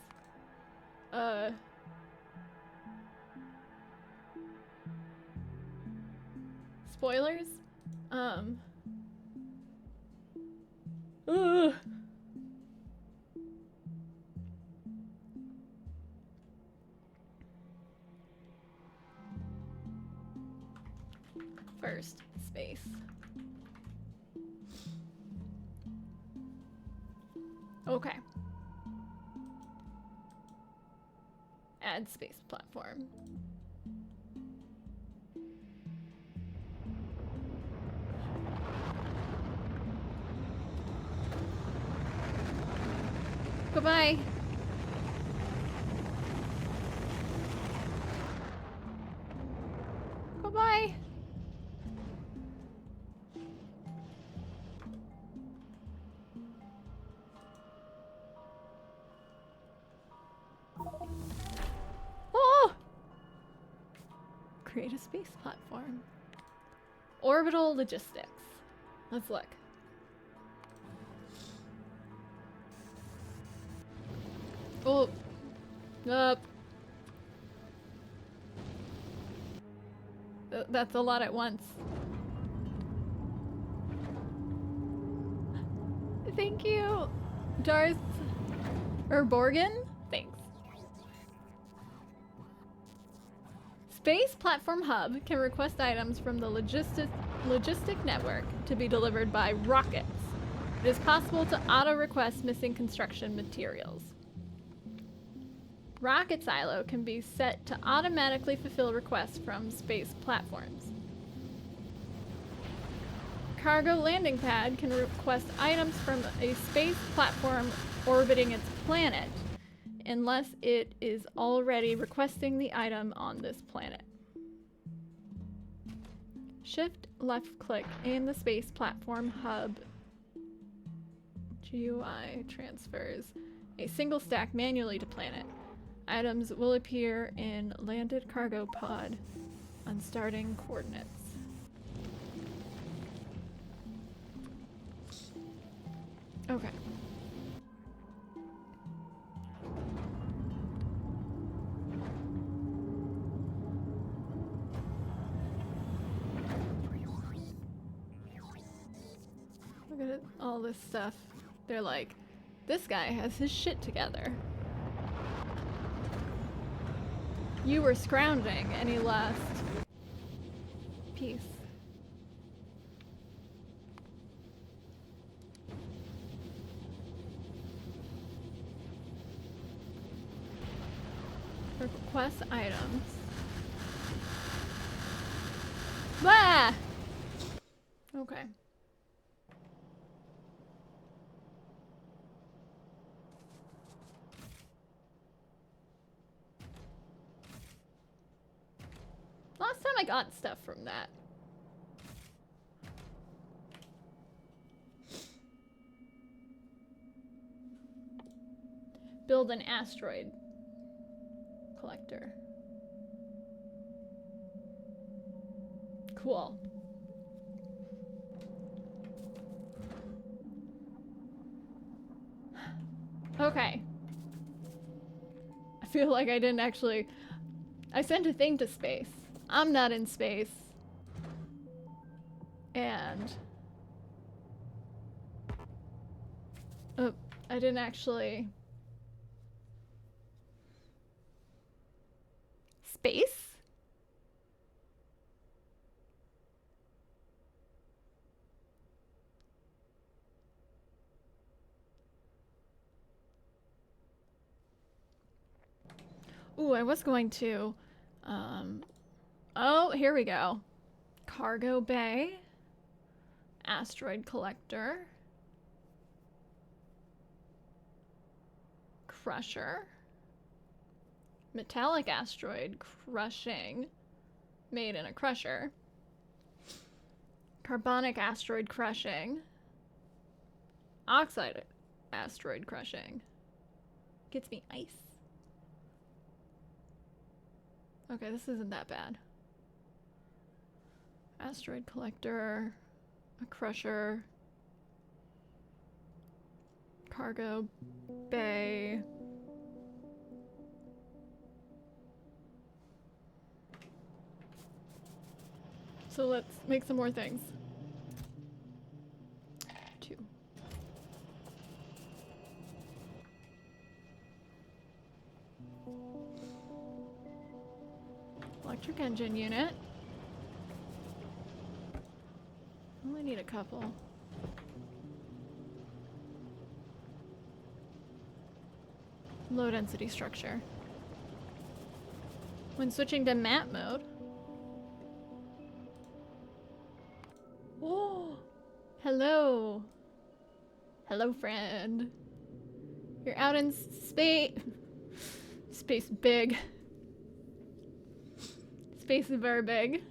Spoilers? Ugh. First, space. Okay. Add space platform. Goodbye. Goodbye. Oh! Create a space platform. Orbital logistics. Let's look. Oh. Up. That's a lot at once. Thank you, Darth or Borgen. Thanks. Space Platform Hub can request items from the logistic network to be delivered by rockets. It is possible to auto-request missing construction materials. Rocket Silo can be set to automatically fulfill requests from space platforms. Cargo Landing Pad can request items from a space platform orbiting its planet, unless it is already requesting the item on this planet. Shift left click aim the space platform hub. GUI transfers a single stack manually to planet. Items will appear in landed cargo pod on starting coordinates. Okay. Look at all this stuff. They're like, this guy has his shit together. You were scrounging any last piece. Request items. Bah! Okay. Last time I got stuff from that. Build an asteroid collector. Cool. Okay. I feel like I didn't actually... I sent a thing to space. I'm not in space. And... oh, I didn't actually... Space? Ooh, I was going to, oh, here we go. Cargo bay, asteroid collector, crusher, metallic asteroid crushing, made in a crusher, carbonic asteroid crushing, oxide asteroid crushing, gets me ice. Okay, this isn't that bad. Asteroid collector, a crusher, cargo bay. So let's make some more things. 2. Electric engine unit. Only need a couple. Low density structure. When switching to map mode. Oh, hello. Hello, friend. You're out in space. Space big. Space is very big.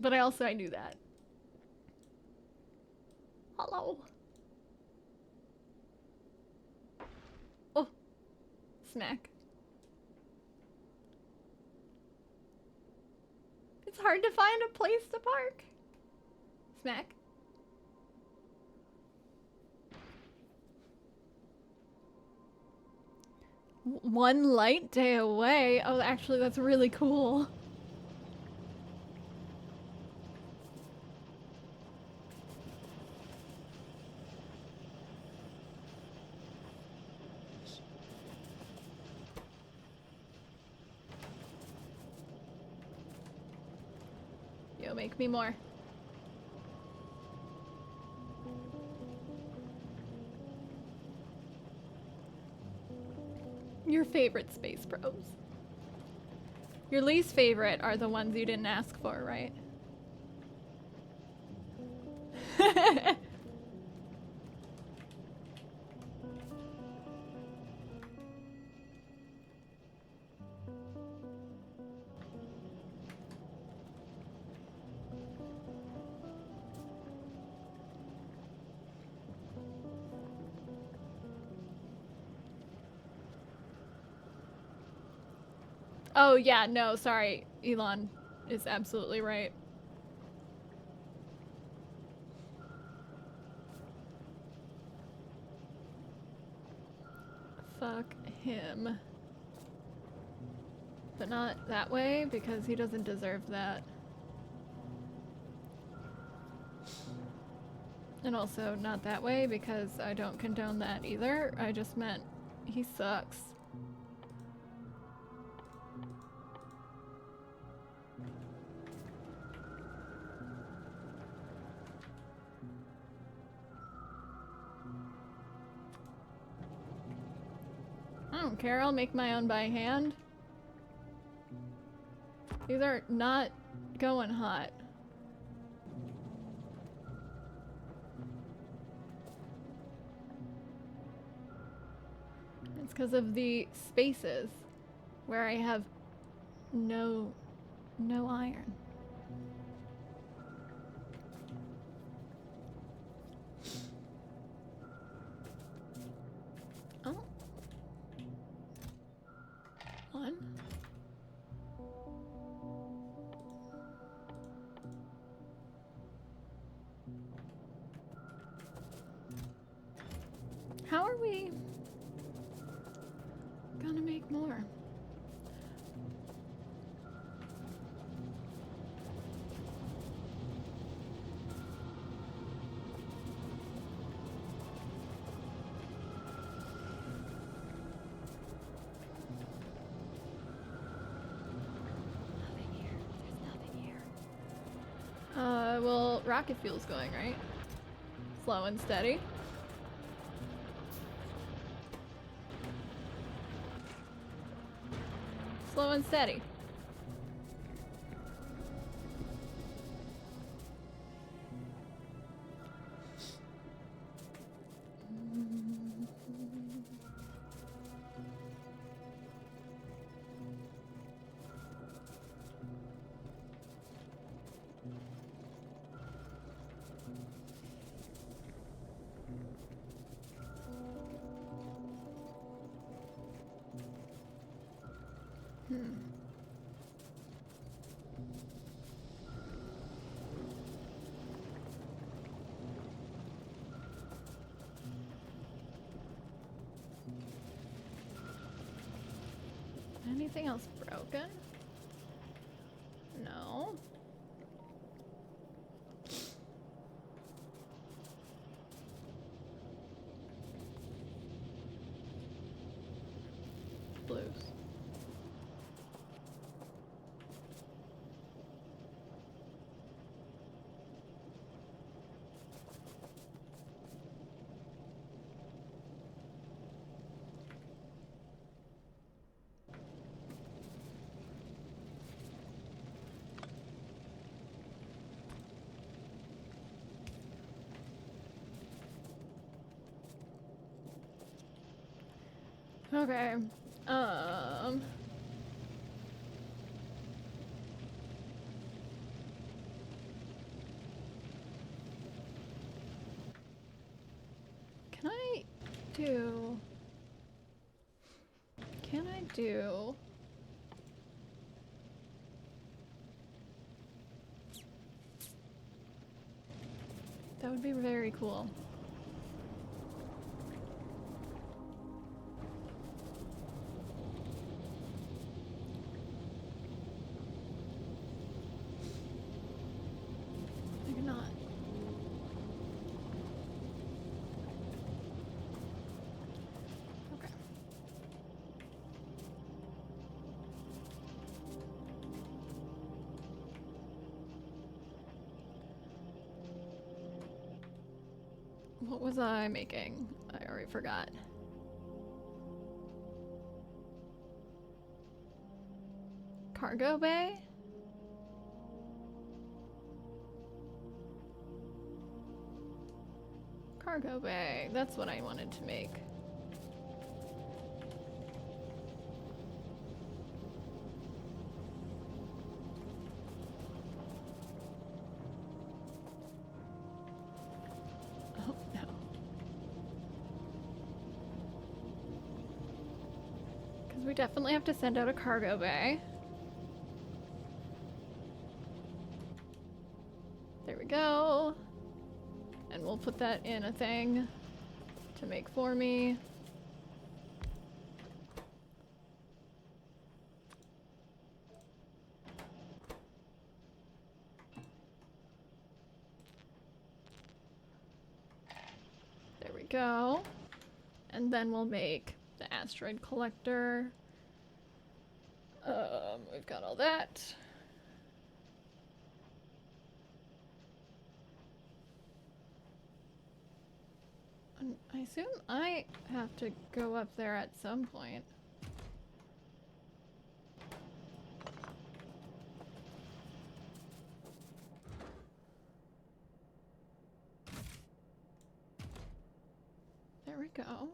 But I knew that. Hello. Oh. Smack. It's hard to find a place to park. Smack. One light day away. Oh, actually, that's really cool. Yo, make me more. Your favorite space probes. Your least favorite are the ones you didn't ask for, right? Oh, yeah, no, sorry. Elon is absolutely right. Fuck him. But not that way, because he doesn't deserve that. And also not that way, because I don't condone that either. I just meant he sucks. I don't care, I'll make my own by hand. These are not going hot. It's because of the spaces where I have no iron. on. How are we gonna make more? Nothing here. There's nothing here. Well, rocket fuel's going, right? Slow and steady. Slow and steady. Anything else broken? No. Blues. Okay. Can I do... Can I do... That would be very cool. Maybe not. Okay. What was I making? I already forgot. Cargo bay? Cargo bay. That's what I wanted to make. Oh no. Because we definitely have to send out a cargo bay. There we go. And we'll put that in a thing to make for me. There we go. And then we'll make the asteroid collector. We've got all that. I assume I have to go up there at some point. There we go.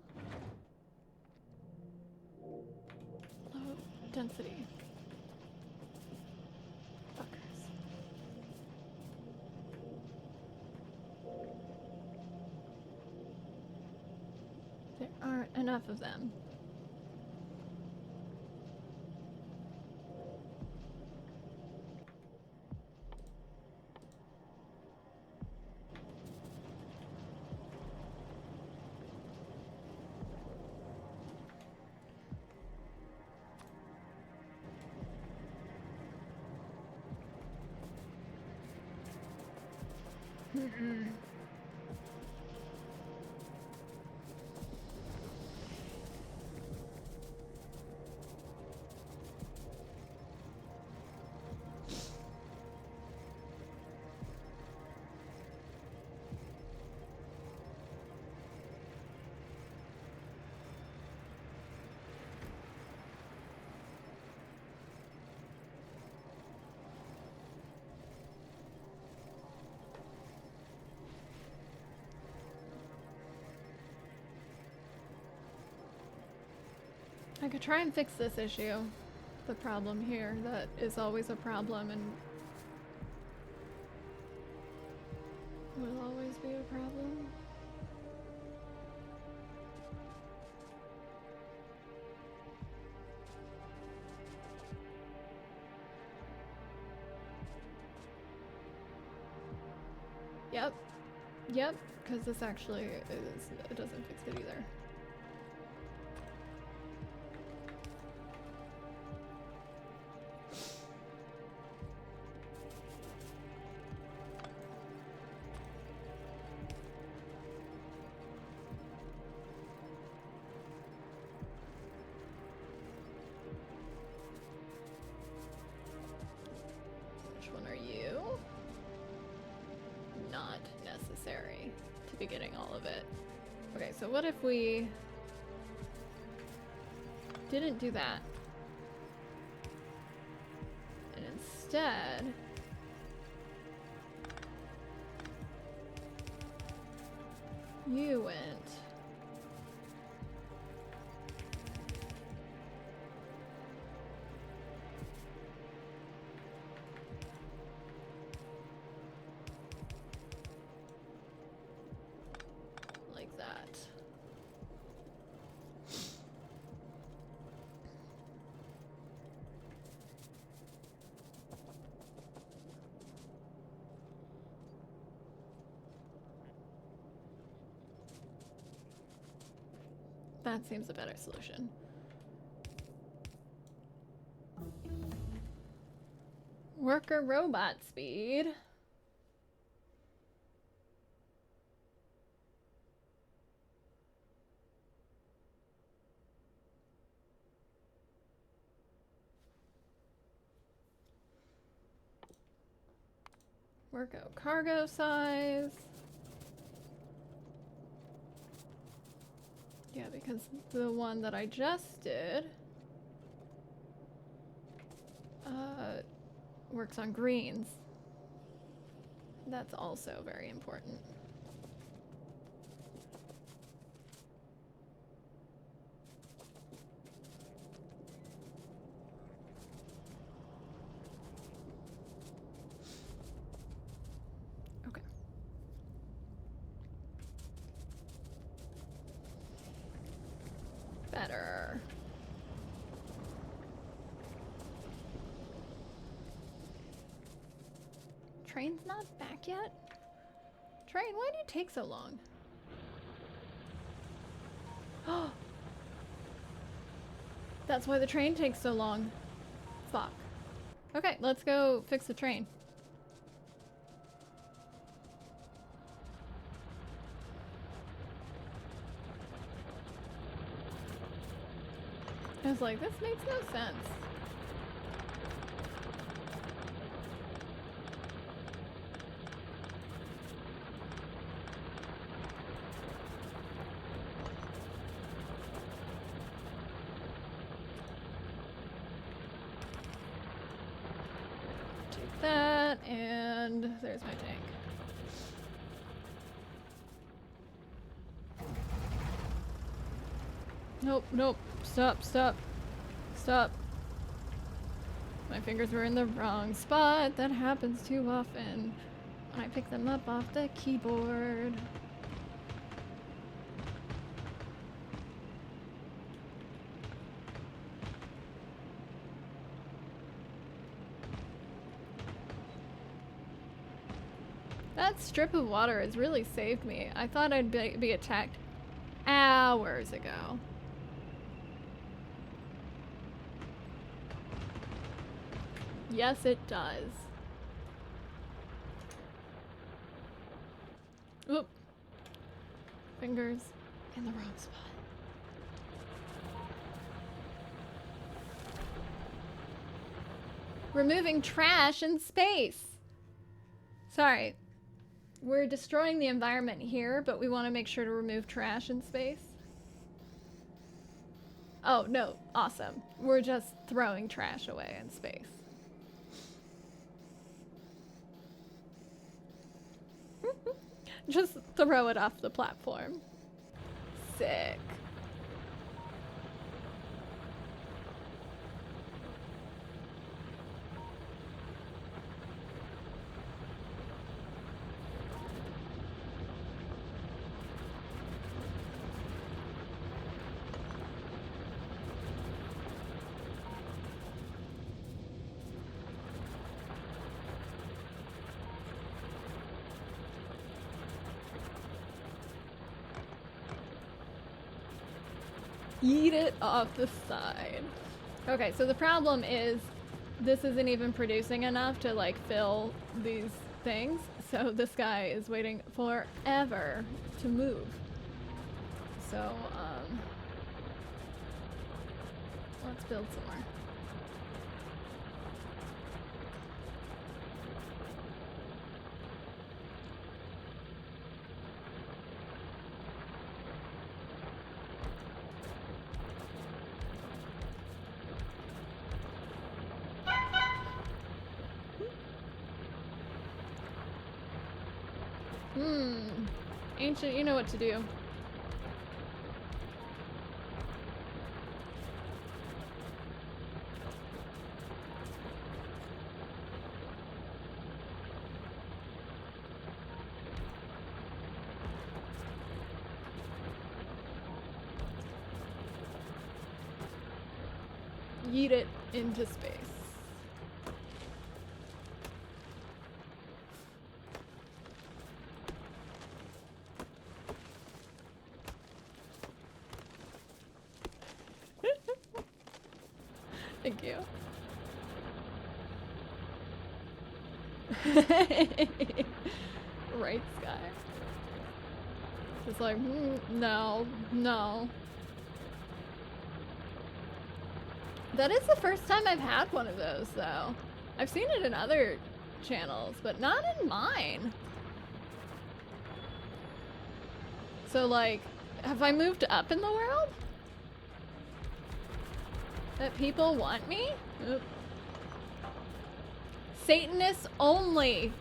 Low density. Fuckers. There aren't enough of them. I could try and fix this issue. The problem here that is always a problem and will always be a problem. Yep. Yep, because this actually is, it doesn't fix it either. Which one are you? Not necessary to be getting all of it. Okay, so what if we didn't do that? And instead you went like that. That seems a better solution. Worker robot speed. Worko cargo size. Yeah, because the one that I just did works on greens. That's also very important. Okay. Better. Train's not back yet? Train, why do you take so long? Oh, that's why the train takes so long. Fuck. Okay, let's go fix the train. I was like, this makes no sense. Take that, and there's my tank. Nope, nope. Stop, stop. Stop. My fingers were in the wrong spot. That happens too often. I pick them up off the keyboard. That strip of water has really saved me. I thought I'd be attacked hours ago. Yes, it does. fingers in the wrong spot. Removing trash in space. Sorry. We're destroying the environment here, but we want to make sure to remove trash in space. Oh, no. Awesome. We're just throwing trash away in space. Just throw it off the platform. Sick. Eat it off the side. Okay, so the problem is this isn't even producing enough to like fill these things. So this guy is waiting forever to move. So, let's build some more. Ancient, you know what to do. Yeet it into space. Thank you. Right, Sky. Just like, no, no. That is the first time I've had one of those, though. I've seen it in other channels, but not in mine. So, like, have I moved up in the world? That people want me? Oop. Satanists only.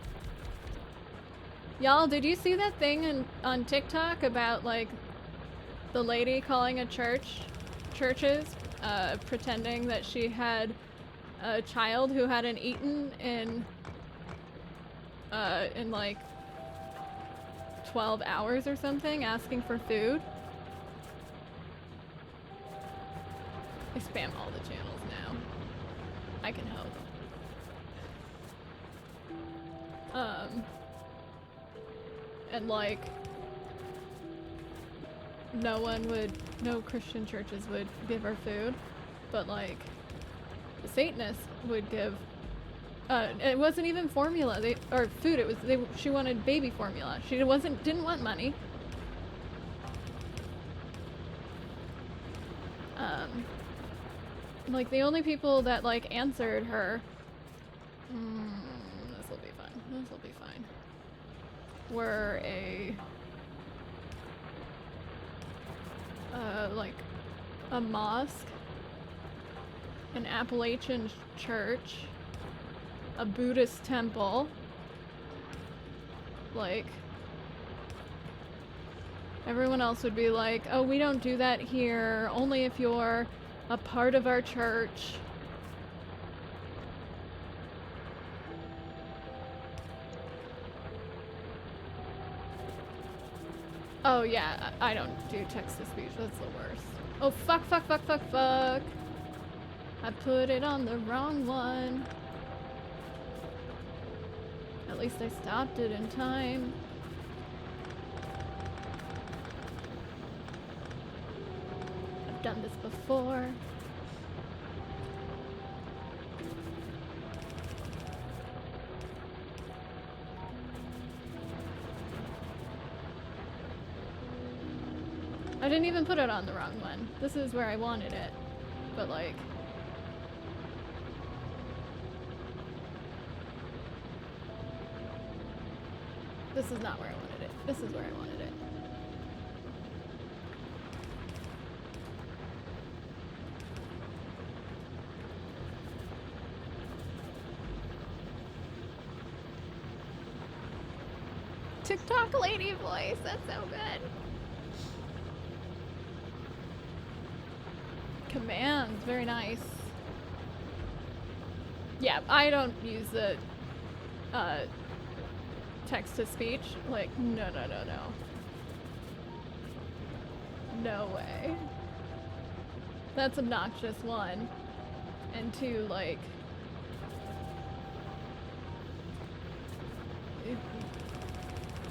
Y'all, did you see that thing on TikTok about like the lady calling a churches pretending that she had a child who hadn't eaten in like 12 hours or something, asking for food? I spam all the channels now. I can help. And like, no Christian churches would give her food, but like, the Satanists would give, it wasn't even formula, or food, it was, she wanted baby formula. She didn't want money. Like, the only people that, like, answered her, this'll be fine, were like, a mosque, an Appalachian church, a Buddhist temple, like, everyone else would be like, oh, we don't do that here, only if you're a part of our church. Oh yeah, I don't do text-to-speech, that's the worst. Oh fuck. I put it on the wrong one. At least I stopped it in time. I've done this before. I didn't even put it on the wrong one. This is where I wanted it. But like... This is not where I wanted it. This is where I wanted it. TikTok lady voice, that's so good. Commands, very nice. Yeah, I don't use the text to speech. Like, no. No way. That's obnoxious, one. And two, like...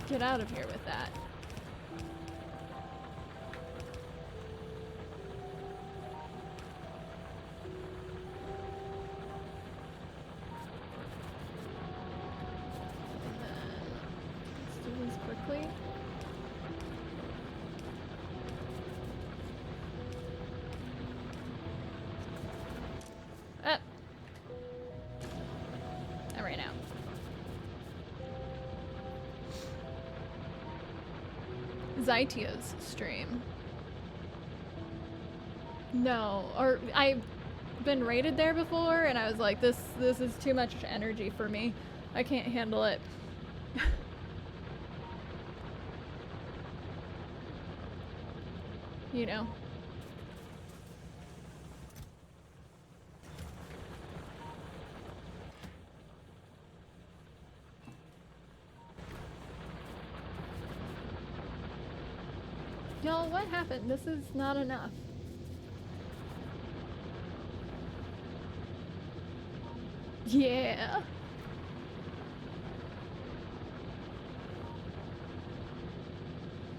Get out of here with that. And then let's do these quickly. Ah. I ran out. Zytia's stream. No, or I've been raided there before, and I was like, this is too much energy for me. I can't handle it. You know. Y'all, what happened? This is not enough. Yeah.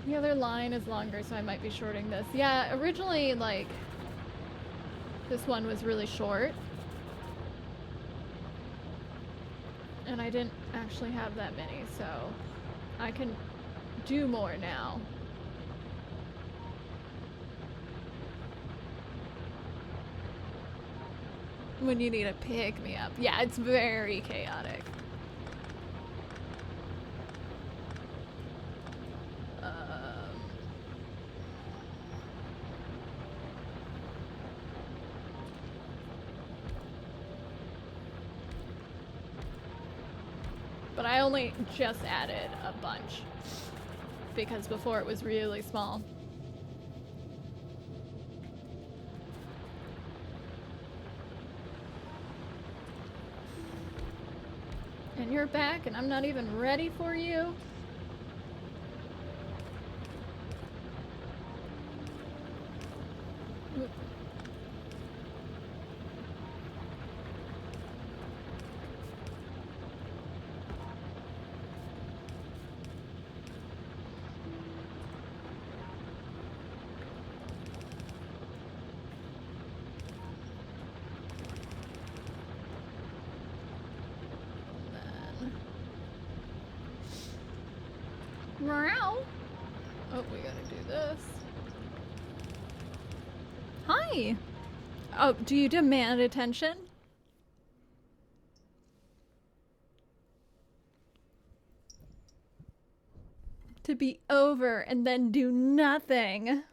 The other line is longer, so I might be shorting this. Yeah, originally, like, this one was really short. And I didn't actually have that many, so I can do more now. When you need to pick me up. Yeah, it's very chaotic. But I only just added a bunch because before it was really small. And you're back, and I'm not even ready for you. Meow. Oh, we gotta do this. Hi. Oh, do you demand attention? To be over and then do nothing.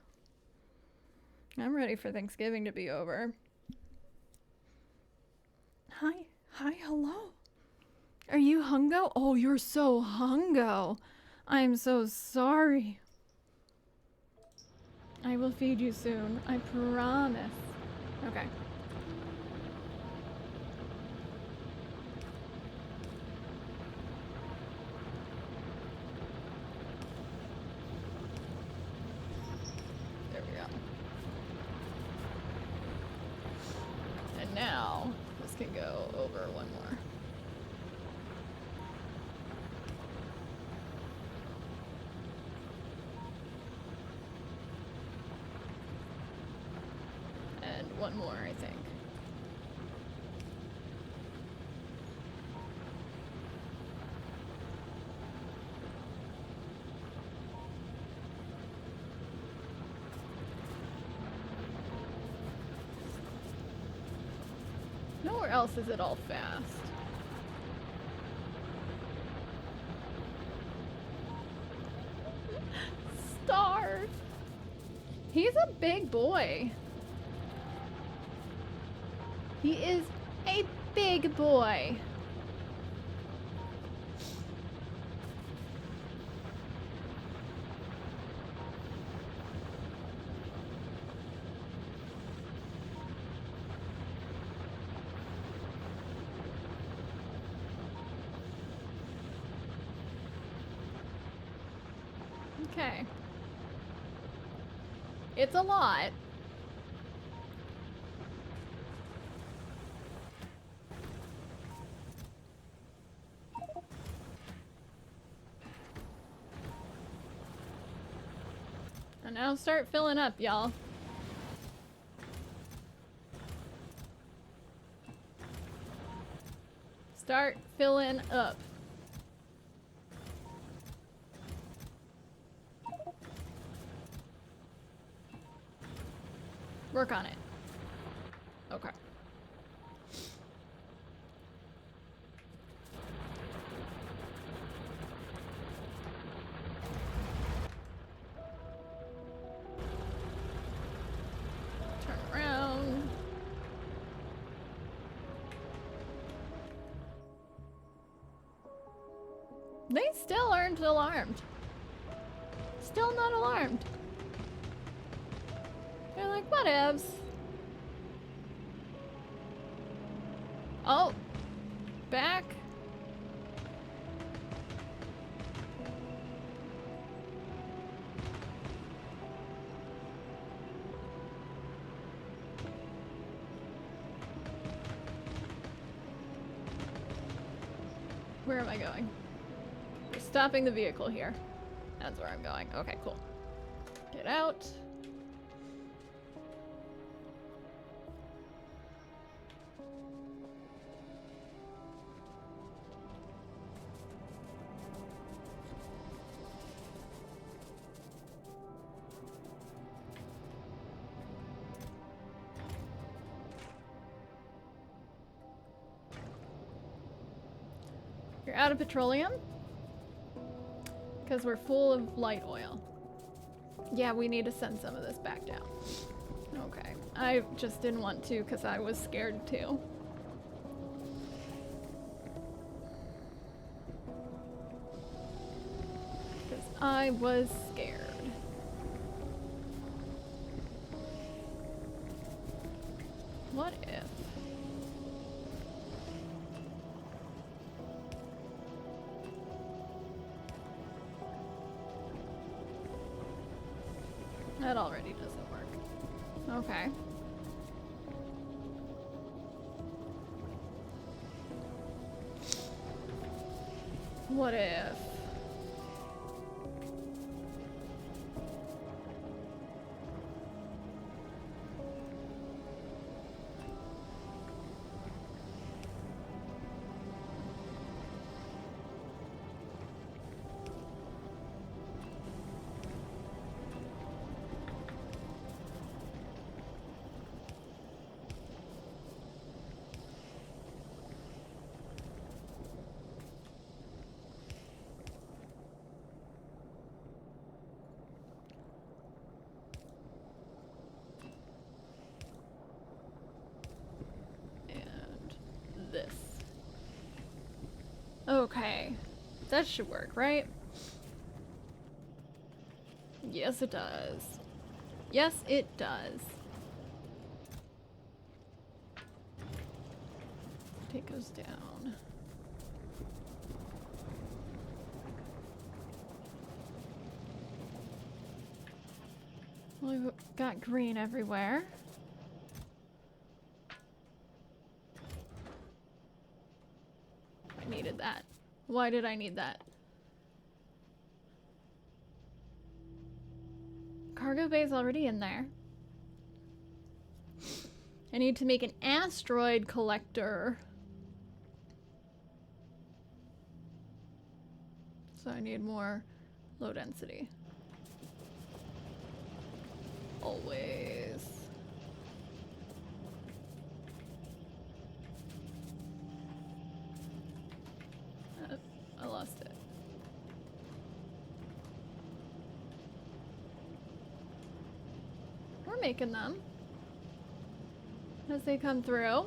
I'm ready for Thanksgiving to be over. Hi. Hi, hello. Are you hungo? Oh, you're so hungo. I'm so sorry. I will feed you soon. I promise. Okay. There we go. And now, this can go over one more. One more, I think. else is it all fast? Stars! He's a big boy. He is a big boy. Okay. It's a lot. And now start filling up, y'all. Start filling up. Work on it. Okay. Turn around. They still aren't alarmed. Still not alarmed. They're like, whatevs. Oh. Back. Where am I going? We're stopping the vehicle here. That's where I'm going. Okay, cool. Get out. You're out of petroleum? Because we're full of light oil. Yeah, we need to send some of this back down. Okay. I just didn't want to because I was scared too. Because I was scared. What if? That already doesn't work. Okay. What if? This. Okay. That should work, right? Yes, it does. Yes, it does. Take us down. We've got green everywhere. I needed that. Why did I need that? Cargo bay's already in there. I need to make an asteroid collector. So I need more low density. Always. making them as they come through.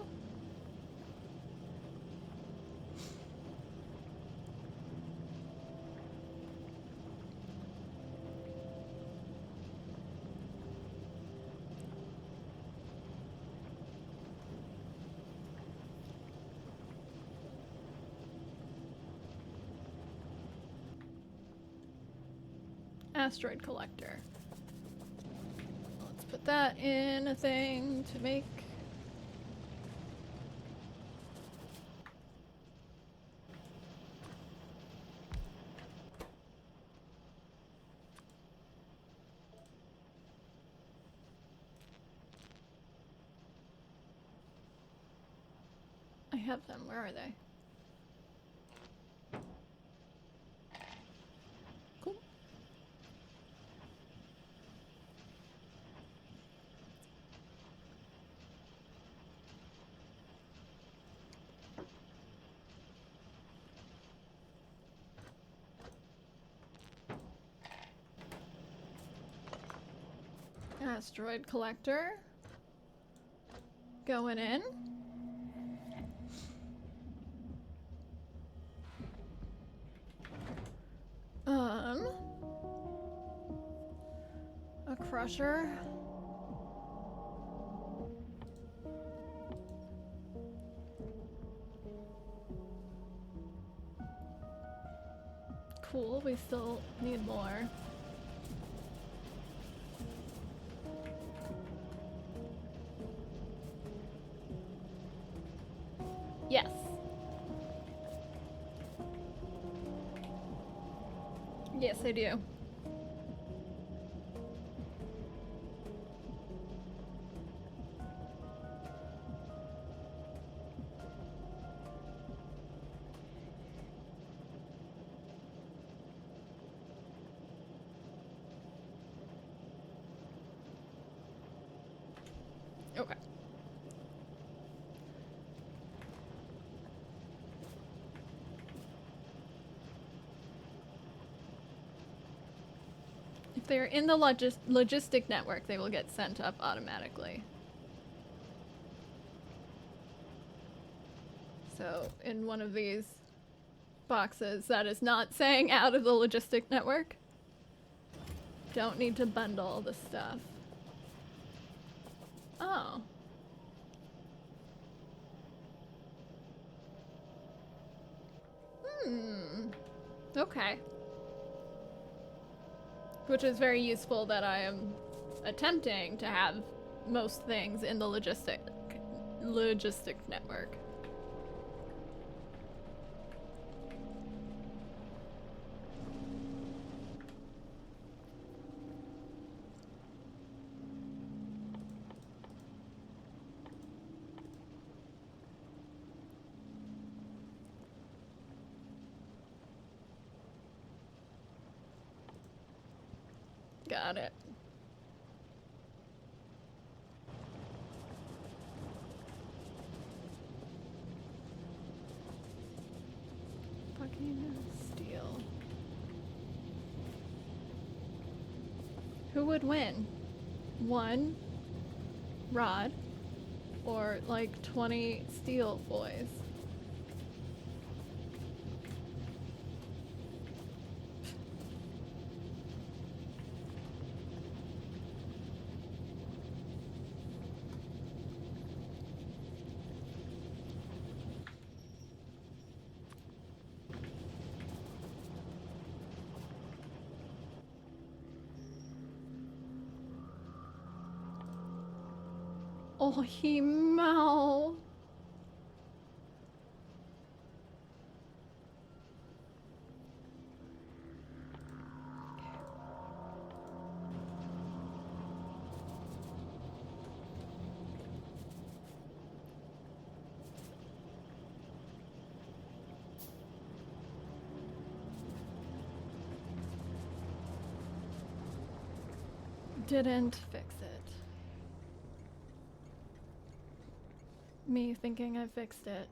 Asteroid collector. Let's put that in a thing to make. I have them. Where are they? Cool. Asteroid collector. Going in. A crusher. Cool, we still need more. Yes. Yes, I do. Okay. If they're in the logistic network, they will get sent up automatically. So, in one of these boxes that is not saying out of the logistic network, don't need to bundle the stuff. Oh. Okay. Which is very useful that I am attempting to have most things in the logistic network. Got it. Fucking steel. Who would win? One rod or like 20 steel boys? Oh, he mau. Didn't fix it. Me thinking I fixed it.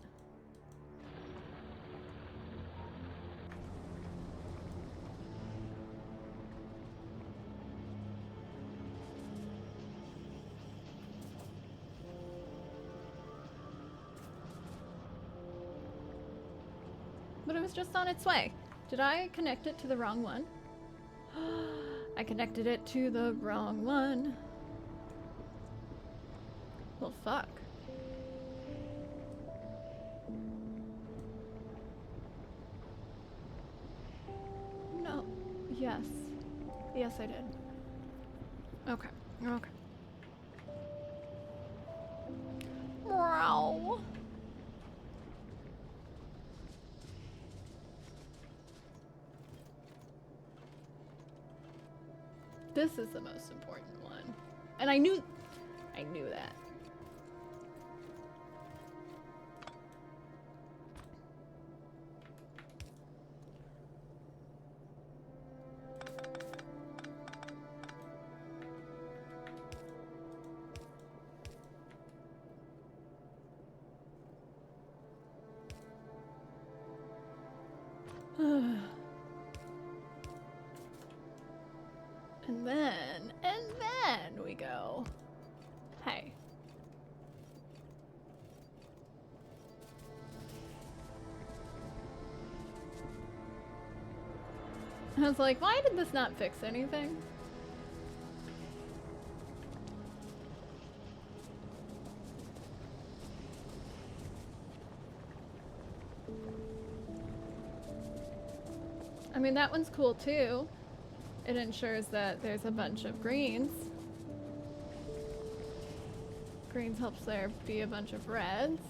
But it was just on its way. Did I connect it to the wrong one? I connected it to the wrong one. Well, fuck. No. Yes. Yes, I did. Okay. Okay. Meow. This is the most important one. And I knew that. And then we go. Hey. I was like, why did this not fix anything? I mean, that one's cool too. It ensures that there's a bunch of greens. Greens helps there be a bunch of reds.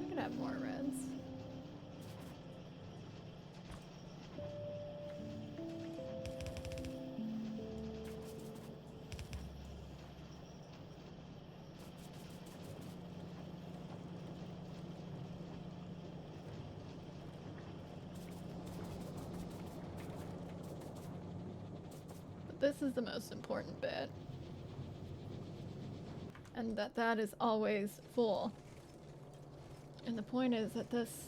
We could have more reds. This is the most important bit. And that is always full. And the point is that this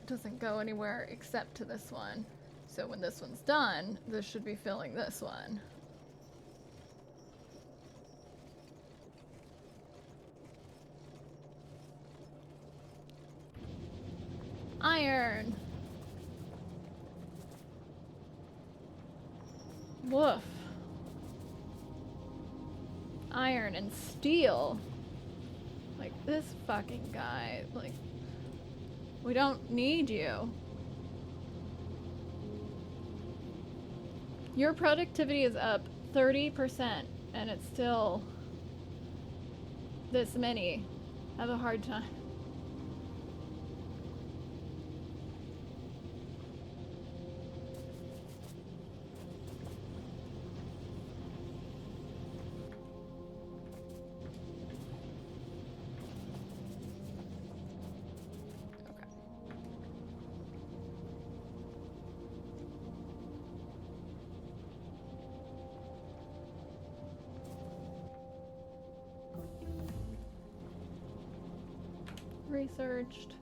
doesn't go anywhere except to this one. So when this one's done, this should be filling this one. Iron! Woof. Iron and steel. Like, this fucking guy. Like, we don't need you. Your productivity is up 30%, and it's still this many. Have a hard time. Researched.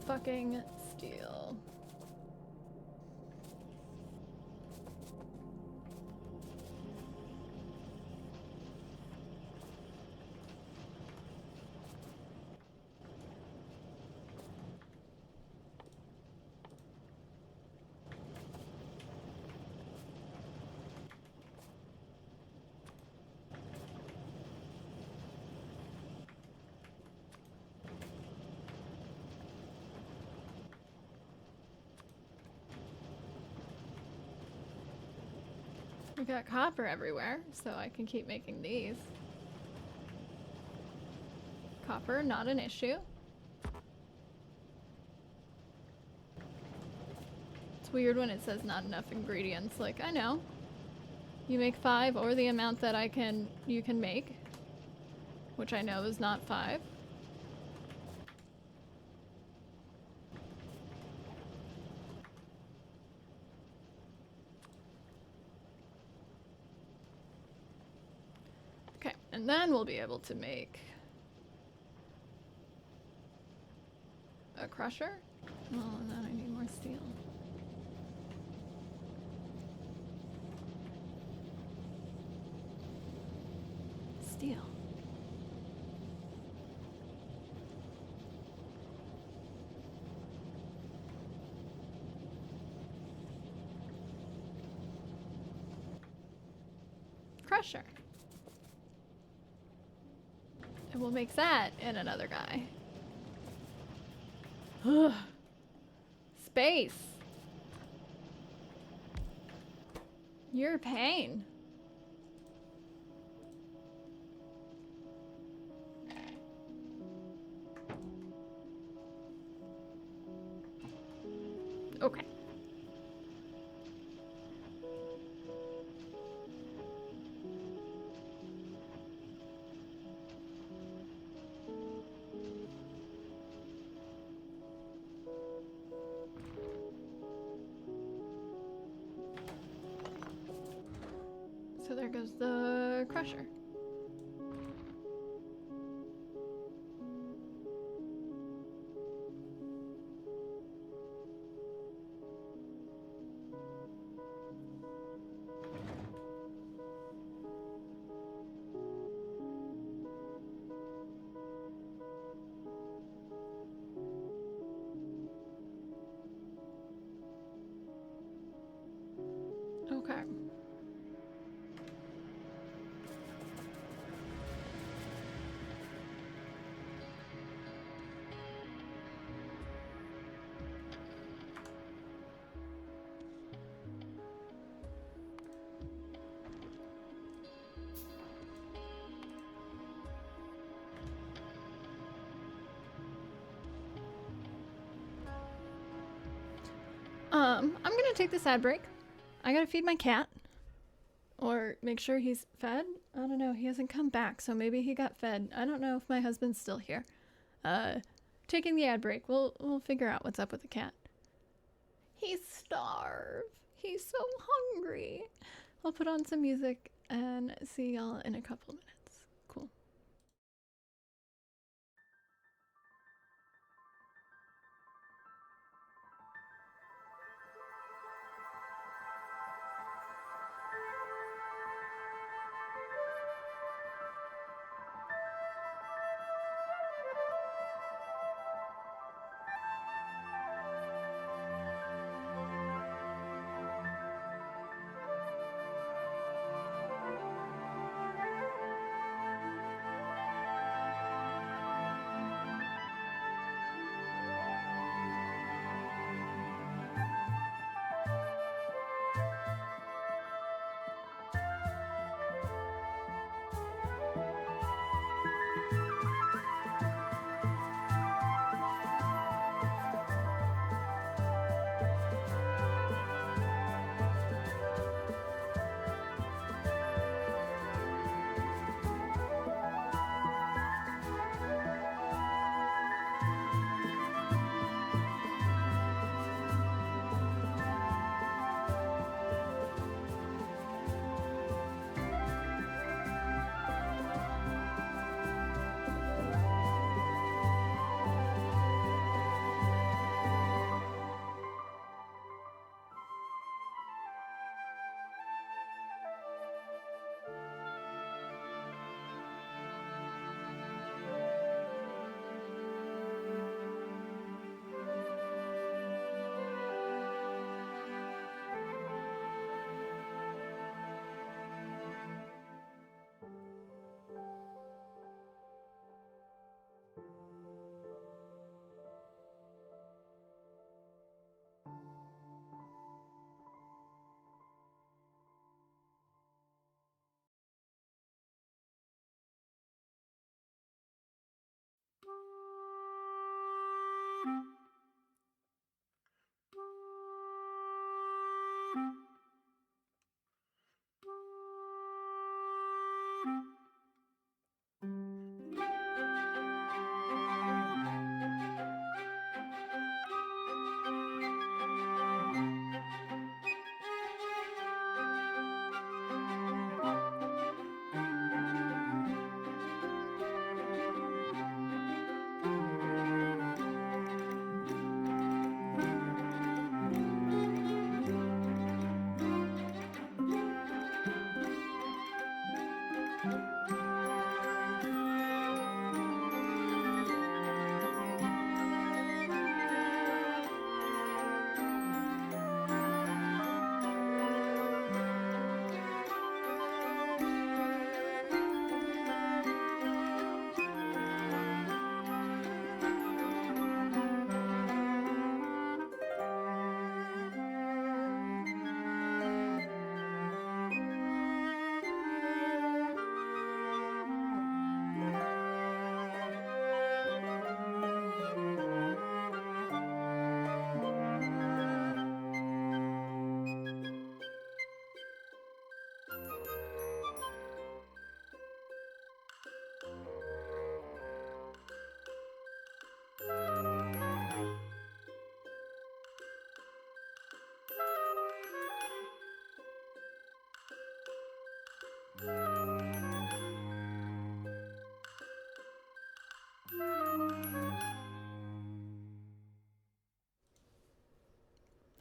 Fucking steel. We got copper everywhere, so I can keep making these. Copper, not an issue. It's weird when it says not enough ingredients. Like, I know. You make 5 or the amount that you can make, which I know is not 5. And then we'll be able to make a crusher. Well, and then I need more steel. deal? Crusher. And we'll make that in another guy. Ugh. Space. You're a pain. Okay. So there goes the crusher. Okay. I'm gonna take this ad break. I gotta feed my cat. Or make sure he's fed? I don't know. He hasn't come back, so maybe he got fed. I don't know if my husband's still here. Taking the ad break. We'll figure out what's up with the cat. He's starved. He's so hungry. I'll put on some music and see y'all in a couple minutes. Cool.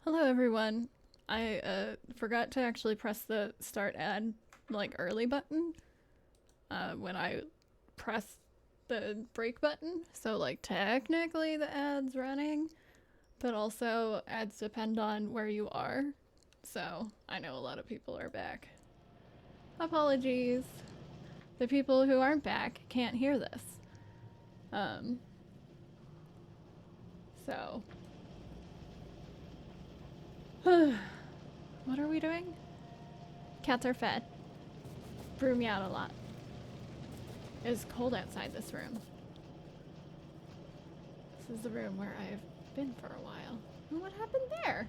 Hello, everyone. I forgot to actually press the start ad like early button when I pressed the break button. So like technically the ad's running, but also ads depend on where you are. So I know a lot of people are back. Apologies. The people who aren't back can't hear this. So what are we doing? Cats are fed. Brew me out a lot. It's cold outside this room. This is the room where I've been for a while. Oh, what happened there?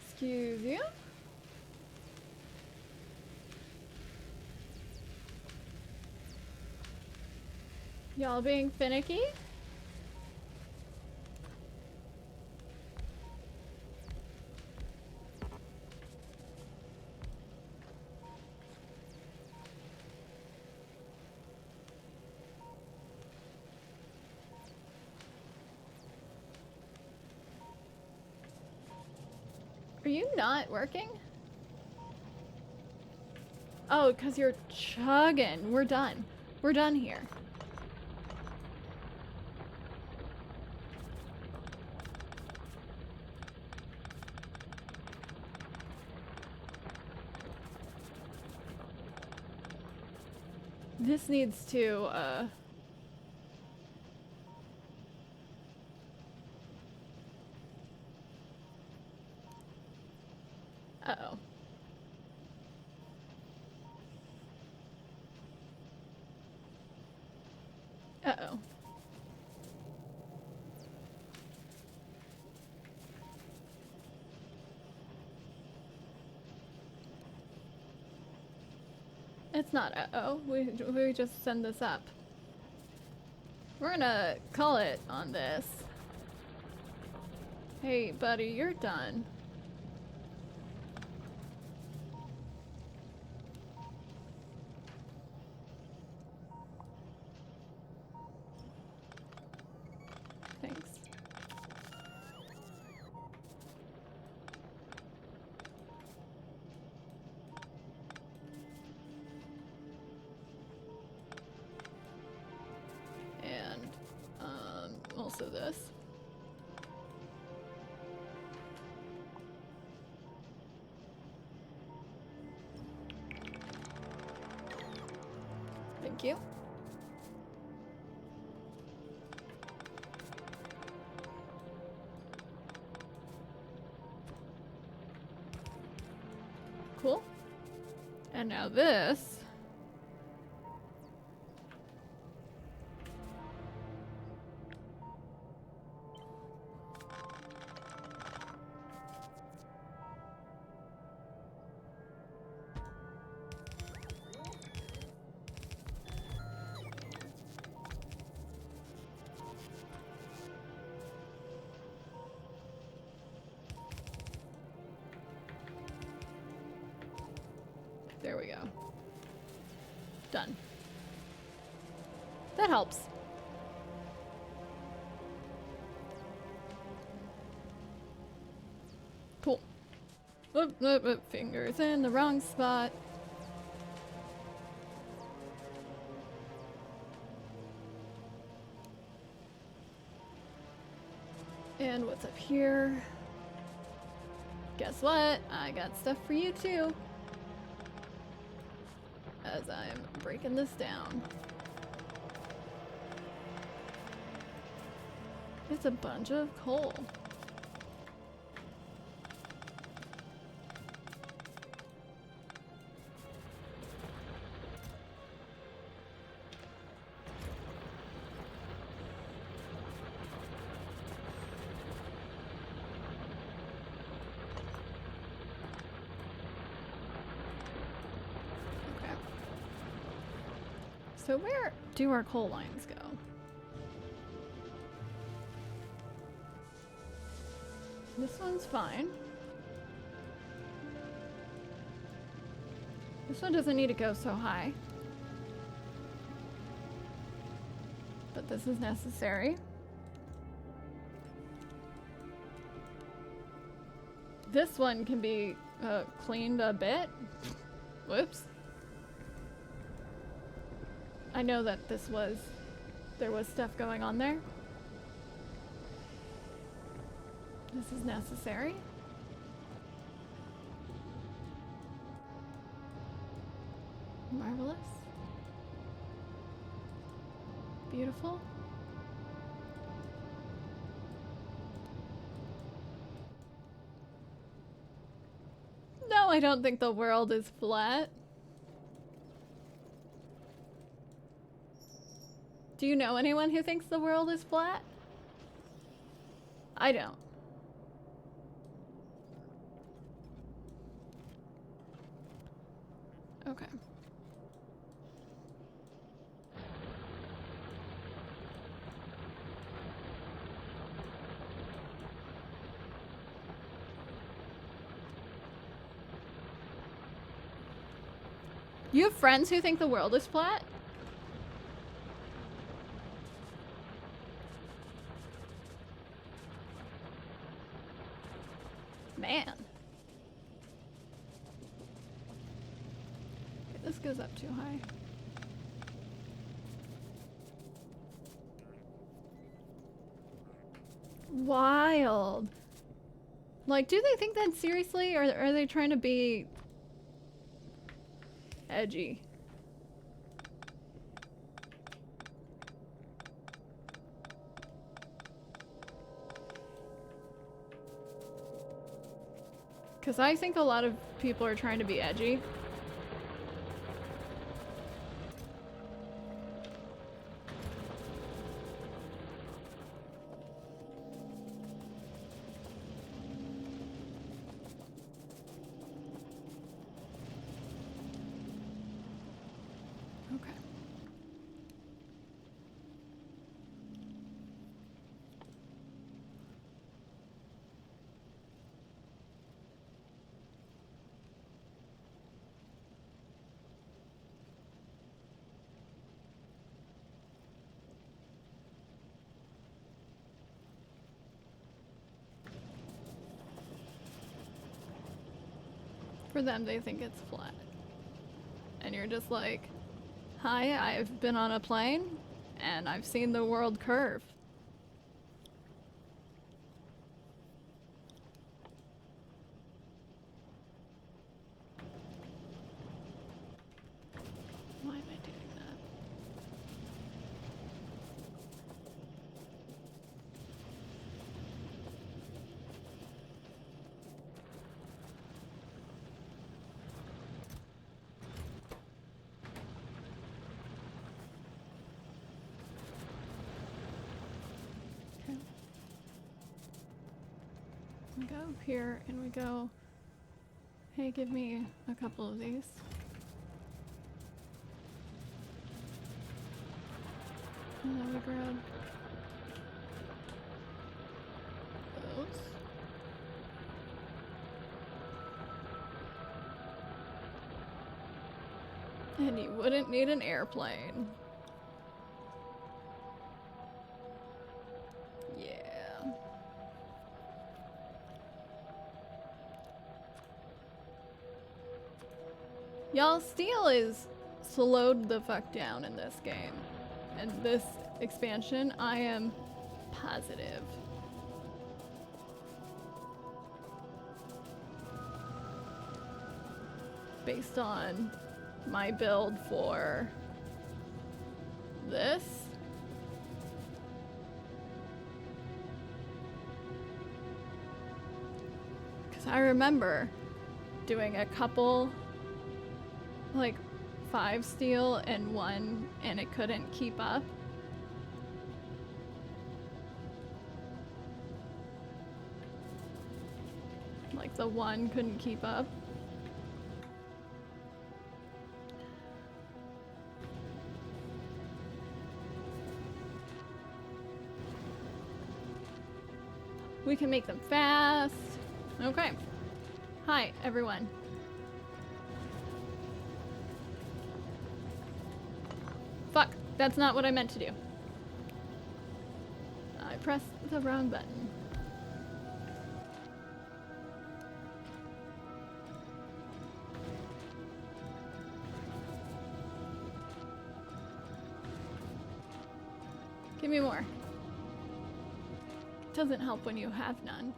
Excuse you? Y'all being finicky? Are you not working? Oh, because you're chugging. We're done. We're done here. This needs to, uh-oh. Uh-oh. It's not uh-oh. We just send this up. We're gonna call it on this. Hey, buddy, you're done. Thanks. And, also this. Thank you. Cool. And now this. There we go. Done. That helps. Cool. Oop, fingers in the wrong spot. And what's up here? Guess what? I got stuff for you too. As I'm breaking this down. It's a bunch of coal. So where do our coal lines go? This one's fine. This one doesn't need to go so high. But this is necessary. This one can be cleaned a bit. Whoops. I know that there was stuff going on there. This is necessary. Marvelous. Beautiful. No, I don't think the world is flat. Do you know anyone who thinks the world is flat? I don't. Okay. You have friends who think the world is flat? Man. This goes up too high. Wild. Like, do they think that seriously, or are they trying to be edgy? Because I think a lot of people are trying to be edgy. Okay. For them, they think it's flat. And you're just like, hi, I've been on a plane, and I've seen the world curve. Why am I doing that? We go here and we go, hey, give me a couple of these. And then we grab those. And you wouldn't need an airplane. Yeah. Y'all, steel is slowed the fuck down in this game. And this expansion, I am positive. Based on my build for this. Because I remember doing a couple, like 5 steel and 1, and it couldn't keep up. Like the 1 couldn't keep up. We can make them fast. Okay. Hi, everyone. Fuck, that's not what I meant to do. I pressed the wrong button. Give me more. Doesn't help when you have none.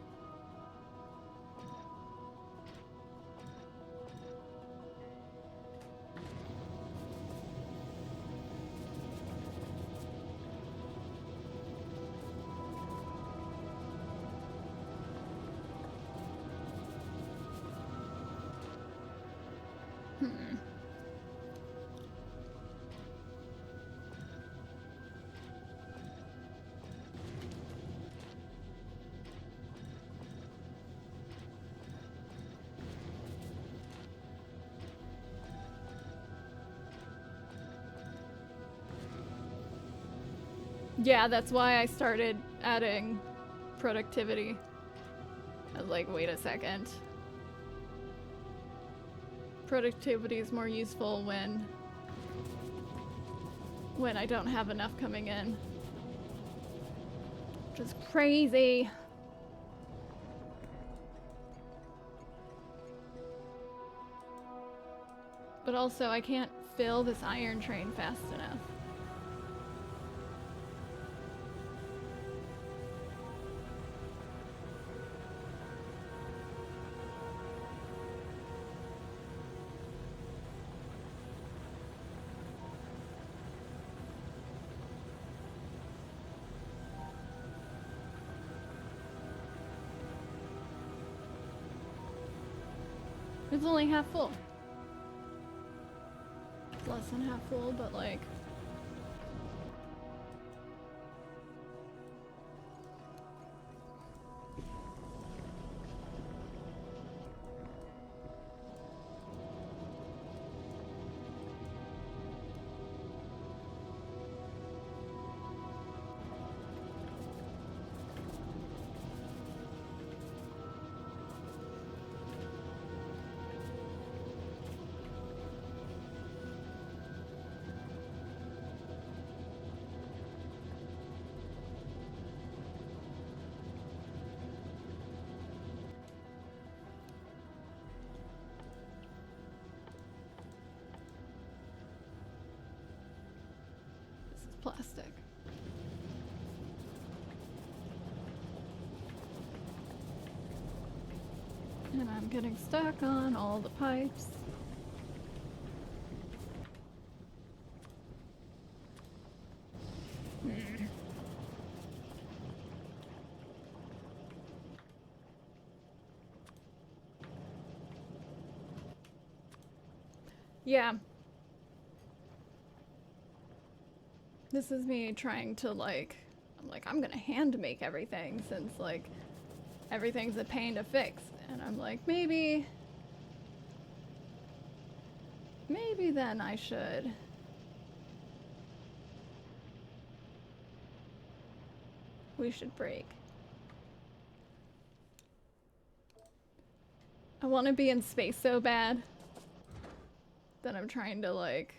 Yeah, that's why I started adding productivity. I was like, wait a second. Productivity is more useful when I don't have enough coming in. Which is crazy. But also, I can't fill this iron train fast enough. It's only half full. It's less than half full, but like... plastic. And I'm getting stuck on all the pipes. Yeah. This is me trying to I'm gonna hand make everything since like everything's a pain to fix. And I'm like, maybe then I should. We should break. I want to be in space so bad that I'm trying to like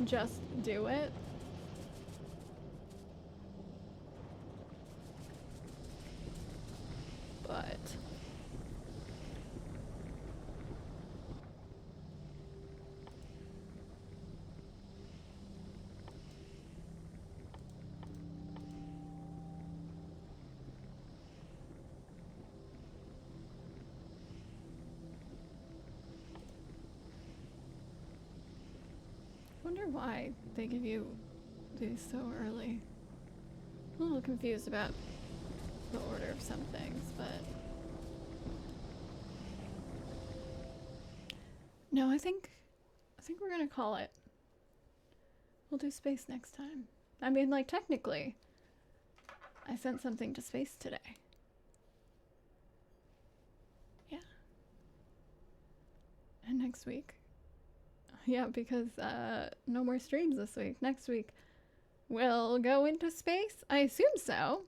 just do it. But wonder why they give you these so early. I'm a little confused about the order of some things, but no, I think we're gonna call it. We'll do space next time. I mean, like, technically, I sent something to space today. Yeah. And next week. Yeah, because no more streams this week. Next week, we'll go into space. I assume so.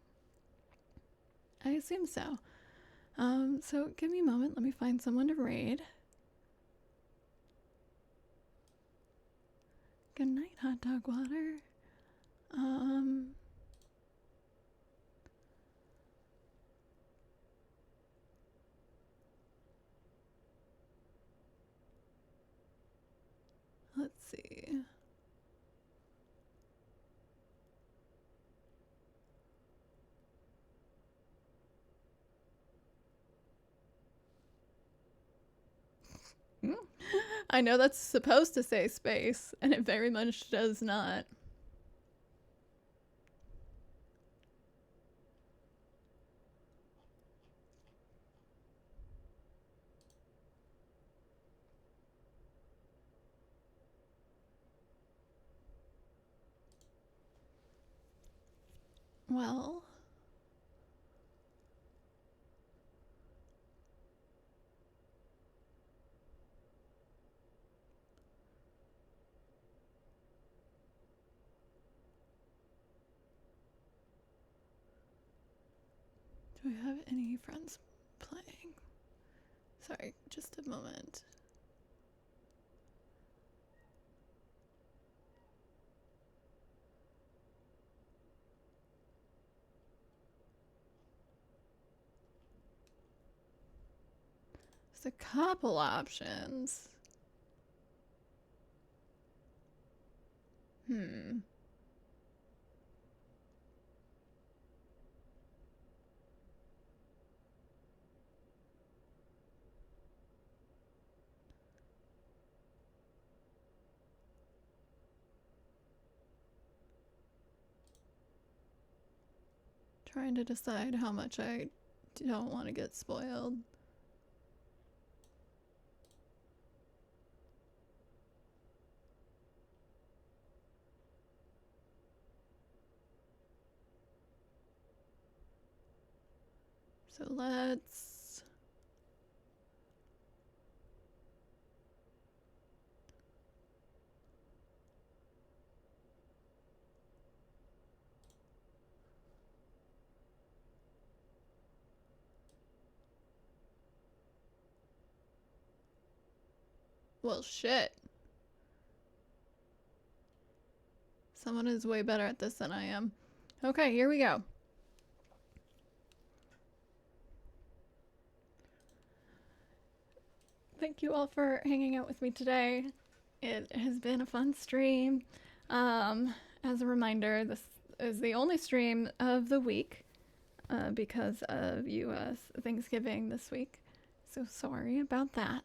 So give me a moment. Let me find someone to raid. Good night, hot dog water. see. I know that's supposed to say space, and it very much does not. Well, do I have any friends playing? Sorry, just a moment. There's a couple options. Trying to decide how much I don't want to get spoiled. So let's... Well, shit. Someone is way better at this than I am. Okay, here we go. Thank you all for hanging out with me today. It has been a fun stream. As a reminder, this is the only stream of the week because of US Thanksgiving this week. So sorry about that.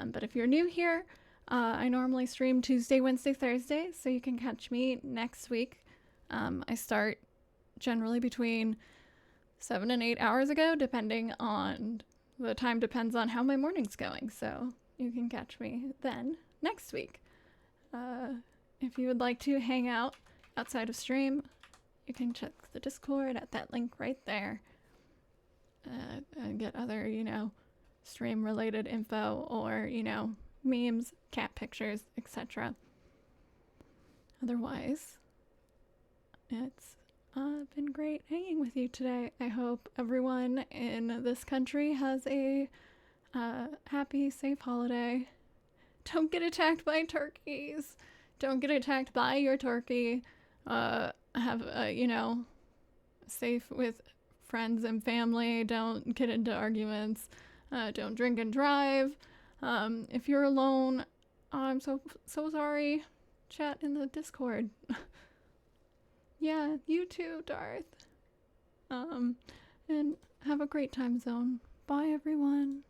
But if you're new here, I normally stream Tuesday, Wednesday, Thursday, so you can catch me next week. I start generally between 7 and 8 hours ago, depending on the time depends on how my morning's going. So you can catch me then next week. If you would like to hang out outside of stream, you can check the Discord at that link right there and get other, stream related info or, memes, cat pictures, etc. Otherwise, it's been great hanging with you today. I hope everyone in this country has a happy, safe holiday. Don't get attacked by turkeys. Don't get attacked by your turkey. Have safe with friends and family. Don't get into arguments. Don't drink and drive. If you're alone, I'm so sorry. Chat in the Discord. Yeah, you too, Darth. And have a great time zone. Bye, everyone.